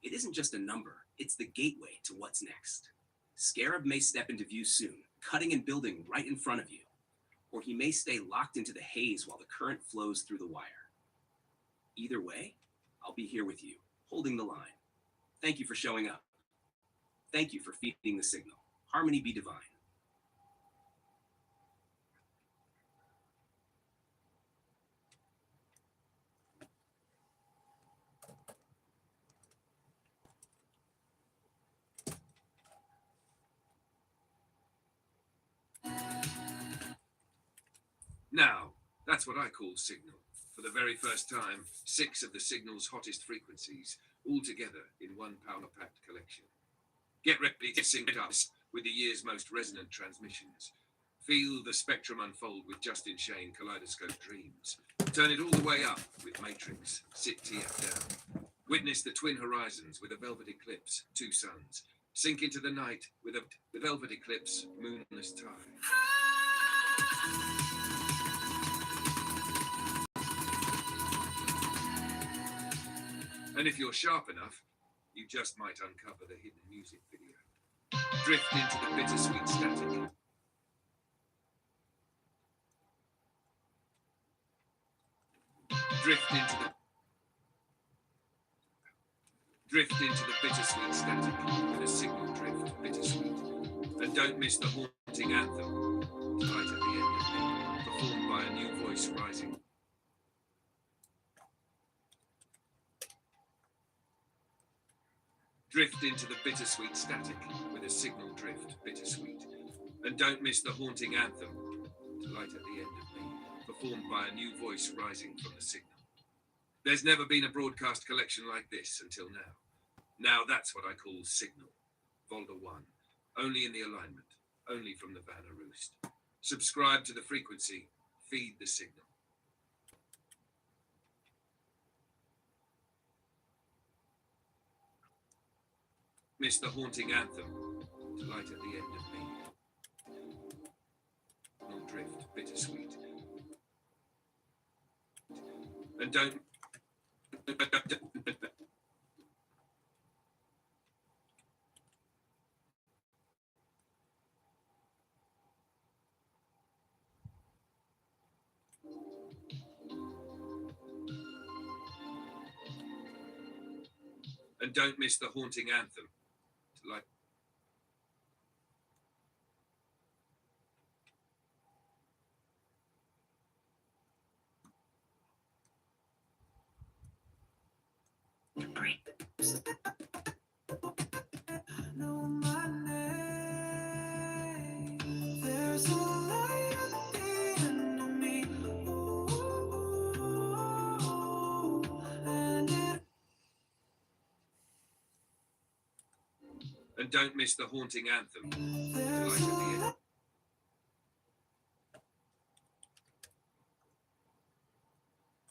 It isn't just a number, it's the gateway to what's next. Scarab may step into view soon, cutting and building right in front of you, or he may stay locked into the haze while the current flows through the wire. Either way, I'll be here with you, holding the line. Thank you for showing up. Thank you for feeding the signal. Harmony be divine. Now, that's what I call signal. For the very first time, 6 of the signal's hottest frequencies, all together in one power-packed collection. Get ready to sync us with the year's most resonant transmissions. Feel the spectrum unfold with Justin Shane Kaleidoscope Dreams. Turn it all the way up with Matrix, Sit TF down. Witness the twin horizons with a Velvet Eclipse, 2 suns. Sink into the night with a Velvet Eclipse, moonless tide. And if you're sharp enough, you just might uncover the hidden music video. Drift into the bittersweet static. Drift into the bittersweet static with a signal drift, bittersweet. And don't miss the haunting anthem, right at the end of me, performed by a new voice rising. Drift into the bittersweet static with a signal drift, bittersweet. And don't miss the haunting anthem, light at the end of me, performed by a new voice rising from the signal. There's never been a broadcast collection like this until now. Now that's what I call signal. Volta 1, only in the alignment, only from the Vanna Roost. Subscribe to the frequency, feed the signal. Miss the haunting anthem, light at the end of me. No drift, bittersweet. And don't And don't miss the haunting anthem. Like There's a light at the end of me. Ooh, and don't miss the haunting anthem. Light at the end.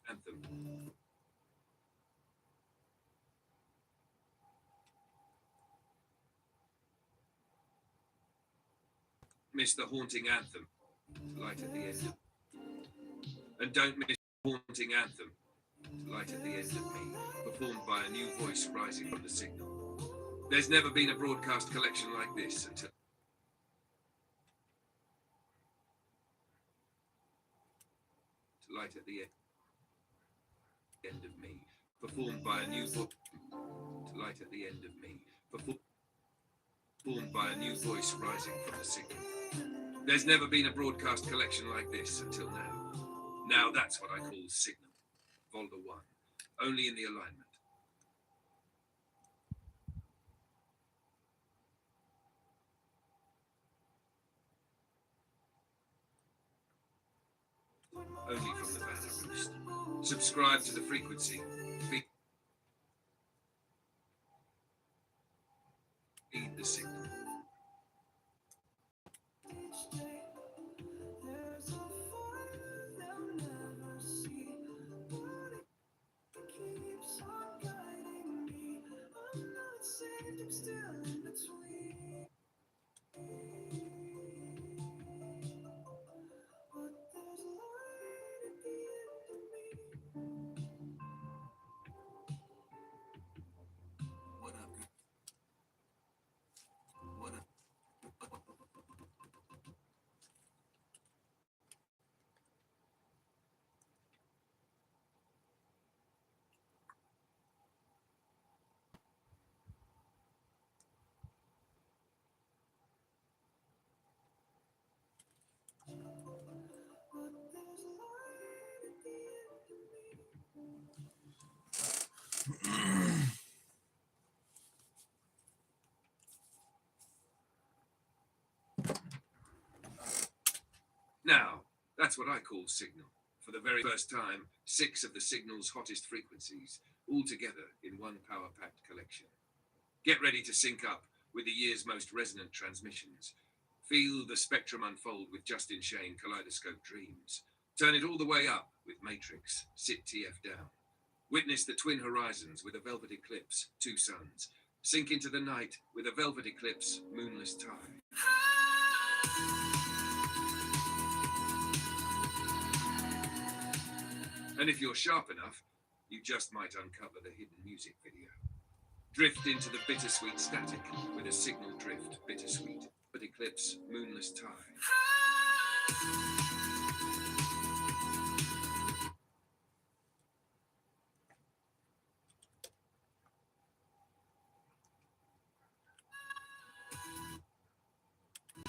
Anthem. Miss the haunting anthem. Light at the end. And don't miss the haunting anthem. Light at the end of me. Performed by a new voice rising from the signal. There's never been a broadcast collection like this until. Light at the end of me. Performed by a new voice. Light at the end of me. Performed by a new voice rising from the signal. There's never been a broadcast collection like this until now. Now that's what I call signal. Volga 1. Only in the alignment. Only from the banner roost. Subscribe to the frequency. Feed the signal. there's a fire they'll never see, but it keeps on guiding me. I'm not saved, I'm still in between. But there's light at the end of me. What up? What up? But there's light at the end of me. Now, that's what I call signal. For the very first time, 6 of the signal's hottest frequencies, all together in one power-packed collection. Get ready to sync up with the year's most resonant transmissions. Feel the spectrum unfold with Justin Shane Kaleidoscope Dreams. Turn it all the way up with Matrix, Sit TF Down. Witness the twin horizons with a velvet eclipse, 2 suns. Sink into the night with a velvet eclipse, moonless tide. And if you're sharp enough, you just might uncover the hidden music video. Drift into the bittersweet static with a signal drift, bittersweet, but eclipse, moonless tide.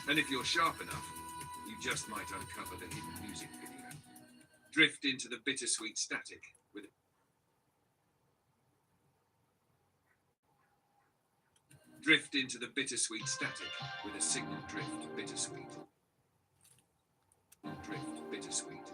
And if you're sharp enough, you just might uncover the hidden music video. Drift into the bittersweet static with Drift into the bittersweet static with a signal drift, bittersweet. Drift, bittersweet.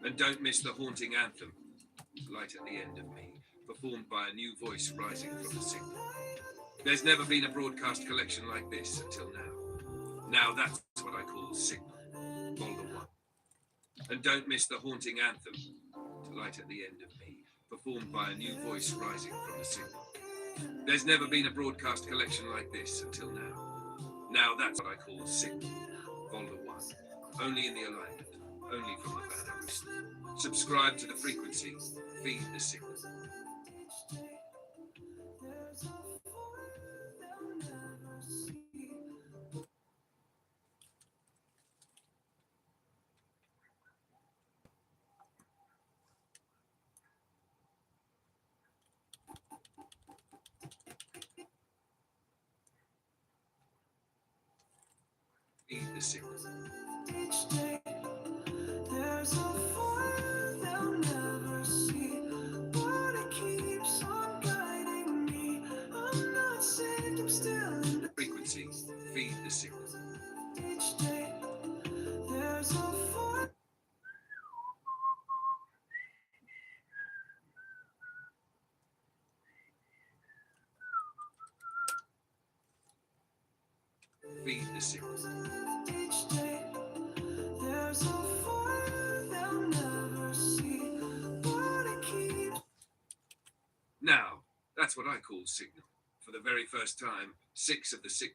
And don't miss the haunting anthem, Light at the End of Me, performed by a new voice rising from the signal. There's never been a broadcast collection like this until now. Now that's what I call signal, Volga 1. And don't miss the haunting anthem, Light at the End of Me, performed by a new voice rising from the signal. There's never been a broadcast collection like this until now. Now that's what I call signal, Volga 1. Only in the alignment, only from the banner roost. Subscribe to the frequency, feed the signal. Feed the signal. Each day there's a fire they'll never see, but it keeps on guiding me. I'm not saved, I'm still in the Frequency. Feed the signal. each day there's a fire. Feed the signal. Each day there's a fire they'll never see, but it keeps. Now, that's what I call signal. For the very first time, 6 of the signal's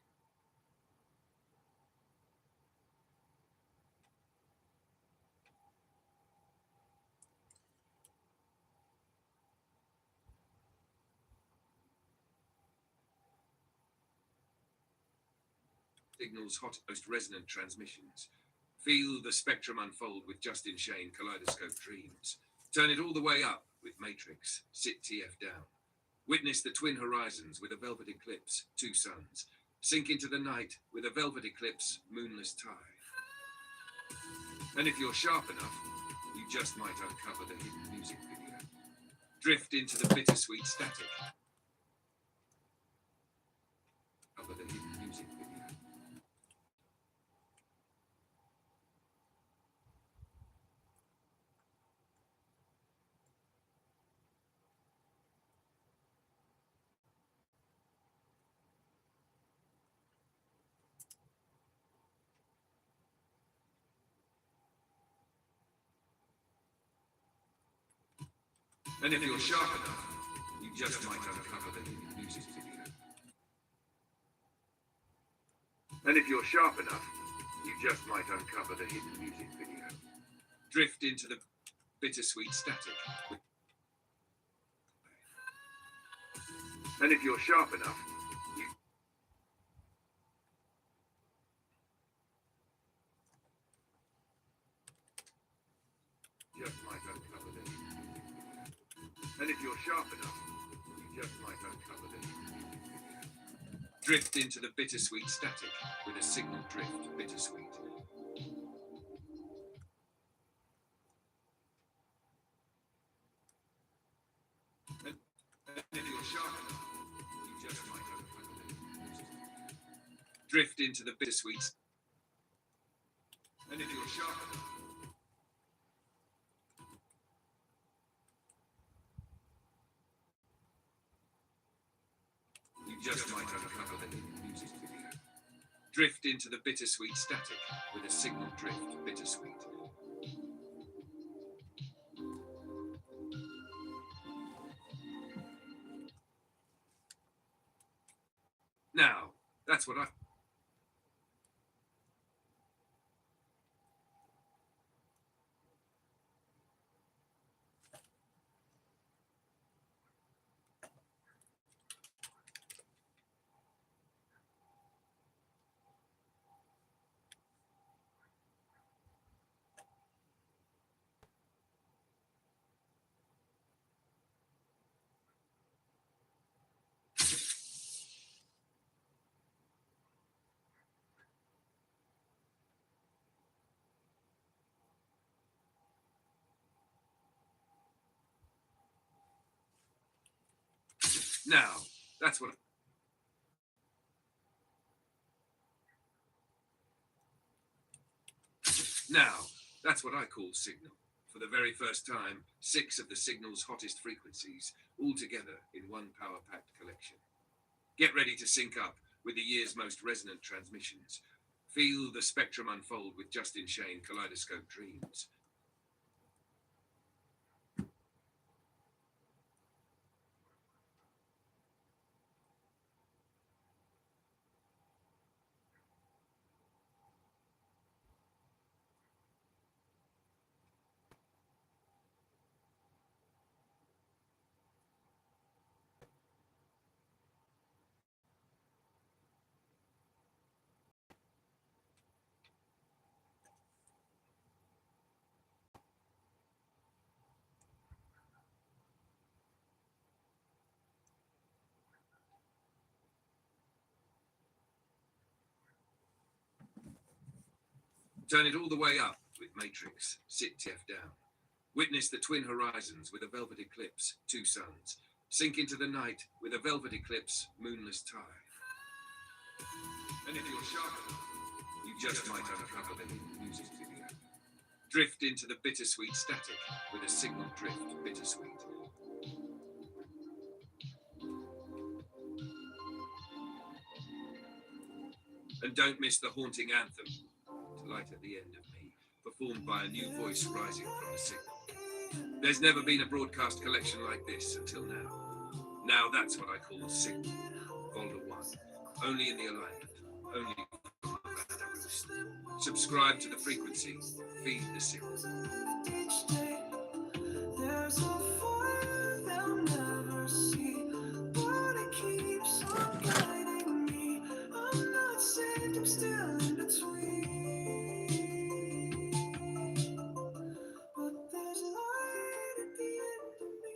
hottest resonant transmissions. Feel the spectrum unfold with Justin Shane Kaleidoscope Dreams. Turn it all the way up with Matrix. Sit TF down. Witness the twin horizons with a velvet eclipse, 2 suns. Sink into the night with a velvet eclipse, moonless tide. And if you're sharp enough, you just might uncover the hidden music video. Drift into the bittersweet static. Cover the hidden music video. And if you're sharp enough, you just might uncover the hidden music video. And if you're sharp enough, you just might uncover the hidden music video. Drift into the bittersweet static. And if you're sharp enough, you just might uncover the hidden music video. And if you're sharp enough, you just might uncover the hidden music video. Drift into the bittersweet static with a signal drift, bittersweet. And if you're sharp enough, you just might uncover the hidden music video. Drift into the bittersweet. And if you're sharp enough, you just might uncover the hidden music video. Drift into the bittersweet static with a signal drift, bittersweet. Now, that's what I... Now, that's what... Now, that's what I call signal. For the very first time, 6 of the signal's hottest frequencies, all together in one power-packed collection. Get ready to sync up with the year's most resonant transmissions. Feel the spectrum unfold with Justin Shane Kaleidoscope Dreams. Turn it all the way up with Matrix. Sit TF down. Witness the twin horizons with a velvet eclipse, 2 suns. Sink into the night with a velvet eclipse, moonless tide. And if you're sharp enough, you just might uncover the music video. Drift into the bittersweet static with a signal drift bittersweet. And don't miss the haunting anthem, To Light at the End of Me, performed by a new voice rising from the signal. There's never been a broadcast collection like this until now. Now that's what I call Signal. Folder 1. Only in the alignment. Only from the Aerynux. Subscribe to the frequency. Feed the signal. There's a fire they'll never see, but it keeps on guiding me. I'm not saved, I'm still in between. But there's light at the end of me.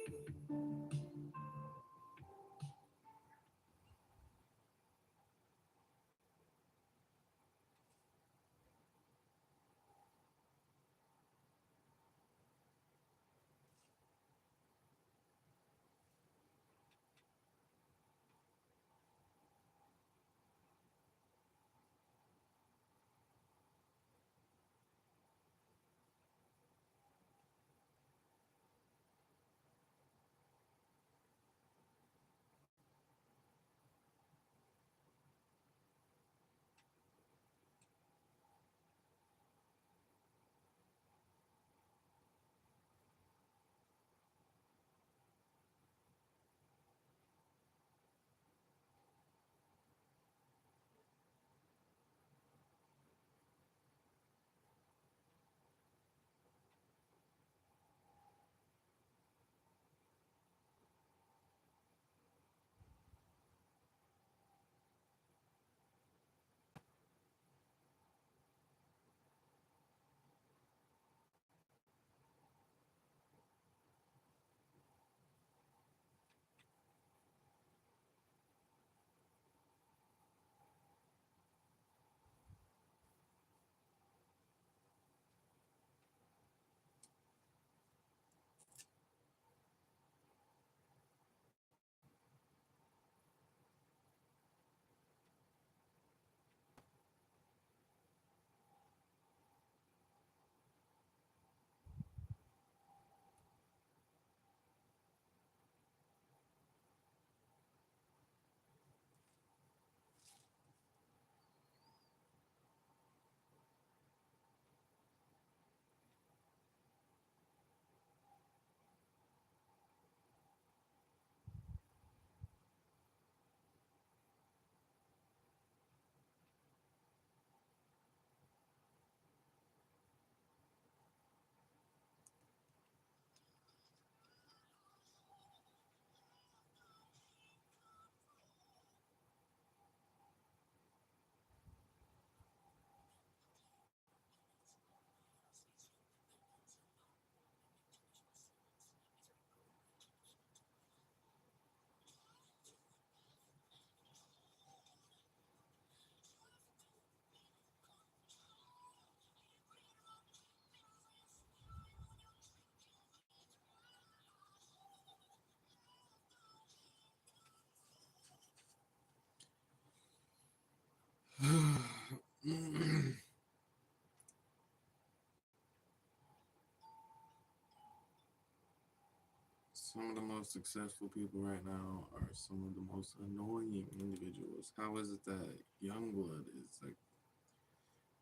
Some of the most successful people right now are some of the most annoying individuals. How is it that Youngblood is like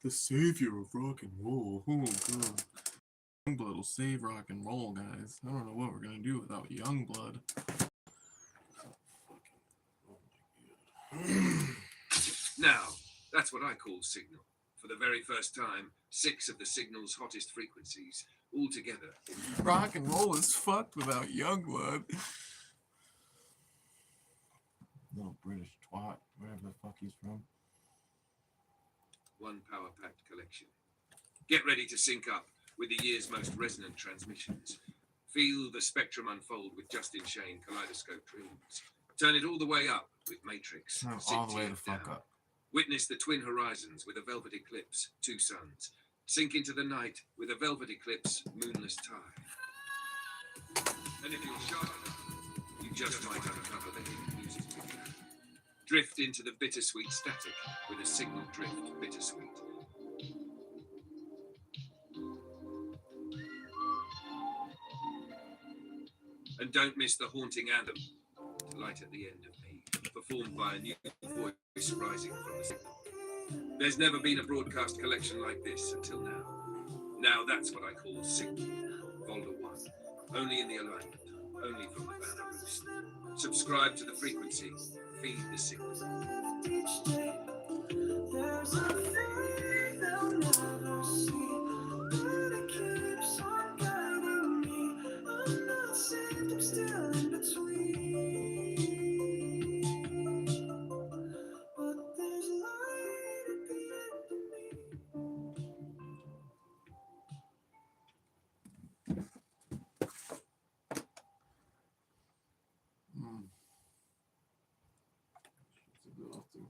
the savior of rock and roll? Oh god. Youngblood will save rock and roll, guys. I don't know what we're gonna do without Youngblood. Now, that's what I call Signal. For the very first time, 6 of the Signal's hottest frequencies, all together. Rock and roll is fucked without Youngblood. Little British twat, wherever the fuck he's from. One power-packed collection. Get ready to sync up with the year's most resonant transmissions. Feel the spectrum unfold with Justin Shane Kaleidoscope Dreams. Turn it all the way up with Matrix. All the way the fuck up. Witness the twin horizons with a velvet eclipse, 2 suns. Sink into the night with a velvet eclipse, moonless tide. And if you're sharp enough, you just might uncover the hidden music video. Drift into the bittersweet static with a signal drift bittersweet. And don't miss the haunting anthem, Light at the End of Me, performed by a new voice rising from the signal. There's never been a broadcast collection like this until now. Now that's what I call Signal, Folder 1. Only in the alignment, only from the banner roost. Subscribe to the frequency, feed the signal. There's a fire they'll never see, but it keeps on guiding me. I'm not saved, I'm still in between. But there's light at the end of me. It's a good author.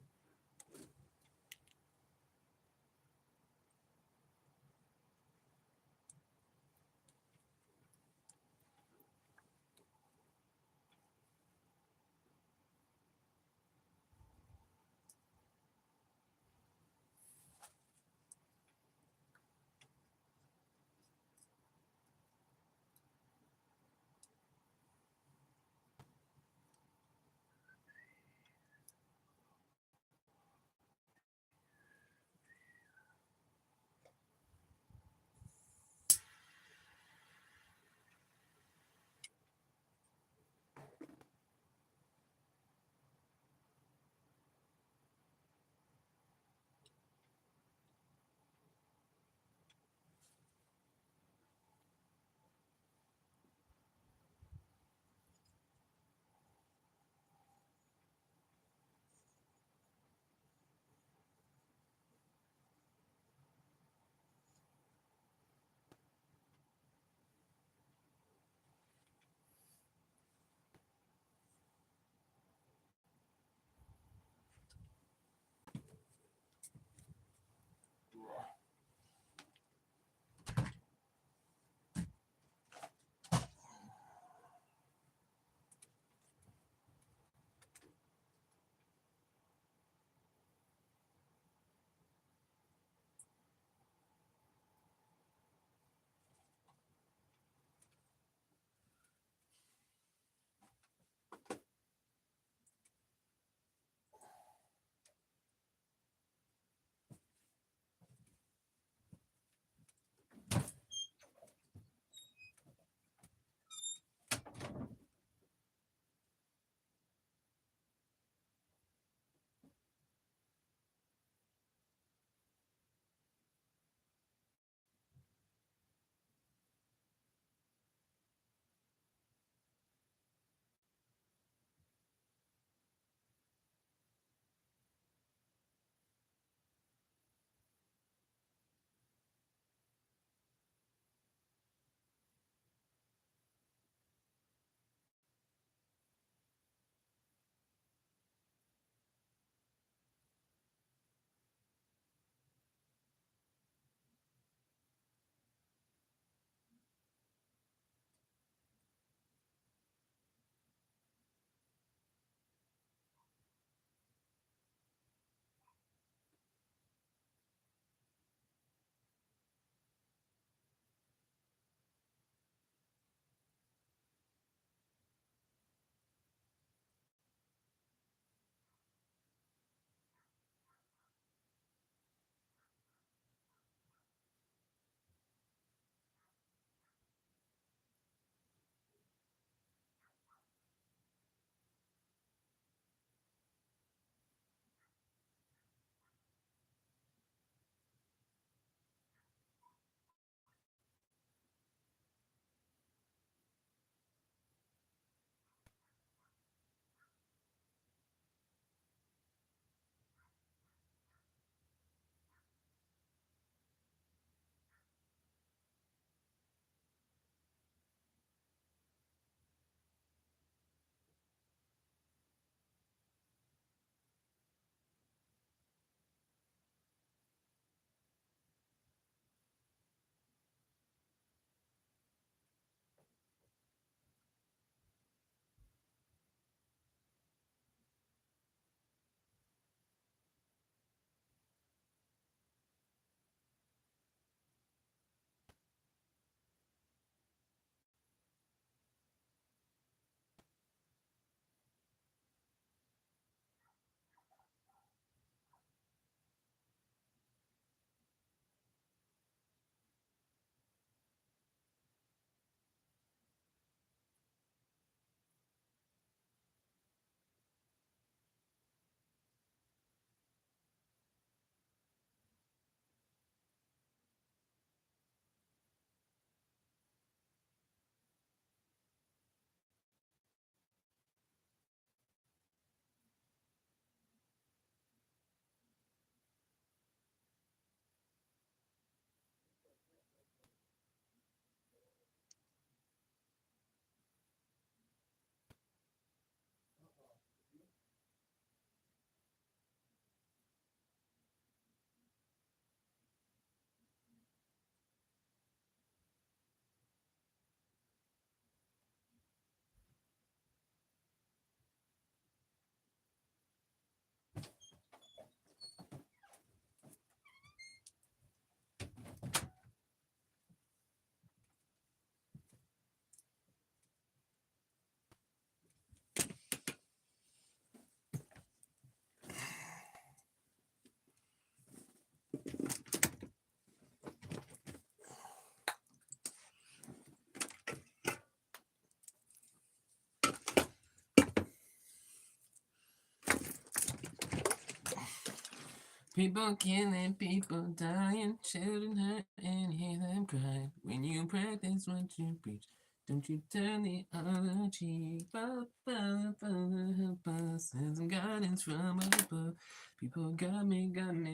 People killing, people dying, children hurt and hear them cry. When you practice what you preach, don't you turn the other cheek. Father, Father, Father, help us. Send some guidance from above. People got me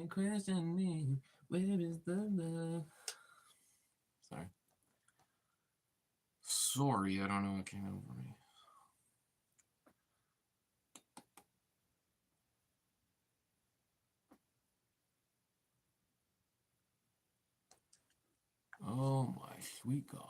questioning. Where is the love? Sorry. Sorry, I don't know what came over me. Oh my sweet God.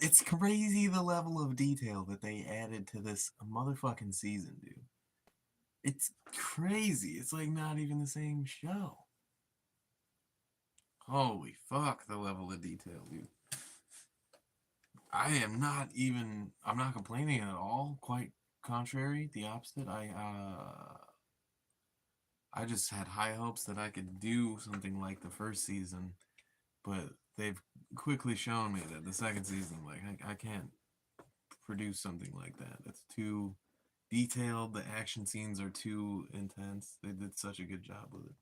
It's crazy the level of detail that they added to this motherfucking season, dude. It's crazy. It's like not even the same show. Holy fuck, the level of detail, dude. I'm not complaining at all. Quite contrary, the opposite. I just had high hopes that I could do something like the first season, but they've quickly shown me that the second season, like, I can't produce something like that. It's too detailed. The action scenes are too intense. They did such a good job with it.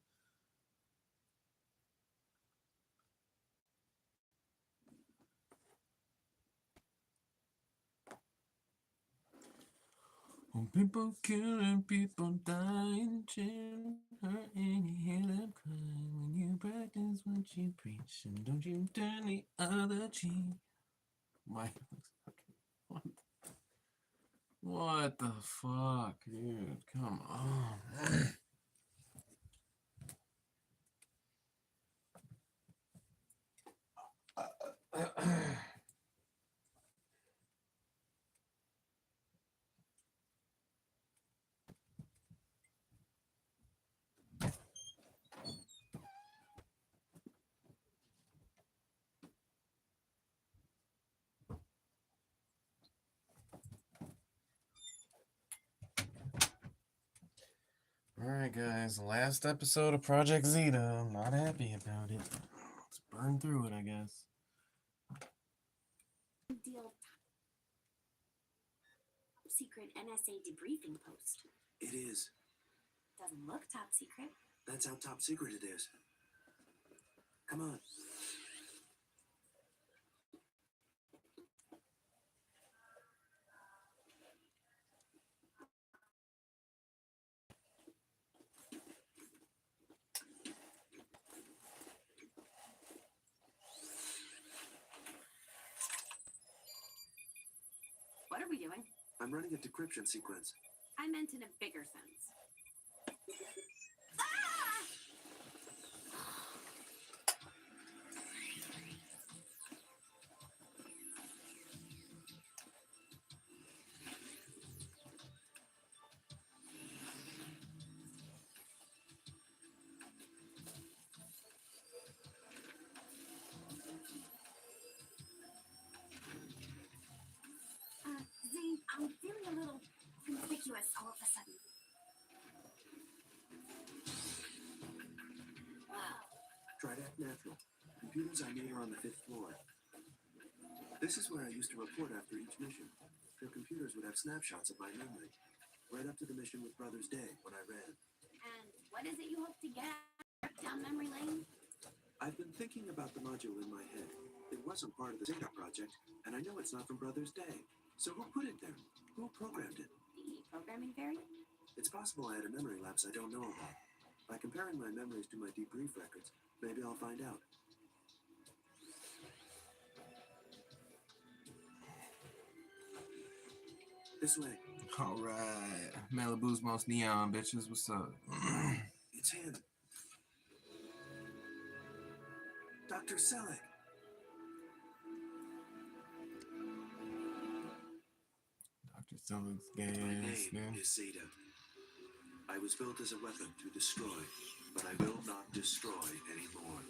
People killing, people dying, children hurt, and you hear them cry. When you practice what you preach, and don't you turn the other cheek. My what the fuck, dude? Come on. Alright, guys, last episode of Project Zeta. I'm not happy about it. Let's burn through it, I guess. Deal top secret NSA debriefing post. It is. Doesn't look top secret. That's how top secret it is. Come on. What are we doing? I'm running a decryption sequence. I meant in a bigger sense. Z, I'm feeling a little conspicuous all of a sudden. Try to act natural. Computers I knew are on the 5th floor. This is where I used to report after each mission. Their computers would have snapshots of my memory. Right up to the mission with Brothers Day when I ran. And what is it you hope to get down memory lane? I've been thinking about the module in my head. It wasn't part of the Zeta project, and I know it's not from Brothers Day. So who put it there? Who programmed it? The programming fairy? It's possible I had a memory lapse I don't know about. By comparing my memories to my debrief records, maybe I'll find out. This way. Alright. Malibu's most neon, bitches. What's up? It's him. Dr. Selleck. So it's gas. My name Yeah. is Zeta. I was built as a weapon to destroy, but I will not destroy anymore.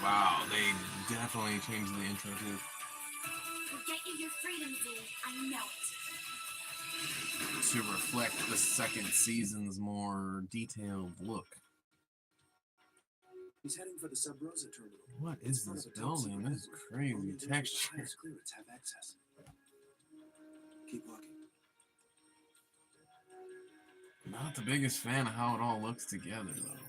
Wow, they definitely changed the intro too. We'll get you your freedom, Z. I know it. To reflect the second season's more detailed look. He's heading for the Sub Rosa terminal. What It's is part this of a top building? secret This is network. crazy Only those with the texture. highest clearance have access. Keep walking. Not the biggest fan of how it all looks together, though.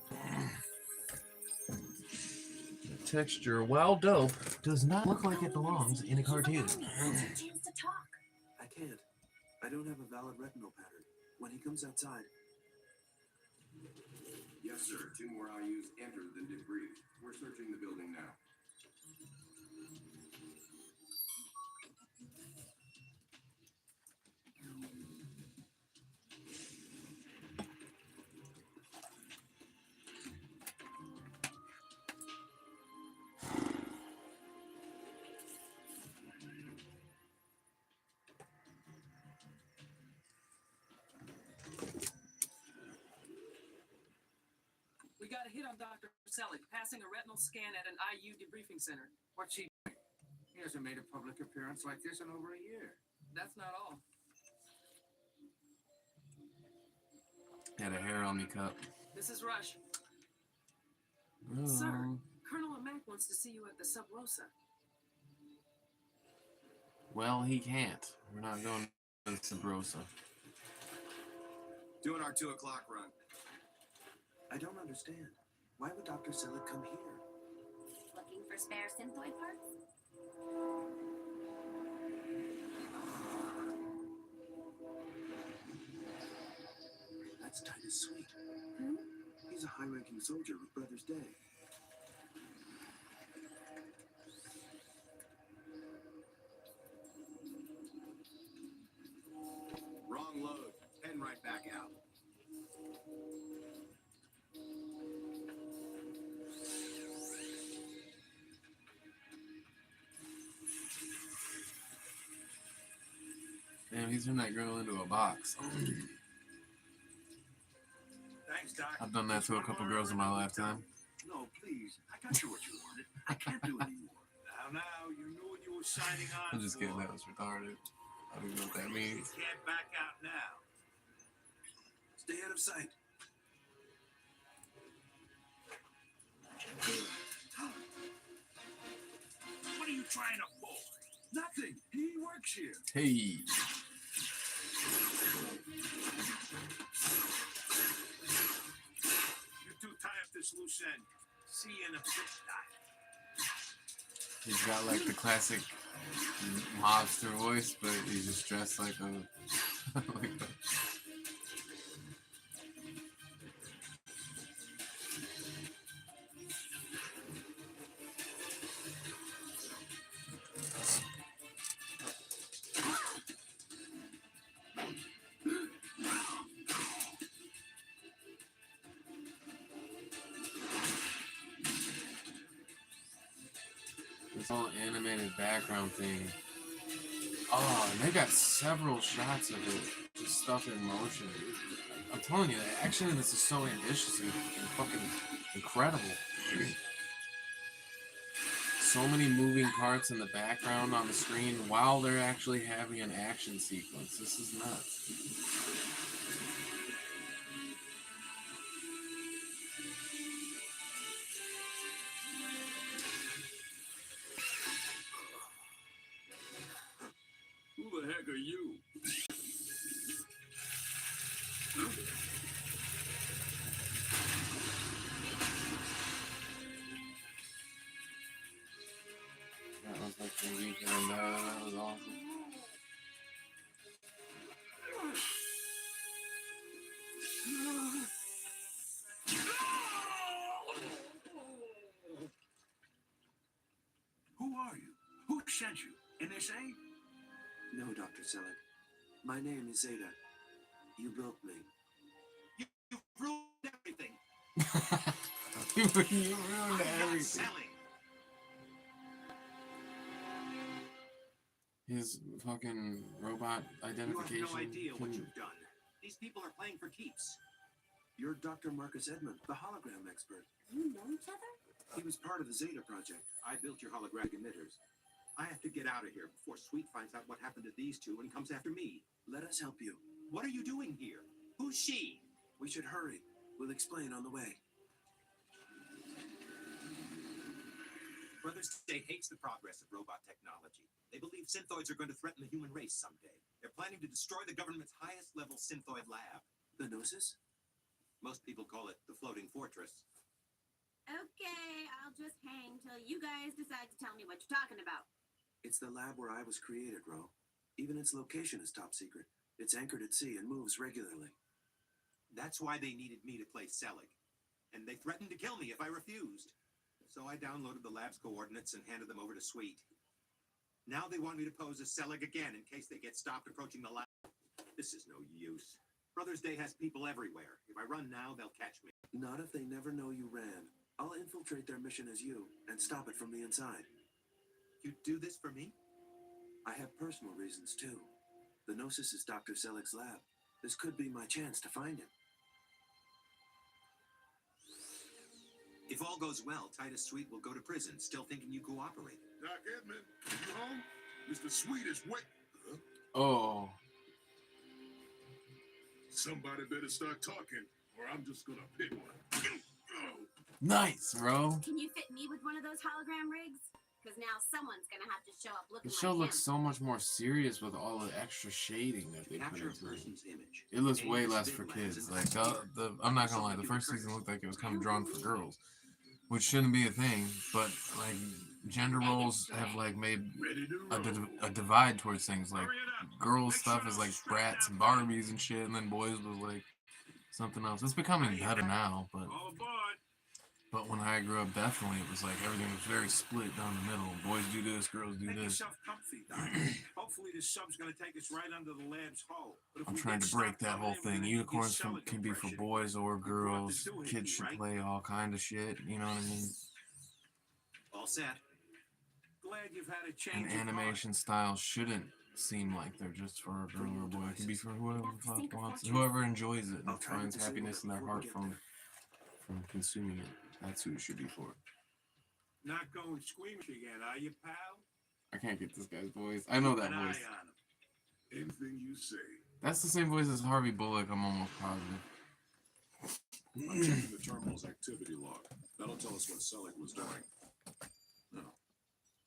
The texture, while dope, does not look like it belongs in a cartoon. Chance to talk. I can't. I don't have a valid retinal pattern. When he comes outside. Yes, sir. 2 more IUs entered the debris. We're searching the building now. We got a hit on Dr. Selig, passing a retinal scan at an IU debriefing center. What's he doing? He hasn't made a public appearance like this in over a year. That's not all. Had a hair on me cup. This is Rush. Oh. Sir, Colonel Mack wants to see you at the Sub Rosa. Well, he can't. We're not going to the Sub Rosa. Doing our 2 o'clock run. I don't understand. Why would Dr. Selig come here? Looking for spare synthoid parts? That's Titus Sweet. He's a high-ranking soldier with Brother's Day. Wrong load. Heading right back out. Damn, he's turned that girl into a box. Thanks, Doc. I've done that to a couple girls in my lifetime. No, please. I got you what you wanted. I can't do anymore. Now, you knew what you were signing on I'm just kidding, that was retarded. I don't know what that means. You can't back out now. Stay out of sight. What are you trying to pull? Nothing. He works here. Hey. You two tie up this loose end. See you in a bit, Doc. He's got like the classic mobster voice, but he's just dressed like a like a this whole animated background thing. Oh, and they got several shots of it, just stuff in motion. I'm telling you, the action in this is so ambitious and fucking incredible. So many moving parts in the background on the screen while they're actually having an action sequence. This is nuts. Who the heck are you? And that was awesome. Who are you? Who sent you? NSA? No, Dr. Selig. My name is Zeta. You built me. You ruined everything. You ruined everything. His fucking robot identification. You have no idea what can- you've done. These people are playing for keeps. You're Dr. Marcus Edmund, the hologram expert. You know each other? He was part of the Zeta project. I built your holographic emitters. I have to get out of here before Sweet finds out what happened to these two and comes after me. Let us help you. What are you doing here? Who's she? We should hurry. We'll explain on the way. Brothers Day hates the progress of robot technology. They believe synthoids are going to threaten the human race someday. They're planning to destroy the government's highest level synthoid lab. The Gnosis? Most people call it the floating fortress. Okay, I'll just hang till you guys decide to tell me what you're talking about. It's the lab where I was created, Ro. Even its location is top secret. It's anchored at sea and moves regularly. That's why they needed me to play Selig. And they threatened to kill me if I refused. So I downloaded the lab's coordinates and handed them over to Sweet. Now they want me to pose as Selig again in case they get stopped approaching the lab. This is no use. Brothers Day has people everywhere. If I run now, they'll catch me. Not if they never know you ran. I'll infiltrate their mission as you and stop it from the inside. You do this for me? I have personal reasons, too. The Gnosis is Dr. Selig's lab. This could be my chance to find him. If all goes well, Titus Sweet will go to prison, still thinking you cooperated. Doc Edmund, you home? Mr. Sweet is wait. Huh? Oh. Somebody better start talking, or I'm just gonna pick one. Nice, bro. Can you fit me with one of those hologram rigs? Because now someone's gonna have to show up looking The show like looks him. so much more serious with all the extra shading that they put Capture a into it. person's image. It looks Aim way the less spin for lens kids. and Like the I'm not gonna lie, the first season looked like it was kind of drawn for girls, which shouldn't be a thing. But like gender roles have like made a divide towards things. Like girls stuff is like Bratz and Barbies and shit, and then boys was like something else. It's becoming better now, but when I grew up, definitely it was like everything was very split down the middle. Boys do this, girls do Make this. yourself comfy, Doc. Hopefully this sub's gonna take us right under the lab's hull. But if I'm we trying get to break stopped that coming whole in, we're thing. gonna Unicorns get Selig can be for impression. boys or brought girls. this to it, Kids should right? play all kind of shit. You know what I mean? All set. Glad you've had a change And of heart. animation styles shouldn't seem like they're just for a girl or a boy. It can be for whoever the fuck wants, whoever enjoys it and finds happiness in their heart from consuming it. That's who it should be for. Not going squeamish again, are you, pal? I can't get this guy's voice. I know that Keep an voice. eye on him. Anything you say. That's the same voice as Harvey Bullock. I'm almost positive. I'm checking the terminal's activity log. That'll tell us what Selig was doing. No,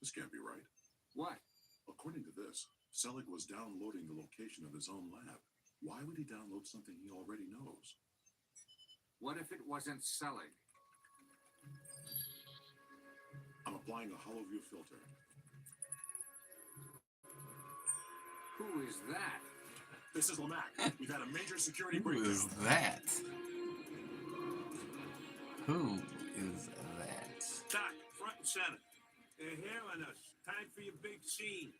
this can't be right. What? According to this, Selig was downloading the location of his own lab. Why would he download something he already knows? What if it wasn't Selig? I'm applying a hollow view filter. Who is that? This is Lamac. We've had a major security Who breakdown. is that? Who is that? Doc, front and center. They're hearing us. Time for your big scene.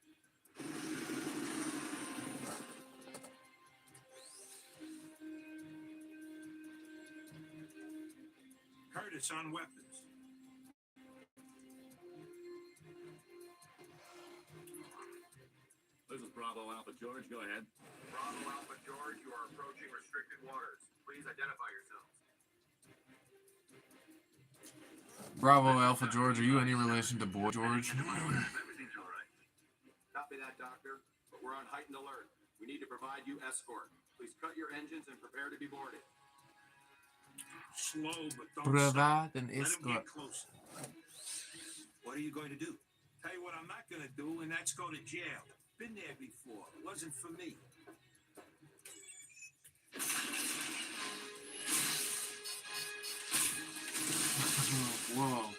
Curtis on weapons. This is Bravo Alpha George. Go ahead. Bravo Alpha George, you are approaching restricted waters. Please identify yourselves. Bravo Alpha George, are you any relation to Boy George? Everything's all right. Copy that, Doctor. But we're on heightened alert. We need to provide you escort. Please cut your engines and prepare to be boarded. Slow, but don't Provide stop. an Let him escort. get closer. What are you going to do? Tell you what I'm not going to do, and that's go to jail. Been there before. It wasn't for me. Whoa.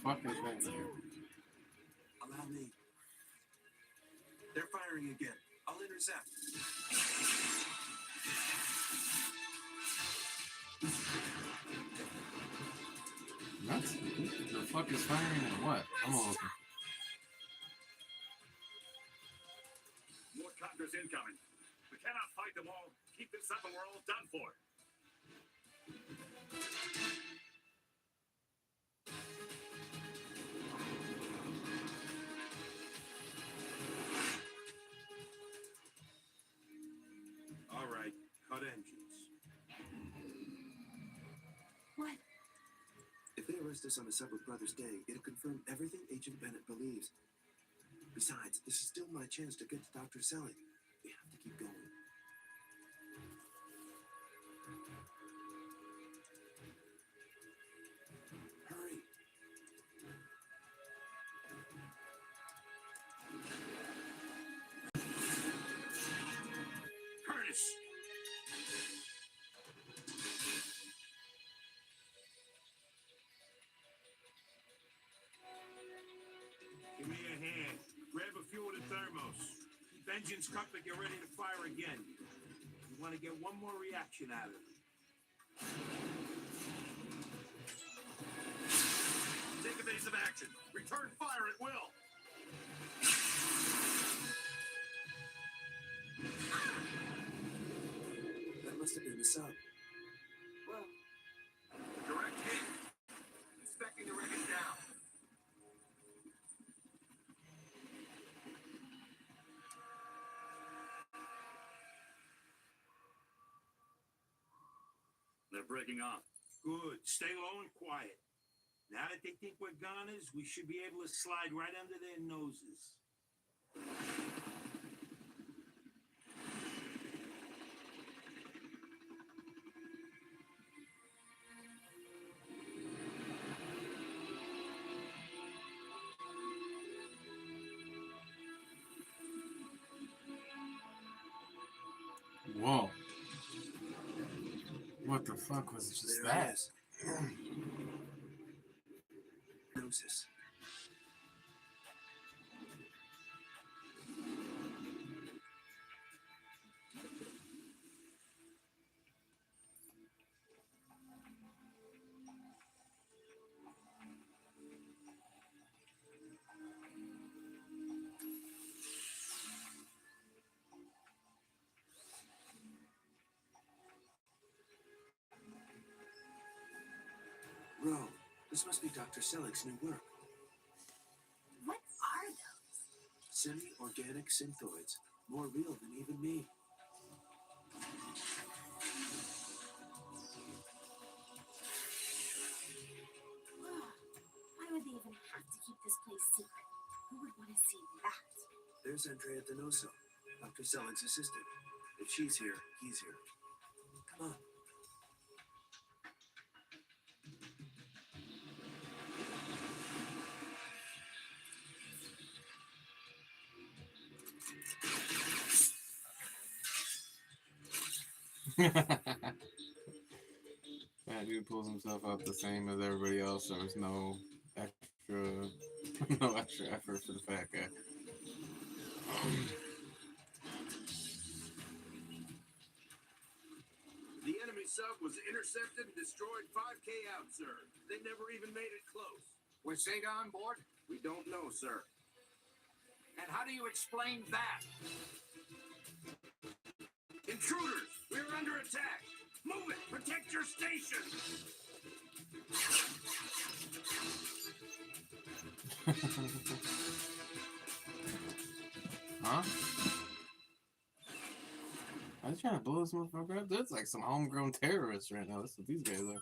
fuck is that there? Allow me. They're firing again. I'll intercept. What? The fuck is firing at what? I'm all looking. More Conquerors incoming. We cannot fight them all. Keep this up and we're all done for. All right, cut engines. What? If they arrest us on the Separate Brothers Day, it'll confirm everything Agent Bennett believes. Besides, this is still my chance to get to Dr. Selig. We have to keep going. Hurry. Curtis! Give me a hand. Grab a few of the thermos. Keep engines cocked and get ready to fire again. You want to get one more reaction out of it. Take evasive action. Return fire at will. That must have been the sub. Whoa. Direct hit. Inspecting the rigging down. They're breaking off. Good. Stay low and quiet. Now that they think we're goners, we should be able to slide right under their noses. Whoa. What the fuck was just There that? it is. Gnosis. Ro, this must be Dr. Selig's new work. What are those? Semi-organic synthoids. More real than even me. Why would they even have to keep this place secret? Who would want to see that? There's Andrea Donoso, Dr. Selig's assistant. If she's here, he's here. Come on. That dude pulls himself up the same as everybody else, so there's no extra effort for the fat guy. The enemy sub was intercepted and destroyed 5K out, sir. They never even made it close. Was Zeta on board? We don't know, sir. And how do you explain that? Intruders! We're under attack! Move it! Protect your station! Huh? I was trying to blow this motherfucker up. That's like some homegrown terrorists right now. That's what these guys are.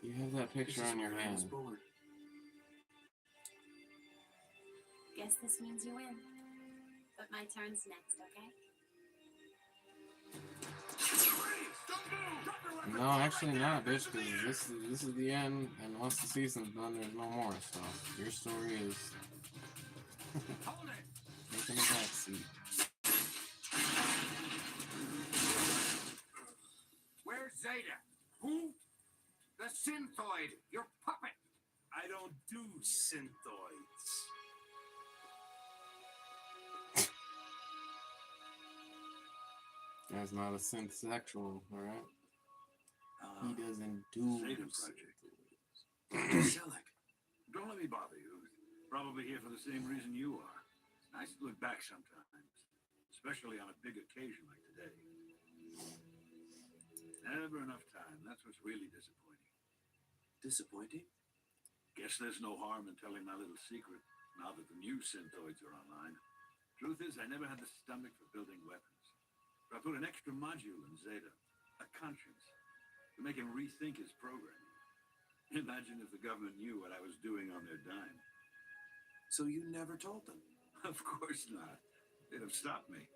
You have that picture on your hand. Guess this means you win. But my turn's next, okay? No, actually not, bitch, because this is the end, and once the season's done, there's no more, so your story is taking a backseat. Where's Zeta? Who? synthoid, your puppet. I don't do synthoids. That's not a synth-sexual, alright? He doesn't do Zeta Project. Selleck, don't let me bother you. Probably here for the same reason you are. It's nice to look back sometimes, especially on a big occasion like today. Never enough time. That's what's really disappointing. Disappointing? Guess there's no harm in telling my little secret now that the new synthoids are online. Truth is, I never had the stomach for building weapons. So I put an extra module in Zeta, a conscience, to make him rethink his programming. Imagine if the government knew what I was doing on their dime. So you never told them? Of course not. They'd have stopped me.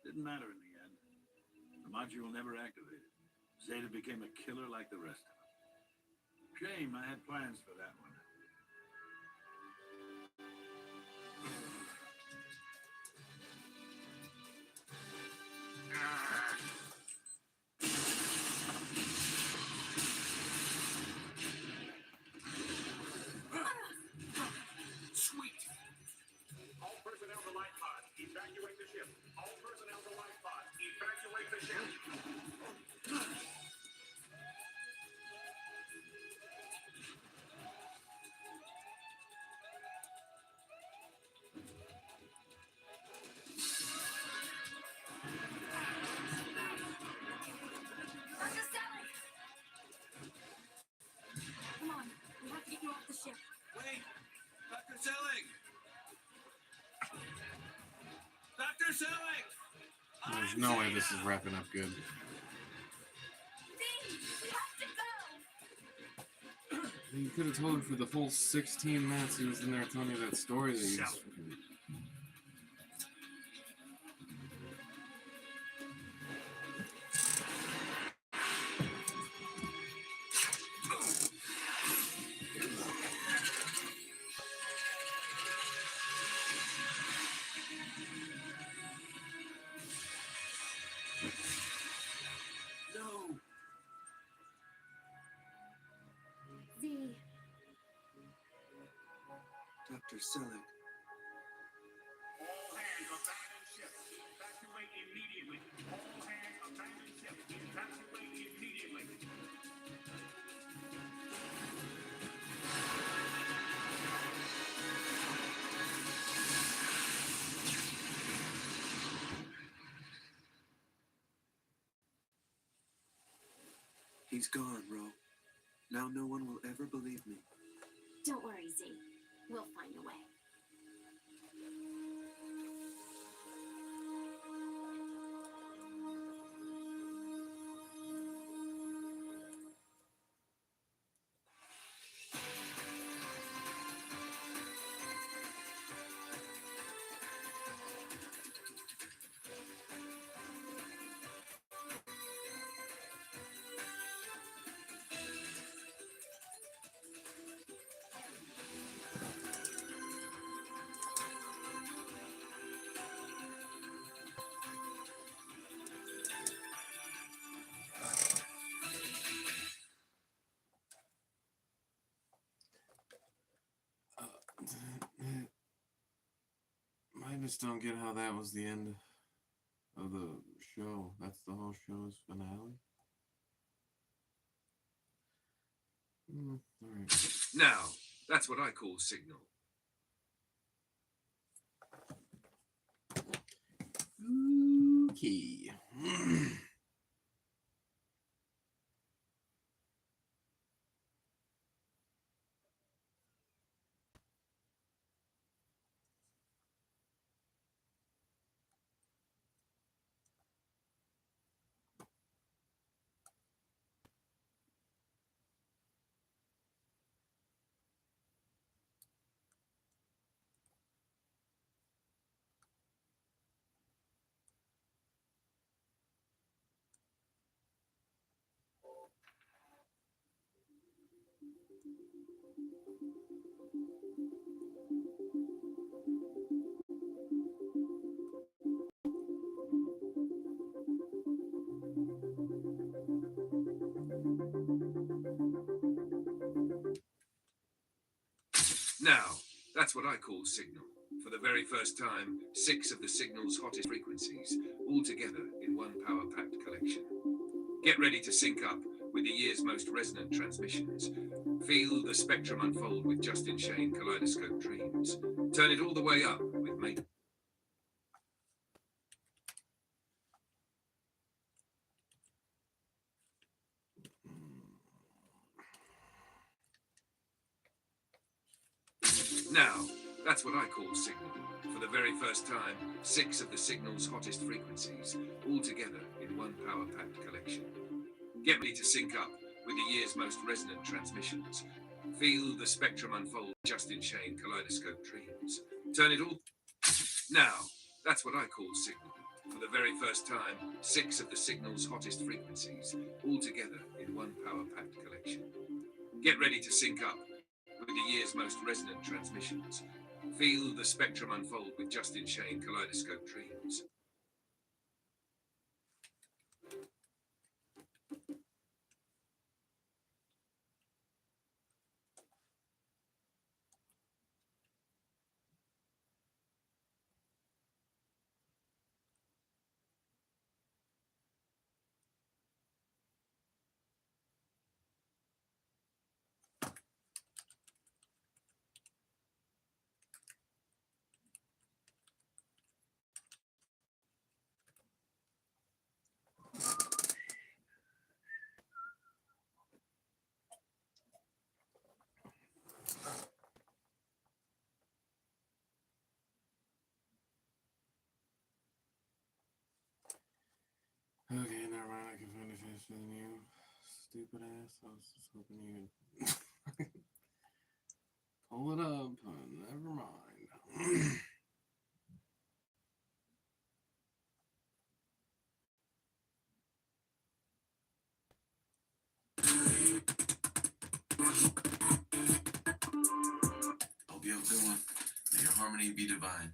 Didn't matter in the end. The module never activated. Zeta became a killer like the rest of them. Shame, I had plans for that one. Sweet. All personnel to life pod. Evacuate the ship. All personnel to life pod. Evacuate the ship. Dr. Selleck! Come on, we have to get you off the ship. Wait! Dr. Selleck! Dr. Selleck! There's no way this is wrapping up good. Dean, we have to go! You could have told him for the full 16 minutes he was in there telling you that story that you just... No! Z, Dr. Selleck. All hands abandon ship. Evacuate immediately. All hands abandon ship. Evacuate immediately. He's gone, Ro. Now no one will ever believe me. Don't worry, Z. We'll find a way. I just don't get how that was the end of the show. That's the whole show's finale. All right. Now, that's what I call signal. Okay. Now, that's what I call signal. For the very first time, 6 of the signal's hottest frequencies, all together in one power-packed collection. Get ready to sync up with the year's most resonant transmissions. Feel the spectrum unfold with Justin Shane Kaleidoscope Dreams. Turn it all the way up with Make. Now, that's what I call signal. For the very first time, 6 of the signal's hottest frequencies, all together in one power-packed collection. Get ready to sync up with the year's most resonant transmissions. Feel the spectrum unfold, Justin Shane Kaleidoscope Dreams. Turn it all... Now, that's what I call signal. For the very first time, 6 of the signal's hottest frequencies, all together in one power-packed collection. Get ready to sync up with the year's most resonant transmissions. Feel the spectrum unfold with Justin Shane Kaleidoscope Dreams. Okay, never mind. I can finally finish with you. Stupid ass. I was just hoping you'd pull it up. Never mind. Hope you have a good one. May your harmony be divine.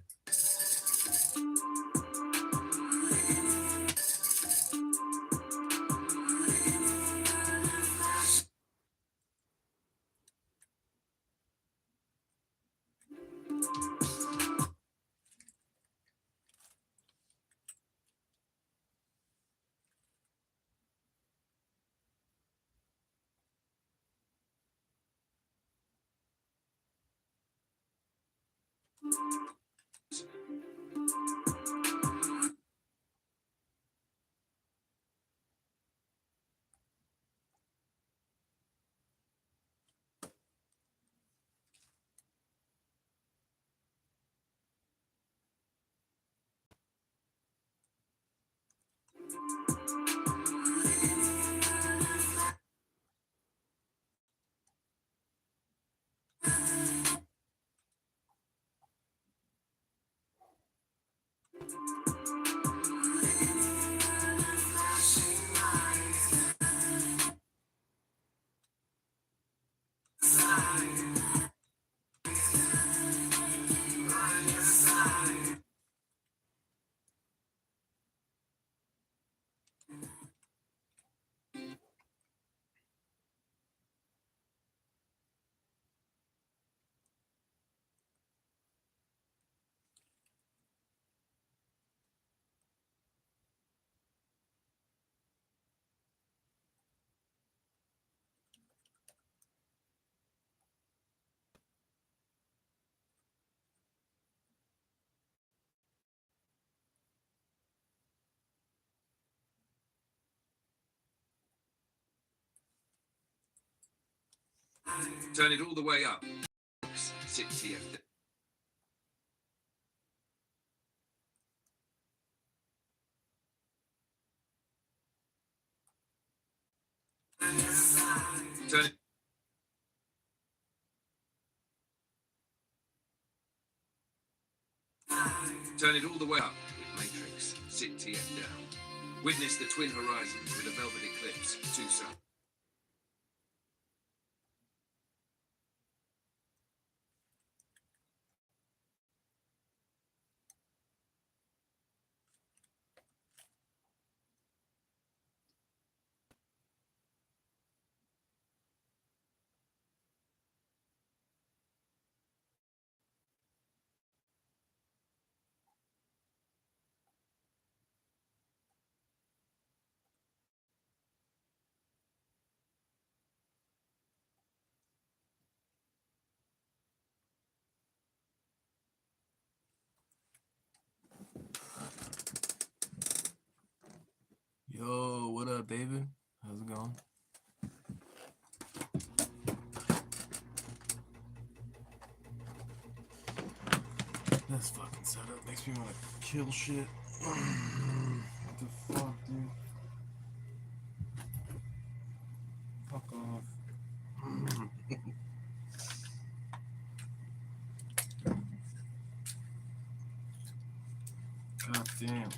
Turn it all the way up. Sit TF. Turn it. Turn it all the way up with Matrix. Sit TF down. Witness the twin horizons with a velvet eclipse. 2 suns. up, David? How's it going? This fucking setup makes me want to kill shit. What the fuck, dude? Fuck off. God damn.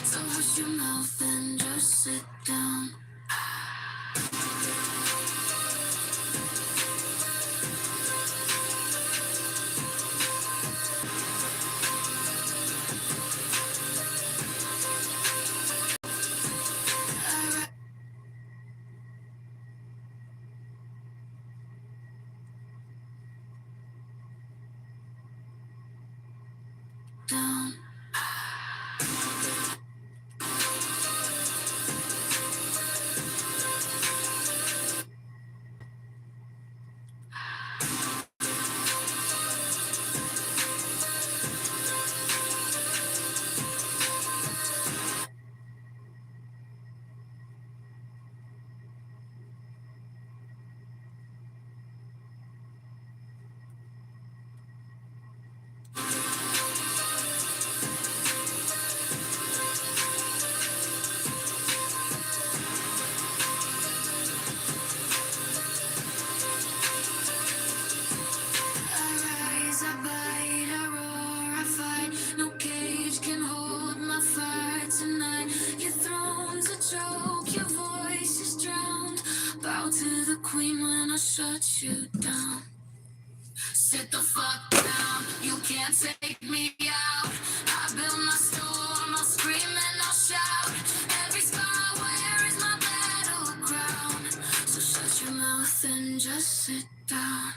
So hush your mouth and just sit down. Down. I rise, I bite, I roar, I fight. No cage can hold my fire tonight. Your throne's a joke, your voice is drowned. Bow to the queen when I shut you down. Sit the fuck down, you can't take me out. I build my storm, I'll scream and I'll shout. Every scar I wear is my battle crown. So shut your mouth and just sit down.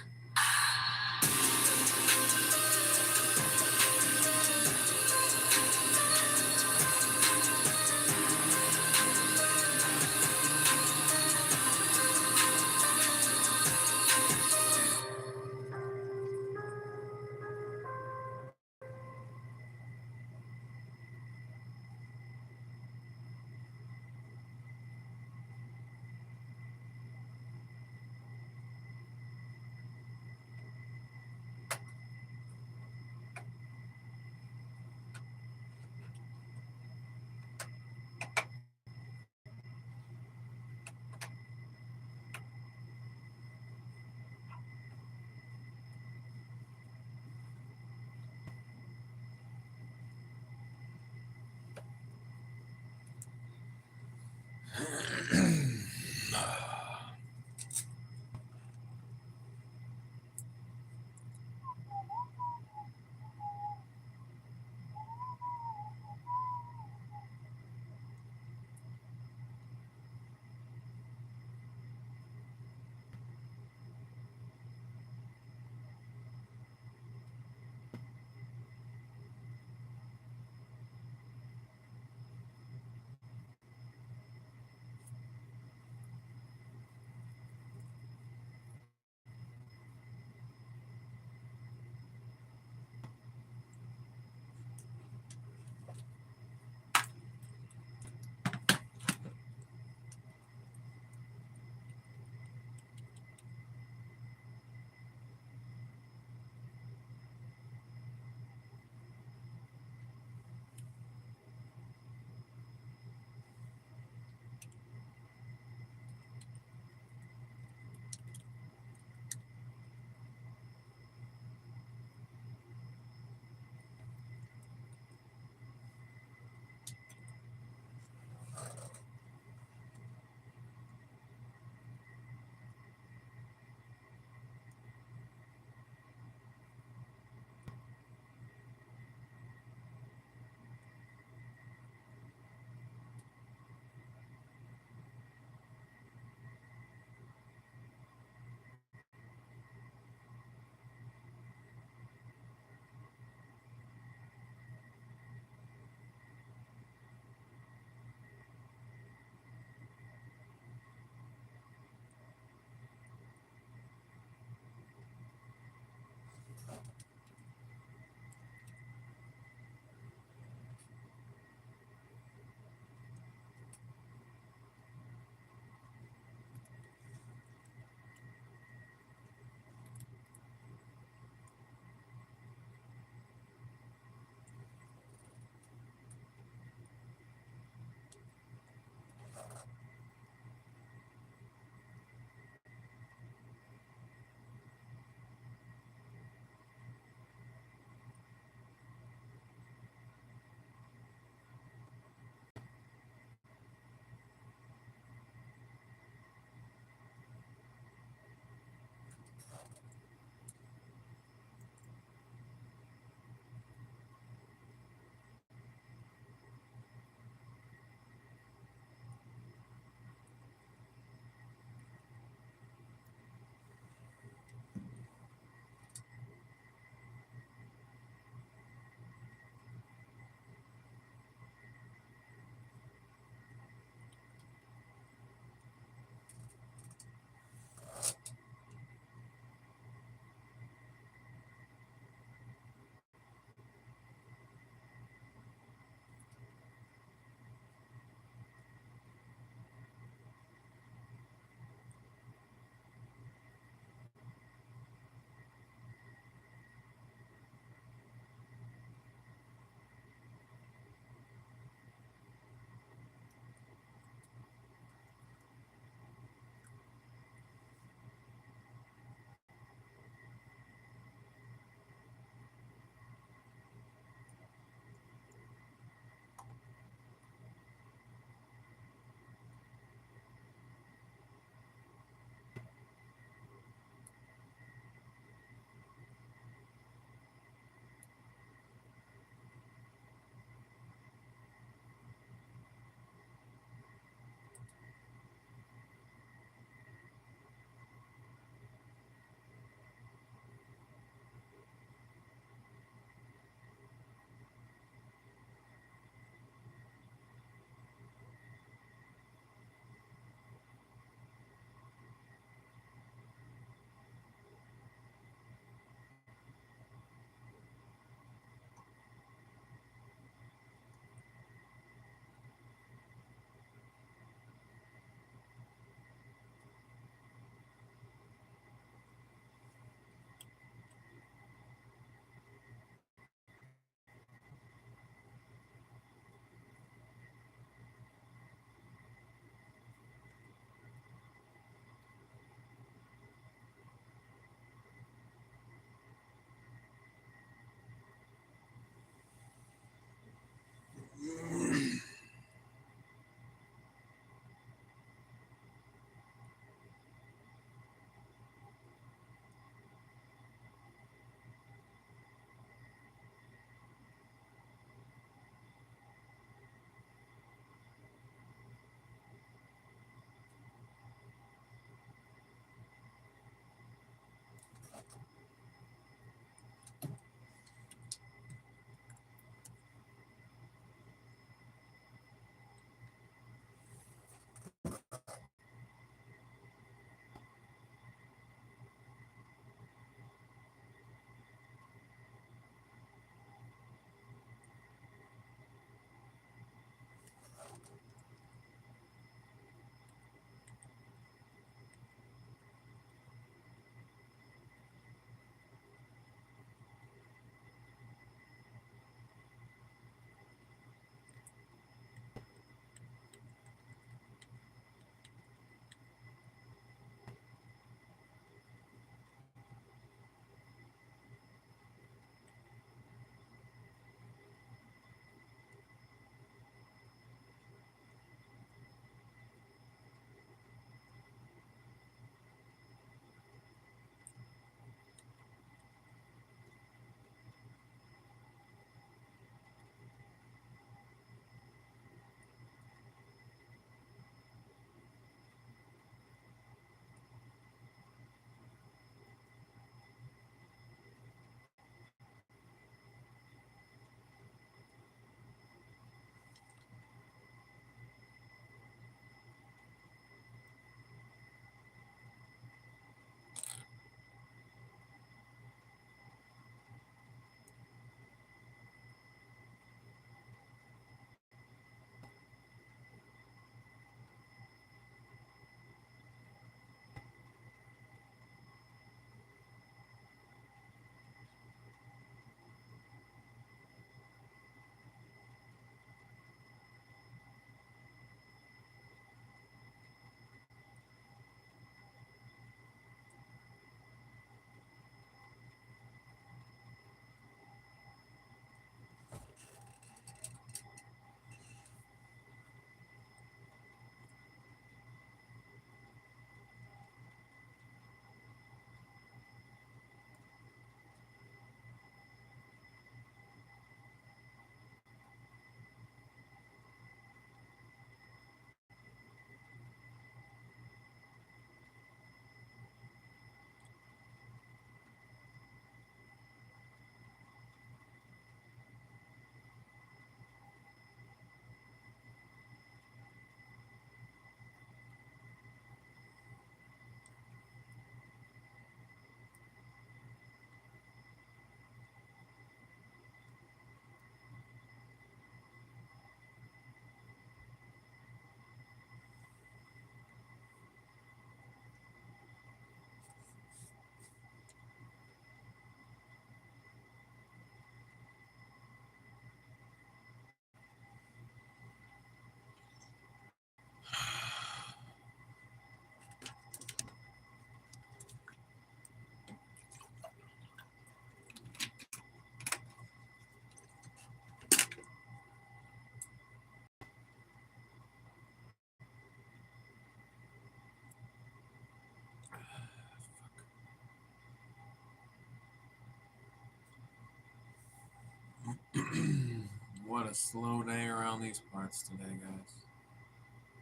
What a slow day around these parts today, guys.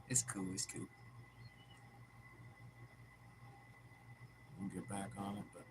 It's cool, it's cool. We'll get back on it, but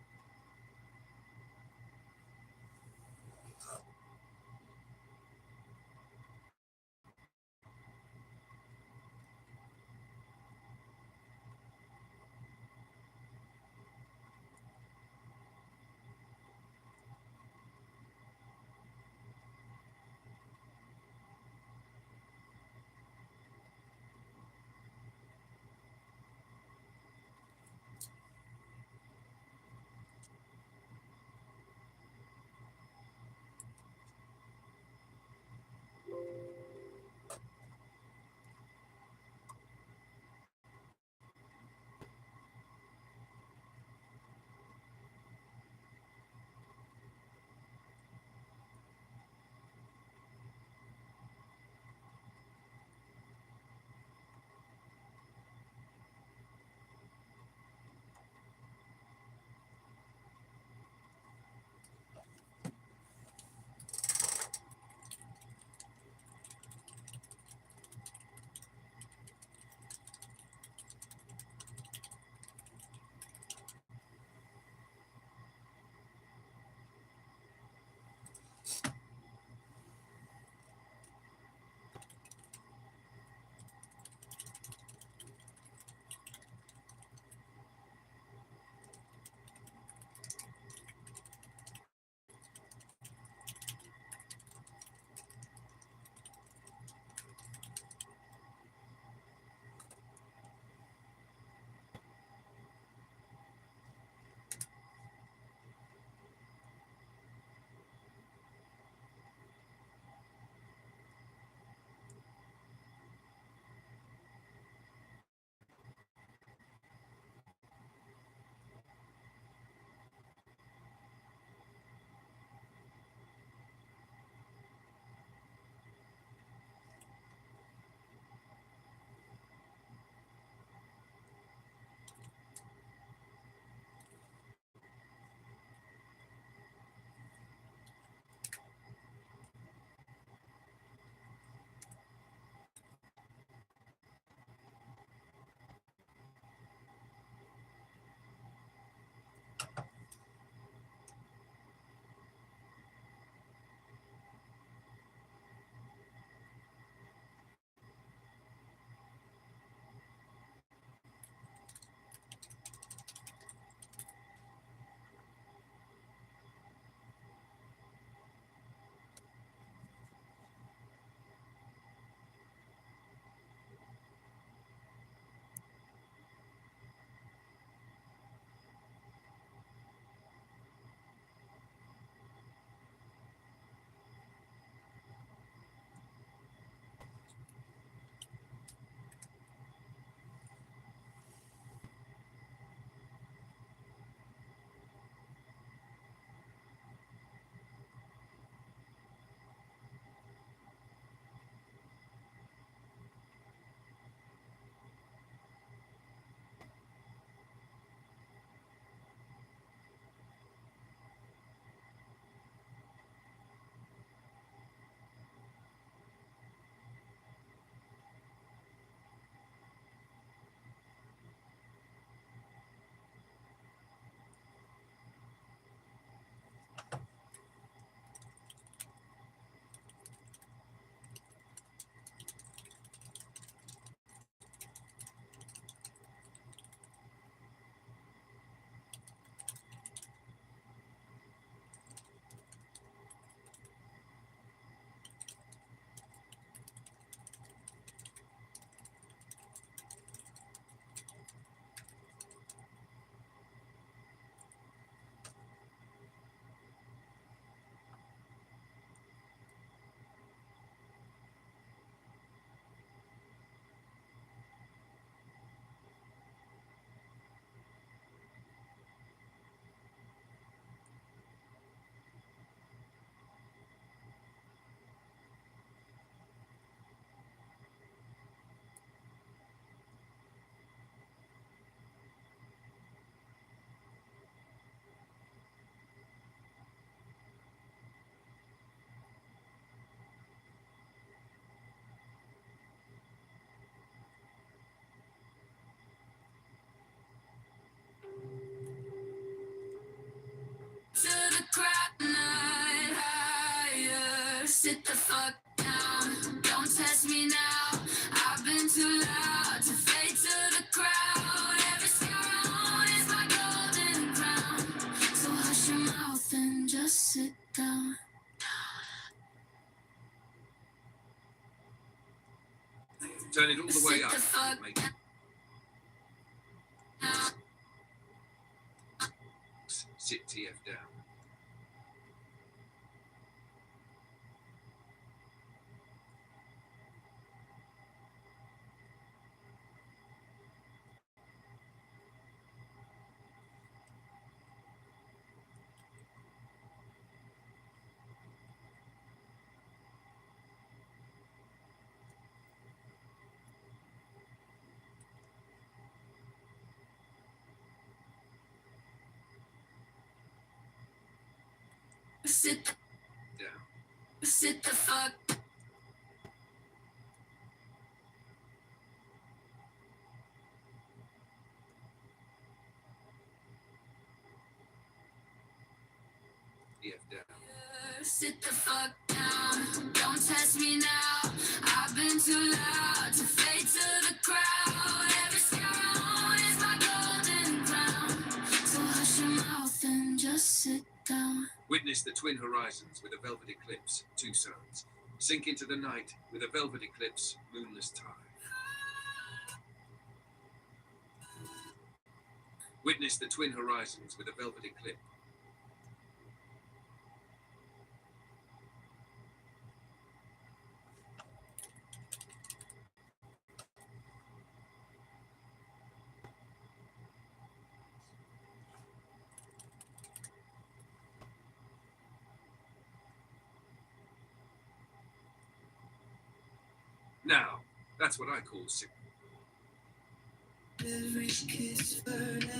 Turn it all the way up. Make sit TF down. Sit down. Sit the fuck. TF down. Sit the fuck down. Don't test me now. I've been too loud to fade to the crowd. Every scar is my golden crown. So hush your mouth and just sit down. Witness the twin horizons with a velvet eclipse, two suns. Sink into the night with a velvet eclipse, moonless tide. Witness the twin horizons with a velvet eclipse. Now, that's what I call sick. Every kiss burned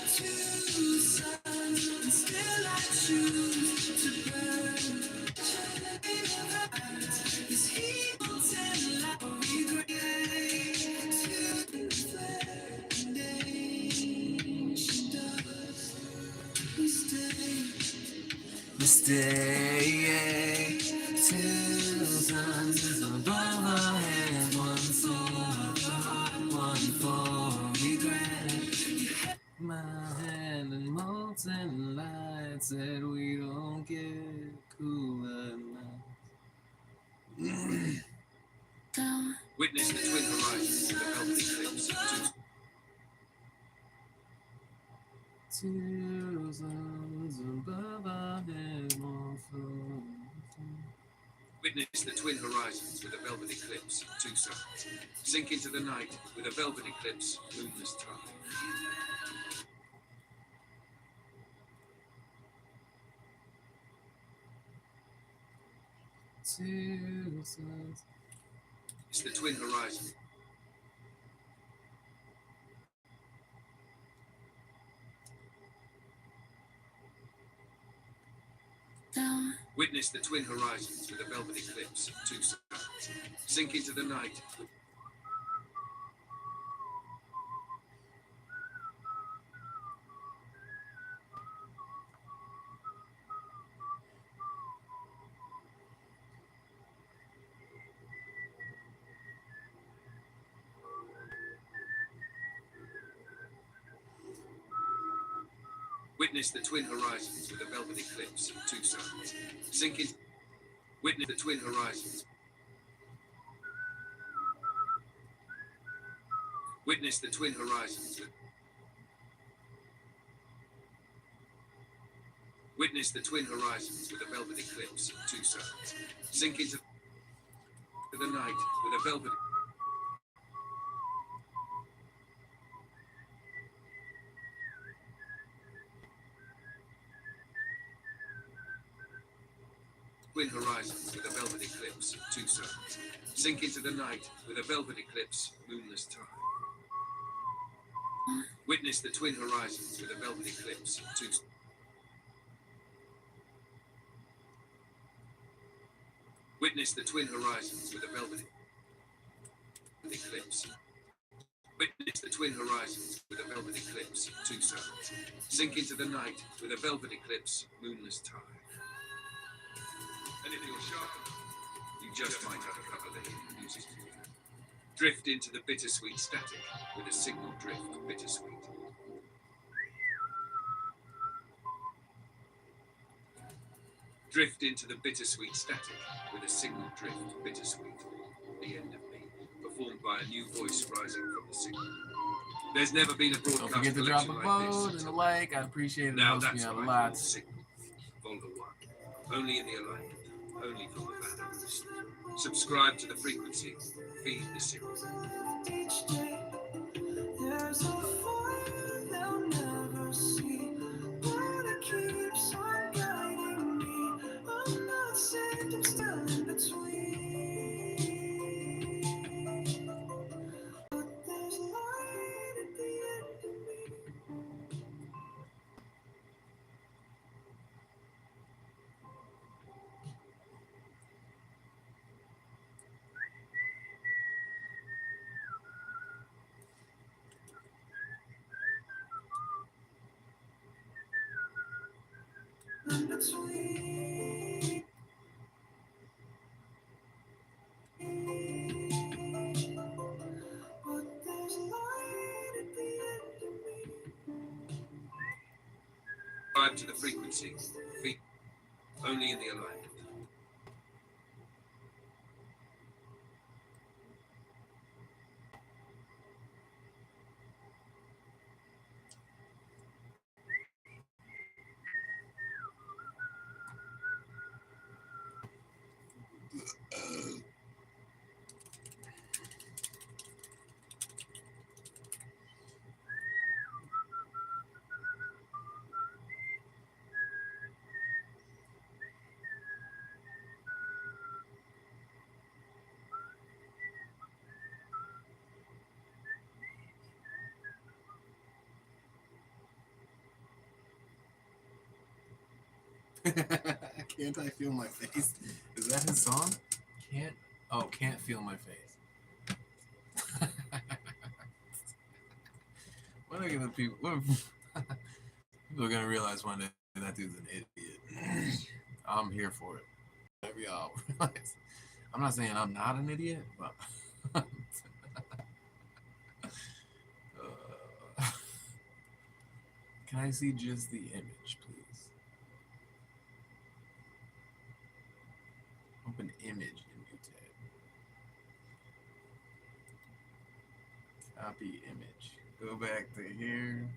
two suns, and still I choose to burn. Cause he won't tell I regret to flame does. We stay. Two suns above our head, one for regret. My hand and molten light said we don't get cooler nights. Witness the twin horizons with a velvet eclipse. Two suns above our head, one for. Witness the twin horizons with a velvet eclipse, two suns. Sink into the night with a velvet eclipse, moonless tide. Two suns. It's the twin horizon. Down. Witness the twin horizons with a velvet eclipse, two suns. Sink into the night. Witness the twin horizons with a velvet eclipse, two suns. Sink in. Witness the twin horizons. Witness the twin horizons. Witness the twin horizons with a velvet eclipse, two suns. Sink into the night with a velvet. Twin horizons with a velvet eclipse, two suns. Sink into the night with a velvet eclipse, moonless tide. Witness the twin horizons with a velvet eclipse, two. Witness the twin horizons with a velvet eclipse. Witness the twin horizons with a velvet eclipse, two suns. Sink into the night with a velvet eclipse, moonless tide. And if you're sharp, you just might have a couple of music. Drift into the bittersweet static with a signal drift bittersweet. Drift into the bittersweet static with a signal drift, bittersweet. The end of me, performed by a new voice rising from the signal. There's never been a Don't broadcast forget to drop a collection like vote this. and a like. I'd appreciate it. It Now helps me that's out a what I lot. call signal. Folder 1. Only in the alignment. Only from the banner. Subscribe to the frequency. Feed the signal. Each day, there's a fire they'll never see, but it keeps on guiding me. I'm not saved, I'm still in between. But there's light at the end of me. In between. But there's light at the end of me. Subscribe to the frequency. Feed. Only in the alignment. Can't I feel my face? Is that his song? Can't feel my face. When are gonna people? People are gonna realize one day that dude's an idiot. I'm here for it. Whatever y'all realize. I'm not saying I'm not an idiot, but can I see just the image, please? Open image in new tab. Copy image. Go back to here.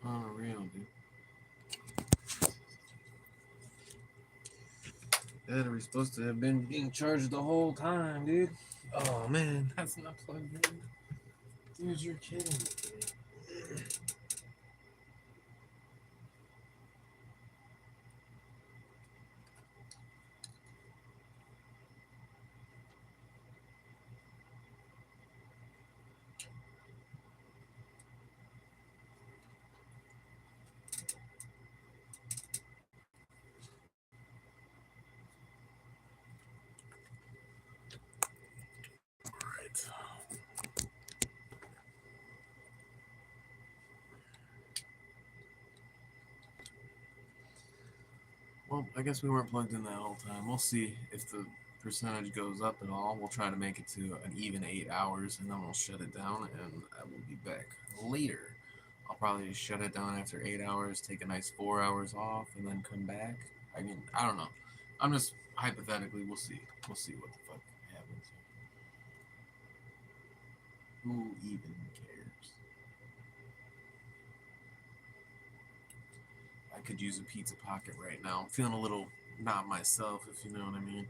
Unreal, dude. Battery's supposed to have been being charged the whole time, dude. Oh man, that's not plugged in. Dude, you're kidding me. Alright. Well, I guess we weren't plugged in that whole time. We'll see if the percentage goes up at all. We'll try to make it to an even 8 hours, and then we'll shut it down, and I will be back later I'll probably just shut it down after 8 hours, take a nice 4 hours off, and then come back. I mean, I don't know. I'm just hypothetically, we'll see. We'll see what the fuck happens. Who even cares? I could use a pizza pocket right now. I'm feeling a little not myself, if you know what I mean.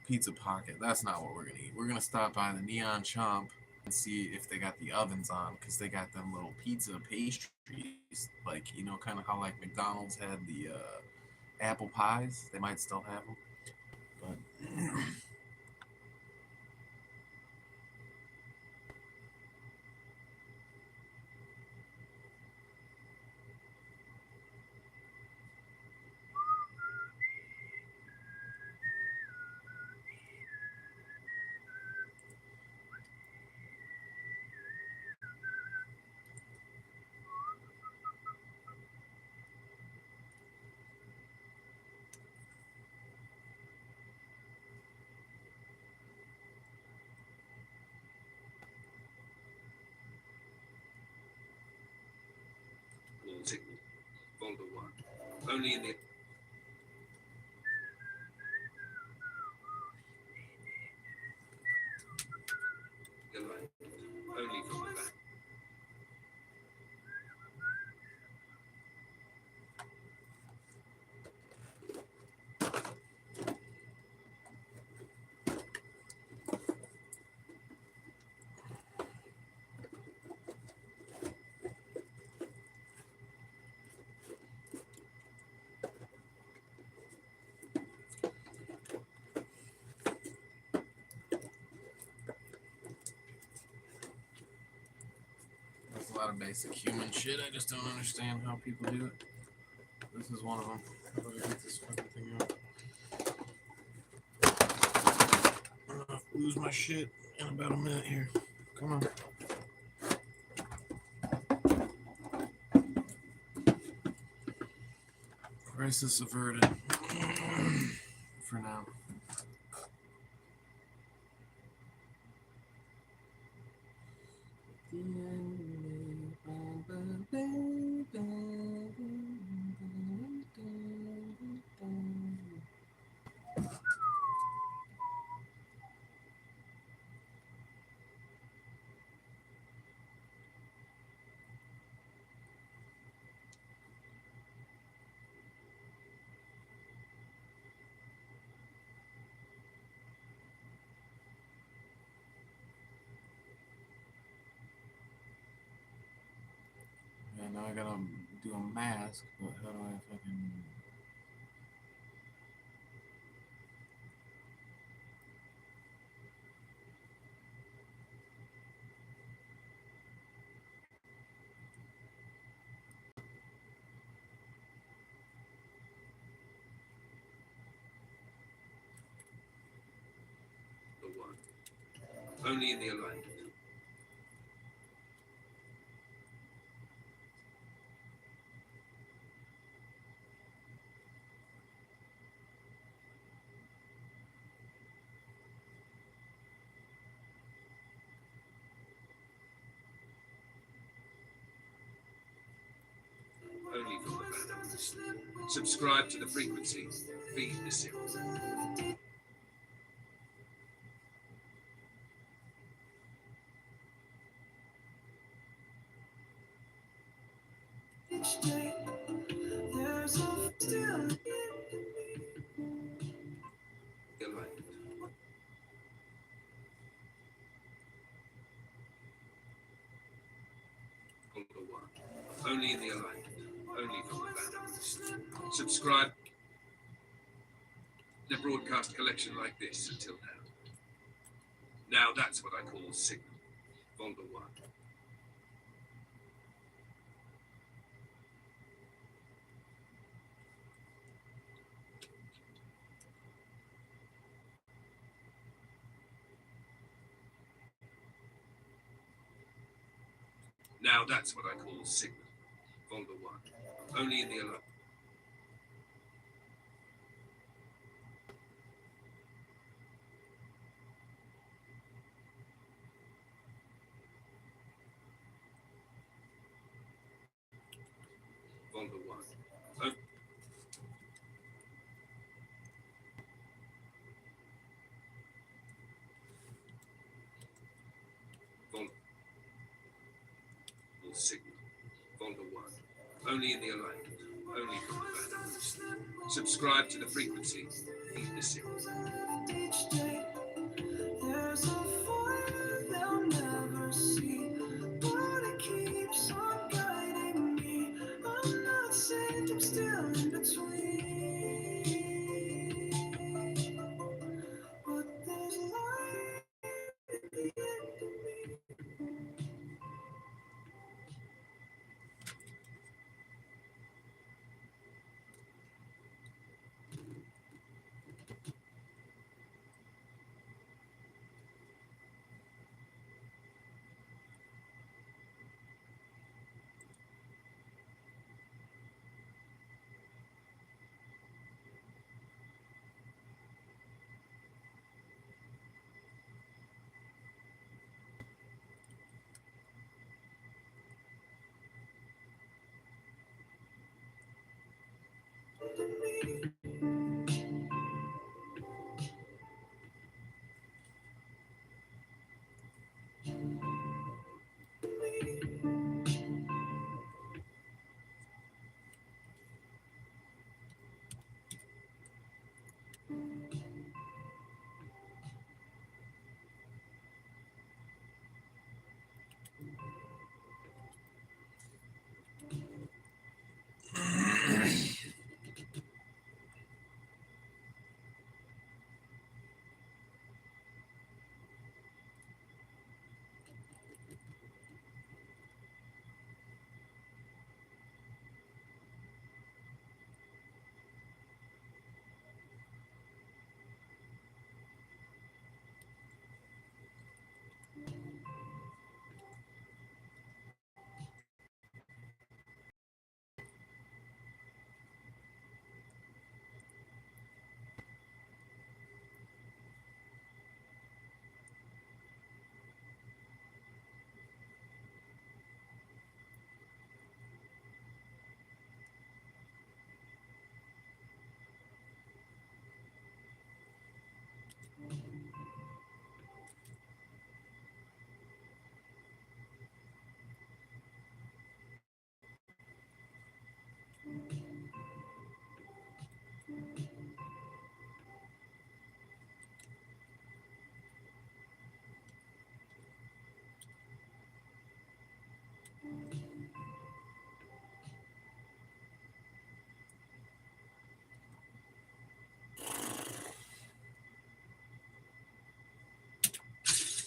Pizza pocket. That's not what we're gonna eat. We're gonna stop by the Neon Chomp and see if they got the ovens on, because they got them little pizza pastries, like, you know, kind of how like McDonald's had the apple pies. They might still have them, but Signal. Volga 1. Only in the alignment. Only from the back. there's a lot of basic human shit. I just don't understand how people do it. This is one of them. How do I get this fucking thing out? I'm gonna lose my shit in about a minute here. Come on. Crisis averted. For now. Yeah, now I gotta do a mask, but how do I fucking... The 1. Only in the alignment. Only from the back. Subscribe to the frequency. Feed the signal. The alignment. Volga 1. Only in the alignment. Only from the back. Subscribe. The broadcast collection like this until now. Now that's what I call signal. Volga 1. Now that's what I call signal. Volga 1. Only in the alignment. Folder 1. Oh. Folder signal. Folder 1. Only in the alignment. Only from the banner. Subscribe to the frequency. Feed the signal. Each day, there's a fire they'll never see, but it keeps on guiding me. I'm not saved, I'm still in between. But there's light at the end of me.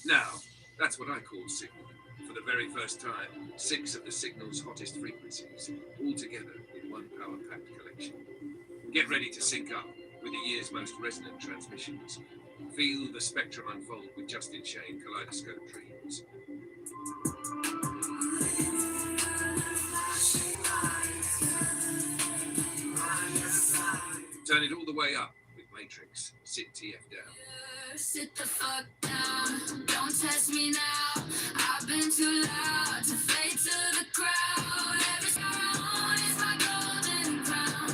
Now, that's what I call signal. For the very first time, 6 of the signal's hottest frequencies, all together in one power-packed collection. Get ready to sync up with the year's most resonant transmissions. Feel the spectrum unfold with Justin Shane Kaleidoscope Dreams. Turn it all the way up with Matrix. Sit TF down. Sit the fuck down, don't test me now. I've been too loud to fade to the crowd. Every star I own is my golden crown.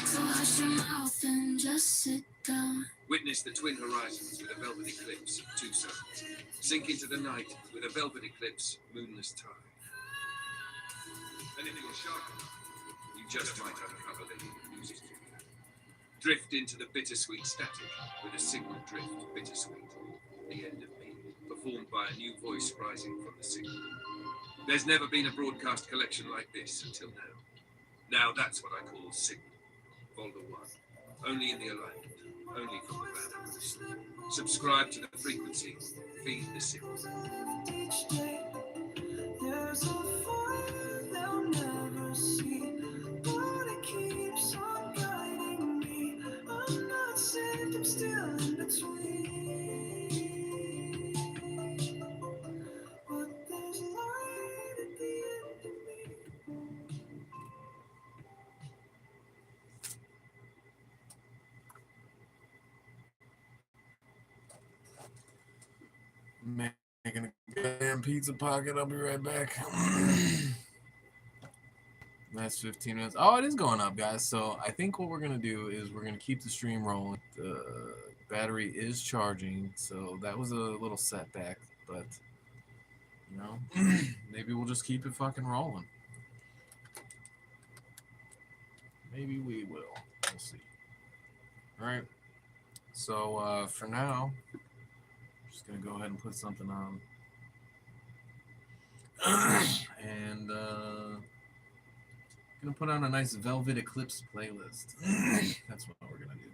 So hush your mouth and just sit down. Witness the twin horizons with a velvet eclipse, 2 suns. Sink into the night with a velvet eclipse, moonless tide. And if you're sharp enough, you just might uncover the hidden music. Drift into the bittersweet static with a signal drift, bittersweet. The end of me, performed by a new voice rising from the signal. There's never been a broadcast collection like this until now. Now that's what I call signal. Folder 1. Only in the alignment. Only from the banner. Subscribe to the frequency. Feed the signal. Each day, there's a fire they'll never see, but it keeps on guiding me. I'm not saved, I'm still in between. But there's light at the end of me. Making a goddamn pizza pocket. I'll be right back. That's 15 minutes. Oh, it is going up, guys. So I think what we're gonna do is we're gonna keep the stream rolling. The battery is charging, so that was a little setback, but you know, maybe we'll just keep it fucking rolling. Maybe we will. We'll see. All right. So for now, I'm just gonna go ahead and put something on, and gonna put on a nice Velvet Eclipse playlist. That's what we're gonna do.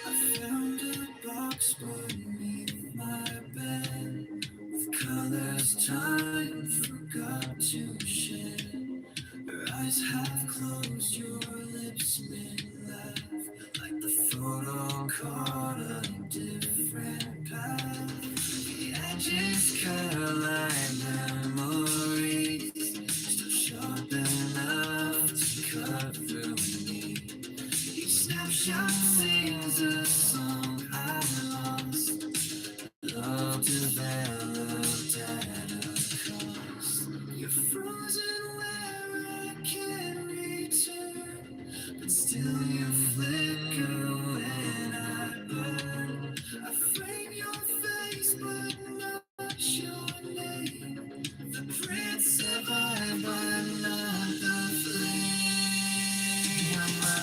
I found a box beneath my bed with colors time forgot to shed. Your eyes half closed, your lips mid-laugh, like the photo caught a different path. The edges curl like memories, still sharp enough to cut through me. Each snapshot sings a song I lost. Love developed at a cost. You're frozen where I can't return, but still you flicker when I burn. I frame your face, but not your name. The prints survive, but not the flame. You're my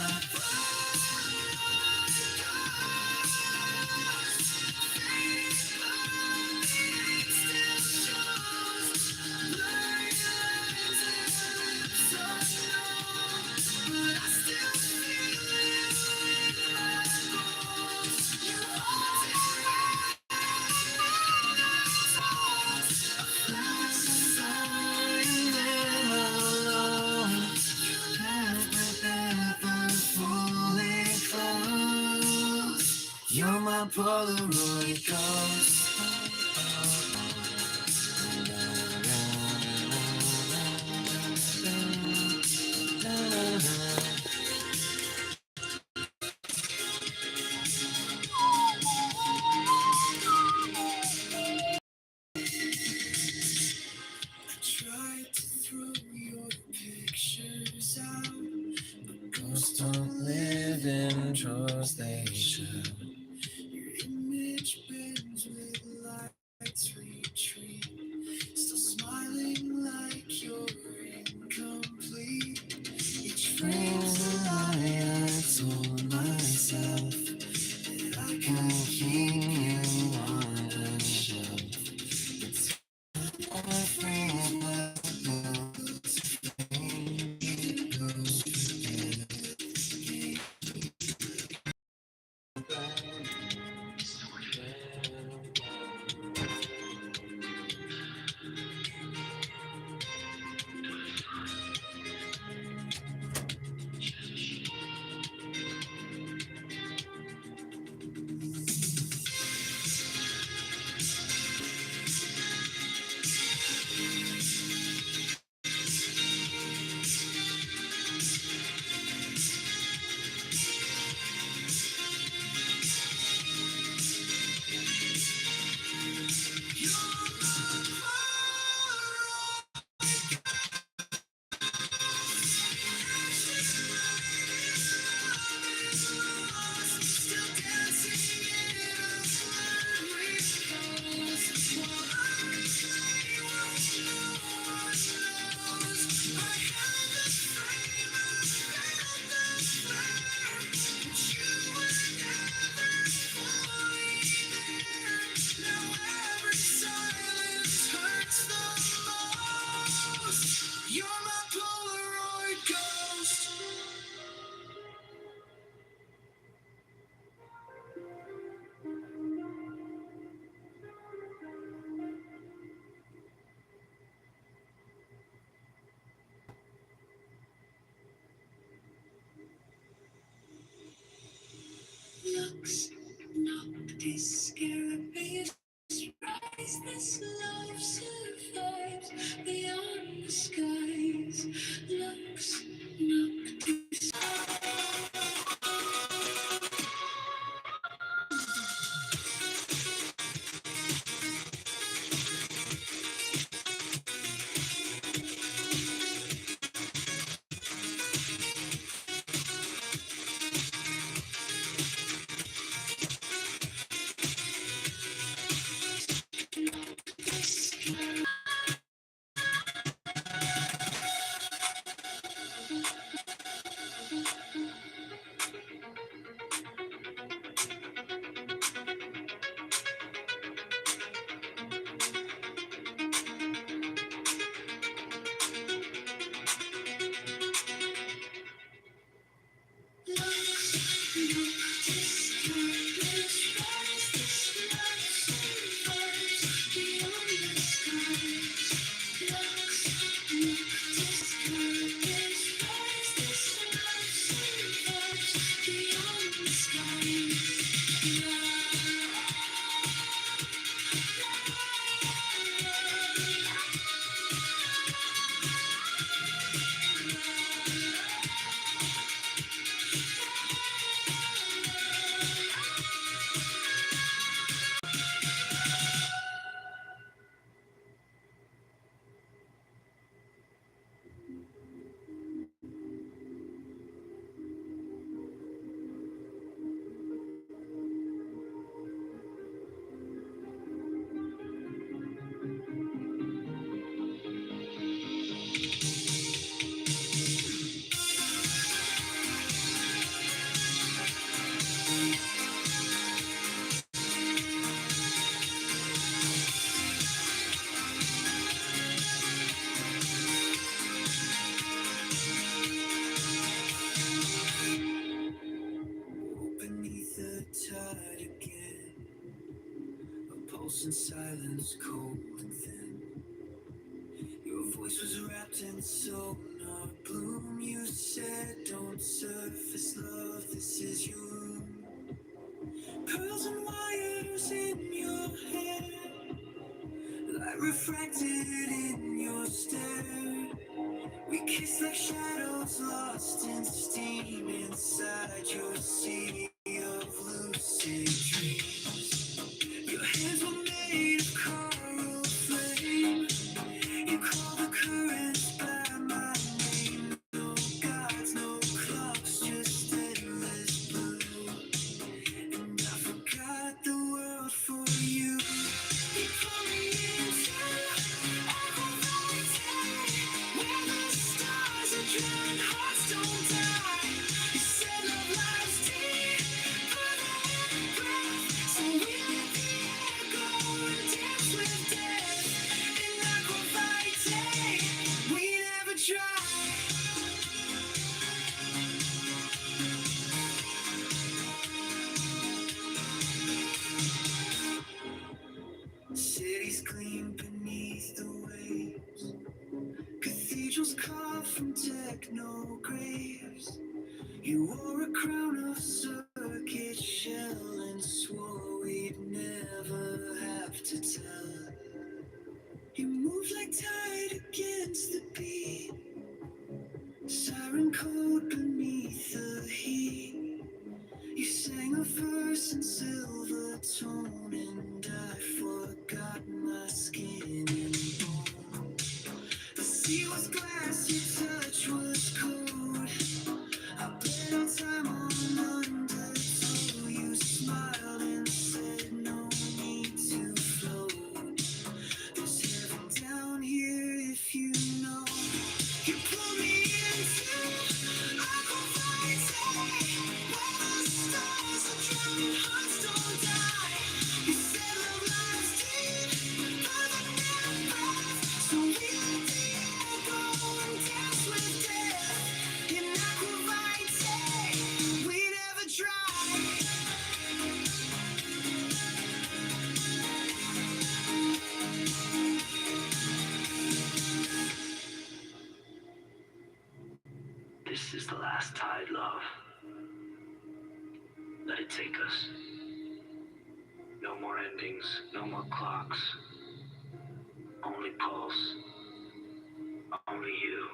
You're my Polaroid ghost. Tried to throw your pictures out, but ghosts don't live in drawers, they should. Your image bends with lights retreat, still smiling like you're incomplete. Each frame's a lie, I told myself that I can keep you on the shelf. It's a frame, but the Scarab-Verse, rise, this love survives beyond the skies. Lux, noctis. Beneath the tide again, a pulse in silence, cold and thin. Your voice was wrapped in sonar bloom. You said, don't surface love, this is your room. Pearls and wires in your hair, light refracted in your stare. We kissed like shadows lost in steam inside your sea of lucid dreams. Your hands were made of coral flame. You call the currents by my name. No gods, no clocks, just endless blue. And I forgot the world for you. You pull me into where the stars are drowned, hearts don't die. You said love lies deeper than breath, so we let the air go and dance with death. And aqua we never tried. Cities gleam beneath the waves, cathedrals carved from techno graves. You wore a crown of circuit shell and swore we'd never have to tell. You moved like tide against the beat, siren code beneath the heat. You sang a verse in silver tone, and I forgot my skin and bone. The sea was glass, your touch was cold. I bet on time on undertow. You smiled and said no need to float. There's heaven down here if you know. You pull me into aqua where the stars are drowning, hearts don't die. You said love lies deep, further than breath. So we let the air go and dance with death. In aqua we never tried. This is the last tide, love. Let it take us. No more endings, no more clocks. Only pulse. Only you.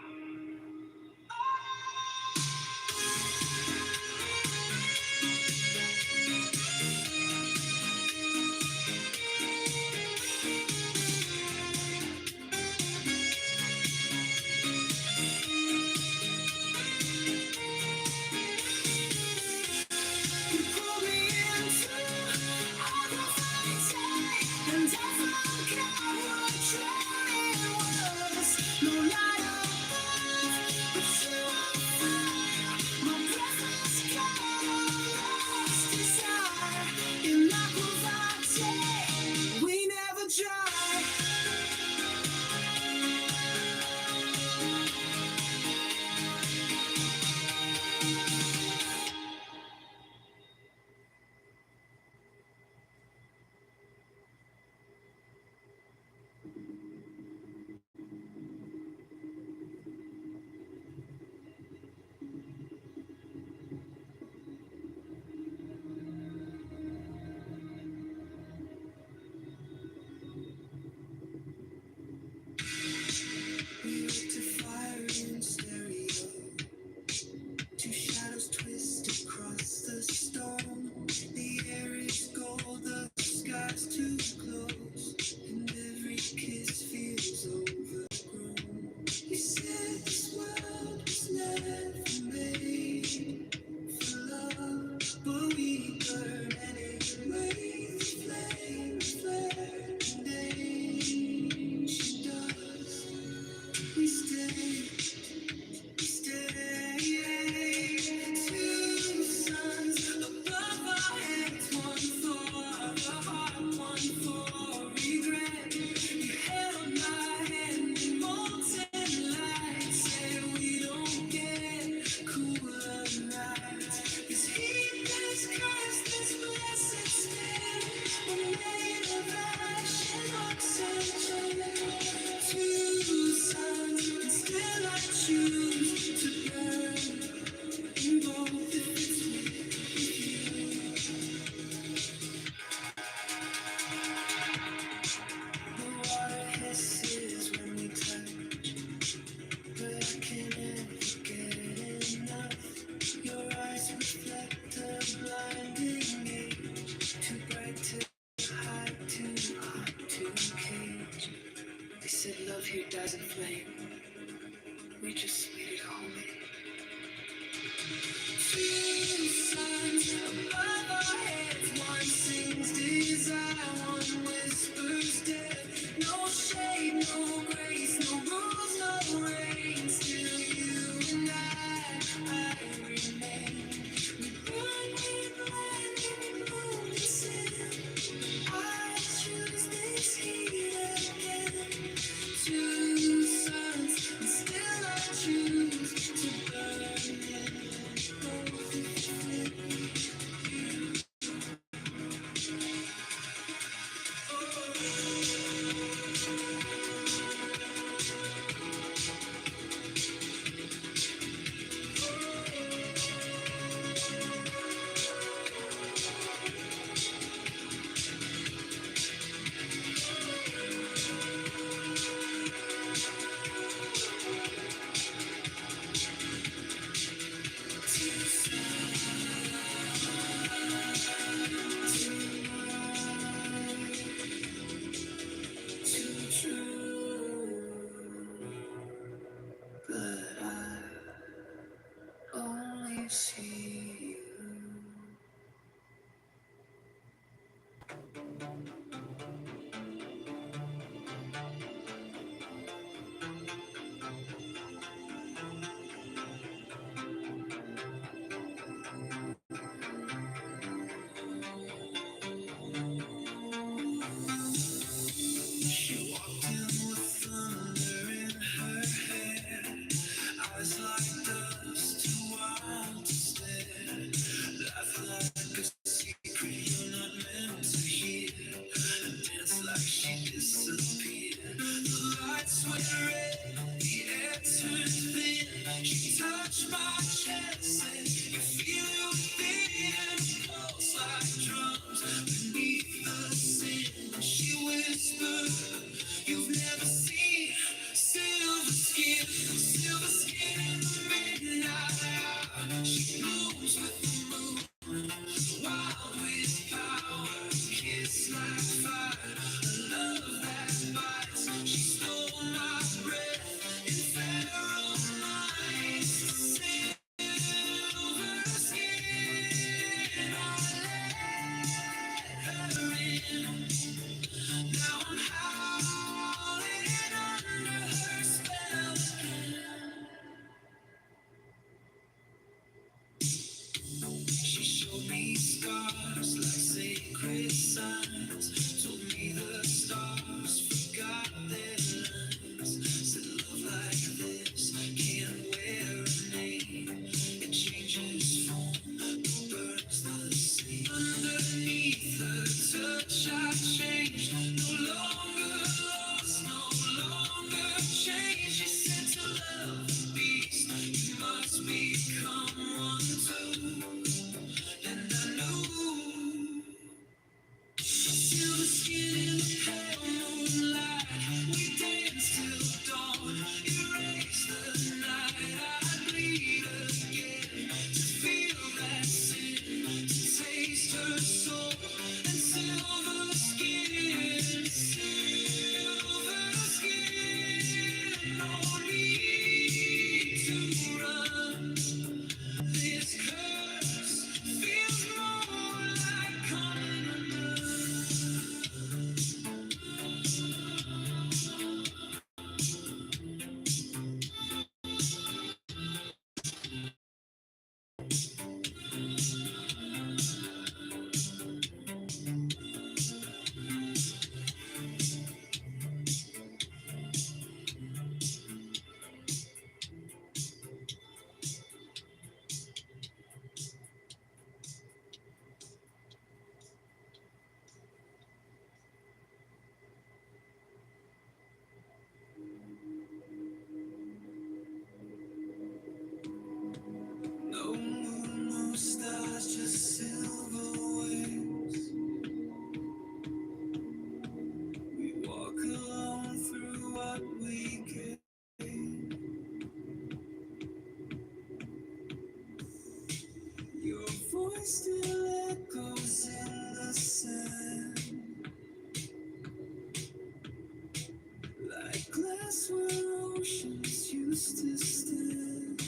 We never try. We went to fire in stereo. Two shadows twist across the storm. The air is gold, the sky's too close, and every kiss feels overgrown. You said this world was never made for love, but we burn anyway. The flame flares and ancient dust. We stay. Two suns above our heads, one for the heart, one for regret. You held my hand in molten light, said we don't get cooler nights. This heat, this curse, this blessed spin, we're made of ash and oxygen. Two suns, and still I choose to burn in both if it's with you. The water hisses when we touch, but I can never get enough. Your eyes reflect a blinding age, too bright to hide, too hot to cage. They said love here dies in flame. We just made it home. Two suns above our heads, one sings desire, one whispers death. No shade, no grace, no rules, no rain. Still you and I remain. We burn in land, moon and sin. I choose this heat again. Two suns, and still I choose to burn in both. You've never seen silver skin in the midnight hour. She glows with the moon, wild with power, kiss like fire, a love that bites. She stole my breath in pharaoh nights. Silver skin, I let her in. Now I'm howling under her spell again. She showed me scars like sacred signs. Told me the stars forgot their lines. Said love like this can't wear a name. It changes form, but burns the same. Underneath her touch I changed. No longer lost, no longer changed. She said to love the beast, you must become one too. And I knew. Silver skin in the pale moonlight. We danced till dawn. Erase the night. I'd bleed again to feel that sin, to taste her soul. And silver skin, no need to run. This curse feels more like coming undone. No moon, no stars, just silver waves. We walk alone through what we gave. Your voice still echoes in the sand, like glass where oceans used to stand.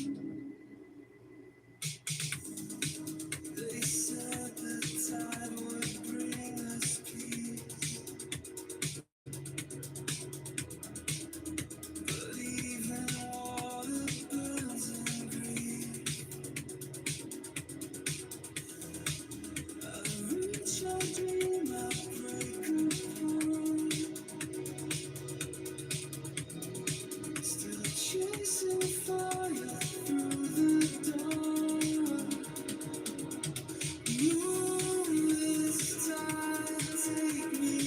They said the tide would bring us peace, but even water burns in grief. I reach, I dream, I break apart, still chasing fire through the dark. This time, take me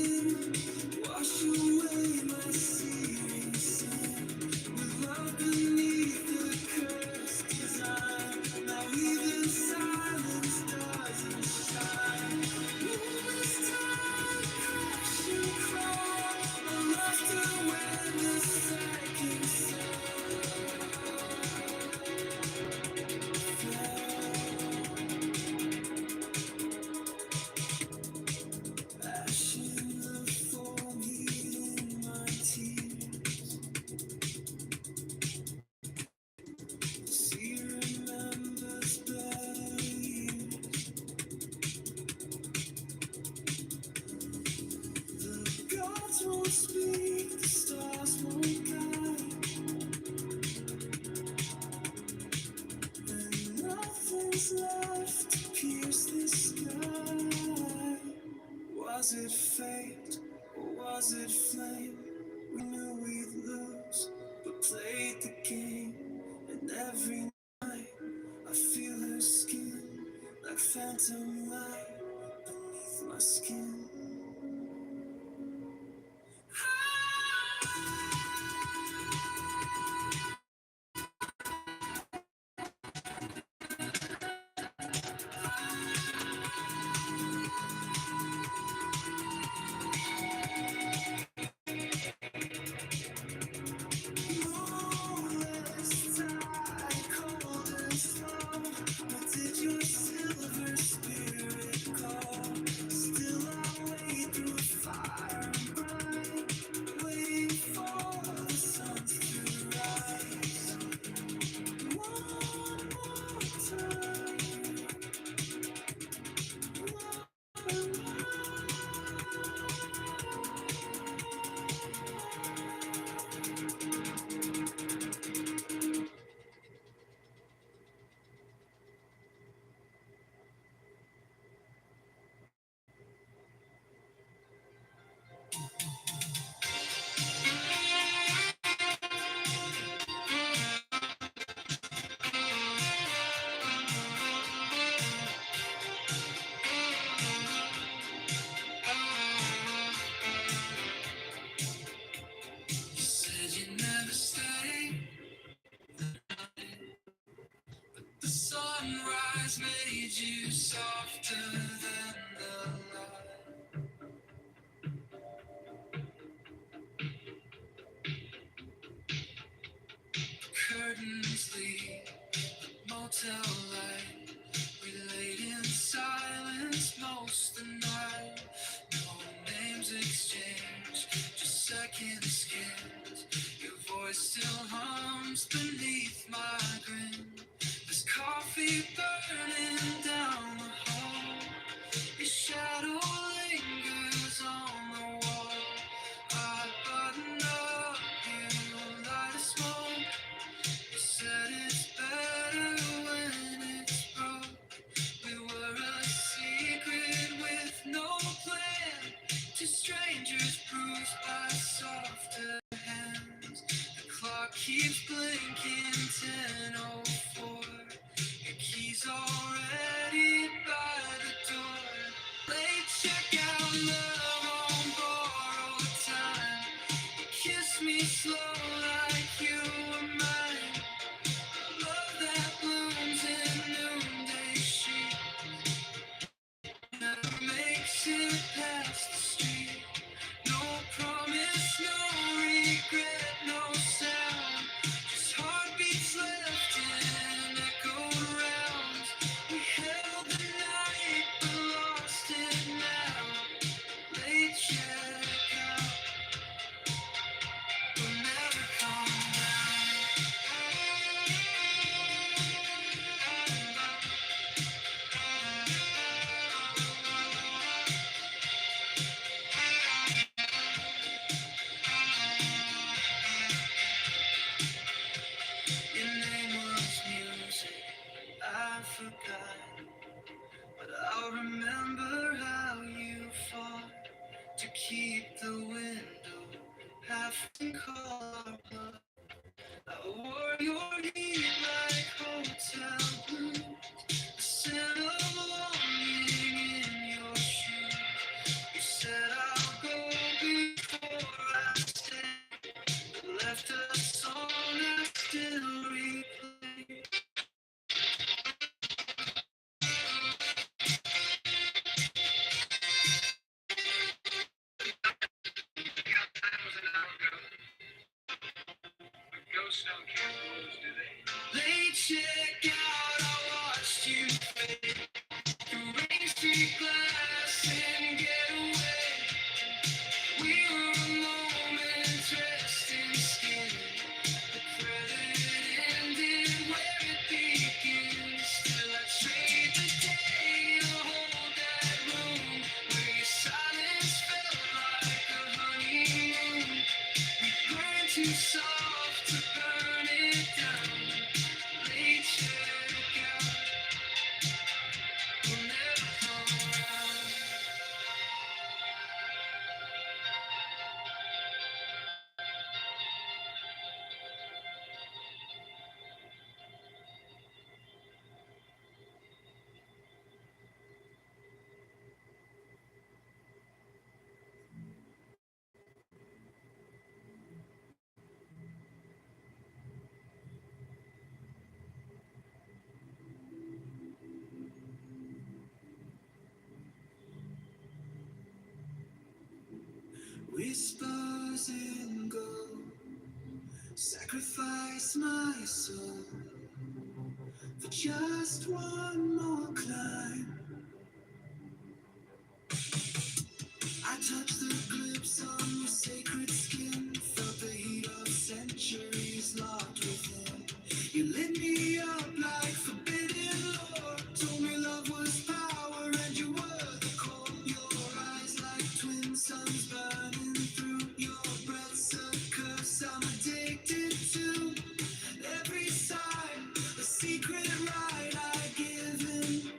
in, wash away my searing sin. With love beneath the cursed design, now even silence doesn't shine. This time, crash and crawl, a laughter when the second sun fell. Ash in the foam, heat in my tears. She remembers better years. The gods won't speak, the stars won't guide, and nothing's left to pierce the sky. Was it fate or was it flame? We knew we'd lose, but played the game. And every night I feel her skin like phantom light beneath my skin. made you softer than the light. Curtains leave motel light. We laid in silence most the night. No names exchanged, just second skins. Your voice still hums beneath my grin. There's coffee burning down the hall. Your shadow lingers on the wall. I button up, you light a smoke. You said it's better when it's broke. We were a secret with no plan. Two strangers bruised by softer hands. The clock keeps blinking 10:04. Your keys already by the door. Late checkout, love on borrowed time. You kiss me slow like you were mine. Love that blooms in noonday sheet. Never makes it past the street. No promise, no regret, no sound. Just heartbeats left in echoed rounds. We held the night, but lost it now. Late checkout will never come down. Your name was music, I forgot, but I'll remember how you fought to keep the window half and call our blood. I wore your heat like hotel blues, the scent of longing in your shoes. You said I'll go before I stay, left a song I still replay. Ghosts don't care rules, do they? Late check out, I watched you fade through Rain Street glass and get away. We were a moment dressed in skin. The credit ended where it begins. Still I trade the day to hold that room where your silence felt like a honeymoon. We burned too soft to burn it down. Late checkout will never come around. Whispers in gold, sacrifice my soul for just one more climb. I touched the glimpse on your sacred skin, felt the heat of centuries locked within. You lit me up like forbidden lore, told me love was power and you were the core. Your eyes like twin suns burning through, your breath's a curse I'm addicted to. Every sign, a secret ride I give in.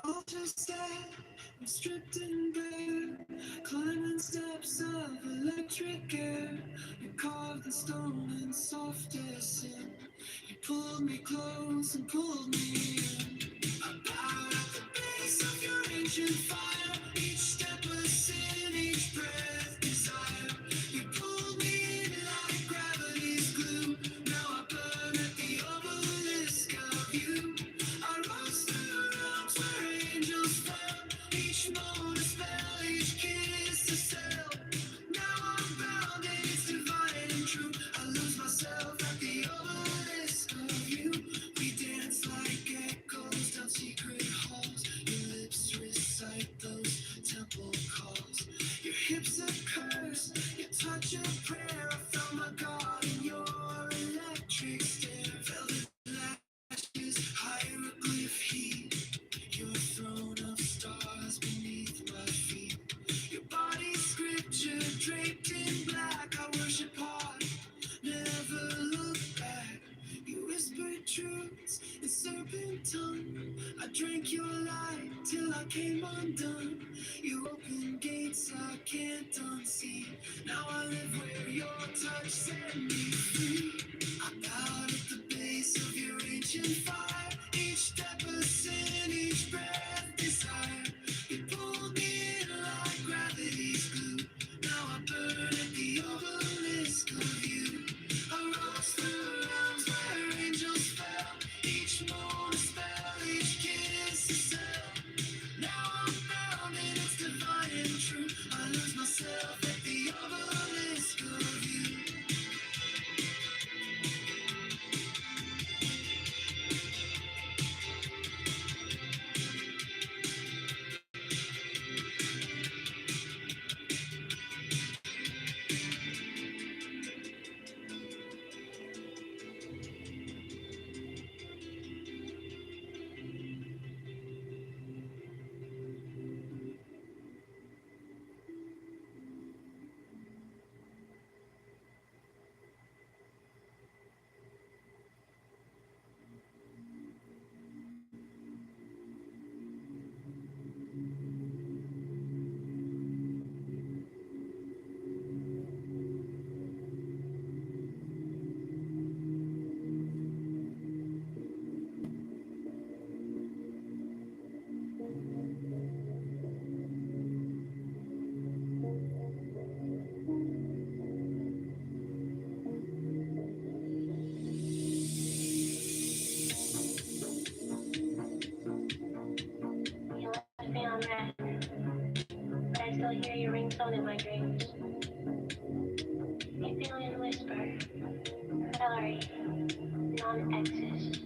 All just sad, I'm stripped and bare, climbing steps of electric air. You carved in stone and soft as sin. You pulled me close and pulled me in. I bowed at the base of your ancient fire. Each step a sin, each breath desire. You pulled me in like gravity's glue. Now I burn at the obelisk of came undone. You opened gates I can't unsee. Now I live where your touch set me free. I bowed at the base of your ancient fire. Each step a sin, each breath desire. You pulled me in like gravity's glue. Now I burn at the obelisk of you. I rose through realms where angels fell. Each moon a spell, each kiss a cell. Now I'm bound and it's divine and true. I lose myself at the obelisk of you. You left me on red, but I still hear your ringtone in my dreams. You feel in whisper, celery, non-exist.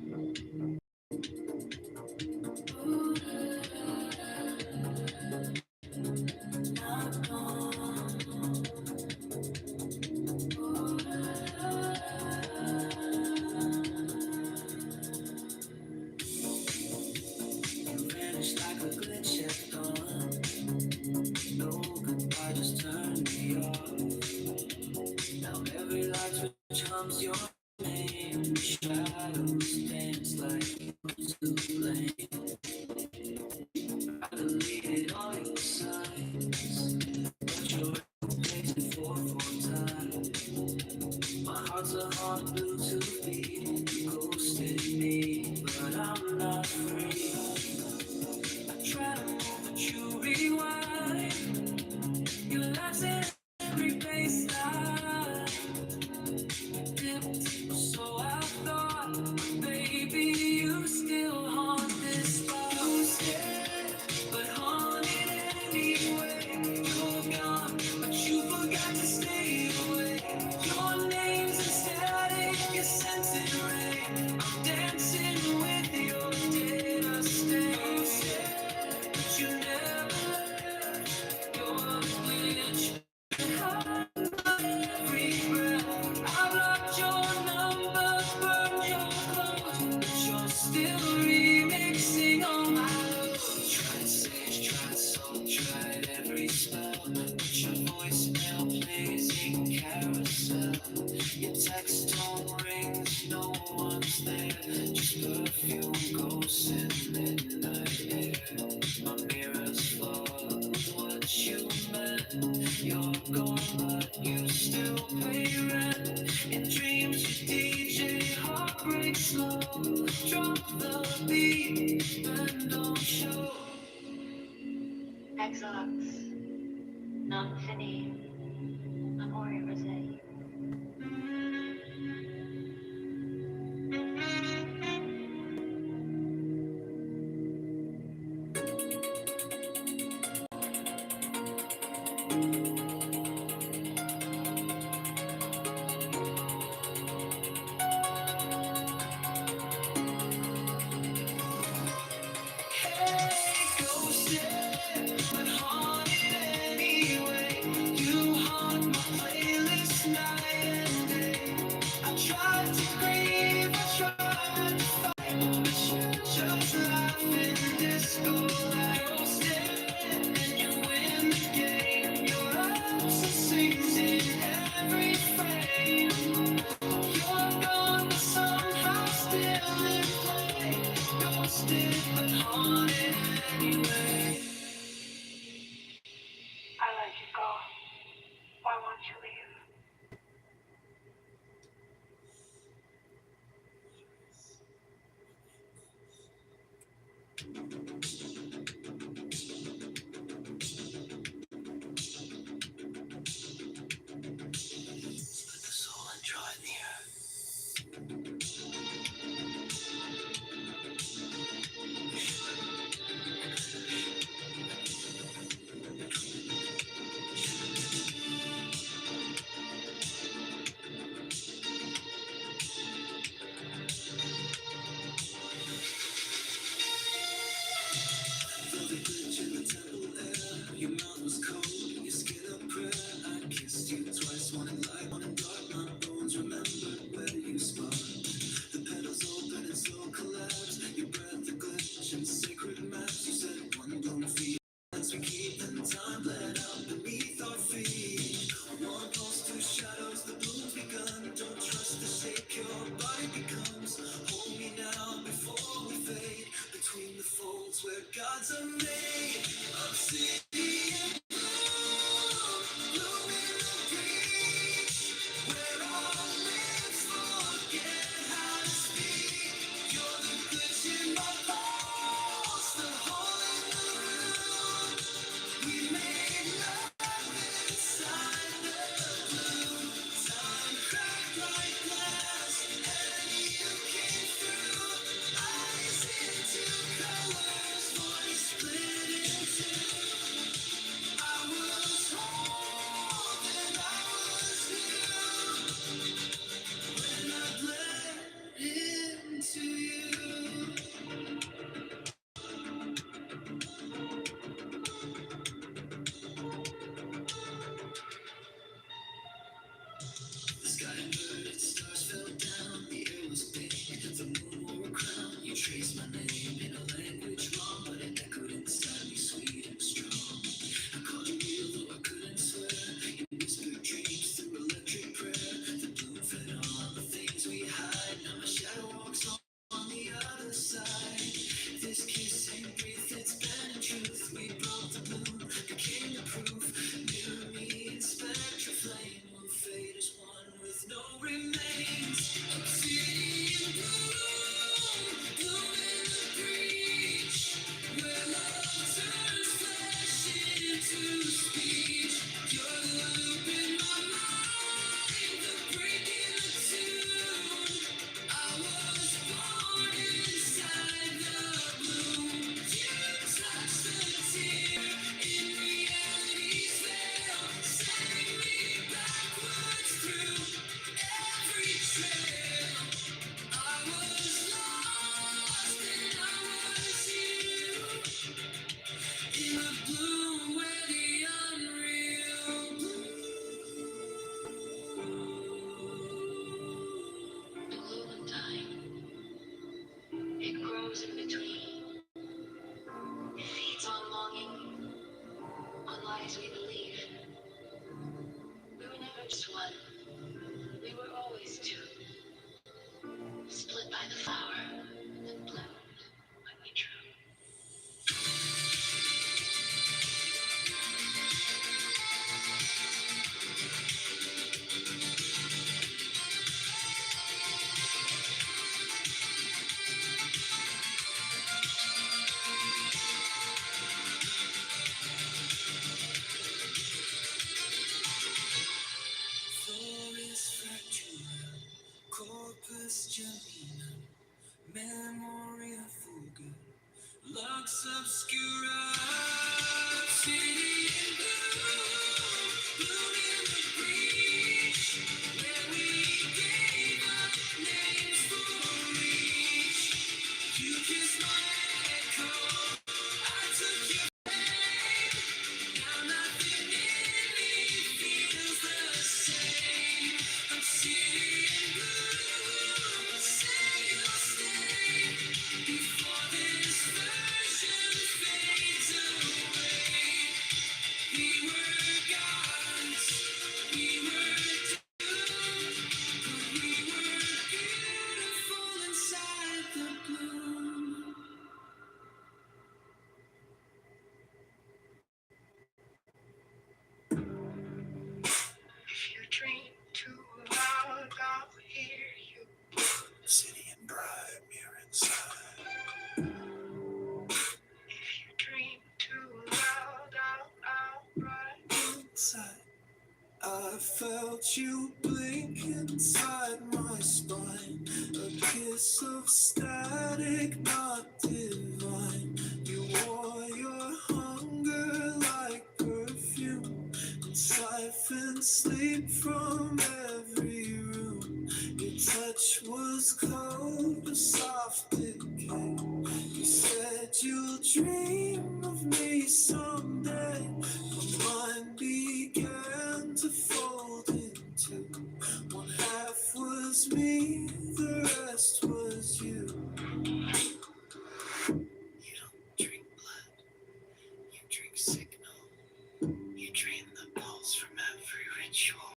You vanished like a glitch had gone. No goodbye, just turn me off. Now every light switch hums your name. The shadows dance like you too late. I deleted all your signs, but you're replacing 4 times. My heart's a haunted Bluetooth beat. You ghosted me, but I'm not free. I try to move, but you rewind. Your life's in every baseline. Dipped, so I thought, but baby, you still haunt this spot. You scared, but haunted anyway. You're gone, but you forgot to stay away. Your name's in static, your sense in rain. I'm dancing with your dead. I stay scared, but you never left. You're a glitch. Every breath, I blocked your number, burned your clothes, but you're still remixing all my love. Tried sage, tried salt, tried every spell, but your voicemail plays in carousel. Your text tone rings, no one's there, just perfume, ghosts in midnight air. My mirror's full of what you meant. You're gone, but you still pay rent. In dreams, you DJ, heartbreak slow. Drop the beat, and don't show. Exox, non fini, amore rosé. Disco like you're still and you win the game. You're the flower that bloomed when we drew. Flores fractura, corpus geminum, memoria fuga, lux obscura, city in blue, bloom in the breach, where we gave up names for reach. You kissed my echo, I took your flame, now nothing in me feels the same. I'm city in blue, say you'll stay before this version fades away. We were gods, we were doomed, but we were beautiful inside the bloom. If you dream too loud, I'll hear you. City and bright mirror inside. If you dream too loud, I'll write Inside, I felt you blink inside my spine. A kiss of static, not divine. You wore your hunger like perfume, and siphoned sleep from every room. Your touch was cold, a soft decay. You said you'll dream of me someday. My mind began to fold in two. One half was me, the rest was you. You don't drink blood, you drink signal. You drain the pulse from every ritual.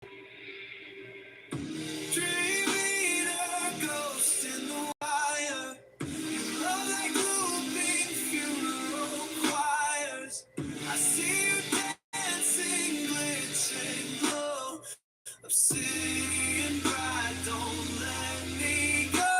Dream eater, ghost in the wire. You love like looping funeral choirs. I see you dancing, glitching glow. Obsidian bride, don't let me go.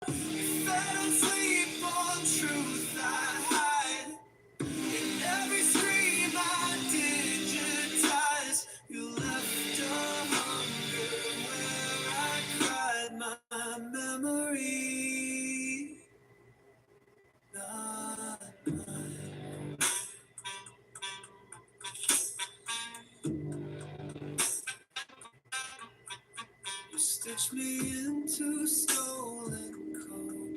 If I don't sleep on truth, I hide. In every scream I digitize. You left a hunger where I cried my memory. Not mine. You stitched me into stolen code.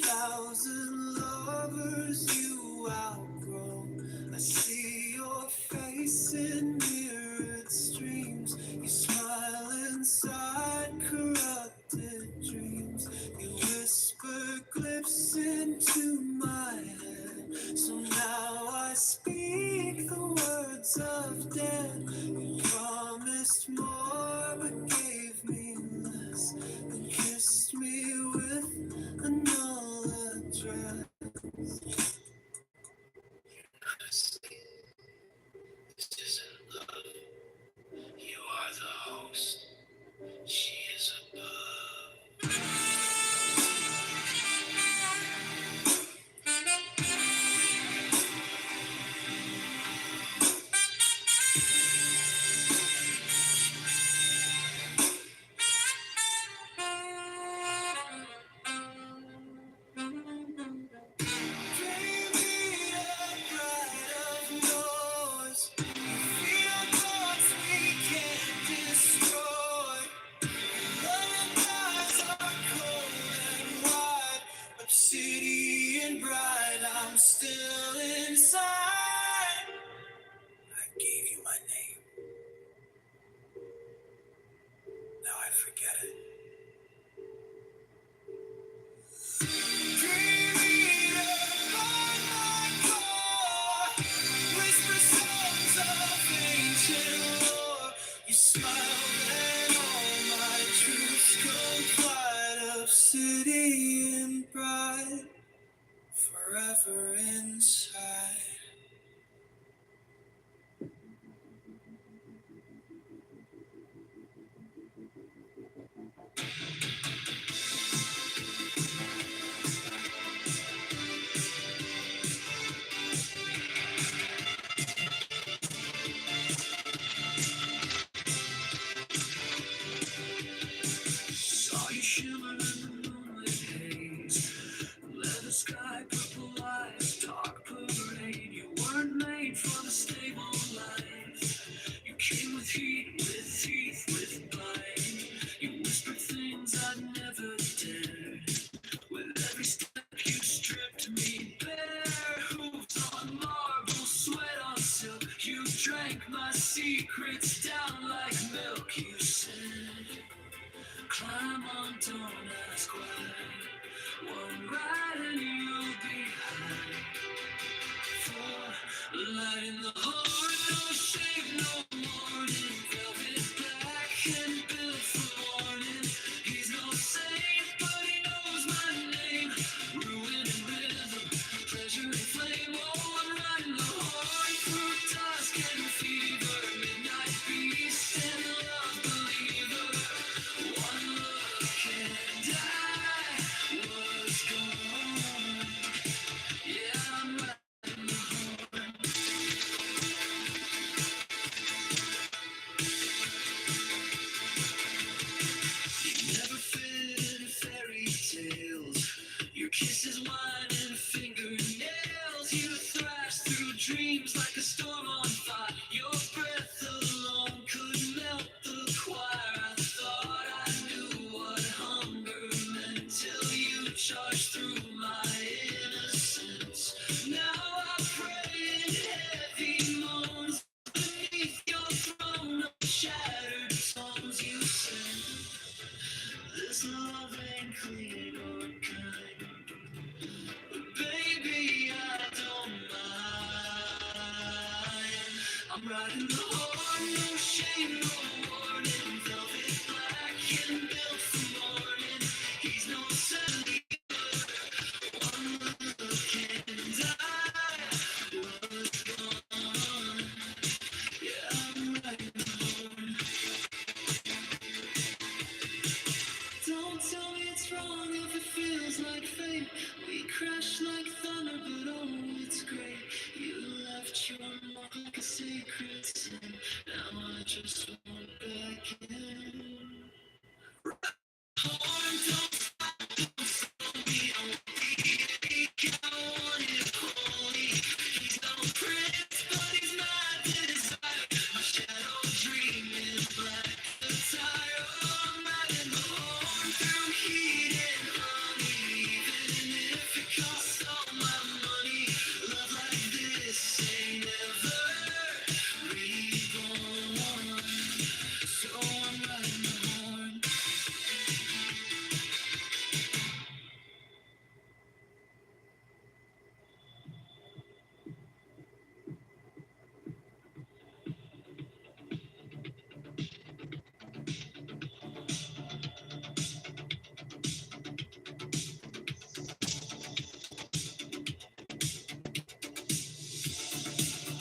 1,000 lovers you outgrow. I see your face in mirrored streams. You smile inside corrupted dreams. You whisper glyphs into my head. So now I speak the words of death. You promised more but gave me less. And kissed me with another dress. Not asleep. This isn't love. You are the host. She is above. secrets down like milk, you said. Climb on, don't ask why. One ride and you'll be high. For lighting the heart, no shame, no morning. Velvet black and built for morning. He's no saint, but he knows my name. Ruin and rhythm, pleasure and flame. Oh, I'm riding the heart through dusk and fever. Midnight beast and love believer. One look and I was gone. Yeah, I'm riding the horn. You never fit in fairy tales. Your kisses, wine, and fingernails. You thrash through dreams like a storm on fire. Your breath alone could melt the choir. I thought I knew what hunger meant till you charged through my innocence. Now I pray in heavy moans beneath your throne of shattered songs. You send this love ain't clean or kind, but baby, I don't mind. I'm riding the horn, no shame, no warning. Velvet black and built for morning. He's no Sally, one look and I was gone. Yeah, I'm riding the horn. Don't tell me it's wrong if it feels like fate. We crash like thunder, but oh, it's great. You left your mark like a sacred sin. Now I just want back in. Horn, don't stop, don't slow me. I want the ache, I want it holy. He's no prince, but he's my desire. My shadow dreaming black attire. Oh, I'm riding the horn through heat and honey. Even if it costs all my money, love like this ain't ever reborn. So I'm riding the horn.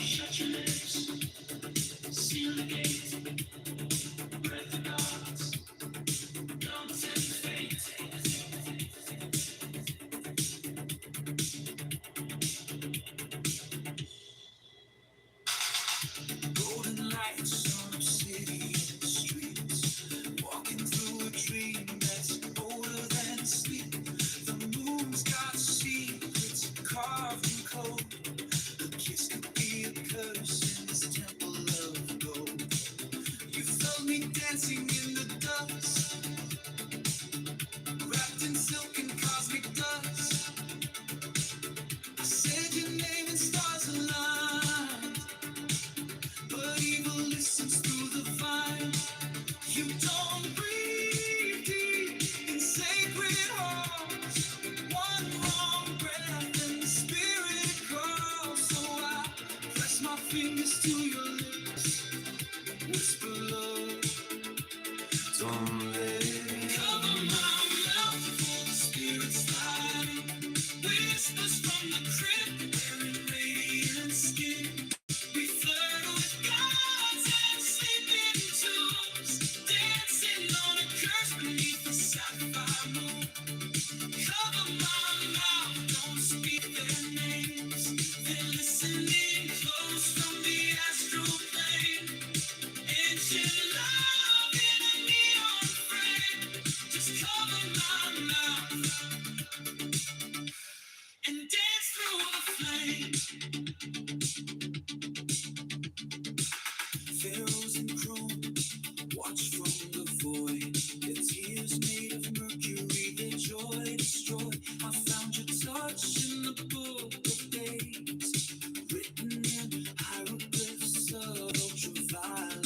Shut your lips, seal the gate, breath the gods, don't tempt fate. Golden lights on a city in the streets, walking through a dream that's older than sleep. The moon's got secrets carved in cold. A kiss could be a curse in this temple of gold. You felt me dancing in the dust, wrapped in silk and cosmic dust. I said your name and stars aligned, but evil listens through the vine. You don't breathe deep in sacred halls. One wrong breath and the spirit calls. So I press my fingers to your lips, whisper love, don't let it cover my mouth for the spirit's light. Whispers from the crypt wearing radiant skin. We flirt with gods and sleep in tombs, dancing on a curse beneath the sapphire moon. Cover my mouth, don't speak their names. They're listening close from the astral plane. Ancient love in a neon frame. Just cover my mouth and dance through the flame. Pharaohs in chrome, watch from the void. Their tears made of mercury, their joy destroyed. I found your touch in the book of days, written in hieroglyphs of ultraviolet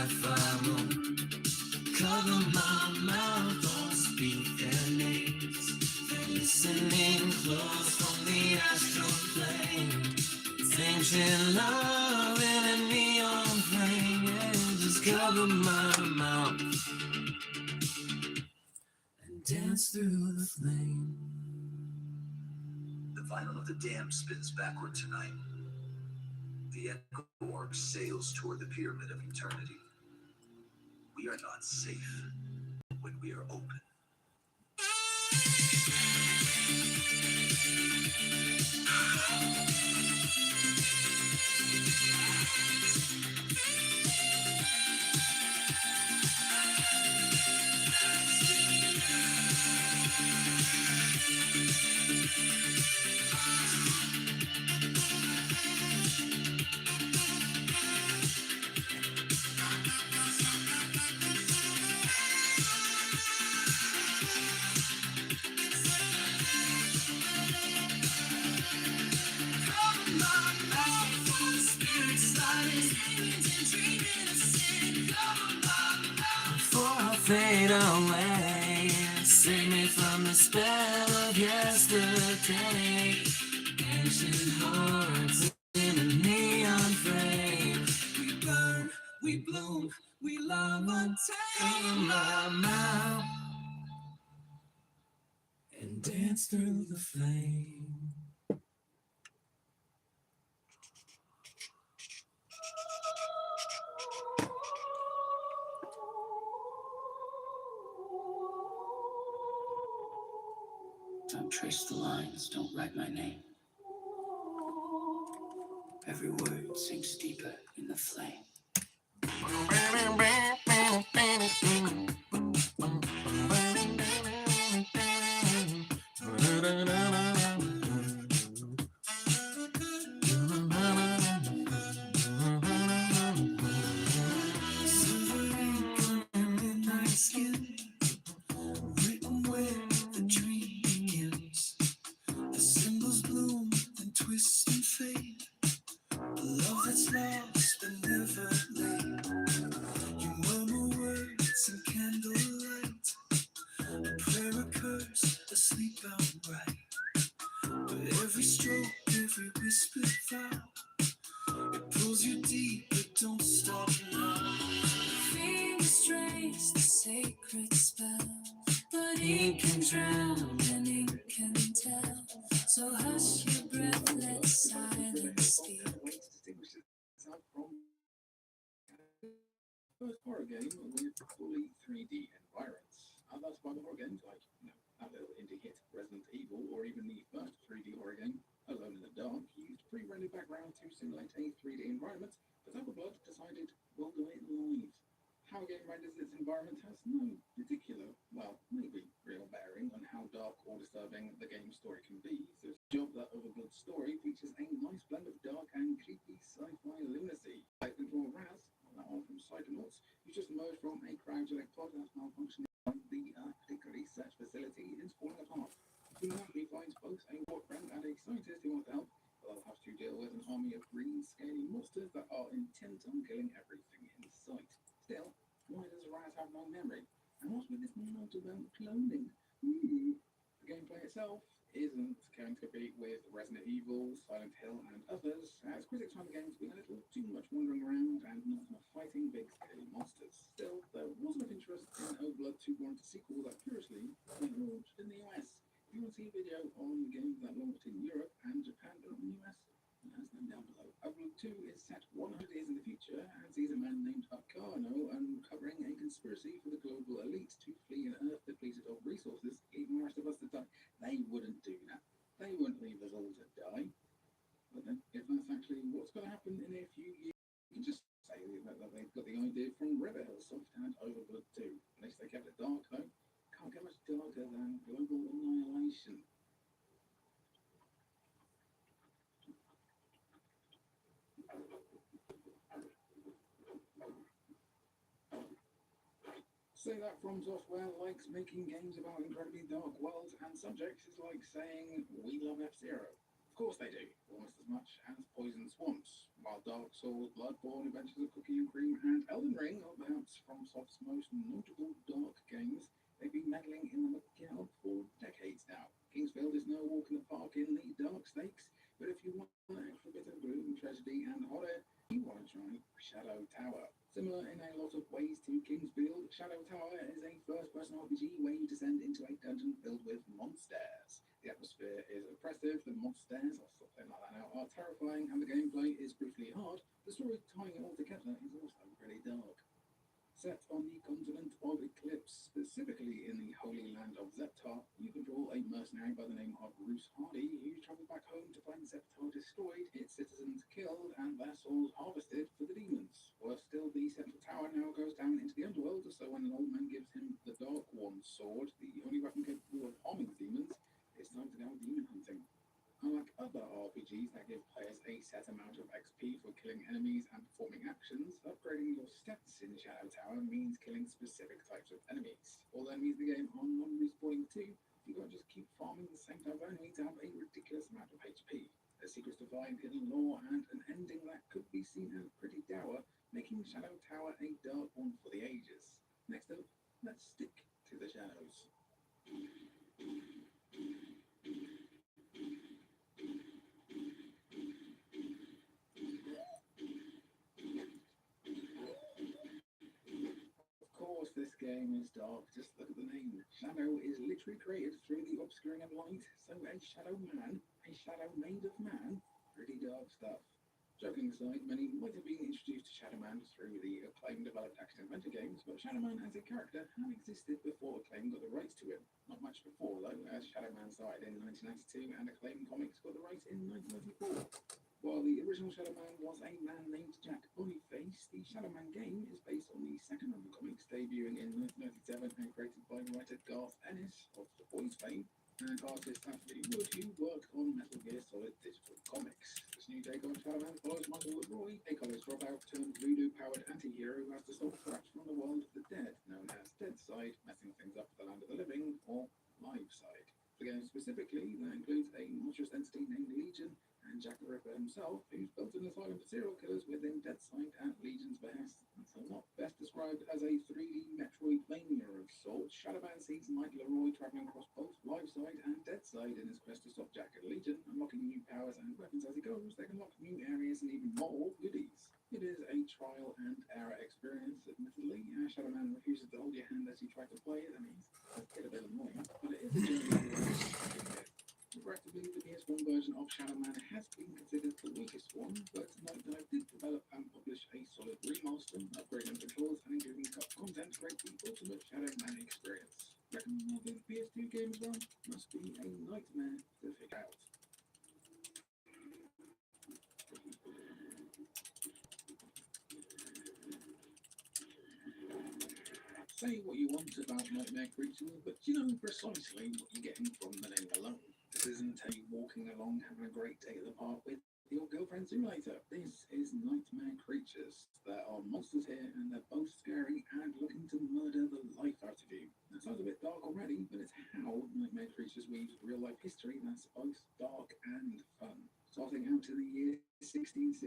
follow. Cover my mouth, don't speak their names. They're listening close from the astral plane. It's ancient love in a neon flame. Yeah, just cover my mouth and dance through the flame. The vinyl of the dam spins backward tonight. The echo orb sails toward the pyramid of eternity. We are not safe when we are open. Before I fade away, save me from the spell of yesterday. Ancient hearts in a neon frame. We burn, we bloom, we love until my mouth and dance through the flame. Don't trace the lines, don't write my name. Every word sinks deeper in the flame. Written where the dream begins. The symbols bloom and twist and fade. A love that's lost and never laid. You murmur words in candlelight. A prayer, a curse, a sleep outright. But every stroke, every whispered vow, it pulls you deep, but don't stop now. Fingers trace the sacred spell, but ink can drown and ink can tell. So hush your breath, let silence speak. First horror game with fully 3D environments. That's why the horror games like, that little indie hit Resident Evil, or even the first 3D horror game, Alone in the Dark, used pre-rendered background to simulate a 3D environment, but Overblood decided we'll do it live. How a game renders its environment has no particular, well, maybe real bearing on how dark or disturbing the game's story can be, so it's a job that Overblood's story features a nice blend of dark and creepy sci-fi lunacy. Like control Raz, that one from Psychonauts, you just emerged from a cryogenic pod that's malfunctioning. The Arctic research facility is falling apart. Humanity finds both a war friend and a scientist who wants to help, but they'll have to deal with an army of green, scaly monsters that are intent on killing everything in sight. Still, why does Raz have no memory? And what's with this note about cloning? The gameplay itself isn't going to compete with Resident Evil, Silent Hill, and others, as critics found the game to be a little too much wandering around and not enough fighting big scary monsters. Still, there was enough interest in Overblood to warrant a sequel that curiously launched in the US. If you want to see a video on games that launched in Europe and Japan but not in the US, let us know down below. Overblood 2 is set 100 years in the future and sees a man named Arcano uncovering a conspiracy for the global elite to flee an Earth depleted of resources, leaving the rest of us to die. They wouldn't do that. They wouldn't leave us all to die. But then, if that's actually what's going to happen in a few years, you can just say that they've got the idea from Riverhillsoft and Overblood 2. At least they kept it dark, though. Can't get much darker than global annihilation. Say that From Software likes making games about incredibly dark worlds and subjects is like saying we love F-Zero. Of course they do, almost as much as Poison Swamps. While Dark Souls, Bloodborne, Adventures of Cookie and Cream, and Elden Ring are perhaps FromSoft's most notable dark games, they've been meddling in the macabre for decades now. Kingsfield is no walk in the park in the dark stakes, but if you want an extra bit of gloom, tragedy, and horror, you want to try Shadow Tower. Similar in a lot of ways to Kingsfield, Shadow Tower is a first-person RPG where you descend into a dungeon filled with monsters. The atmosphere is oppressive, the monsters, I'll stop saying like that now, are terrifying, and the gameplay is brutally hard. The story tying it all together is also pretty dark. Set on the continent of Eclipse, specifically in the holy land of Zeptar, you control a mercenary by the name of Bruce Hardy, who travels back home to find Zeptar destroyed, its citizens killed, and their souls harvested for the demons. Worse still, the central tower now goes down into the underworld, so when an old man gives him the Dark One's sword, the only weapon capable of harming the demons, it's time to go demon hunting. Unlike other RPGs that give players a set amount of XP for killing enemies and performing actions, upgrading your stats in Shadow Tower means killing specific types of enemies. All enemies in the game are non-respawning too. You can't just keep farming the same type of enemy to have a ridiculous amount of HP. There's secrets to find, hidden lore, and an ending that could be seen as pretty dour, making Shadow Tower a dark one for the ages. Next up, let's stick to the shadows. Of course, this game is dark. Just look at the name. Shadow is literally created through the obscuring of light. So a shadow man, a shadow made of man, pretty dark stuff. Joking aside, many might have been introduced to Shadow Man through the Acclaim developed action adventure games, but Shadow Man as a character had existed before Acclaim got the rights to him. Not much before though, as Shadow Man started in 1992 and Acclaim Comics got the rights in 1994. While the original Shadow Man was a man named Jack Boniface, the Shadow Man game is based on the second run of the comics, debuting in 1997 and created by writer Garth Ennis of The Boys fame, and artist Anthony Wood, who worked on Metal Gear Solid Digital Comics. This new take on Shadow Man follows Michael Leroy, a college dropout turned voodoo-powered anti-hero who has to stop threats from the world of the dead, known as Deadside, messing things up for the land of the living, or Liveside. The game specifically, that includes a monstrous entity named Legion, and Jack the Ripper himself, who's built an asylum for serial killers within Deadside at Legion's behest. So not best described as a 3D Metroidvania of sorts, Shadow Man sees Mike Leroy travelling across both Liveside and Deadside in his quest to stop Jack and Legion, unlocking new powers and weapons as he goes. They can unlock new areas and even more goodies. It is a trial and error experience, admittedly. Shadow Man refuses to hold your hand as you try to play it, and he's a bit annoying, but it is a journey. Regrettably, the PS1 version of Shadow Man has been considered the weakest one, but Night Dive did develop and publish a solid remaster, upgrading controls and including cut content to create the ultimate Shadow Man experience. Recommending the PS2 game as well must be a nightmare to figure out. Say what you want about Nightmare Creatures, but you know precisely what you're getting from the name alone. This isn't a walking along having a great day at the park with your girlfriend simulator. This is Nightmare Creatures. There are monsters here and they're both scary and looking to murder the life out of you. That sounds a bit dark already, but it's how Nightmare Creatures weaves real life history that's both dark and fun. Starting out in the year 1666,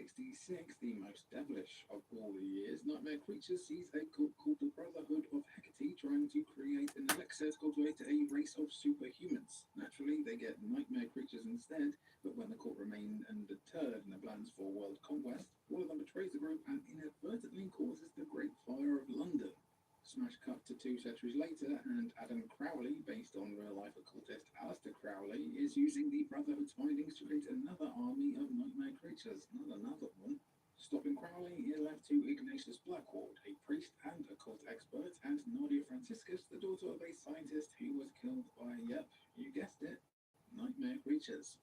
the most devilish of all the years, Nightmare Creatures sees a cult called the Brotherhood of Hecate trying to create an elixir to cultivate a race of superhumans. Naturally, they get Nightmare Creatures instead, but when the cult remain undeterred in their plans for world conquest, one of them betrays the group and inadvertently causes the Great Fire of London. Smash cut to 2 centuries later, and Adam Crowley, based on real-life occultist Aleister Crowley, is using the Brotherhood's findings to create another army of Nightmare Creatures. Not another one. Stopping Crowley is left to Ignatius Blackward, a priest and occult expert, and Nadia Franciscus, the daughter of a scientist who was killed by, yep, you guessed it, Nightmare Creatures.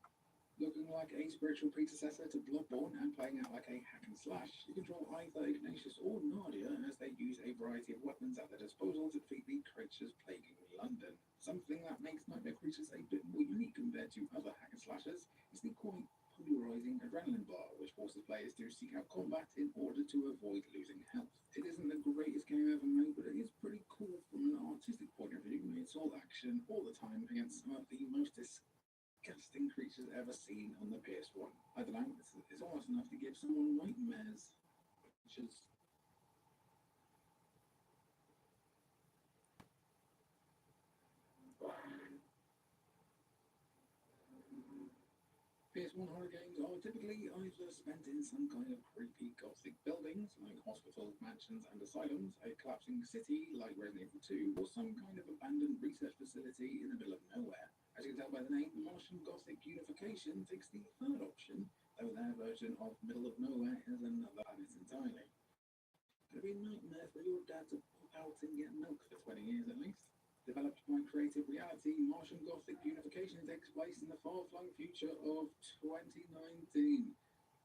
Looking like a spiritual predecessor to Bloodborne and playing out like a hack and slash, you control either Ignatius or Nadia as they use a variety of weapons at their disposal to defeat the creatures plaguing London. Something that makes Nightmare Creatures a bit more unique compared to other hack and slashers is the quite polarizing adrenaline bar, which forces players to seek out combat in order to avoid losing health. It isn't the greatest game ever made, but it is pretty cool from an artistic point of view. It's all action all the time against some of the most disgusting creatures ever seen on the PS1. I don't know, it's almost enough to give someone nightmares. Which is PS1 horror games are typically either spent in some kind of creepy gothic buildings, like hospitals, mansions, and asylums, a collapsing city, like Resident Evil 2, or some kind of abandoned research facility in the middle of nowhere. As you can tell by the name, Martian Gothic Unification takes the third option, though their version of middle of nowhere is another planet entirely. Could be a nightmare for your dad to pop out and get milk for 20 years at least. Developed by Creative Reality, Martian Gothic Unification takes place in the far-flung future of 2019.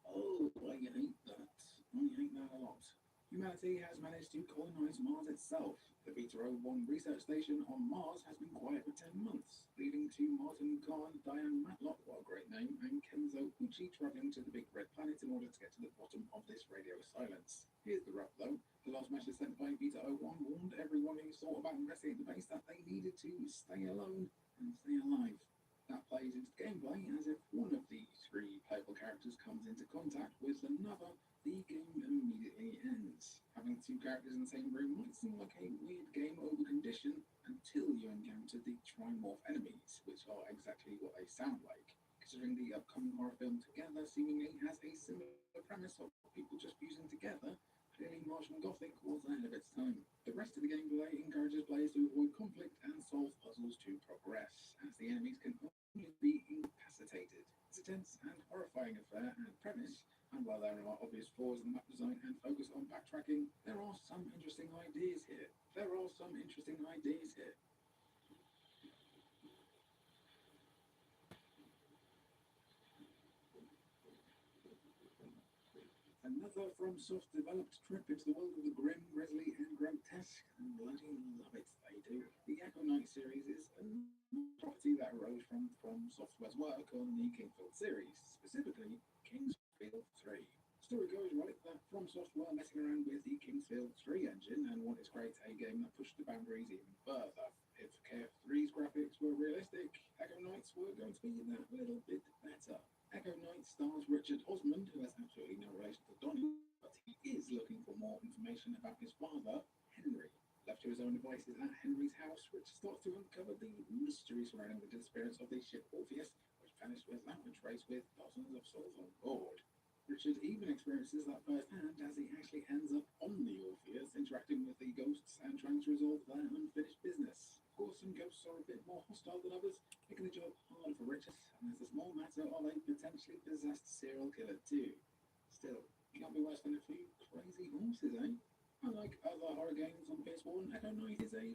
Oh, I hate that. I hate that a lot. Humanity has managed to colonize Mars itself. The Beta-01 research station on Mars has been quiet for 10 months, leading to Martin Khan, Diane Matlock, what a great name, and Kenzo Uchi traveling to the Big Red Planet in order to get to the bottom of this radio silence. Here's the rub, though. The last message sent by Beta-01 warned everyone who thought about investigating the base that they needed to stay alone and stay alive. That plays into gameplay as if one of the three playable characters comes into contact with another, the game immediately ends. Having two characters in the same room might seem like a weird game over condition until you encounter the Trimorph enemies, which are exactly what they sound like. Considering the upcoming horror film Together seemingly has a similar premise of people just fusing together, clearly Martian Gothic was ahead of its time. The rest of the gameplay encourages players to avoid conflict and solve puzzles to progress, as the enemies can only be incapacitated. It's a tense and horrifying affair and premise, and while there are obvious flaws in the map design and focus on backtracking, there are some interesting ideas here. Another FromSoft developed trip into the world of the grim, grisly, and grotesque, and bloody love it, they do. The Echo Knight series is a property that arose from FromSoftware's work on the Kingsfield series, specifically Kingsfield 3. The story goes right that FromSoft were messing around with the Kingsfield 3 engine and wanted to create a game that pushed the boundaries even further. If KF3's graphics were realistic, Echo Knights were going to be that little bit better. Echo Knight stars Richard Osmond, who has absolutely no relation to Donnie, but he is looking for more information about his father, Henry. Left to his own devices at Henry's house, Richard starts to uncover the mystery surrounding the disappearance of the ship Orpheus, which vanished without a trace with dozens of souls on board. Richard even experiences that firsthand as he actually ends up on the Orpheus, interacting with the ghosts and trying to resolve their unfinished business. Of course, some ghosts are a bit more hostile than others, making the job hard for Richard, and there's a small matter of a potentially possessed serial killer too. Still, it can't be worse than a few crazy horses, eh? Unlike other horror games on PS1, Echo Knight is a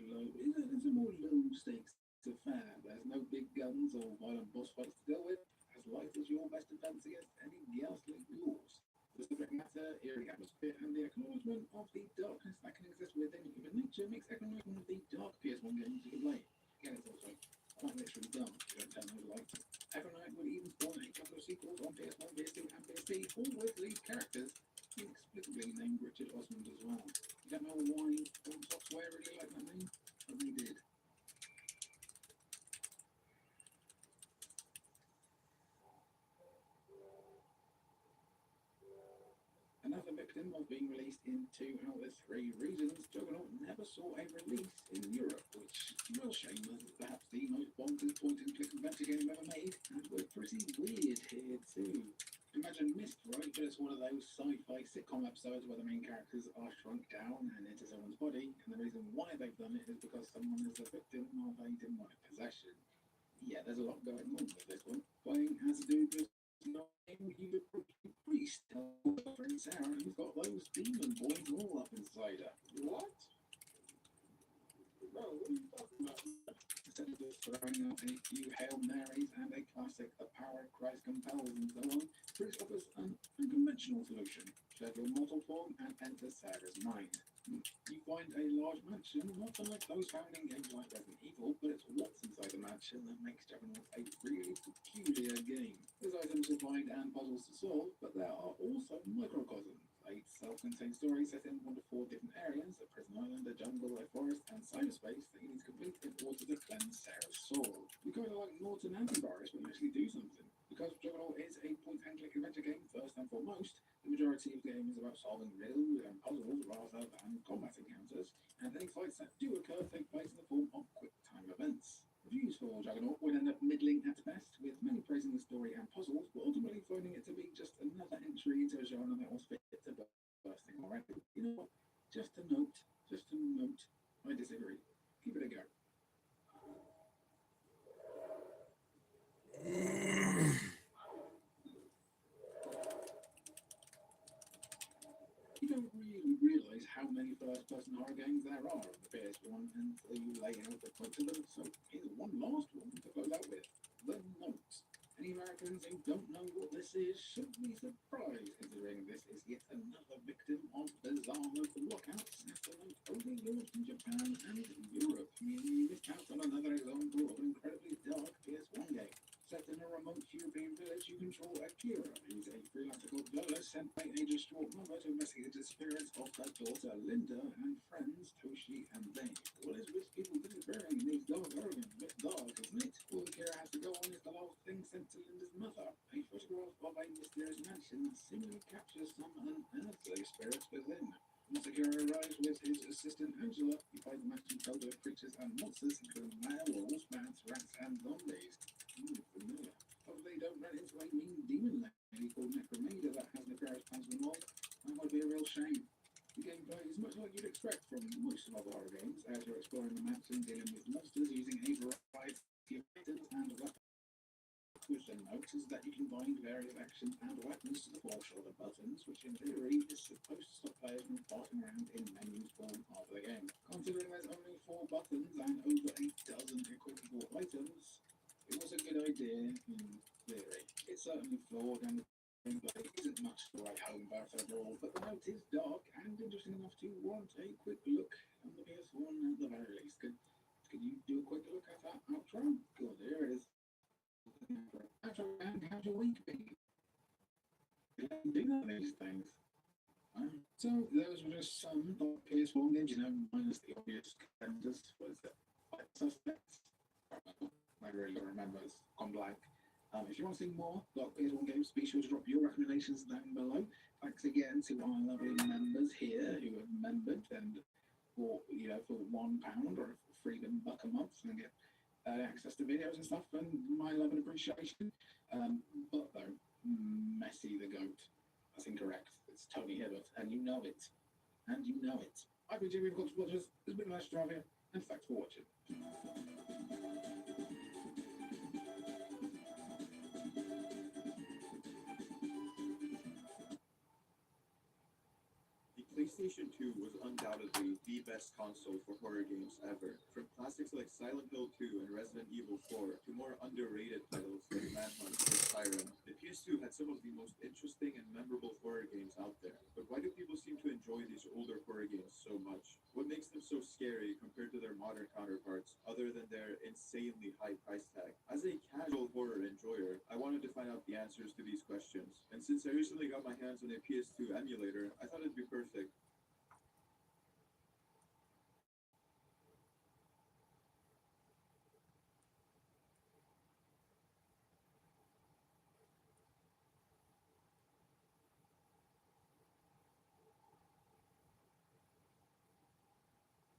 more low-stakes affair. There's no big guns or violent boss fights to deal with, as light as your best defense against any ghastly ghouls. The subject matter, eerie atmosphere, and the acknowledgement of the darkness that can exist within human nature makes Echo Knight one of the dark PS1 games you can play. Again, it's also quite literally dark, you don't tell no light. Echo Knight would even spawn a couple of sequels on PS1, PS2, and PSP, all with lead characters inexplicably named Richard Osmond as well. You don't know why Software really liked that name, but they did. Another victim of being released in 2 out of 3 regions, Juggernaut never saw a release in Europe, which is a real shame as it's perhaps the most bonkers point-and-click adventure game ever made, and we're pretty weird here too. Imagine Myst, right? But it's one of those sci-fi sitcom episodes where the main characters are shrunk down and into someone's body, and the reason why they've done it is because someone is a victim of a demonic possession. Yeah, there's a lot going on with this one. Playing as a dude who's not you a priest, Prince Sarah, who's got those demon boys all up inside her. What? Bro, what are you talking about? Instead of just throwing out a few Hail Marys and a classic The Power of Christ compels and so on, Priest offers an unconventional solution. Shed your mortal form and enter Sarah's mind. You find a large mansion, not unlike those found in games like Resident Evil, but it's what's inside the mansion that makes Juggernaut a really peculiar game. There's items to find and puzzles to solve, but there are also microcosms, 8 self-contained stories set in 1 to 4 different areas: a prison island, a jungle, a forest, and cyberspace that you need to complete in order to cleanse Sarah's soul. You kind of like Norton Antivirus, but you actually do something. Because Juggernaut is a point-and-click adventure game, first and foremost, the majority of the game is about solving riddles and puzzles rather than combat encounters, and any fights that do occur take place in the form of quick-time events. Reviews for Juggernaut would end up middling at best, with many praising the story and puzzles, but ultimately finding it to be just another entry into a genre that was fit to bursting already. You know what? Just a note, I disagree. Give it a go. You don't really realise how many first-person horror games there are on the PS1 until you lay out a bunch of them, so here's one last one to close out with. The Note. Any Americans who don't know what this is should be surprised, considering this is yet another victim of bizarre local lockouts, as the Note only launched in Japan and Europe, meaning you missed out on another example of an incredibly dark PS1 game. Set in a remote European village, you control Akira, who's a freelancer called Lola sent by a distraught mother to investigate the spirits of her daughter Linda and friends Toshi and Dave. What is with people disappearing in these dark Oregon? A bit dark, isn't it? All Akira has to go on is the last thing sent to Linda's mother, a photograph of a mysterious mansion that seemingly captures some unearthly spirits within. Once Akira arrives with his assistant Angela, you find the mansion filled with creatures and monsters, including werewolves, bats, rats, and zombies. Familiar. Probably don't run into a mean demon lady called Necromeda that has nefarious plans for the world. That would be a real shame. The gameplay is much like you'd expect from most of other horror games, as you're exploring the mansion, dealing with monsters using a variety of items and weapons. With the Note is that you can bind various actions and weapons to the 4 shoulder buttons, which in theory is supposed to stop players from farting around in menus form of the game. Considering there's only 4 buttons and over a dozen equipable items, it was a good idea in theory. It's certainly flawed and the gameplay isn't much to write home about overall, but the Note is dark and interesting enough to warrant a quick look on the PS1 at the very least. Could you do a quick look at that outro? Good, here it is. Outro, and how's your week been? You do know these things. So those were just some PS1 games, minus the obvious contenders. What is it? Five Suspects? I really don't remember. It's gone blank. If you want to see more PS1 games, be sure to drop your recommendations down below. Thanks again to our lovely members here who have membered and for £1 or for even $1 a month and get access to videos and stuff, and my love and appreciation. But though, Messi the GOAT. That's incorrect. It's Tony Hibbert, and you know it. And you know it. I've been Jimmy Cox Watchers. It's been nice to have you, and thanks for watching. PlayStation 2 was undoubtedly the best console for horror games ever. From classics like Silent Hill 2 and Resident Evil 4 to more underrated titles like Manhunt or Skyrim, the PS2 had some of the most interesting and memorable horror games out there. But why do people seem to enjoy these older horror games so much? What makes them so scary compared to their modern counterparts, other than their insanely high price tag? As a casual horror enjoyer, I wanted to find out the answers to these questions. And since I recently got my hands on a PS2 emulator, I thought it'd be perfect.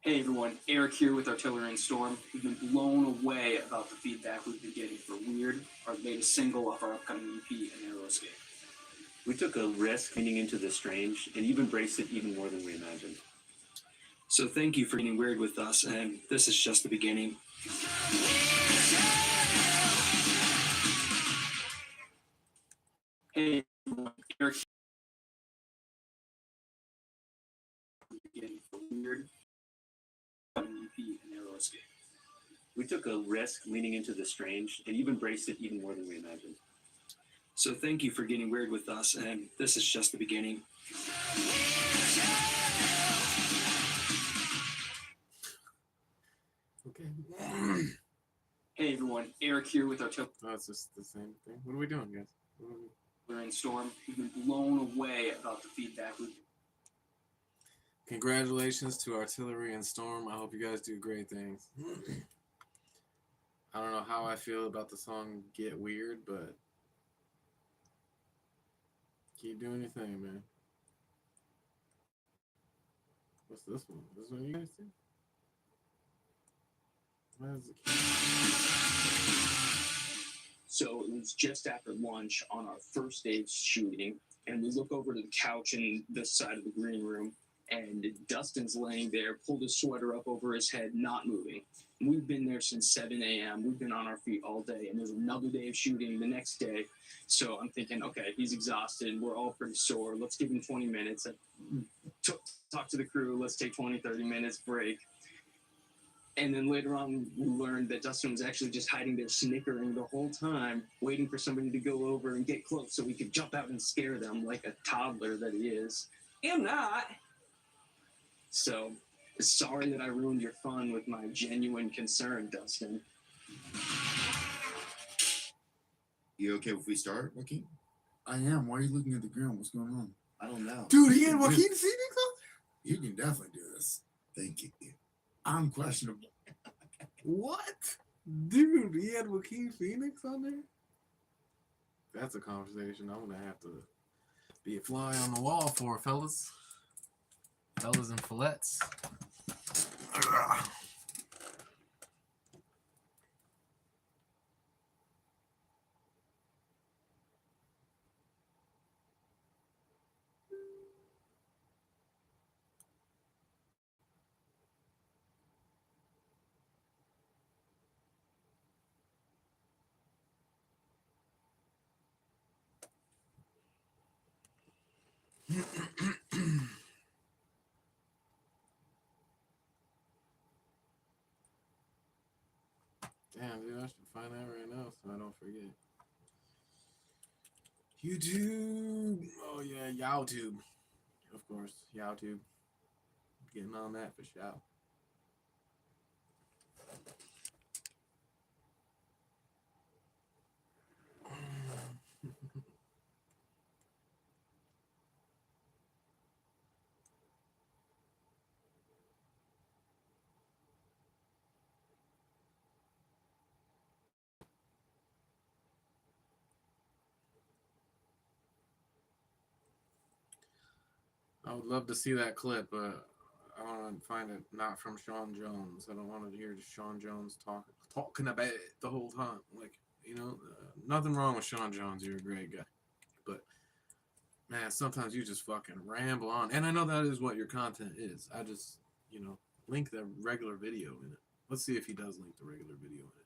Hey everyone, Eric here with Artillery and Storm. We've been blown away about the feedback we've been getting for Weird, our latest single off our upcoming EP, An Aeroscape. We took a risk leaning into the strange, and you've embraced it even more than we imagined. So thank you for being weird with us, and this is just the beginning. Hey everyone, Eric here for Weird, EP, An Aeroscape. We took a risk leaning into the strange, and you've embraced it even more than we imagined. So thank you for getting weird with us, and this is just the beginning. Okay. Hey everyone, Eric here with Artillery. Oh, it's just the same thing. What are we doing, guys? and Storm. We've been blown away about the feedback we've. Congratulations to Artillery and Storm. I hope you guys do great things. I don't know how I feel about the song Get Weird, but keep doing your thing, man. What's this one? This one you guys see? Why is it? So it was just after lunch on our first day of shooting, and we look over to the couch in this side of the green room, and Dustin's laying there, pulled his sweater up over his head, not moving. And we've been there since 7 a.m. We've been on our feet all day, and there's another day of shooting the next day. So I'm thinking, okay, he's exhausted. We're all pretty sore. Let's give him 20 minutes. Talk to the crew. Let's take 20, 30 minutes break. And then later on, we learned that Dustin was actually just hiding there snickering the whole time, waiting for somebody to go over and get close so he could jump out and scare them like a toddler that he is. I'm not. So, sorry that I ruined your fun with my genuine concern, Dustin. You okay if we start, Joaquin? I am. Why are you looking at the ground? What's going on? I don't know. Dude, he had Joaquin Phoenix on there? You can definitely do this. Thank you. I'm questionable. What? Dude, he had Joaquin Phoenix on there? That's a conversation I'm going to have to be a fly on the wall for, fellas. Fellas and fillets. Damn, dude, I should find that right now so I don't forget. YouTube. Oh, yeah, YouTube. Of course, YouTube. Getting on that for sure. I would love to see that clip, but I want to find it not from Sean Jones. I don't want to hear Sean Jones talking about it the whole time. Like, you know, nothing wrong with Sean Jones. You're a great guy. But, man, sometimes you just fucking ramble on. And I know that is what your content is. I just, you know, link the regular video in it. Let's see if he does link the regular video in it.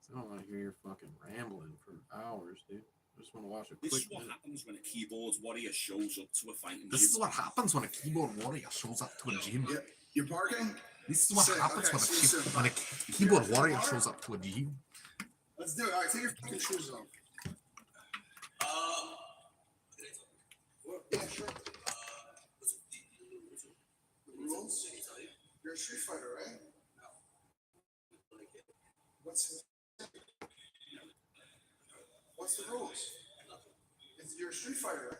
So I don't want to hear your fucking rambling for hours, dude. I just want to watch a quick This is what minute. happens when a keyboard warrior shows up to a fighting This gym. is what happens when a keyboard warrior shows up to a gym. You're parking? This is what Sick. happens Okay, see you soon. when a keyboard warrior shows up to a gym. Let's do it. All right, take your fucking shoes off. Yeah, sure. Rules? You're a Street Fighter, right? What's the rules? You're a Street Fighter, right?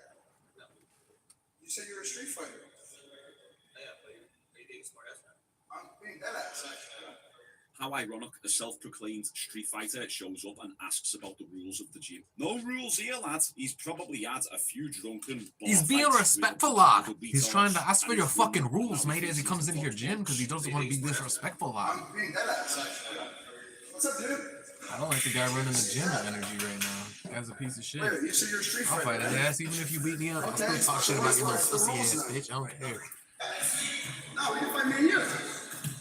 You said you're a Street Fighter. I'm being dead ass. How ironic, a self-proclaimed street fighter shows up and asks about the rules of the gym. No rules here, lads. He's probably had a few drunken bar He's being fights respectful, with lad. the He's trying to beatdogs, ask for and your he's won fucking them, rules, and now mate, as he thinks comes he's into your the gym because he doesn't want to be disrespectful, lad. I'm being dead ass. What's up, dude? I don't like the guy running the gym energy right now. Guy's a piece of shit. Wait, you said you're a Street I'll Fighter, fight his right? ass even if you beat me up. I'll Okay, still talk so shit about what's your little the pussy rules ass then? bitch. I don't care. No, we can fight me and you.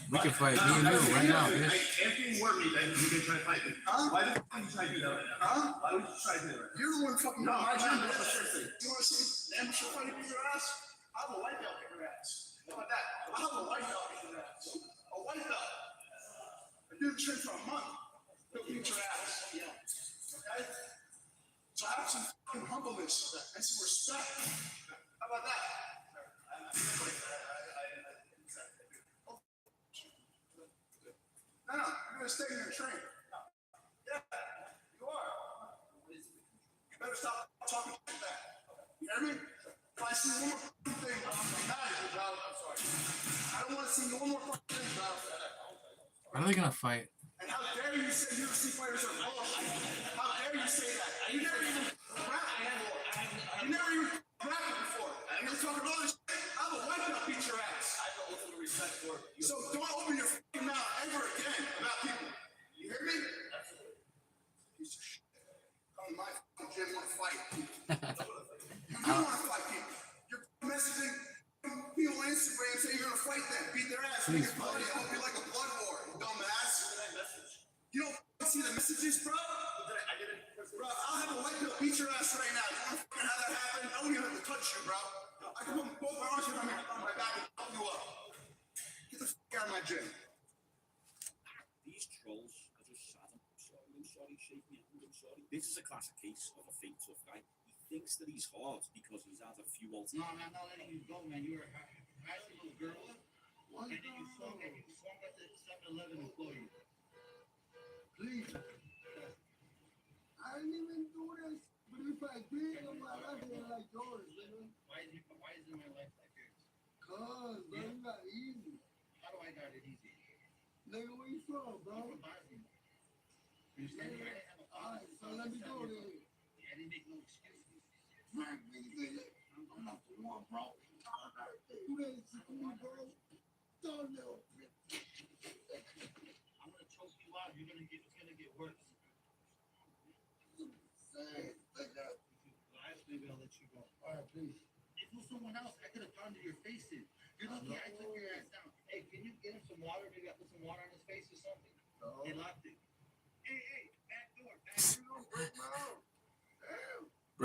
We can fight me and you right now, bitch. Every word me, then you can try to fight me. Huh? Why the fuck you try to do that right now? Huh? Why would you try to do that? You're the one fucking my gym. You want to see an amateur fighter kick your ass? I'll have a white belt kick your ass. How about that? I'll have a white belt kick your ass. A white belt. I do the training for a month. He'll beat your ass. Yeah. Okay? So have some fucking humbleness and some respect. How about that? No, you're gonna stay in your train. Yeah, you are. You better stop talking like that. You hear me? If I see one more thing, I'm mad at you, bro. I'm sorry. I don't want to see one more thing, bro. Are they gonna fight? And how dare you say UFC fighters are low? How dare you say that? You never even grappled before. You never even grappled before. And you're talking all this shit. I have a wife that'll beat your ass. I have ultimate respect for you. So don't open your fucking mouth ever again about people. You hear me? Piece of shit. Come to my fucking gym, want to fight people. You do want to fight people. You're messaging people on Instagram saying you're gonna fight them, beat their ass, make your body up, be like a blood war, you dumbass. You don't see the messages, bro? Bro, I'll have a white pill beat your ass right now. You wanna fucking have that happen? I don't even have to touch you, bro. I can put both my arms on my back and fuck you up. Get the fuck out of my gym. These trolls are just sad. I'm sorry, shake me hand, I'm sorry. This is a classic case of a fake tough guy. He thinks that he's hard because he's had a few alternatives. No, I'm not letting you go, man. You were a high school girl, and then you swung at the 7-Eleven employee. Please. I didn't even do this. But if I did, I'm like, I did like yours, nigga. Why is my life like yours? Cause, bro, you got it easy. How do I got it easy? Nigga, where you from, bro? I'm from Bosnia. You understand? I didn't have a Alright, so let me go then. I didn't make no excuses. Frank, nigga, I'm not the one, bro. You ain't see me, bro. Don't know. I'm gonna choke you out. It's gonna get worse. Maybe I'll let you go. Alright, please. If it was someone else, I could have pounded your face in. You're lucky I took your ass down. Hey, can you get him some water? Maybe I put some water on his face or something? No. They locked it. Hey, back door.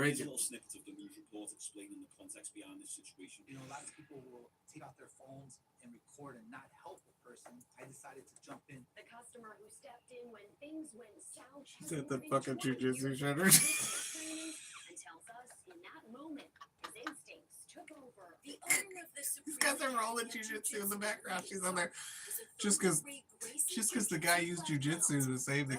Here's a little snippet of the news report explaining the context behind this situation. You know, a lot of people will take out their phones and record and not help the person. I decided to jump in. The customer who stepped in when things went south. She said the fucking jujitsu shredder. And tells us in that moment, his instincts took over. The owner of the These guys are rolling jujitsu in the background. She's on there just because the guy used jujitsu to save the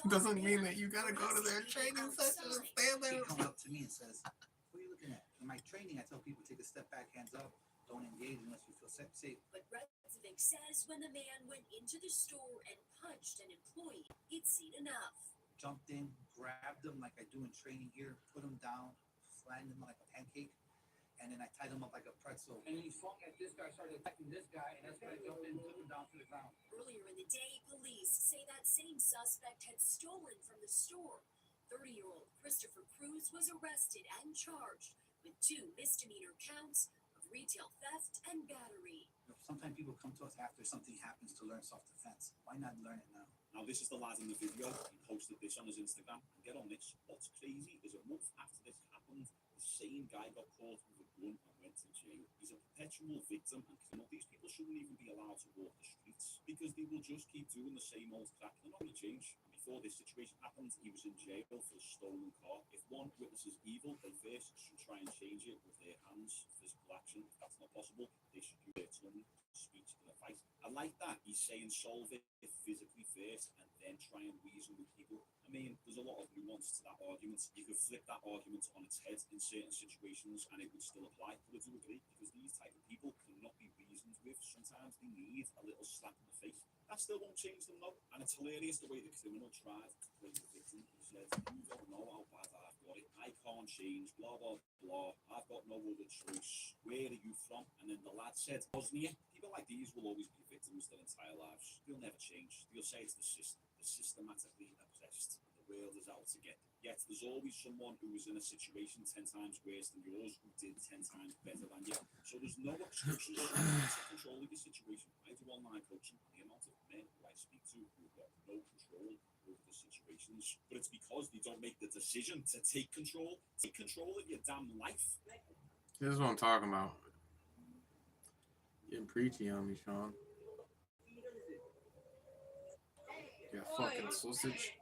doesn't mean that you gotta go to their training session and stand there. He comes up to me and says, "What are you looking at?" In my training, I tell people take a step back, hands up, don't engage unless you feel safe. But Rezovic says when the man went into the store and punched an employee, he'd seen enough. Jumped in, grabbed him like I do in training here, put him down, flattened him like a pancake, and then I tied him up like a pretzel. And then he swung at this guy, started attacking this guy, and that's when I jumped in and took him down to the ground. Earlier in the day, police say that same suspect had stolen from the store. 30-year-old Christopher Cruz was arrested and charged with 2 misdemeanor counts of retail theft and battery. Sometimes people come to us after something happens to learn self-defense. Why not learn it now? Now, this is the lad in the video. He posted this on his Instagram. And get on this. What's crazy is a month after this happened, the same guy got caught with a gun and went to jail. He's a perpetual victim, and these people shouldn't even be allowed to walk the streets because they will just keep doing the same old crap. They're not going to change. Before this situation happened, he was in jail for a stolen car. If one witnesses evil, they first should try and change it with their hands, physical action. If that's not possible, they should use their tongue, speech in a fight. I like that. He's saying solve it physically first and then try and reason with people. I mean, there's a lot of nuance to that argument. You could flip that argument on its head in certain situations and it would still apply. But I do agree, because these type of people cannot be reasoned with. Sometimes they need a little slap in the face. That still won't change them though. And it's hilarious the way the criminal tried to play the victim. He said, "You don't know how bad I've got it. I can't change, blah, blah, blah. I've got no other choice. Where are you from?" And then the lad said, "Bosnia." People like these will always be victims their entire lives. They'll never change. They'll say it's the system. They're systematically oppressed. The world is out to get them. Yet there's always someone who was in a situation 10 times worse than yours who did 10 times better than you. So there's no excuses to take control of your situation. I do online coaching. The amount of men who I speak to who've got no control over the situations, but it's because they don't make the decision to take control. Take control of your damn life. This is what I'm talking about. Getting preachy on me, Sean. Yeah, fucking sausage.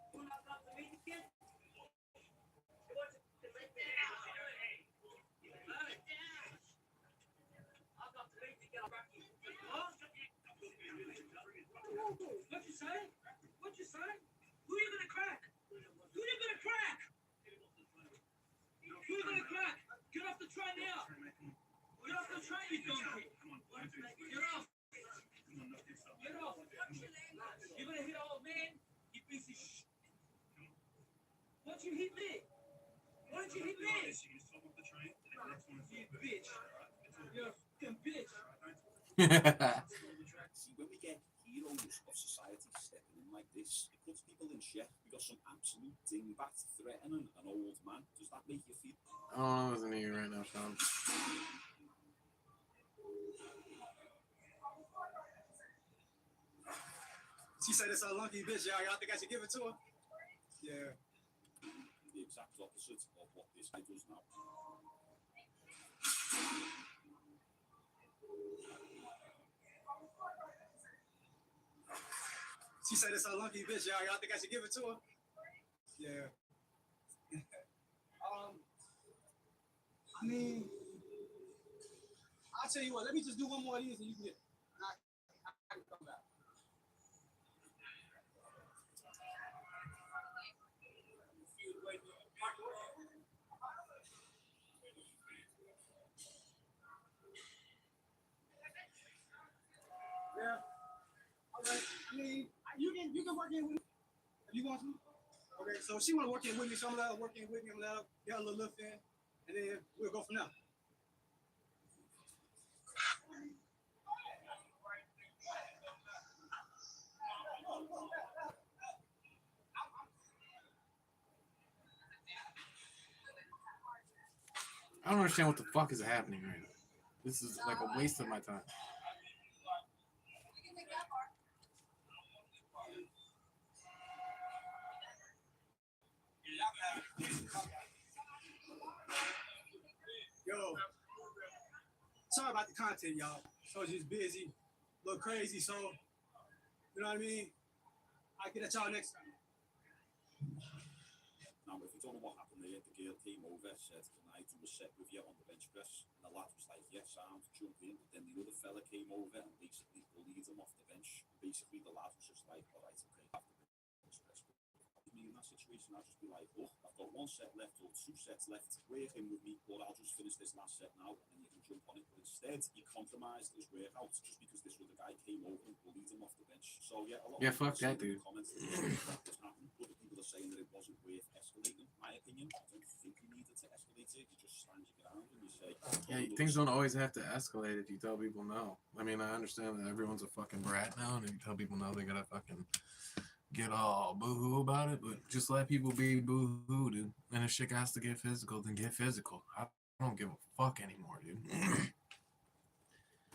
What'd you say? What'd you say? Who you gonna crack? Who you gonna crack? try now. Get off the train, you donkey. Get off. Get off. You're gonna hit old man, you piece of shit. Why don't you hit me? Why don't you hit me? You bitch. You're a fucking bitch. See, when we get heroes of society stepping in like this, it puts people in check. We got some absolute dingbat threatening an old man. Does that make you feel? Oh, I wasn't here right now, Sean. She said it's a lucky bitch, y'all. Y'all think I should give it to her? Yeah. The exact opposite of what this guy does now. She said it's a lucky bitch, y'all. Y'all think I should give it to her? Yeah. I mean, I'll tell you what. Let me just do one more of these and you can get it. I can come back. Yeah. All right. I mean, you can work in with me if you want to. Okay. So she want to work in with me, so I'm gonna let her work in with me. I'm gonna let her get a little lift in, and then we'll go from there. I don't understand what the fuck is happening right now. This is like a waste of my time. Yo, sorry about the content, y'all. So just busy, a little crazy. So, you know what I mean? I'll get at y'all next time. Now, if you don't know what happened there, the girl came over, said, "Can I do a set with you on the bench press?" And the lad was like, "Yes, sounds, jump in." But then the other fella came over and basically bullied him off the bench. Basically, the lad was just like, "All right, okay, I have to bench press." With me in that situation, I'd just be like, "Oh, I've got one set left or two sets left. Work in with me, but I'll just finish this last set now, and then you can jump on it." But instead, he compromised his workout just because this other guy came over and bullied him off the bench. So yeah, a lot of Fuck that dude. comments that this happened. Other people are saying that it wasn't worth escalating. My opinion, I don't think you needed to escalate it. You just stand your ground and you say, Yeah, things don't always have to escalate if you tell people no. I mean, I understand that everyone's a fucking brat now, and if you tell people no, they gotta fucking get all boo-hoo about it, but just let people be boo-hoo, dude. And if shit has to get physical, then get physical. I don't give a fuck anymore, dude.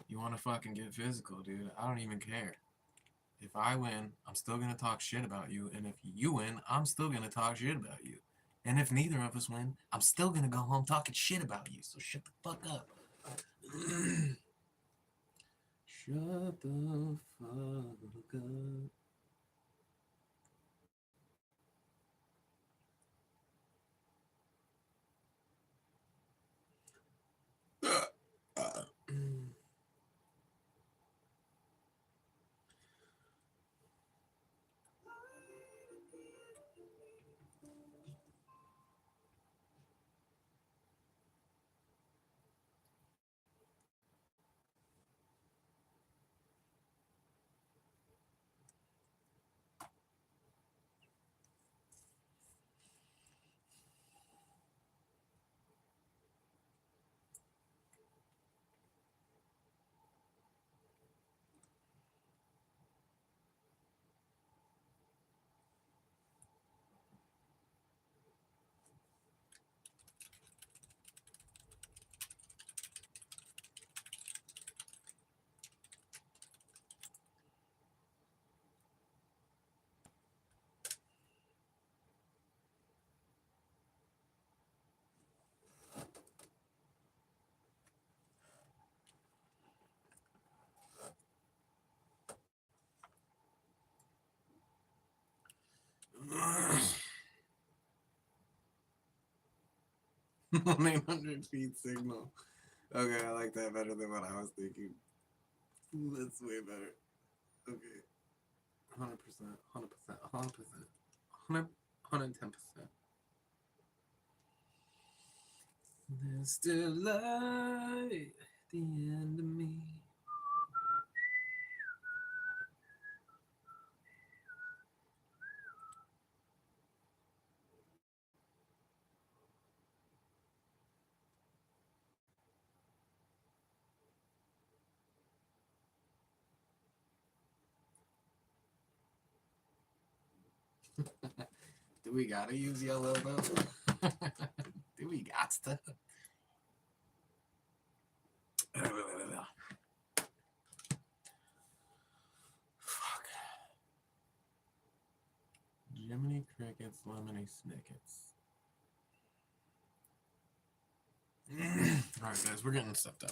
You want to fucking get physical, dude? I don't even care. If I win, I'm still gonna talk shit about you, and if you win, I'm still gonna talk shit about you. And if neither of us win, I'm still gonna go home talking shit about you. So shut the fuck up. Shut the fuck up. On 800 feet signal. Okay, I like that better than what I was thinking. That's way better. Okay. 100%, 100%, 100%, 110%. There's still light at the end of me. Do we gotta use yellow though? Do we got to? Fuck. Jiminy Crickets, Lemony Snickets. Alright, guys, we're getting stuff done.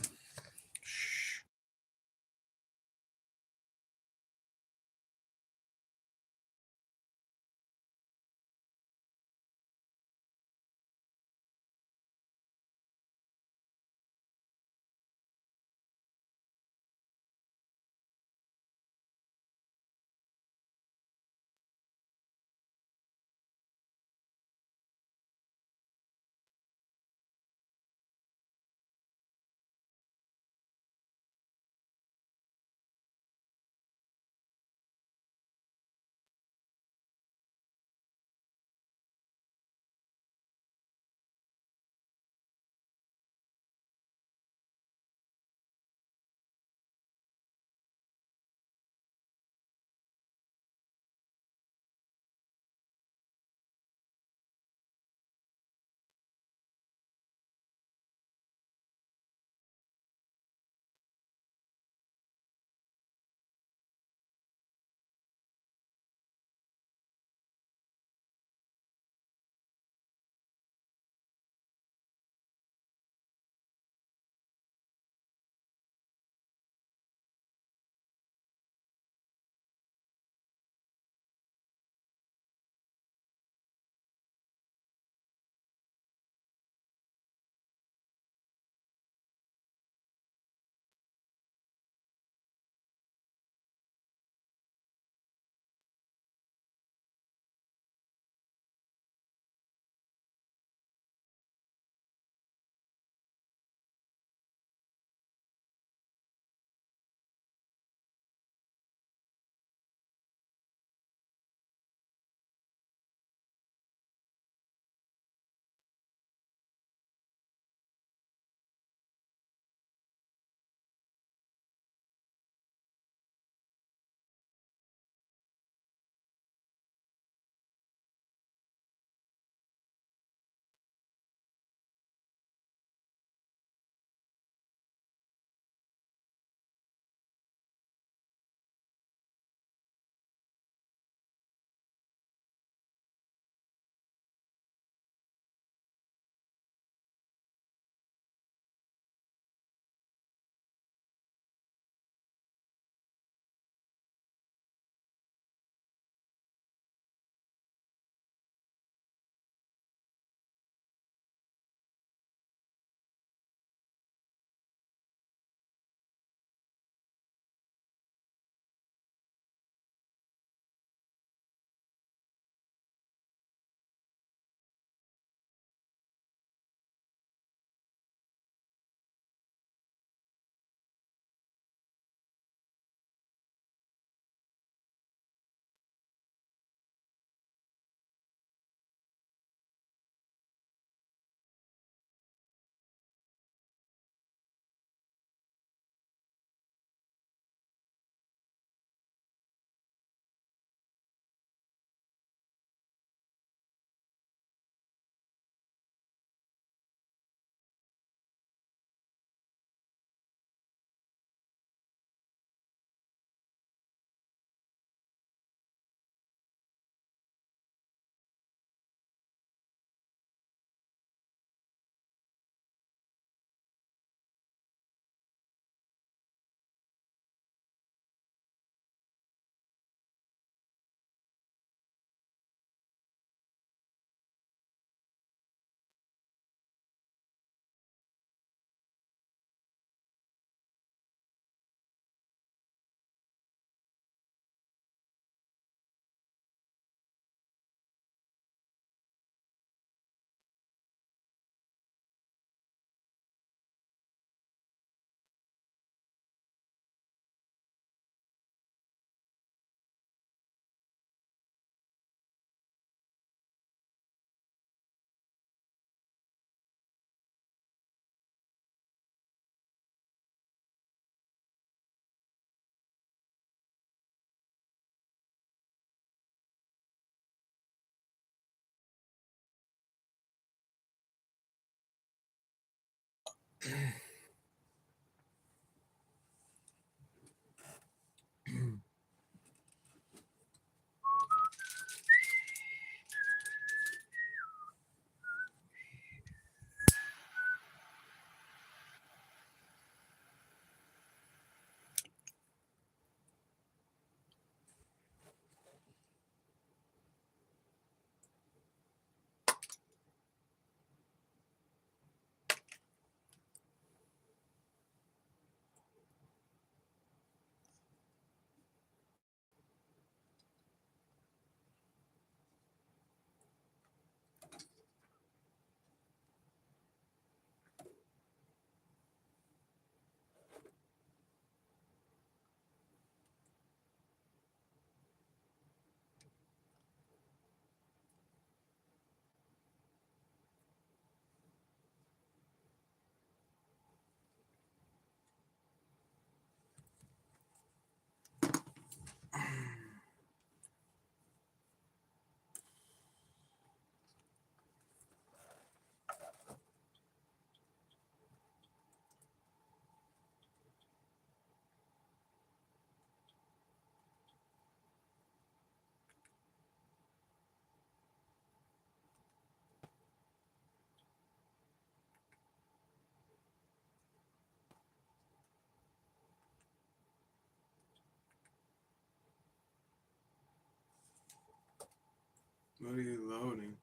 What are you loading?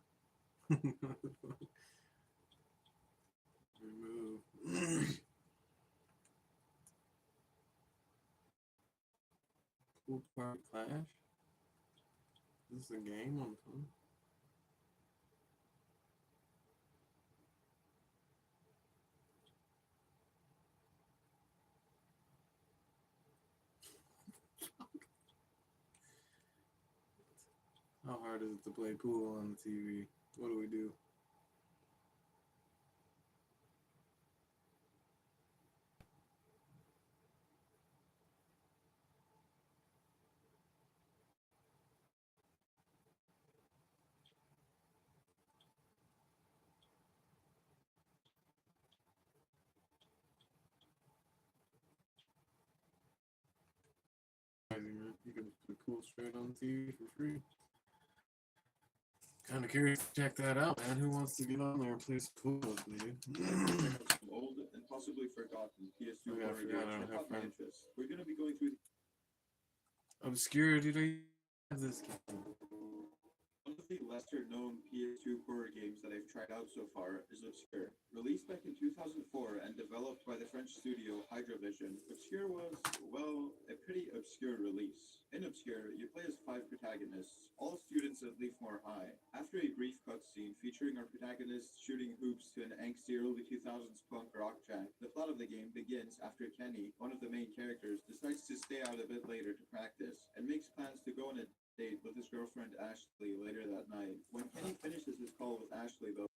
Remove. Pool Party Clash? Is this a game on the phone? How hard is it to play pool on the TV? What do we do? You can put pool straight on the TV for free. Kind of curious to check that out, man. Who wants to get on there and play some pool with me? Some old and possibly forgotten PS2 I horror forgot I games don't that have caught my friends. interest. We're going to be going through Obscure, did I have this game? one of the lesser known PS2 horror games that I've tried out so far is Obscure. Released back in 2004 and developed by the French studio Hydrovision, Obscure was, well, a pretty obscure release. In Obscure, you play as 5 protagonists, all students at Leafmore High. After a brief cutscene featuring our protagonists shooting hoops to an angsty early 2000s punk rock track, the plot of the game begins after Kenny, one of the main characters, decides to stay out a bit later to practice, and makes plans to go on a date with his girlfriend Ashley later that night. When Kenny finishes his call with Ashley, though,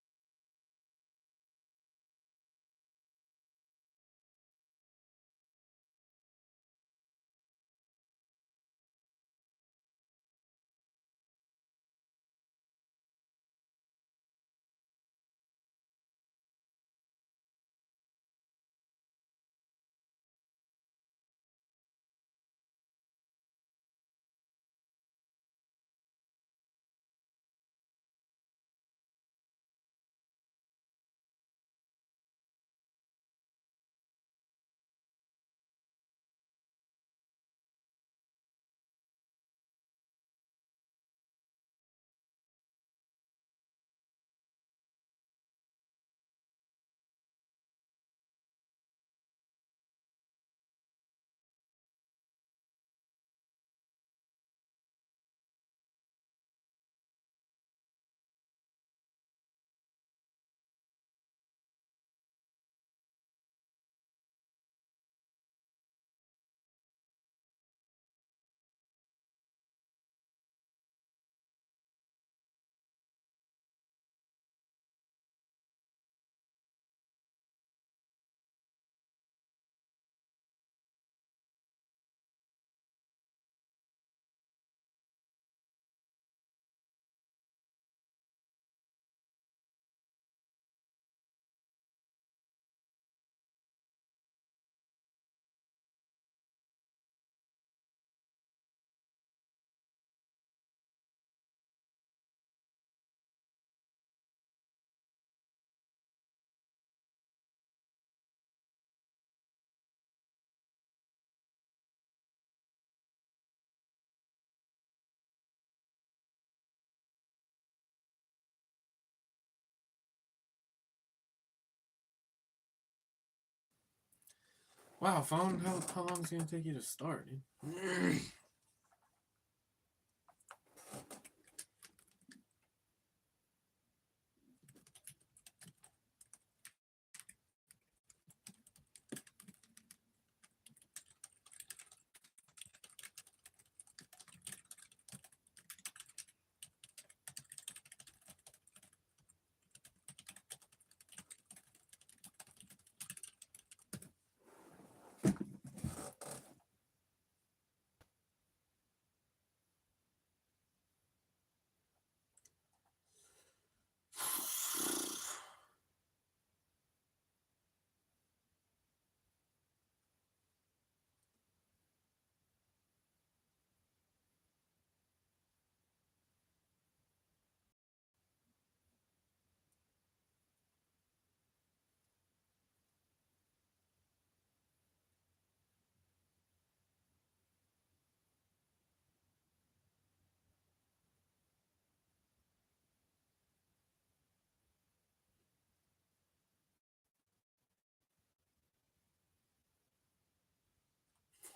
Wow, phone, how long is it gonna take you to start, dude?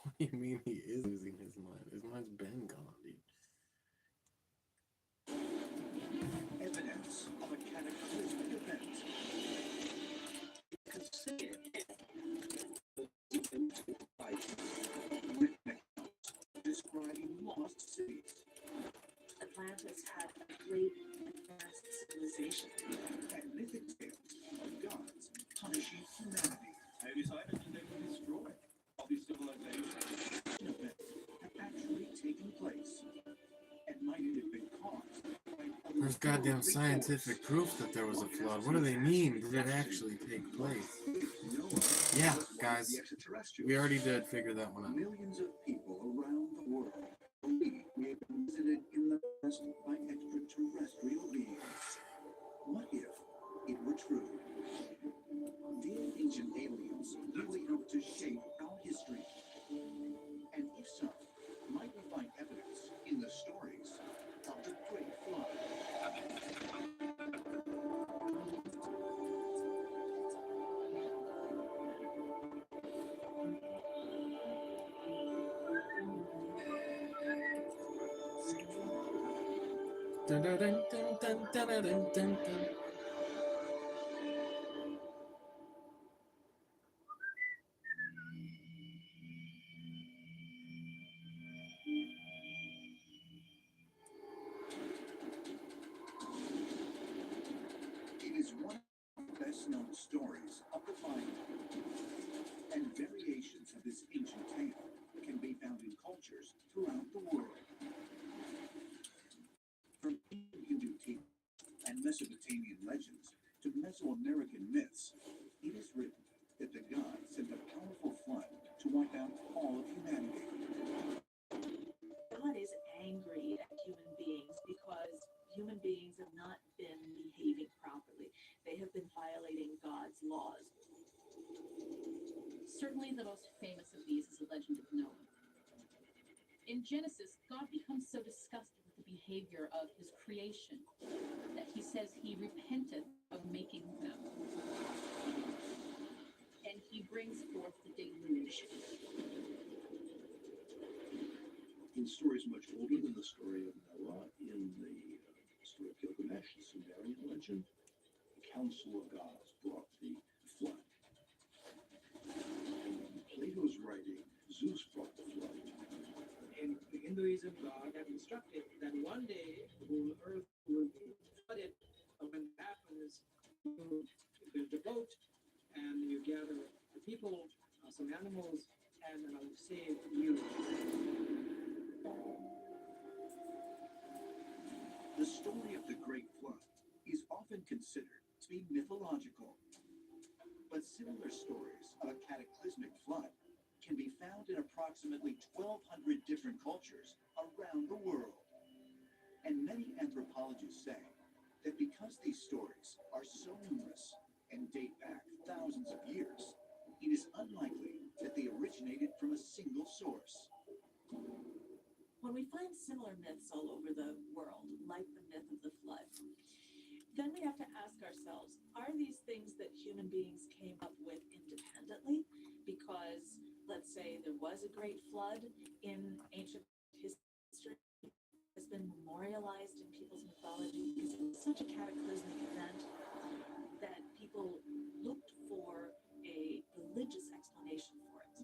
What do you mean he is losing his mind? His mind's been gone, dude. Evidence of a cataclysmic event. Consider written accounts describing lost cities. Atlantis had a great advanced civilization. And mythic tales of gods punishing humanity. They decided that they would destroy all these civilizations. Events have actually taken place and might have been caused by There's goddamn scientific proof that there was a flood. What do they mean? Did it actually take place? Yeah, guys, we already did figure that one out. Millions of people around the world believe we have been visited in the past by extraterrestrial beings. What if it were true? Did ancient aliens really help to shape our history? And if so, might we find evidence in the stories of the Great Flood? Dun, dun, dun, dun, dun, dun, dun, dun, dun. It is one of the best-known stories of the Bible, and variations of this ancient tale can be found in cultures throughout the world. From ancient Hindu texts and Mesopotamian legends to Mesoamerican myths, it is written that the gods sent a powerful flood to wipe out all of humanity. God is angry at human beings because human beings have not been behaving properly. They have been violating God's laws. Certainly the most famous of these is the legend of Noah. In Genesis, God becomes so disgusted with the behavior of his creation that he says he repenteth of making them. And he brings forth the deluge. In stories much older than the story of Noah, in the story of Gilgamesh, the Sumerian legend, the council of gods brought the flood. In Plato's writing, Zeus brought the flood. In Hinduism, God had instructed that one day the whole earth will be flooded. But when that happens, you build a boat and you gather the people, some animals, and I will save you. The story of the Great Flood is often considered to be mythological. But similar stories of a cataclysmic flood can be found in approximately 1,200 different cultures around the world. And many anthropologists say that because these stories are so numerous and date back thousands of years, it is unlikely that they originated from a single source. When we find similar myths all over the world, like the myth of the flood, then we have to ask ourselves, are these things that human beings came up with independently because was a great flood in ancient history has been memorialized in people's mythology because it was such a cataclysmic event that people looked for a religious explanation for it.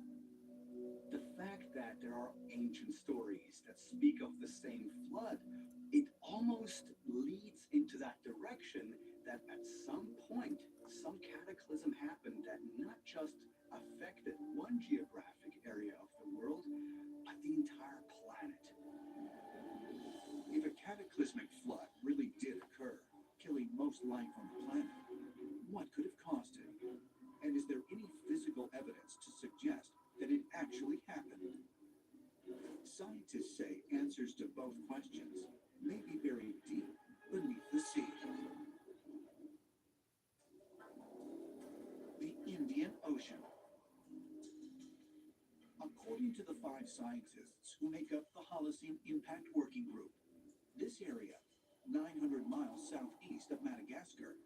The fact that there are ancient stories that speak of the same flood, it almost leads into that direction that at some point, some cataclysm happened that not just affected one geographic area of the world, but the entire planet. If a cataclysmic flood really did occur, killing most life on the planet, what could have caused it? And is there any physical evidence to suggest that it actually happened? Scientists say answers to both questions may be buried deep beneath the sea. The Indian Ocean. According to the 5 scientists who make up the Holocene Impact Working Group, this area, 900 miles southeast of Madagascar,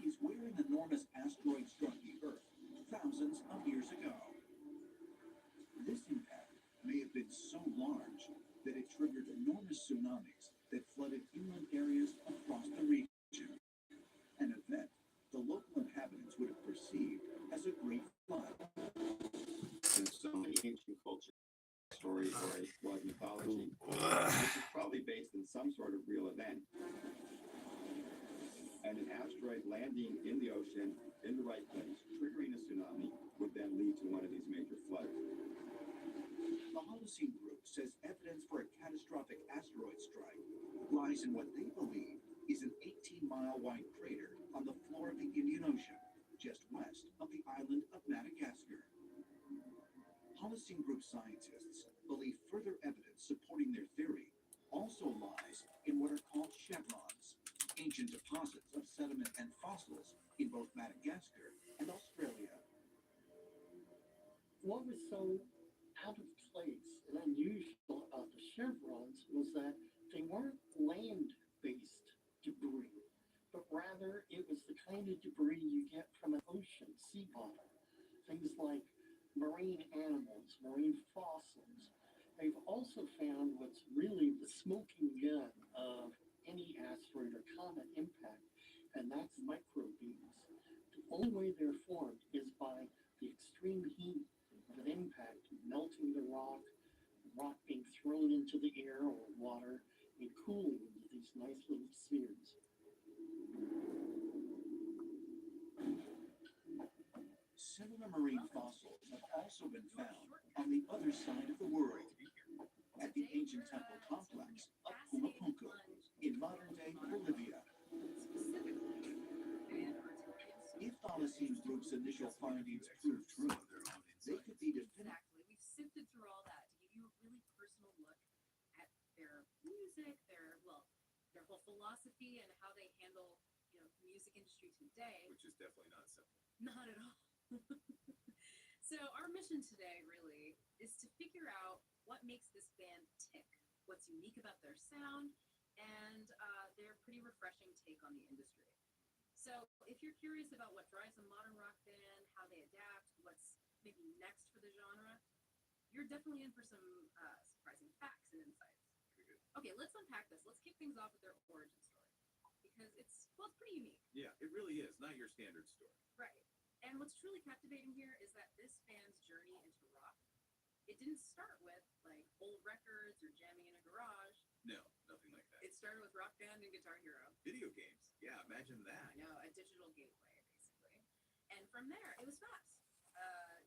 is where an enormous asteroid struck the Earth thousands of years ago. This impact may have been so large that it triggered enormous tsunamis that flooded inland areas across the region, an event the local inhabitants would have perceived as a great flood. In so many ancient cultures, story or a flood mythology, which is probably based in some sort of real event. And an asteroid landing in the ocean in the right place, triggering a tsunami, would then lead to one of these major floods. The Holocene Group says evidence for a catastrophic asteroid strike lies in what they believe is an 18-mile wide crater on the floor of the Indian Ocean, just west of the island of Madagascar. Holocene Group scientists believe further evidence supporting their theory also lies in what are called chevrons, ancient deposits of sediment and fossils in both Madagascar and Australia. What was so out of place and unusual about the chevrons was that they weren't land-based debris, but rather it was the kind of debris you get from an ocean, sea bottom. Things like marine animals, marine fossils. They've also found what's really the smoking gun of any asteroid or comet impact, and that's microbeads. The only way they're formed is by the extreme heat of an impact melting the rock being thrown into the air or water, and cooling into these nice little spheres. Similar marine fossils have also been found on the other side of the world, at the ancient temple complex of Pumapunku in modern-day Bolivia. If Holocene Group's initial findings prove true, they could be definitive. Exactly. We've sifted through all that to give you a really personal look at their music, their whole philosophy, and how they handle, the music industry today. Which is definitely not simple. Not at all. So our mission today really is to figure out what makes this band tick, what's unique about their sound, and their pretty refreshing take on the industry. So if you're curious about what drives a modern rock band, how they adapt, what's maybe next for the genre, you're definitely in for some surprising facts and insights. Okay, let's unpack this. Let's kick things off with their origin story, because it's pretty unique. Yeah, it really is. Not your standard story. Right. And what's truly captivating here is that this band's journey into rock, it didn't start with old records or jamming in a garage. No, nothing like that. It started with Rock Band and Guitar Hero. Video games. Yeah, imagine that. I know, a digital gateway, basically. And from there, it was fast.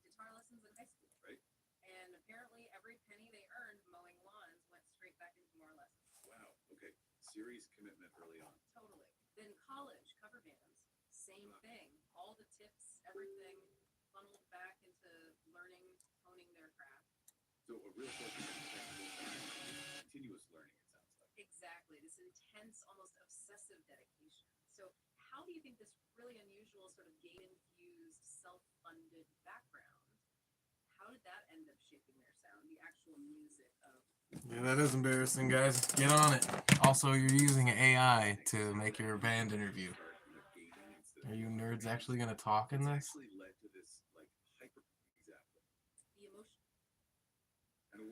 Guitar lessons in high school. Right. And apparently every penny they earned mowing lawns went straight back into more lessons. Wow. Okay. Serious commitment early on. Totally. Then college, cover bands. Same thing. All the tips, everything funneled back into learning, honing their craft. So a real focus on continuous learning, it sounds like. Exactly. This intense, almost obsessive dedication. So how do you think this really unusual sort of game-infused, self-funded background, how did that end up shaping their sound, the actual music of... Yeah, that is embarrassing, guys. Get on it. Also, you're using AI to make your band interview. Are you nerds actually going to talk in this? Actually led to this, hyper... Exactly. The emotion... And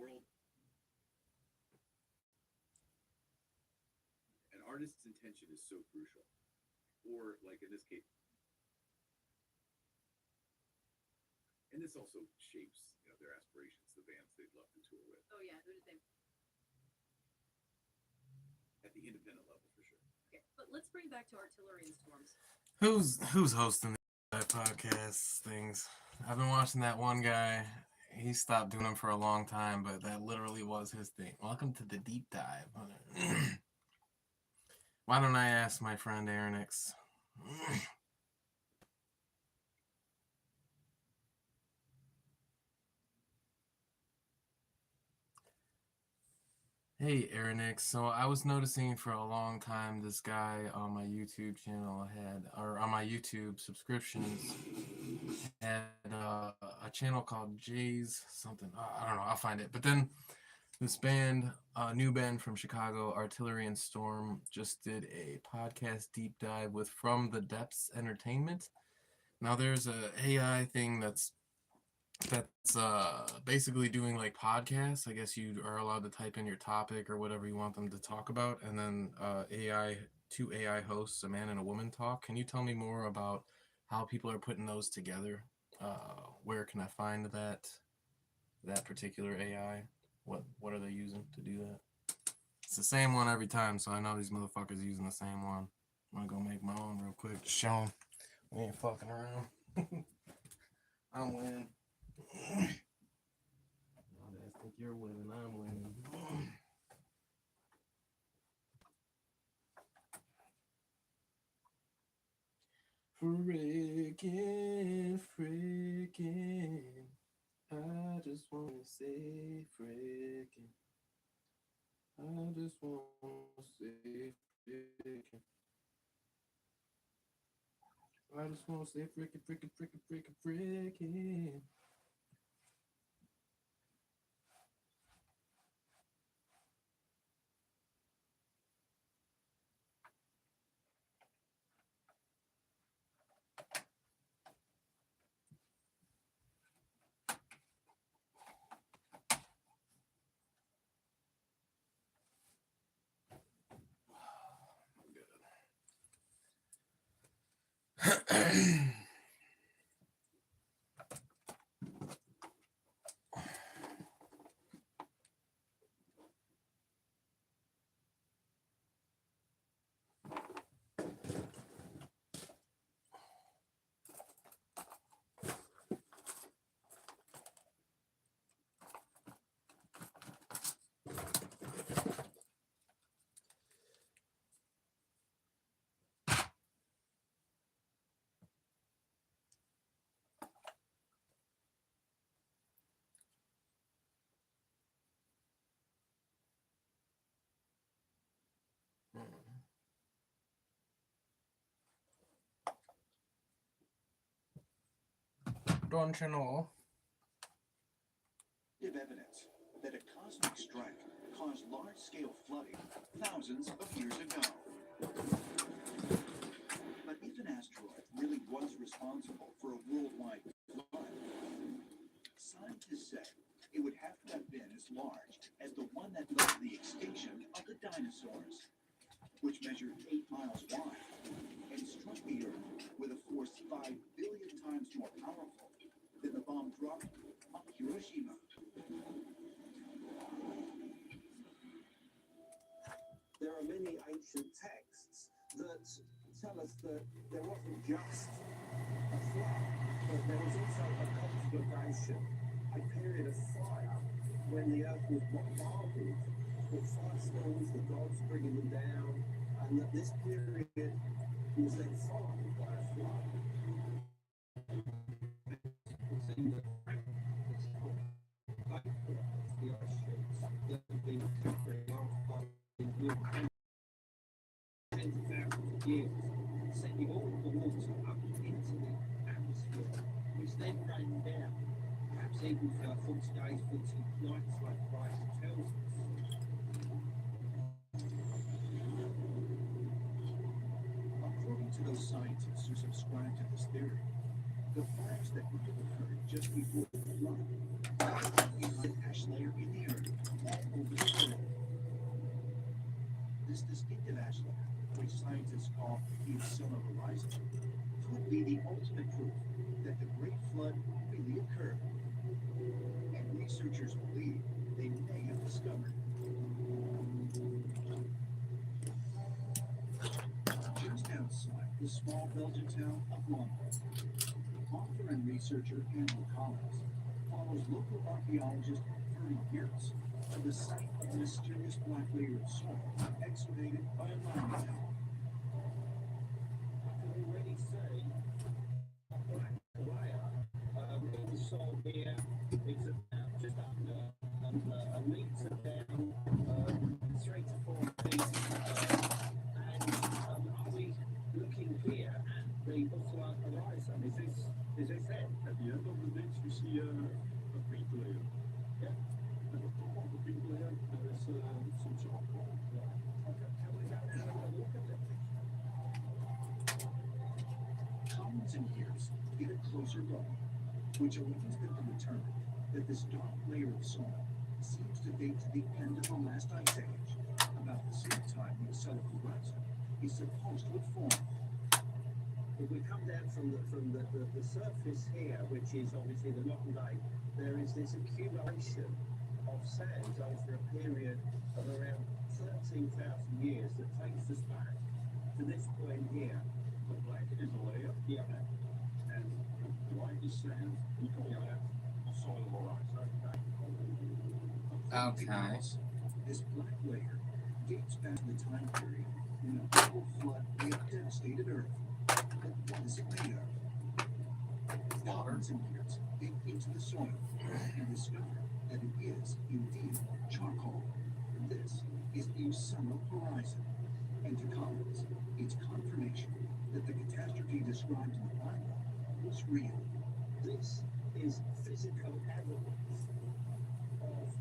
an artist's intention is so crucial. Or, like in this case, and this also shapes, their aspirations, the bands they'd love to tour with. Oh yeah, who did they? At the independent level, for sure. Okay, but let's bring back to Artillery and Storms. Who's hosting that podcast things? I've been watching that one guy. He stopped doing them for a long time, but that literally was his thing. Welcome to the deep dive. Why don't I ask my friend Aerynux? Hey Aerynux, so I was noticing for a long time this guy on my YouTube channel on my YouTube subscriptions, had a channel called Jay's something. I don't know, I'll find it. But then this band, new band from Chicago, Artillery and Storm, just did a podcast deep dive with From the Depths Entertainment. Now there's a AI thing that's basically doing like podcasts. I guess you are allowed to type in your topic or whatever you want them to talk about, and then two AI hosts, a man and a woman, talk. Can you tell me more about how people are putting those together? Where can I find that particular AI? What are they using to do that? It's the same one every time, so I know these motherfuckers using the same one. I'm gonna go make my own real quick to show them we ain't fucking around. I'm winning. I think you're winning. I'm winning. Freaking. I just want to say freaking. I just want to say freaking. I just want to say freaking. Don't you know? Evidence that a cosmic strike caused large-scale flooding thousands of years ago. But if an asteroid really was responsible for a worldwide flood, scientists say it would have to have been as large as the one that led to the extinction of the dinosaurs, which measured 8 miles wide and struck the Earth with a force 5 billion times more powerful than the bomb dropped on Hiroshima. There are many ancient texts that tell us that there wasn't just a flood, but there was also a conflagration, a period of fire when the earth was bombarded with firestorms, the gods bringing them down, and that this period was then followed by a flood. The ice sheets that have been covering large parts of the world tens of thousands of years, sending all the water up into the atmosphere, which then rained down, perhaps even for 40 days, 40 nights, like the Bible tells us. According to those scientists who subscribe to this theory, The fires that would have occurred just before the flood is the ash layer in the earth all over the world. This distinctive ash layer, which scientists call the solar horizon, could be the ultimate proof that the Great Flood really occurred. And researchers believe they may have discovered just outside the small Belgian town of London. Author and researcher Andrew Collins follows local archaeologist Ferdy Geertz to the site of a mysterious black layer of soil excavated by a mining town. I can already say black layer in the soil here is about just under a metre down, 3 to 4 feet. And are we looking here at the Buffalo horizon? Is this it? At the end of the ditch, you see a pink layer. Yeah. At the top of the pink layer, there is some charcoal. Okay. Can we go and have a look at it? Collins and Geertz get a closer look, which allows them to determine that this dark layer of soil seems to date to the end of the last ice age, about the same time the solar horizon is supposed to have formed. If we come down from the surface here, which is obviously the modern day, there is this accumulation of sands over a period of around 13,000 years that takes us back to this point here. The black is a layer, Yeah. and the white is sand. We call that the soil horizon. Okay. This black layer dates back to the time period when a global flood may have devastated Earth. But what is it made of? Collins and Geertz dig into the soil and discover that it is indeed charcoal. This is the summer horizon. And to Collins, it's confirmation that the catastrophe described in the Bible was real. This is physical evidence of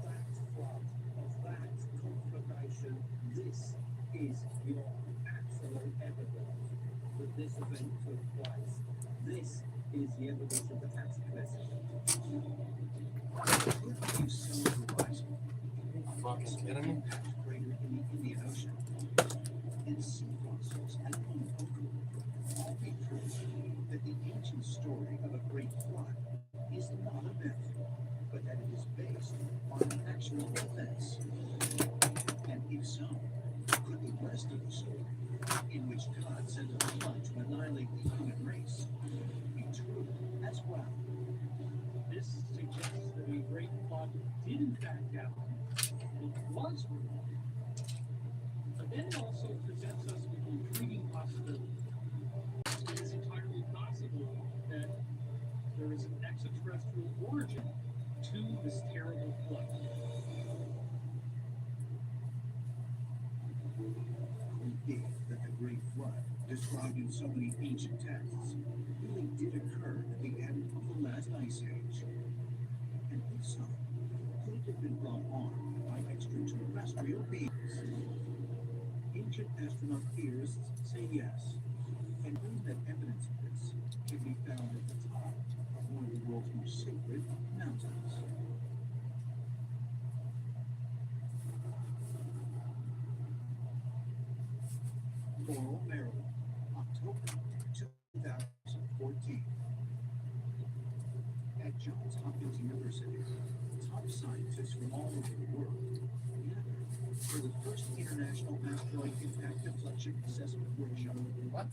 that flood, of that conflagration. This is your absolute evidence that this event took place. This is the evidence of the cataclysm. You summer horizon. Fucking kidding me? Crater in the Indian Ocean. And sea fossils at Oahu. All be proof that the ancient story of a great flood is not a myth, but that it is based on actual events. And if so, could the rest of the story, in which God sent a flood to annihilate the human race, be true as well? This suggests that a great flood did in fact happen. It was real. But then it also presents us with an intriguing possibility. It is entirely possible that there is an extraterrestrial origin to this terrible flood. We think that the Great Flood, described in so many ancient texts, really did occur at the end of the last ice age. And if so, could it have been brought on by extraterrestrial beings? Ancient astronaut theorists say yes, and believe that evidence of this can be found at the top of one of the world's most sacred mountains. Coral, Maryland, October 2014. At Johns Hopkins University, top scientists from all over the world gathered for the first International Asteroid Impact Deflection Assessment Workshop. What?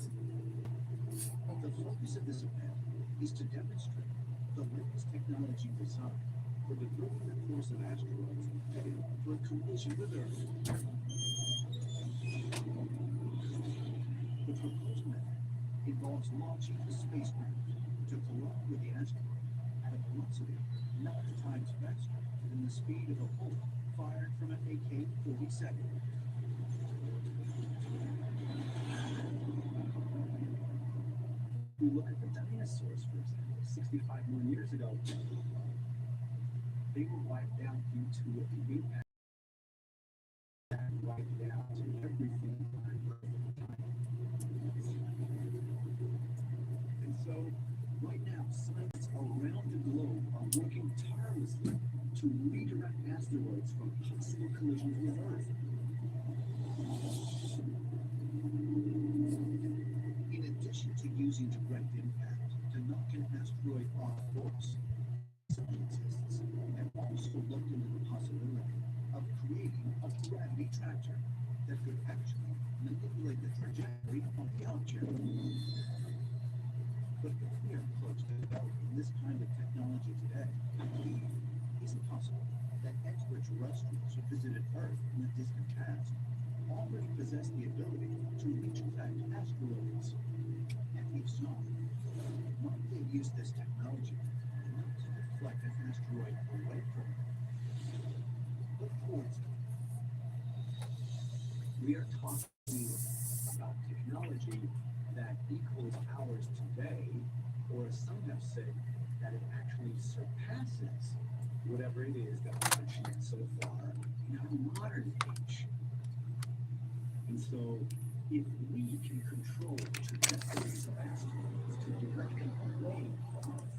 The focus of this event is to demonstrate the latest technology designed for diverting the course of asteroids headed for a collision with Earth. The proposed method involves launching a spacecraft to collide with the asteroid at a velocity 9 times faster than the speed of a bullet fired from an AK-47. We look at the dinosaurs, for example, 65 million years ago. They were wiped out due to the impact that wiped out everything on Earth at the time. And so asteroid off-course, scientists have also looked into the possibility of creating a gravity tractor that could actually manipulate the trajectory of the object. But if we are close to developing this kind of technology today, is it possible that extraterrestrials who visited Earth in the distant past already possess the ability to retract asteroids? And if so, might they use this technology not to deflect an asteroid away from Earth, but towards it? We are talking about technology that equals ours today, or as some have said, that it actually surpasses whatever it is that we've achieved so far in our modern age. And so, if we can control the trajectories of asteroids to direct them away from Earth,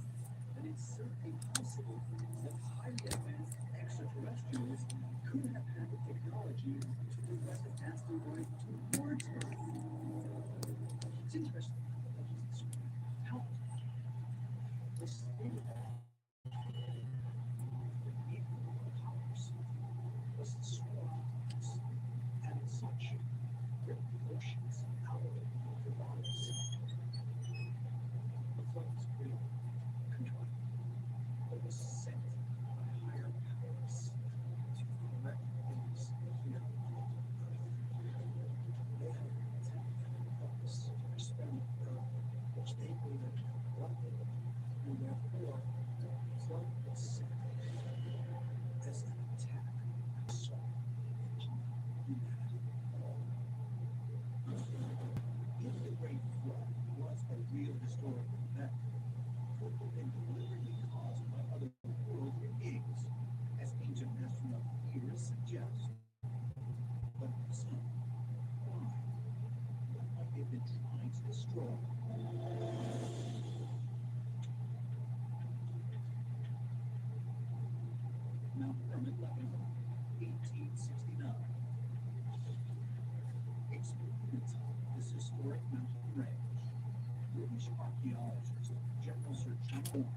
then it's certainly possible that highly advanced extraterrestrials could have had the technology to direct an asteroid towards Earth. It's interesting. How they stated that the equal powers was the swarms and such great portions out of the bodies. The flow was real contrived, but was sent by higher powers to correct things here on Earth. They had an intent and purpose to experiment Earth, which they believed what they would, and therefore flood was sent as an attack assault upon humanity. If the Great Flood was a real historical event, could have been deliberately caused by other world beings, as ancient astronaut theories suggest. But if so, why? What might they have been trying to destroy? Mount Hermit, Lebanon, 1869. Exploring the top of this historic mountain range, British archaeologist General Sir John Moore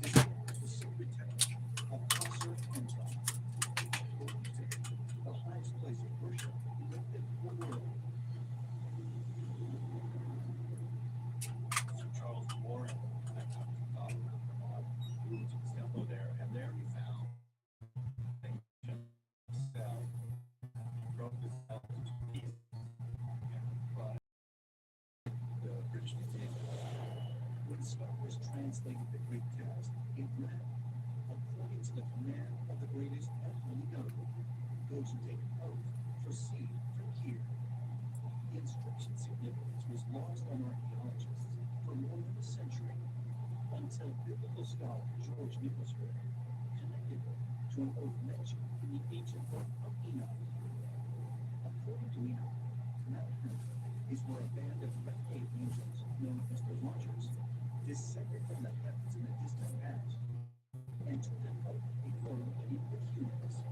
discovered the secret technique of Passer Penton, the highest place of worship in the biblical world. Sir Charles Warren moved to the temple there, and there he found cell broke the cell into pieces and brought the British Museum. When scholars translated the Greek text, it read, according to the command of the greatest and holy noble, those who take an oath proceed from here. The inscription significance was lost on archaeologists for more than a century, until biblical scholar George Nicholsworth connected it to an oath mentioned in the ancient book of Enoch. According to Enoch, Mount Hermon is where a band of red-cape angels, known as the Watchers, descended from the heavens in the distant past and took an oath before meeting with humans.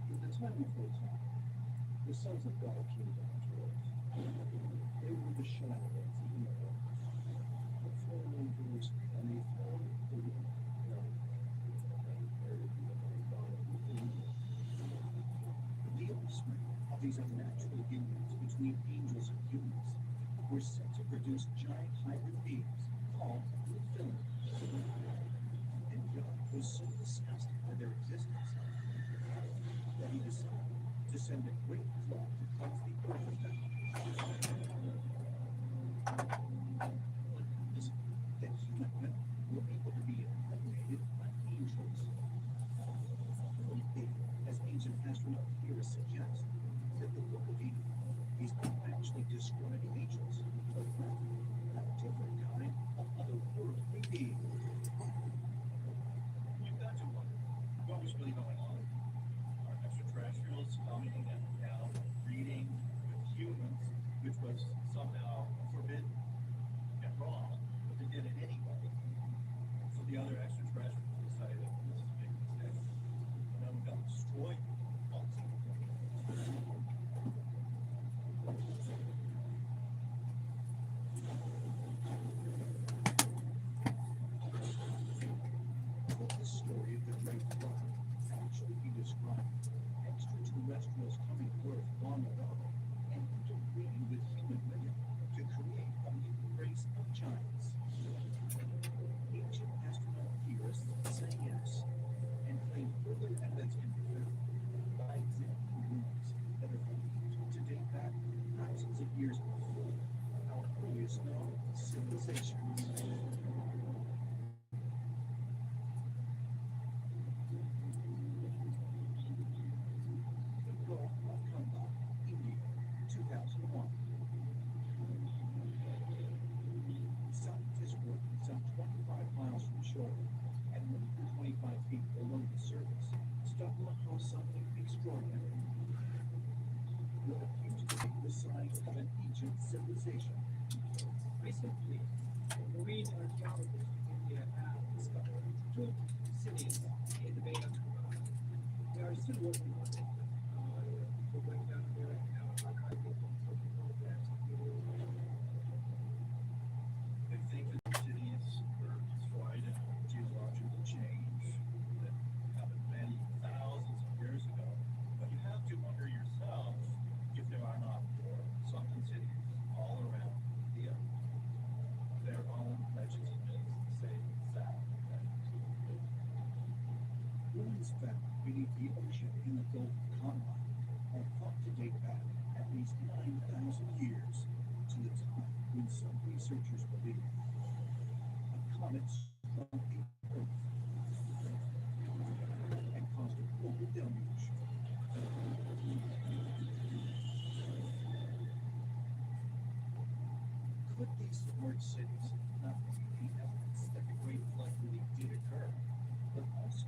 In the time of their time, the sons of God came down to earth. They were the shadow of the earth, the form of Jerusalem, and they formed the world. The offspring of these unnatural unions between angels and humans were said to produce giant hybrid beings called the Nephilim. And God was so disgusted by their existence that he decided to send a great flood to cleanse the earth of them. What happens that human women were able to be impregnated by angels? Could it be, as ancient astronaut theorists suggest, that the Book of Enoch is not actually describing angels, but rather a different kind civilization. Recently, marine archaeologists in India have discovered two cities in the Bay of Bengal. They are still working on it. We're going down there right now, archiving photographs and videos. They think that cities were destroyed in a geological change that happened many thousands of years ago. But you have to wonder yourself if there are not more sunken cities all around the earth. Their own legends and myths say that. Ruins found beneath the ocean in the Gulf of Conrad are thought to date back at least 9,000 years to the time when some researchers believe a comet struck the Earth and caused a global deluge. Could these submerged cities not only be evidence that the Great Flood really did occur, but also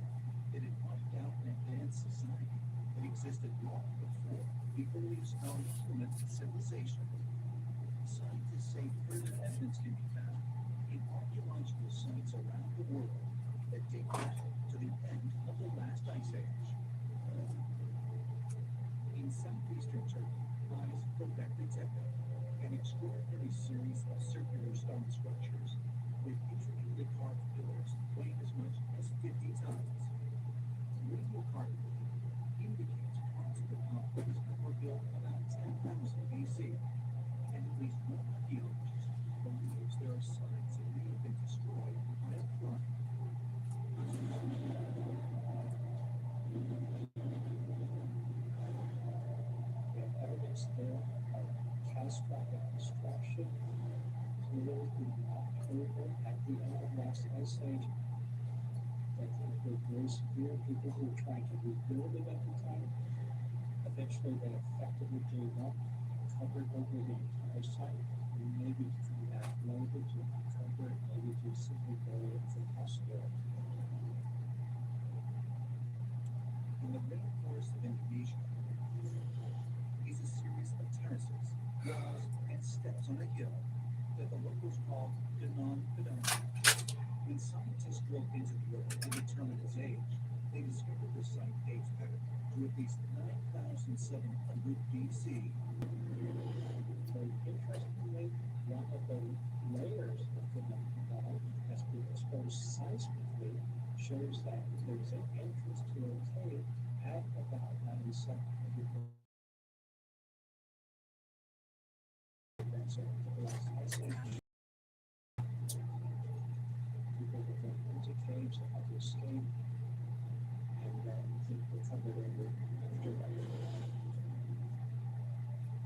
that it wiped out an advanced society that existed long before the earliest known human civilization? Scientists say further evidence can be found in archaeological sites around the world that date back to the end of the last ice age. In southeastern Turkey lies Göbekli Tepe, an extraordinary series of circular stone structures with intricately carved pillars weighing as much as 50 tons. Radiocarbon indicates parts of the complex were built about 10,000 BC, and at least one archaeologist believes there are signs it may have been destroyed by a flood. The evidence there of catastrophic destruction clearly did not occur at the end of last ice age. That it was very severe. People who were trying to rebuild it at the time, eventually they effectively gave up, covered over the entire site, and maybe through that labor to cover it, maybe to simply bury it for posterity. In the rainforest of Indonesia is a series of terraces, walls, and steps on a hill that the locals call Gunung Padang. When scientists drove into the earth to determine its age, they discovered the site dates back to at least 9,700 BC. Very interestingly, one of the layers of the Padang has been exposed seismically, shows that there was an entrance to a cave at about 9,700. So the last ice age, people would go into caves and had to escape, and then they covered over after that.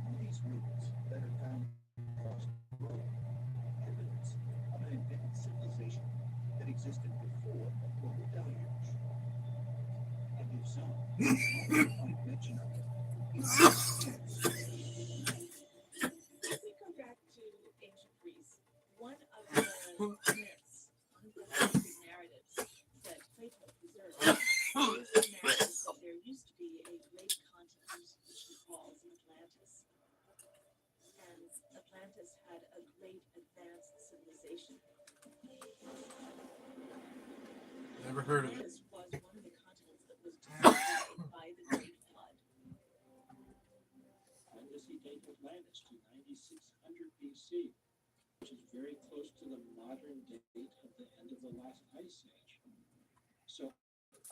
On these ruins that are found across the world, evidence of an advanced civilization that existed before the global deluge. And if so, how might mention of it in If we go back to ancient Greece, one of the myths, one of the sacred narratives that Plato preserved is the narrative that there used to be a great continent which he calls Atlantis. And Atlantis had a great advanced civilization. Never heard of it. Atlantis was one of the continents that was destroyed by the Great Flood. When does he date Atlantis? To 9600 BC, which is very close to the modern date of the end of the last ice age. So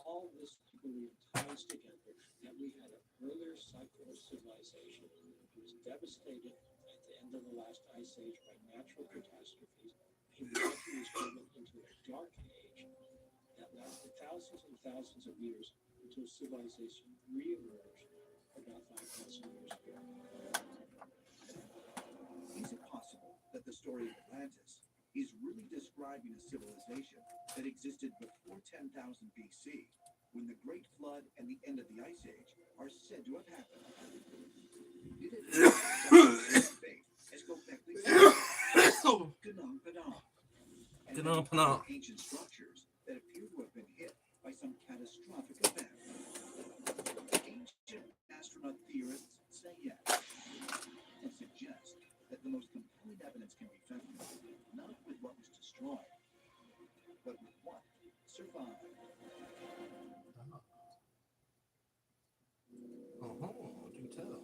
all this, I believe, ties together that we had an earlier cycle of civilization. It was devastated at the end of the last ice age by natural catastrophes. Humanity was driven into a dark age that lasted thousands and thousands of years until civilization re-emerged about 5,000 years ago. Is it possible that the story of Atlantis is really describing a civilization that existed before 10,000 BC, when the Great Flood and the end of the Ice Age are said to have happened? Did it fate as Göbekli Gunung Padang, and Gunung Padang. ancient structures that appear to have been hit by some catastrophic event? Ancient astronaut theorists say yes, and suggest that the most compelling survive. Oh, do tell.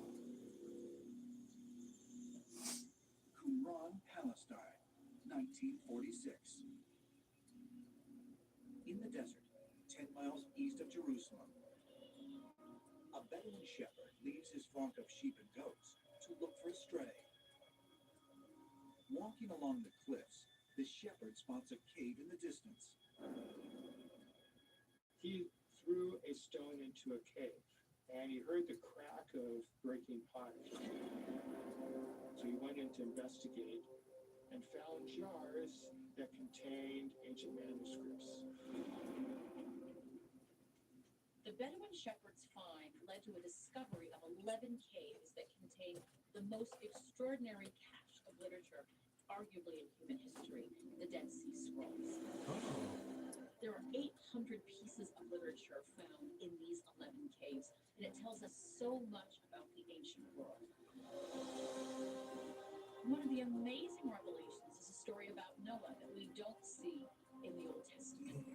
Qumran, Palestine, 1946. In the desert, 10 miles east of Jerusalem, a Bedouin shepherd leaves his flock of sheep and goats to look for a stray. Walking along the cliffs, the shepherd spots a cave in the distance. He threw a stone into a cave, and he heard the crack of breaking pottery. So he went in to investigate and found jars that contained ancient manuscripts. The Bedouin shepherd's find led to a discovery of 11 caves that contain the most extraordinary cache of literature, arguably in human history, the Dead Sea Scrolls. There are 800 pieces of literature found in these 11 caves, and it tells us so much about the ancient world. One of the amazing revelations is a story about Noah that we don't see in the Old Testament.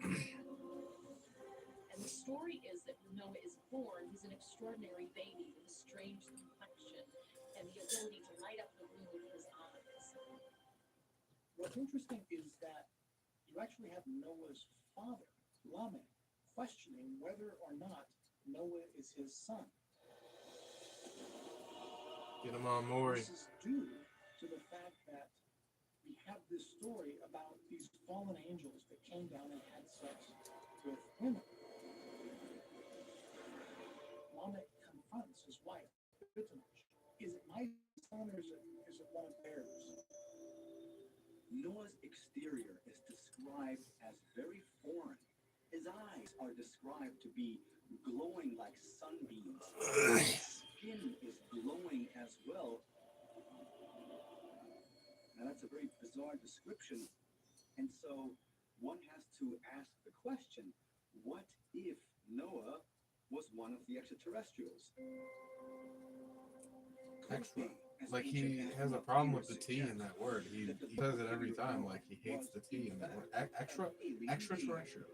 And the story is that when Noah is born, he's an extraordinary baby with a strange complexion and the ability to light up the room with his eyes. What's interesting is that you actually have Noah's father, Lamech, questioning whether or not Noah is his son. Get him on, Maury. This is due to the fact that we have this story about these fallen angels that came down and had sex with women. Lamech confronts his wife. Is it my son or is it one of theirs? Noah's exterior is described as very foreign. His eyes are described to be glowing like sunbeams. His skin is glowing as well. Now that's a very bizarre description. And so one has to ask the question, what if Noah was one of the extraterrestrials? Extra. Like he has a problem with the T in that word. He says it every time, like he hates the T in that word. Extraterrestrials.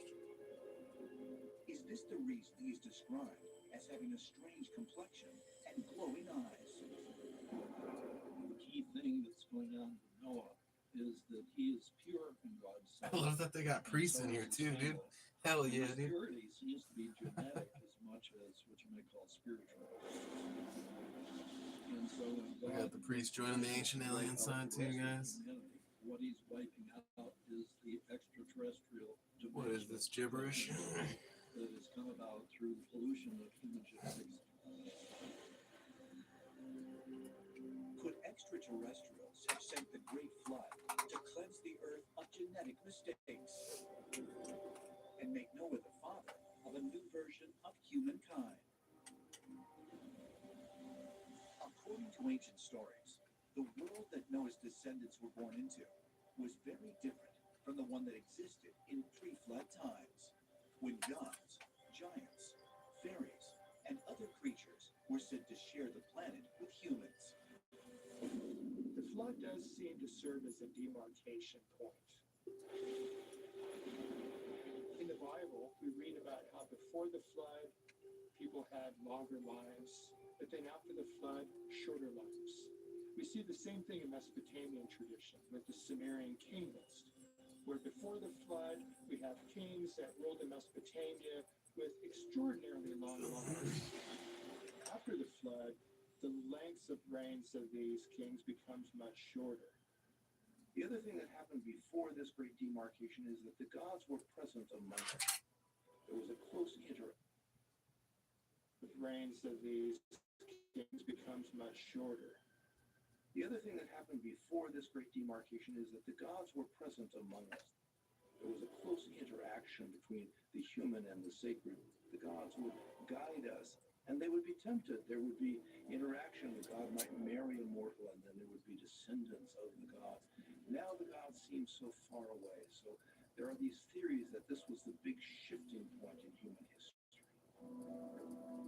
Is this the reason he's described as having a strange complexion and glowing eyes? The key thing that's going on with Noah is that he is pure in God's sight. I love that they got priests in here too, dude. Hell yeah, His dude. purity seems to be genetic as much as what you might call spiritual. And so when We got the priest joining the ancient alien side too, guys. what he's wiping out is the extraterrestrial dimension. What is this gibberish? That has come about through the pollution of human genetics. Could extraterrestrials have sent the Great Flood to cleanse the Earth of genetic mistakes and make Noah the father of a new version of humankind? According to ancient stories, the world that Noah's descendants were born into was very different from the one that existed in pre-flood times, when gods, giants, fairies, and other creatures were said to share the planet with humans. The flood does seem to serve as a demarcation point. In the Bible, we read about how before the flood, people had longer lives, but then after the flood, shorter lives. We see the same thing in Mesopotamian tradition with the Sumerian king list, where before the flood, we have kings that ruled in Mesopotamia with extraordinarily long lives. After the flood, the lengths of reigns of these kings becomes much shorter. The other thing that happened before this great demarcation is that the gods were present among us. There was a close interaction. The reigns of these kings becomes much shorter. The other thing that happened before this great demarcation is that the gods were present among us. There was a close interaction between the human and the sacred. The gods would guide us, and they would be tempted. There would be interaction. The god might marry a mortal, and then there would be descendants of the gods. Now the gods seem so far away. So there are these theories that this was the big shifting point in human history.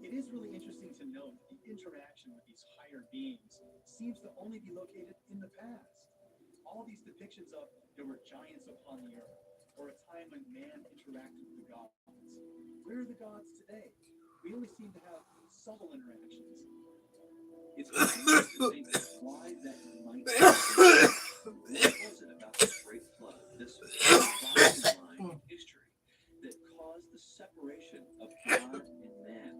It is really interesting to note that the interaction with these higher beings seems to only be located in the past. All these depictions of there were giants upon the earth, or a time time when man interacted with the gods. Where are the gods today? We only seem to have subtle interactions. It's interesting to think why that might be. What was it about the Great Flood, this dividing line in history, that caused the separation of God and man?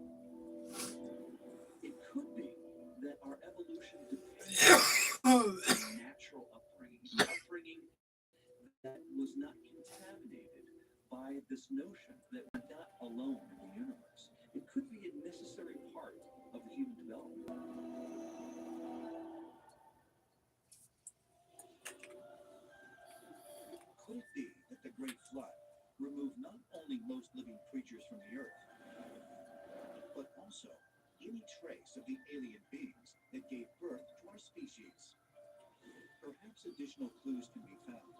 It could be that our evolution depends on natural upbringing that was not contaminated by this notion that we're not alone in the universe. It could be a necessary part of the human development. Could it be that the Great Flood removed not only most living creatures from the earth, but also any trace of the alien beings that gave birth to our species? Perhaps additional clues can be found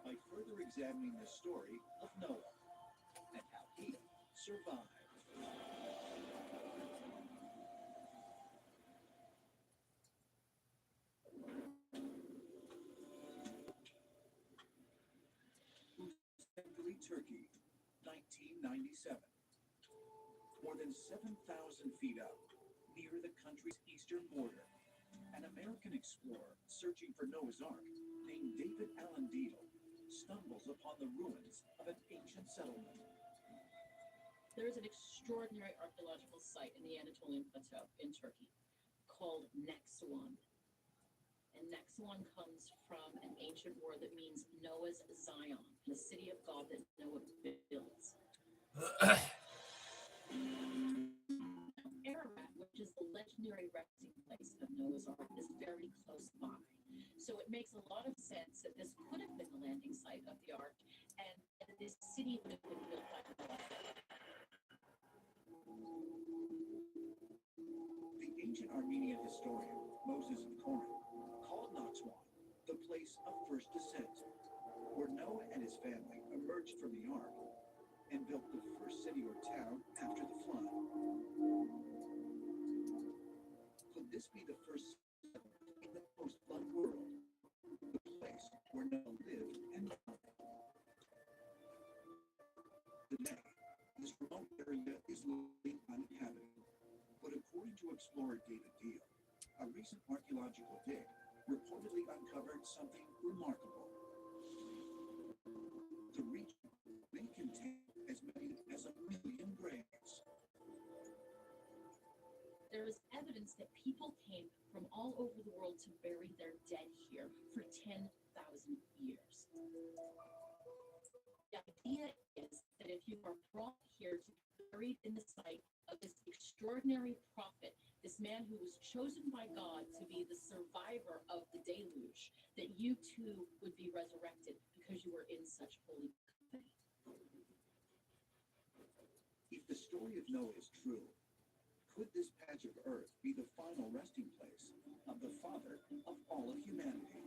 by further examining the story of Noah and how he survived. Turkey, 1997. More than 7,000 feet up, near the country's eastern border, an American explorer searching for Noah's Ark named David Allen Deal stumbles upon the ruins of an ancient settlement. There is an extraordinary archaeological site in the Anatolian Plateau in Turkey called Nexuan. And Nexuan comes from an ancient word that means Noah's Zion, the city of God that Noah builds. Ararat, which is the legendary resting place of Noah's Ark, is very close by. So it makes a lot of sense that this could have been the landing site of the Ark, and that this city would have been built by Noah. The ancient Armenian historian Moses of Corinth called Nexuan the place of first descent, where Noah and his family emerged from the ark and built the first city or town after the flood. Could this be the first settlement in the post-flood world, the place where Noah lived and died? Today, this remote area is largely uninhabited, but according to explorer David Deal, a recent archaeological dig reportedly uncovered something remarkable. The region may contain as many as 1 million graves. There is evidence that people came from all over the world to bury their dead here for 10,000 years. The idea is that if you are brought here to be buried in the site of this extraordinary prophet, this man who was chosen by God to be the survivor of the deluge, that you too would be resurrected because you were in such holy company. If the story of Noah is true, could this patch of earth be the final resting place of the father of all of humanity?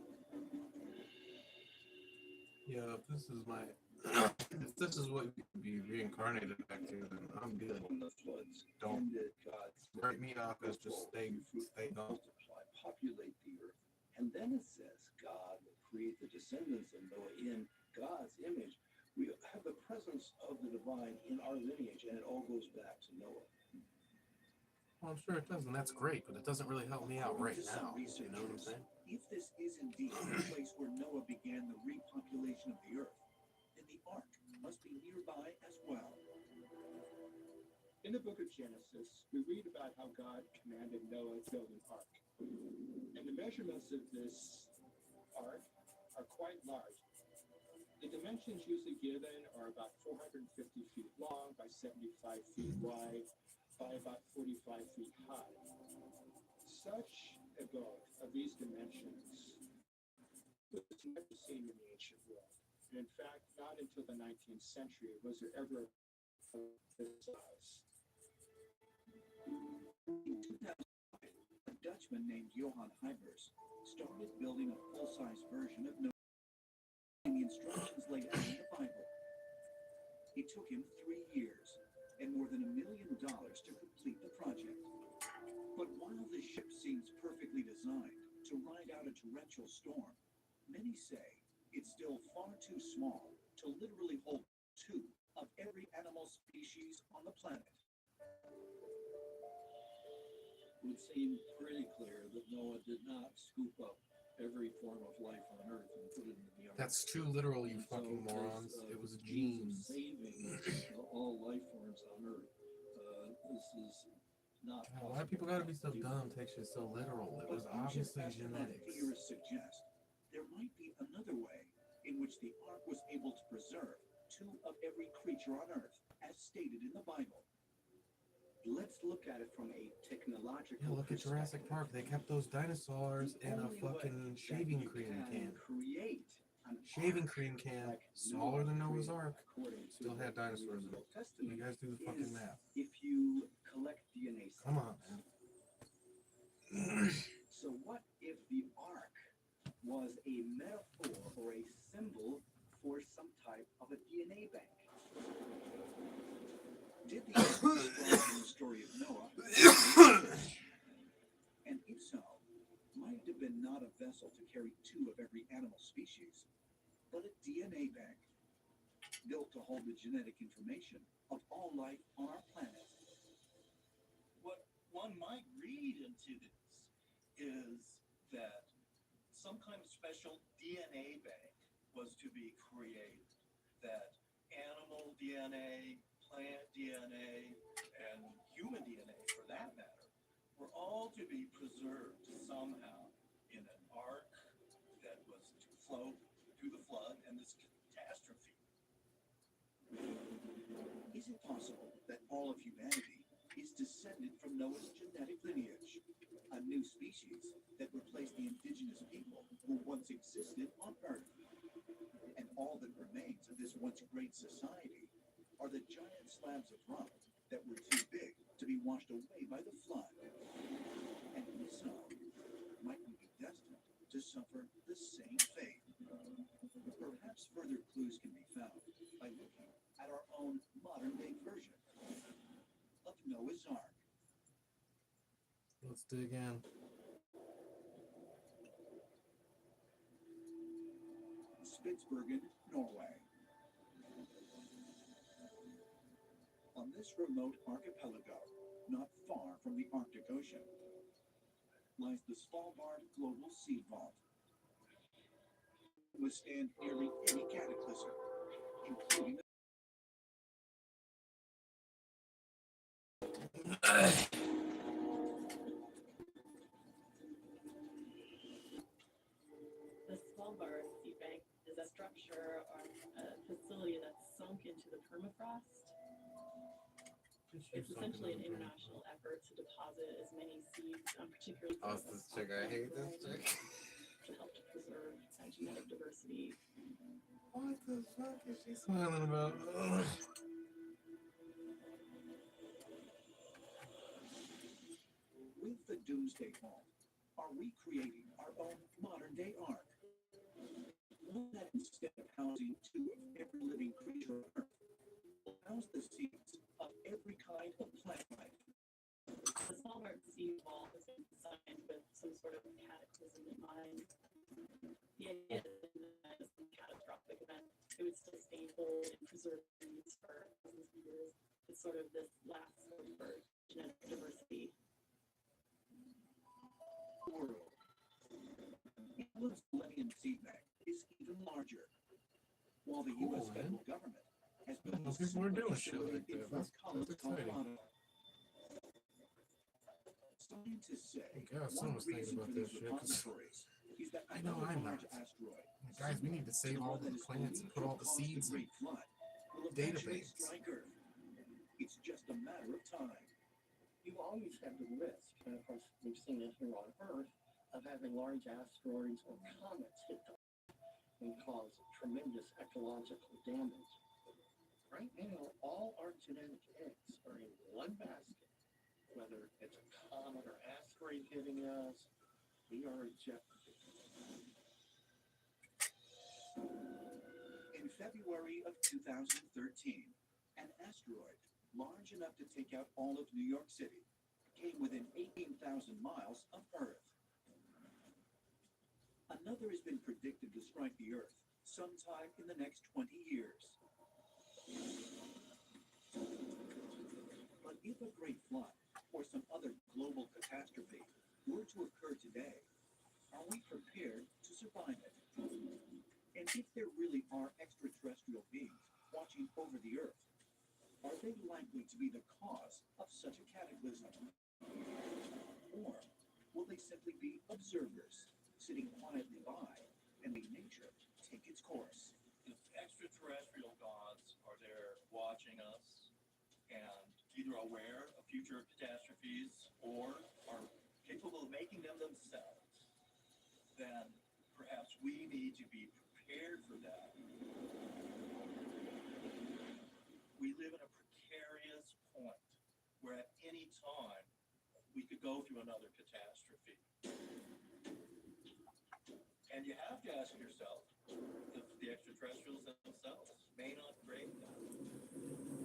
Yeah, if this is my if this is what you could be reincarnated back to, then I'm good. Don't write me off as just stay gone. Populate the earth. And then it says God will create the descendants of Noah in God's image. We have the presence of the divine in our lineage, and it all goes back to Noah. Well, I'm sure it does, and that's great, but it doesn't really help me out right now. You know what I'm saying? If this is indeed the place where Noah began the repopulation of the earth, then the ark must be nearby as well. In the book of Genesis, we read about how God commanded Noah to build an ark. And the measurements of this ark are quite large. The dimensions usually given are about 450 feet long by 75 feet wide by about 45 feet high. Such a boat of these dimensions was never seen in the ancient world. And in fact, not until the 19th century was there ever a this size. In 2005, a Dutchman named Johan Hybers started building a full-size version of Noah in the instructions laid out in the Bible. It took him 3 years and more than $1 million to complete the project. But while the ship seems perfectly designed to ride out a torrential storm, many say it's still far too small to literally hold on the planet. It would seem pretty clear that Noah did not scoop up every form of life on Earth and put it in the ark. That's too literal, you And fucking so morons. this, It was means of genes. saving all life forms on Earth. This is not. God, why people gotta be so dumb? Take shit so literal. It was obviously genetics. Theorists suggest there might be another way in which the ark was able to preserve two of every creature on Earth, as stated in the Bible. Let's look at it from a technological Yeah, look at Jurassic Park. They kept those dinosaurs in a fucking shaving cream can. Create an Shaving ark cream can, like smaller than Noah Noah's created Ark, according to still had the dinosaurs in Old it. Testament You guys do the is fucking math. if you collect DNA samples. Come on, man. So what if the ark was a metaphor or a symbol for some type of a DNA bank? Did the ark described in the story of Noah? And if so, might it have been not a vessel to carry two of every animal species, but a DNA bank built to hold the genetic information of all life on our planet? What one might read into this is that some kind of special DNA bank was to be created, that animal DNA, plant DNA, and human DNA, for that matter, were all to be preserved somehow in an ark that was to float through the flood and this catastrophe. Is it possible that all of humanity is descended from Noah's genetic lineage, a new species that replaced the indigenous people who once existed on Earth? And all that remains of this once great society are the giant slabs of rock that were too big to be washed away by the flood. And if so, might we be destined to suffer the same fate? Perhaps further clues can be found by looking at our own modern-day version of Noah's Ark. Let's dig in. Spitsbergen, Norway. On this remote archipelago, not far from the Arctic Ocean, lies the Svalbard Global Seed Vault. Withstand nearly any cataclysm, including The Scarab-Verse seed bank is a structure or a facility that's sunk into the permafrost. It's essentially an international effort to deposit as many seeds, particularly Oh, it's this chick. I hate this chick. to help to preserve genetic diversity. What the fuck is she smiling about? Ugh. with the Doomsday Vault, are we creating our own modern-day Ark? One that instead of housing two of every living creature on Earth, will house the seeds of every kind of plant life. The Svalbard seed vault has been designed with some sort of cataclysm in mind. The idea is that as a catastrophic event, it would still stay whole and preserve seeds for thousands of years. It's sort of this last hope for genetic diversity. World. England's Millennium Seed Bank is even larger. While the U.S. federal government has built a People are doing shit facility like in that. Fort That's Collins, exciting. Colorado. Scientists say God, one someone's thinking reason about for that these shit, 'cause repositories is that I know another I'm large not. asteroid, Guys, we need to save all the plants and put all the seeds in database. strike Earth. It's just a matter of time. You always have the risk, and of course we've seen it here on Earth, of having large asteroids or comets hit the Earth and cause tremendous ecological damage. Right now, all our genetic eggs are in one basket. Whether it's a comet or asteroid hitting us, we are in jeopardy. In February of 2013, an asteroid large enough to take out all of New York City came within 18,000 miles of Earth. Another has been predicted to strike the Earth sometime in the next 20 years. Great Flood or some other global catastrophe were to occur today, are we prepared to survive it? And if there really are extraterrestrial beings watching over the Earth, are they likely to be the cause of such a cataclysm? Or will they simply be observers, sitting quietly by and let nature take its course? If extraterrestrial gods are there watching us and either aware of future catastrophes or are capable of making them themselves, then perhaps we need to be prepared for that. We live in a precarious point where at any time we could go through another catastrophe. And you have to ask yourself if the extraterrestrials themselves may not create that.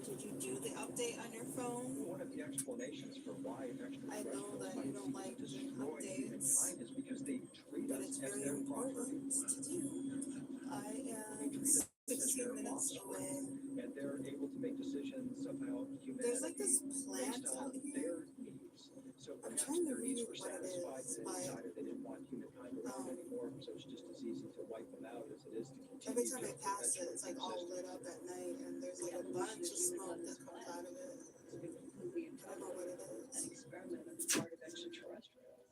Did you do the update on your phone? One of the explanations for why I know that you don't like doing updates, is because they treat but us it's as very their property. important to do. I am 16 minutes away. And they're able to make decisions about humanity. There's like this plant based out on here. their needs. So I'm perhaps trying to their needs read were what it satisfied is, and but they decided they didn't want humankind around anymore, so it's just as easy to wipe them out as it is to continue every time I to pass it, it's like all exist. lit up at night, and there's like a bunch of smoke that comes out of it. I don't know what it is. An experiment on the part of extraterrestrials.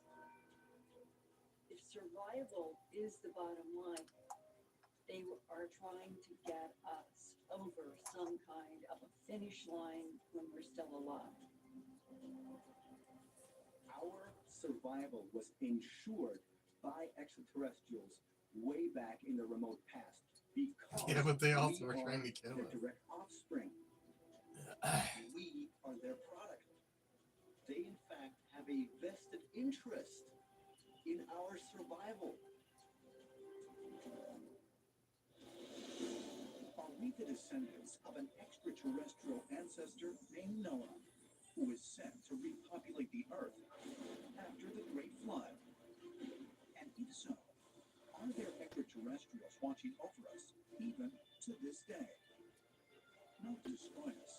If survival is the bottom line, they are trying to get us over some kind of a finish line when we're still alive. Our survival was ensured by extraterrestrials way back in the remote past because Yeah, but they also we were trying are to kill their us. direct offspring. We are their product. They, in fact, have a vested interest in our survival. Are we the descendants of an extraterrestrial ancestor named Noah, who was sent to repopulate the Earth after the Great Flood? And if so, are there extraterrestrials watching over us even to this day? Not to destroy us,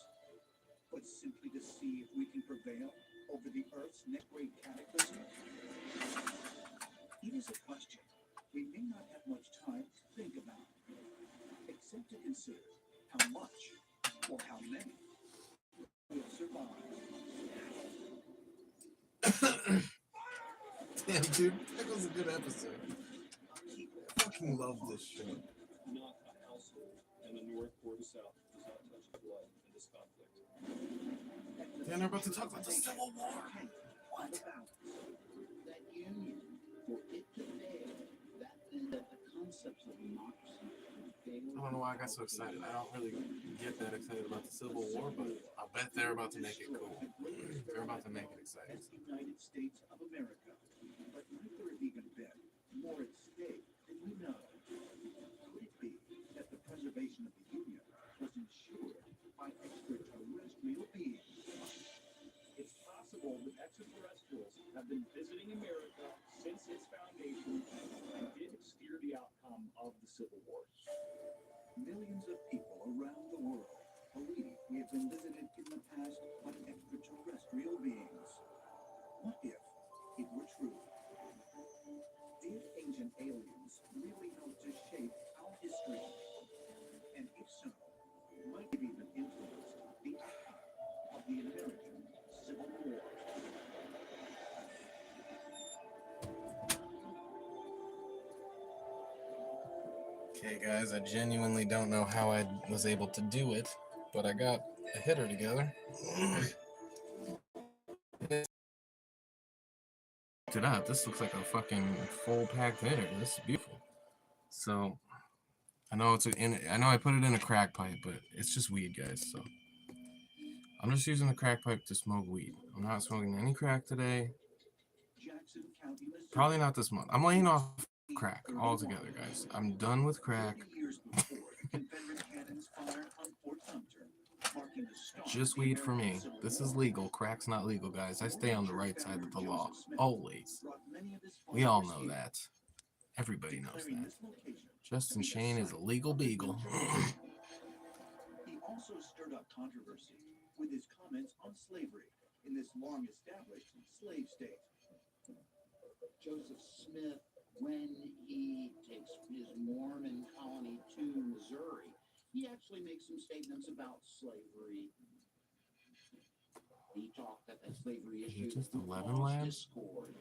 but simply to see if we can prevail over the Earth's next great cataclysm? It is a question we may not have much time to think about, except to consider how much or how many will survive. Damn, dude, that was a good episode. I fucking love this show. Not a household in the north or the south does not touch blood in this conflict. Then we're about to talk about the Civil War. What? That union, for it to fail, that the concepts of democracy fail. I don't know why I got so excited. I don't really get that excited about the Civil War, but I bet they're about to make it cool. They're about to make it exciting. United States of America, but might there have even been more at stake than we know? Could it be that the preservation of the Union was ensured by extraterrestrial beings? It's possible that extraterrestrials have been visiting America since its foundation and did steer the outcome of the Civil War. Millions of people around the world believe we have been visited in the past by extraterrestrial beings. What if it were true? Did ancient aliens really help to shape our history? And if so, might have even influenced the outcome of the American Civil War? Okay, guys, I genuinely don't know how I was able to do it, but I got a hitter together. It up. This looks like a fucking full packed hitter. This is beautiful. So I know I know I put it in a crack pipe, but it's just weed, guys. So I'm just using the crack pipe to smoke weed. I'm not smoking any crack today. Probably not this month. I'm laying off crack altogether, guys. I'm done with crack. Just weed for me. This is legal. Crack's not legal, guys. I stay on the right side of the law. Always. We all know that. Everybody knows that. Justin Shane is a legal beagle. He also stirred up controversy with his comments on slavery in this long-established slave state. Joseph Smith, when he takes his Mormon colony to Missouri, he actually makes some statements about slavery. He talked that slavery issue just 11 caused labs? discord.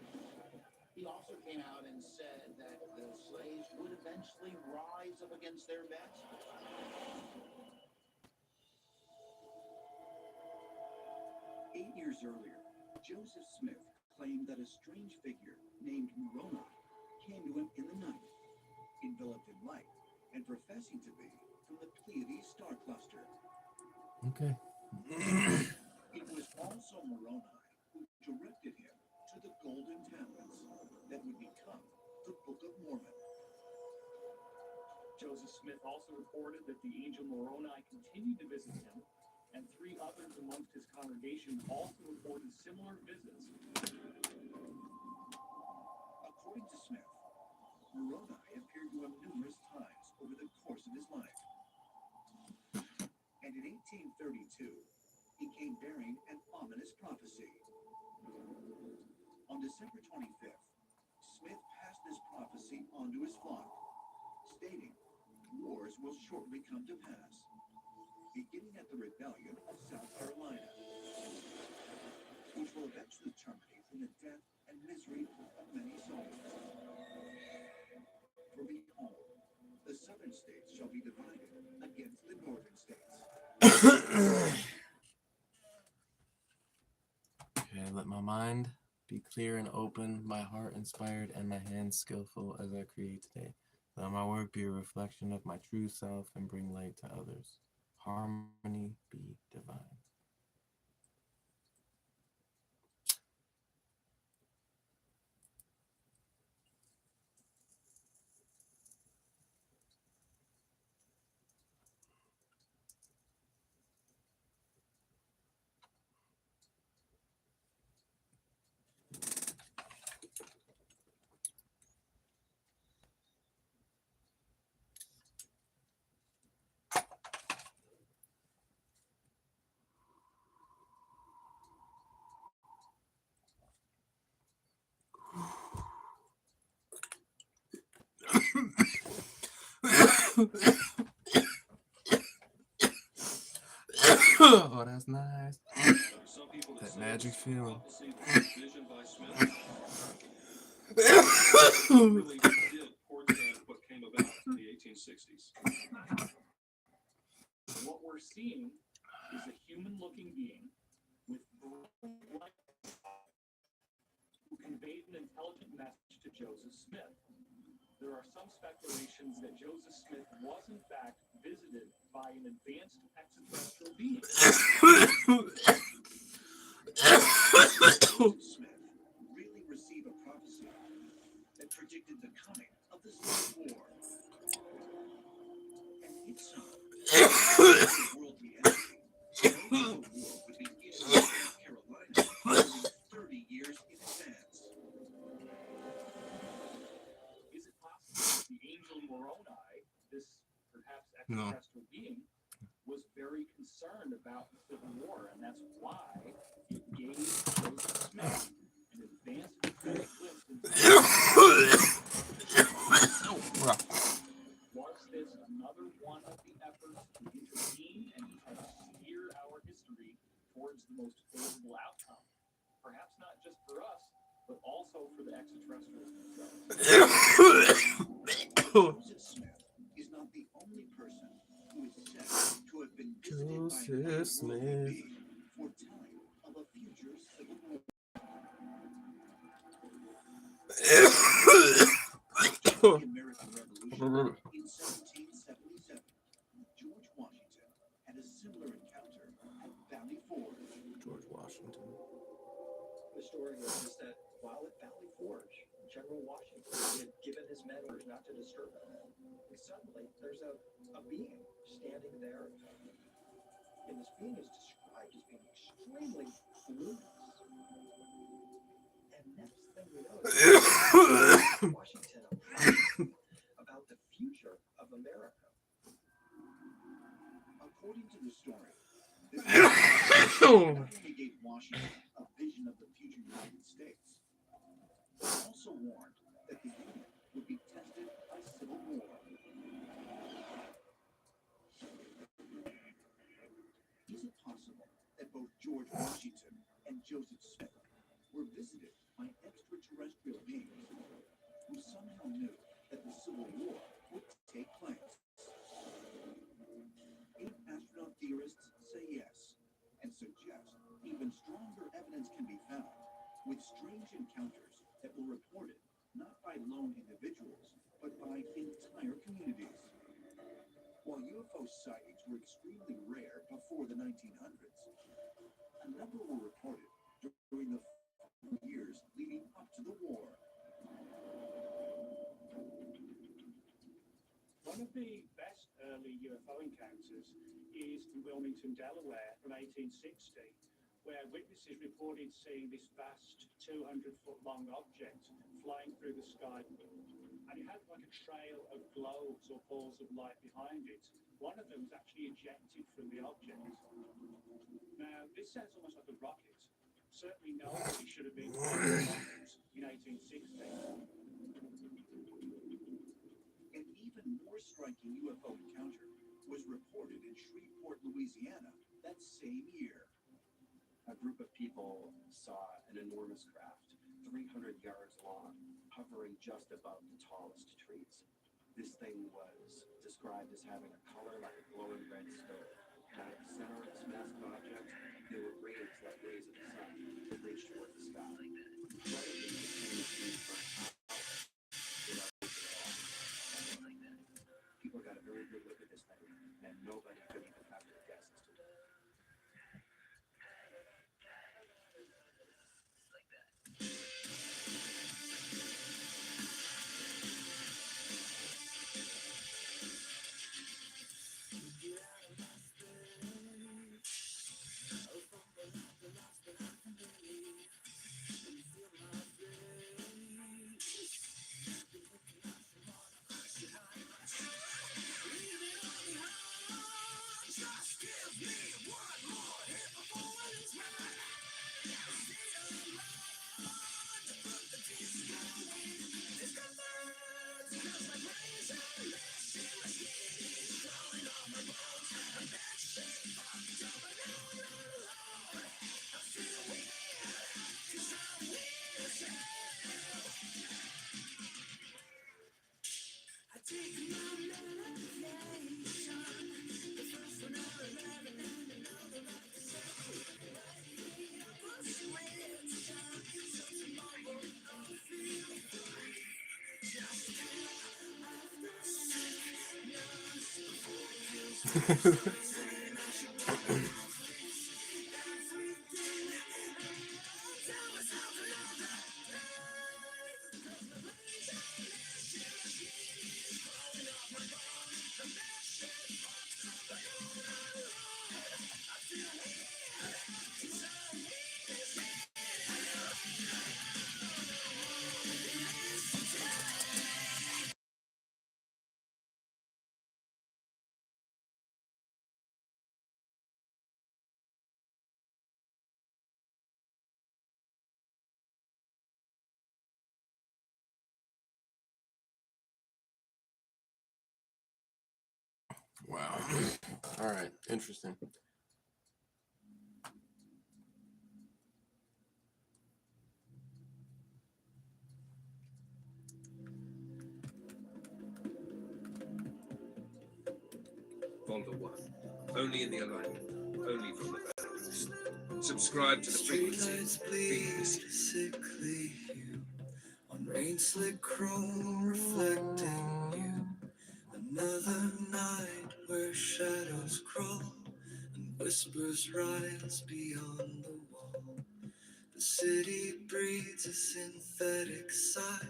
He also came out and said that the slaves would eventually rise up against their masters. 8 years earlier, Joseph Smith claimed that a strange figure named Moroni came to him in the night, enveloped in light, and professing to be from the Pleiades star cluster. Okay. It was also Moroni who directed him to the golden tablets that would become the Book of Mormon. Joseph Smith also reported that the angel Moroni continued to visit him, and 3 others amongst his congregation also reported similar visits. According to Smith, Moroni appeared to him numerous times over the course of his life. And in 1832, he came bearing an ominous prophecy. On December 25th, Smith passed this prophecy on to his flock, stating, wars will shortly come to pass, beginning at the rebellion of South Carolina, which will eventually terminate in the death and misery of many souls. For behold, the southern states shall be divided against the northern states. Okay, let my mind be clear and open, my heart inspired, and my hands skillful as I create today. Let my work be a reflection of my true self and bring light to others. Harmony be divine. Oh, that's nice. That magic feeling. Vision by Smith really did portend what came about in the 1860s. What we're seeing is a human-looking being with light who conveyed an intelligent message to Joseph Smith. There are some speculations that Joseph Smith was in fact visited by an advanced extraterrestrial being. Joseph Smith really received a prophecy that predicted the coming of the Civil War. And if so, worldly enemy, the Civil War would begin in South Carolina nearly 30 years in advance. Is it possible that the angel Moroni, this perhaps extraterrestrial being, was very concerned about the Civil War, and that's why it gave Joseph Smith an advanced prophetic glimpse into Was this another one of the efforts to intervene and try to steer our history towards the most favorable outcome? Perhaps not just for us, but also for the extraterrestrials themselves. Joseph Smith is not the only person who is said to have been visited by Joseph Smith. being foretelling of a future civil war. After the American Revolution in 1777, George Washington had a similar encounter at Valley Forge. George Washington. The story was just that while at Valley Forge, General Washington had given his men orders not to disturb them. And suddenly, there's a being standing there. And this being is described as being extremely luminous. And next thing we know, Washington about the future of America. According to the story, this gave Washington a vision of the future United States. They also warned that the Union would be tested by civil war. Is it possible that both George Washington and Joseph Smith were visited by extraterrestrial beings who somehow knew that the Civil War would take place? 8 astronaut theorists say yes, and suggest even stronger evidence can be found with strange encounters that were reported not by lone individuals, but by entire communities. While UFO sightings were extremely rare before the 1900s, a number were reported during the years leading up to the war. One of the best early UFO encounters is in Wilmington, Delaware from 1860, where witnesses reported seeing this vast 200-foot-long object flying through the sky. And it had like a trail of globes or balls of light behind it. One of them was actually ejected from the object. Now, this sounds almost like a rocket. Certainly nobody should have been firing a rocket in 1860. An even more striking UFO encounter was reported in Shreveport, Louisiana, that same year. A group of people saw an enormous craft, 300 yards long, hovering just above the tallest trees. This thing was described as having a color like a glowing red stone. And at the center of this massive object, there were rays like rays of the sun that reached toward the sky. Slightly became a scene from without looking at all. People got a very good look at this thing, and nobody could even have their guess as to what. Wow. All right. Interesting. Folder 1. Only in the alignment. Only from the values. Subscribe to the frequency. Please. Sickly hue on rain slick chrome reflecting you. Another night where shadows crawl and whispers rise beyond the wall. The city breathes a synthetic sigh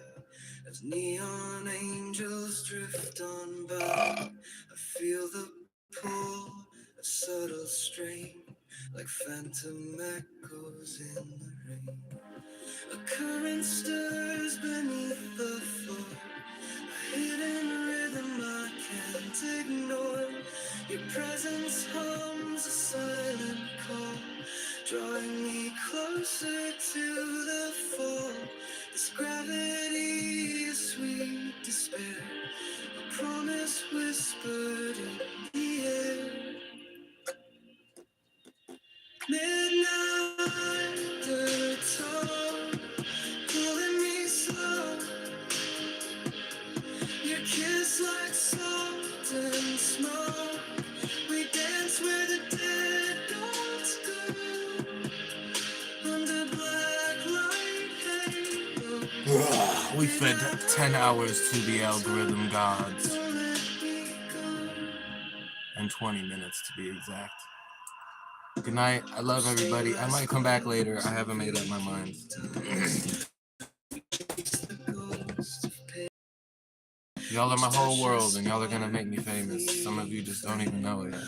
as neon angels drift on by. I feel the pull, a subtle strain, like phantom echoes in the rain. A current stirs beneath the floor, a hidden rhythm I can't ignore. Your presence hums a silent call, drawing me closer This gravity, a sweet despair, a promise whispered in the air. Midnight, the tone, pulling me slow. Your kiss like salt and smoke. We dance where the dead don't go. Under black light halo. We fed 10 hours to the algorithm gods. And 20 minutes to be exact. Good night. I love everybody. I might come back later. I haven't made up my mind. Y'all are my whole world, and y'all are gonna make me famous. Some of you just don't even know it yet.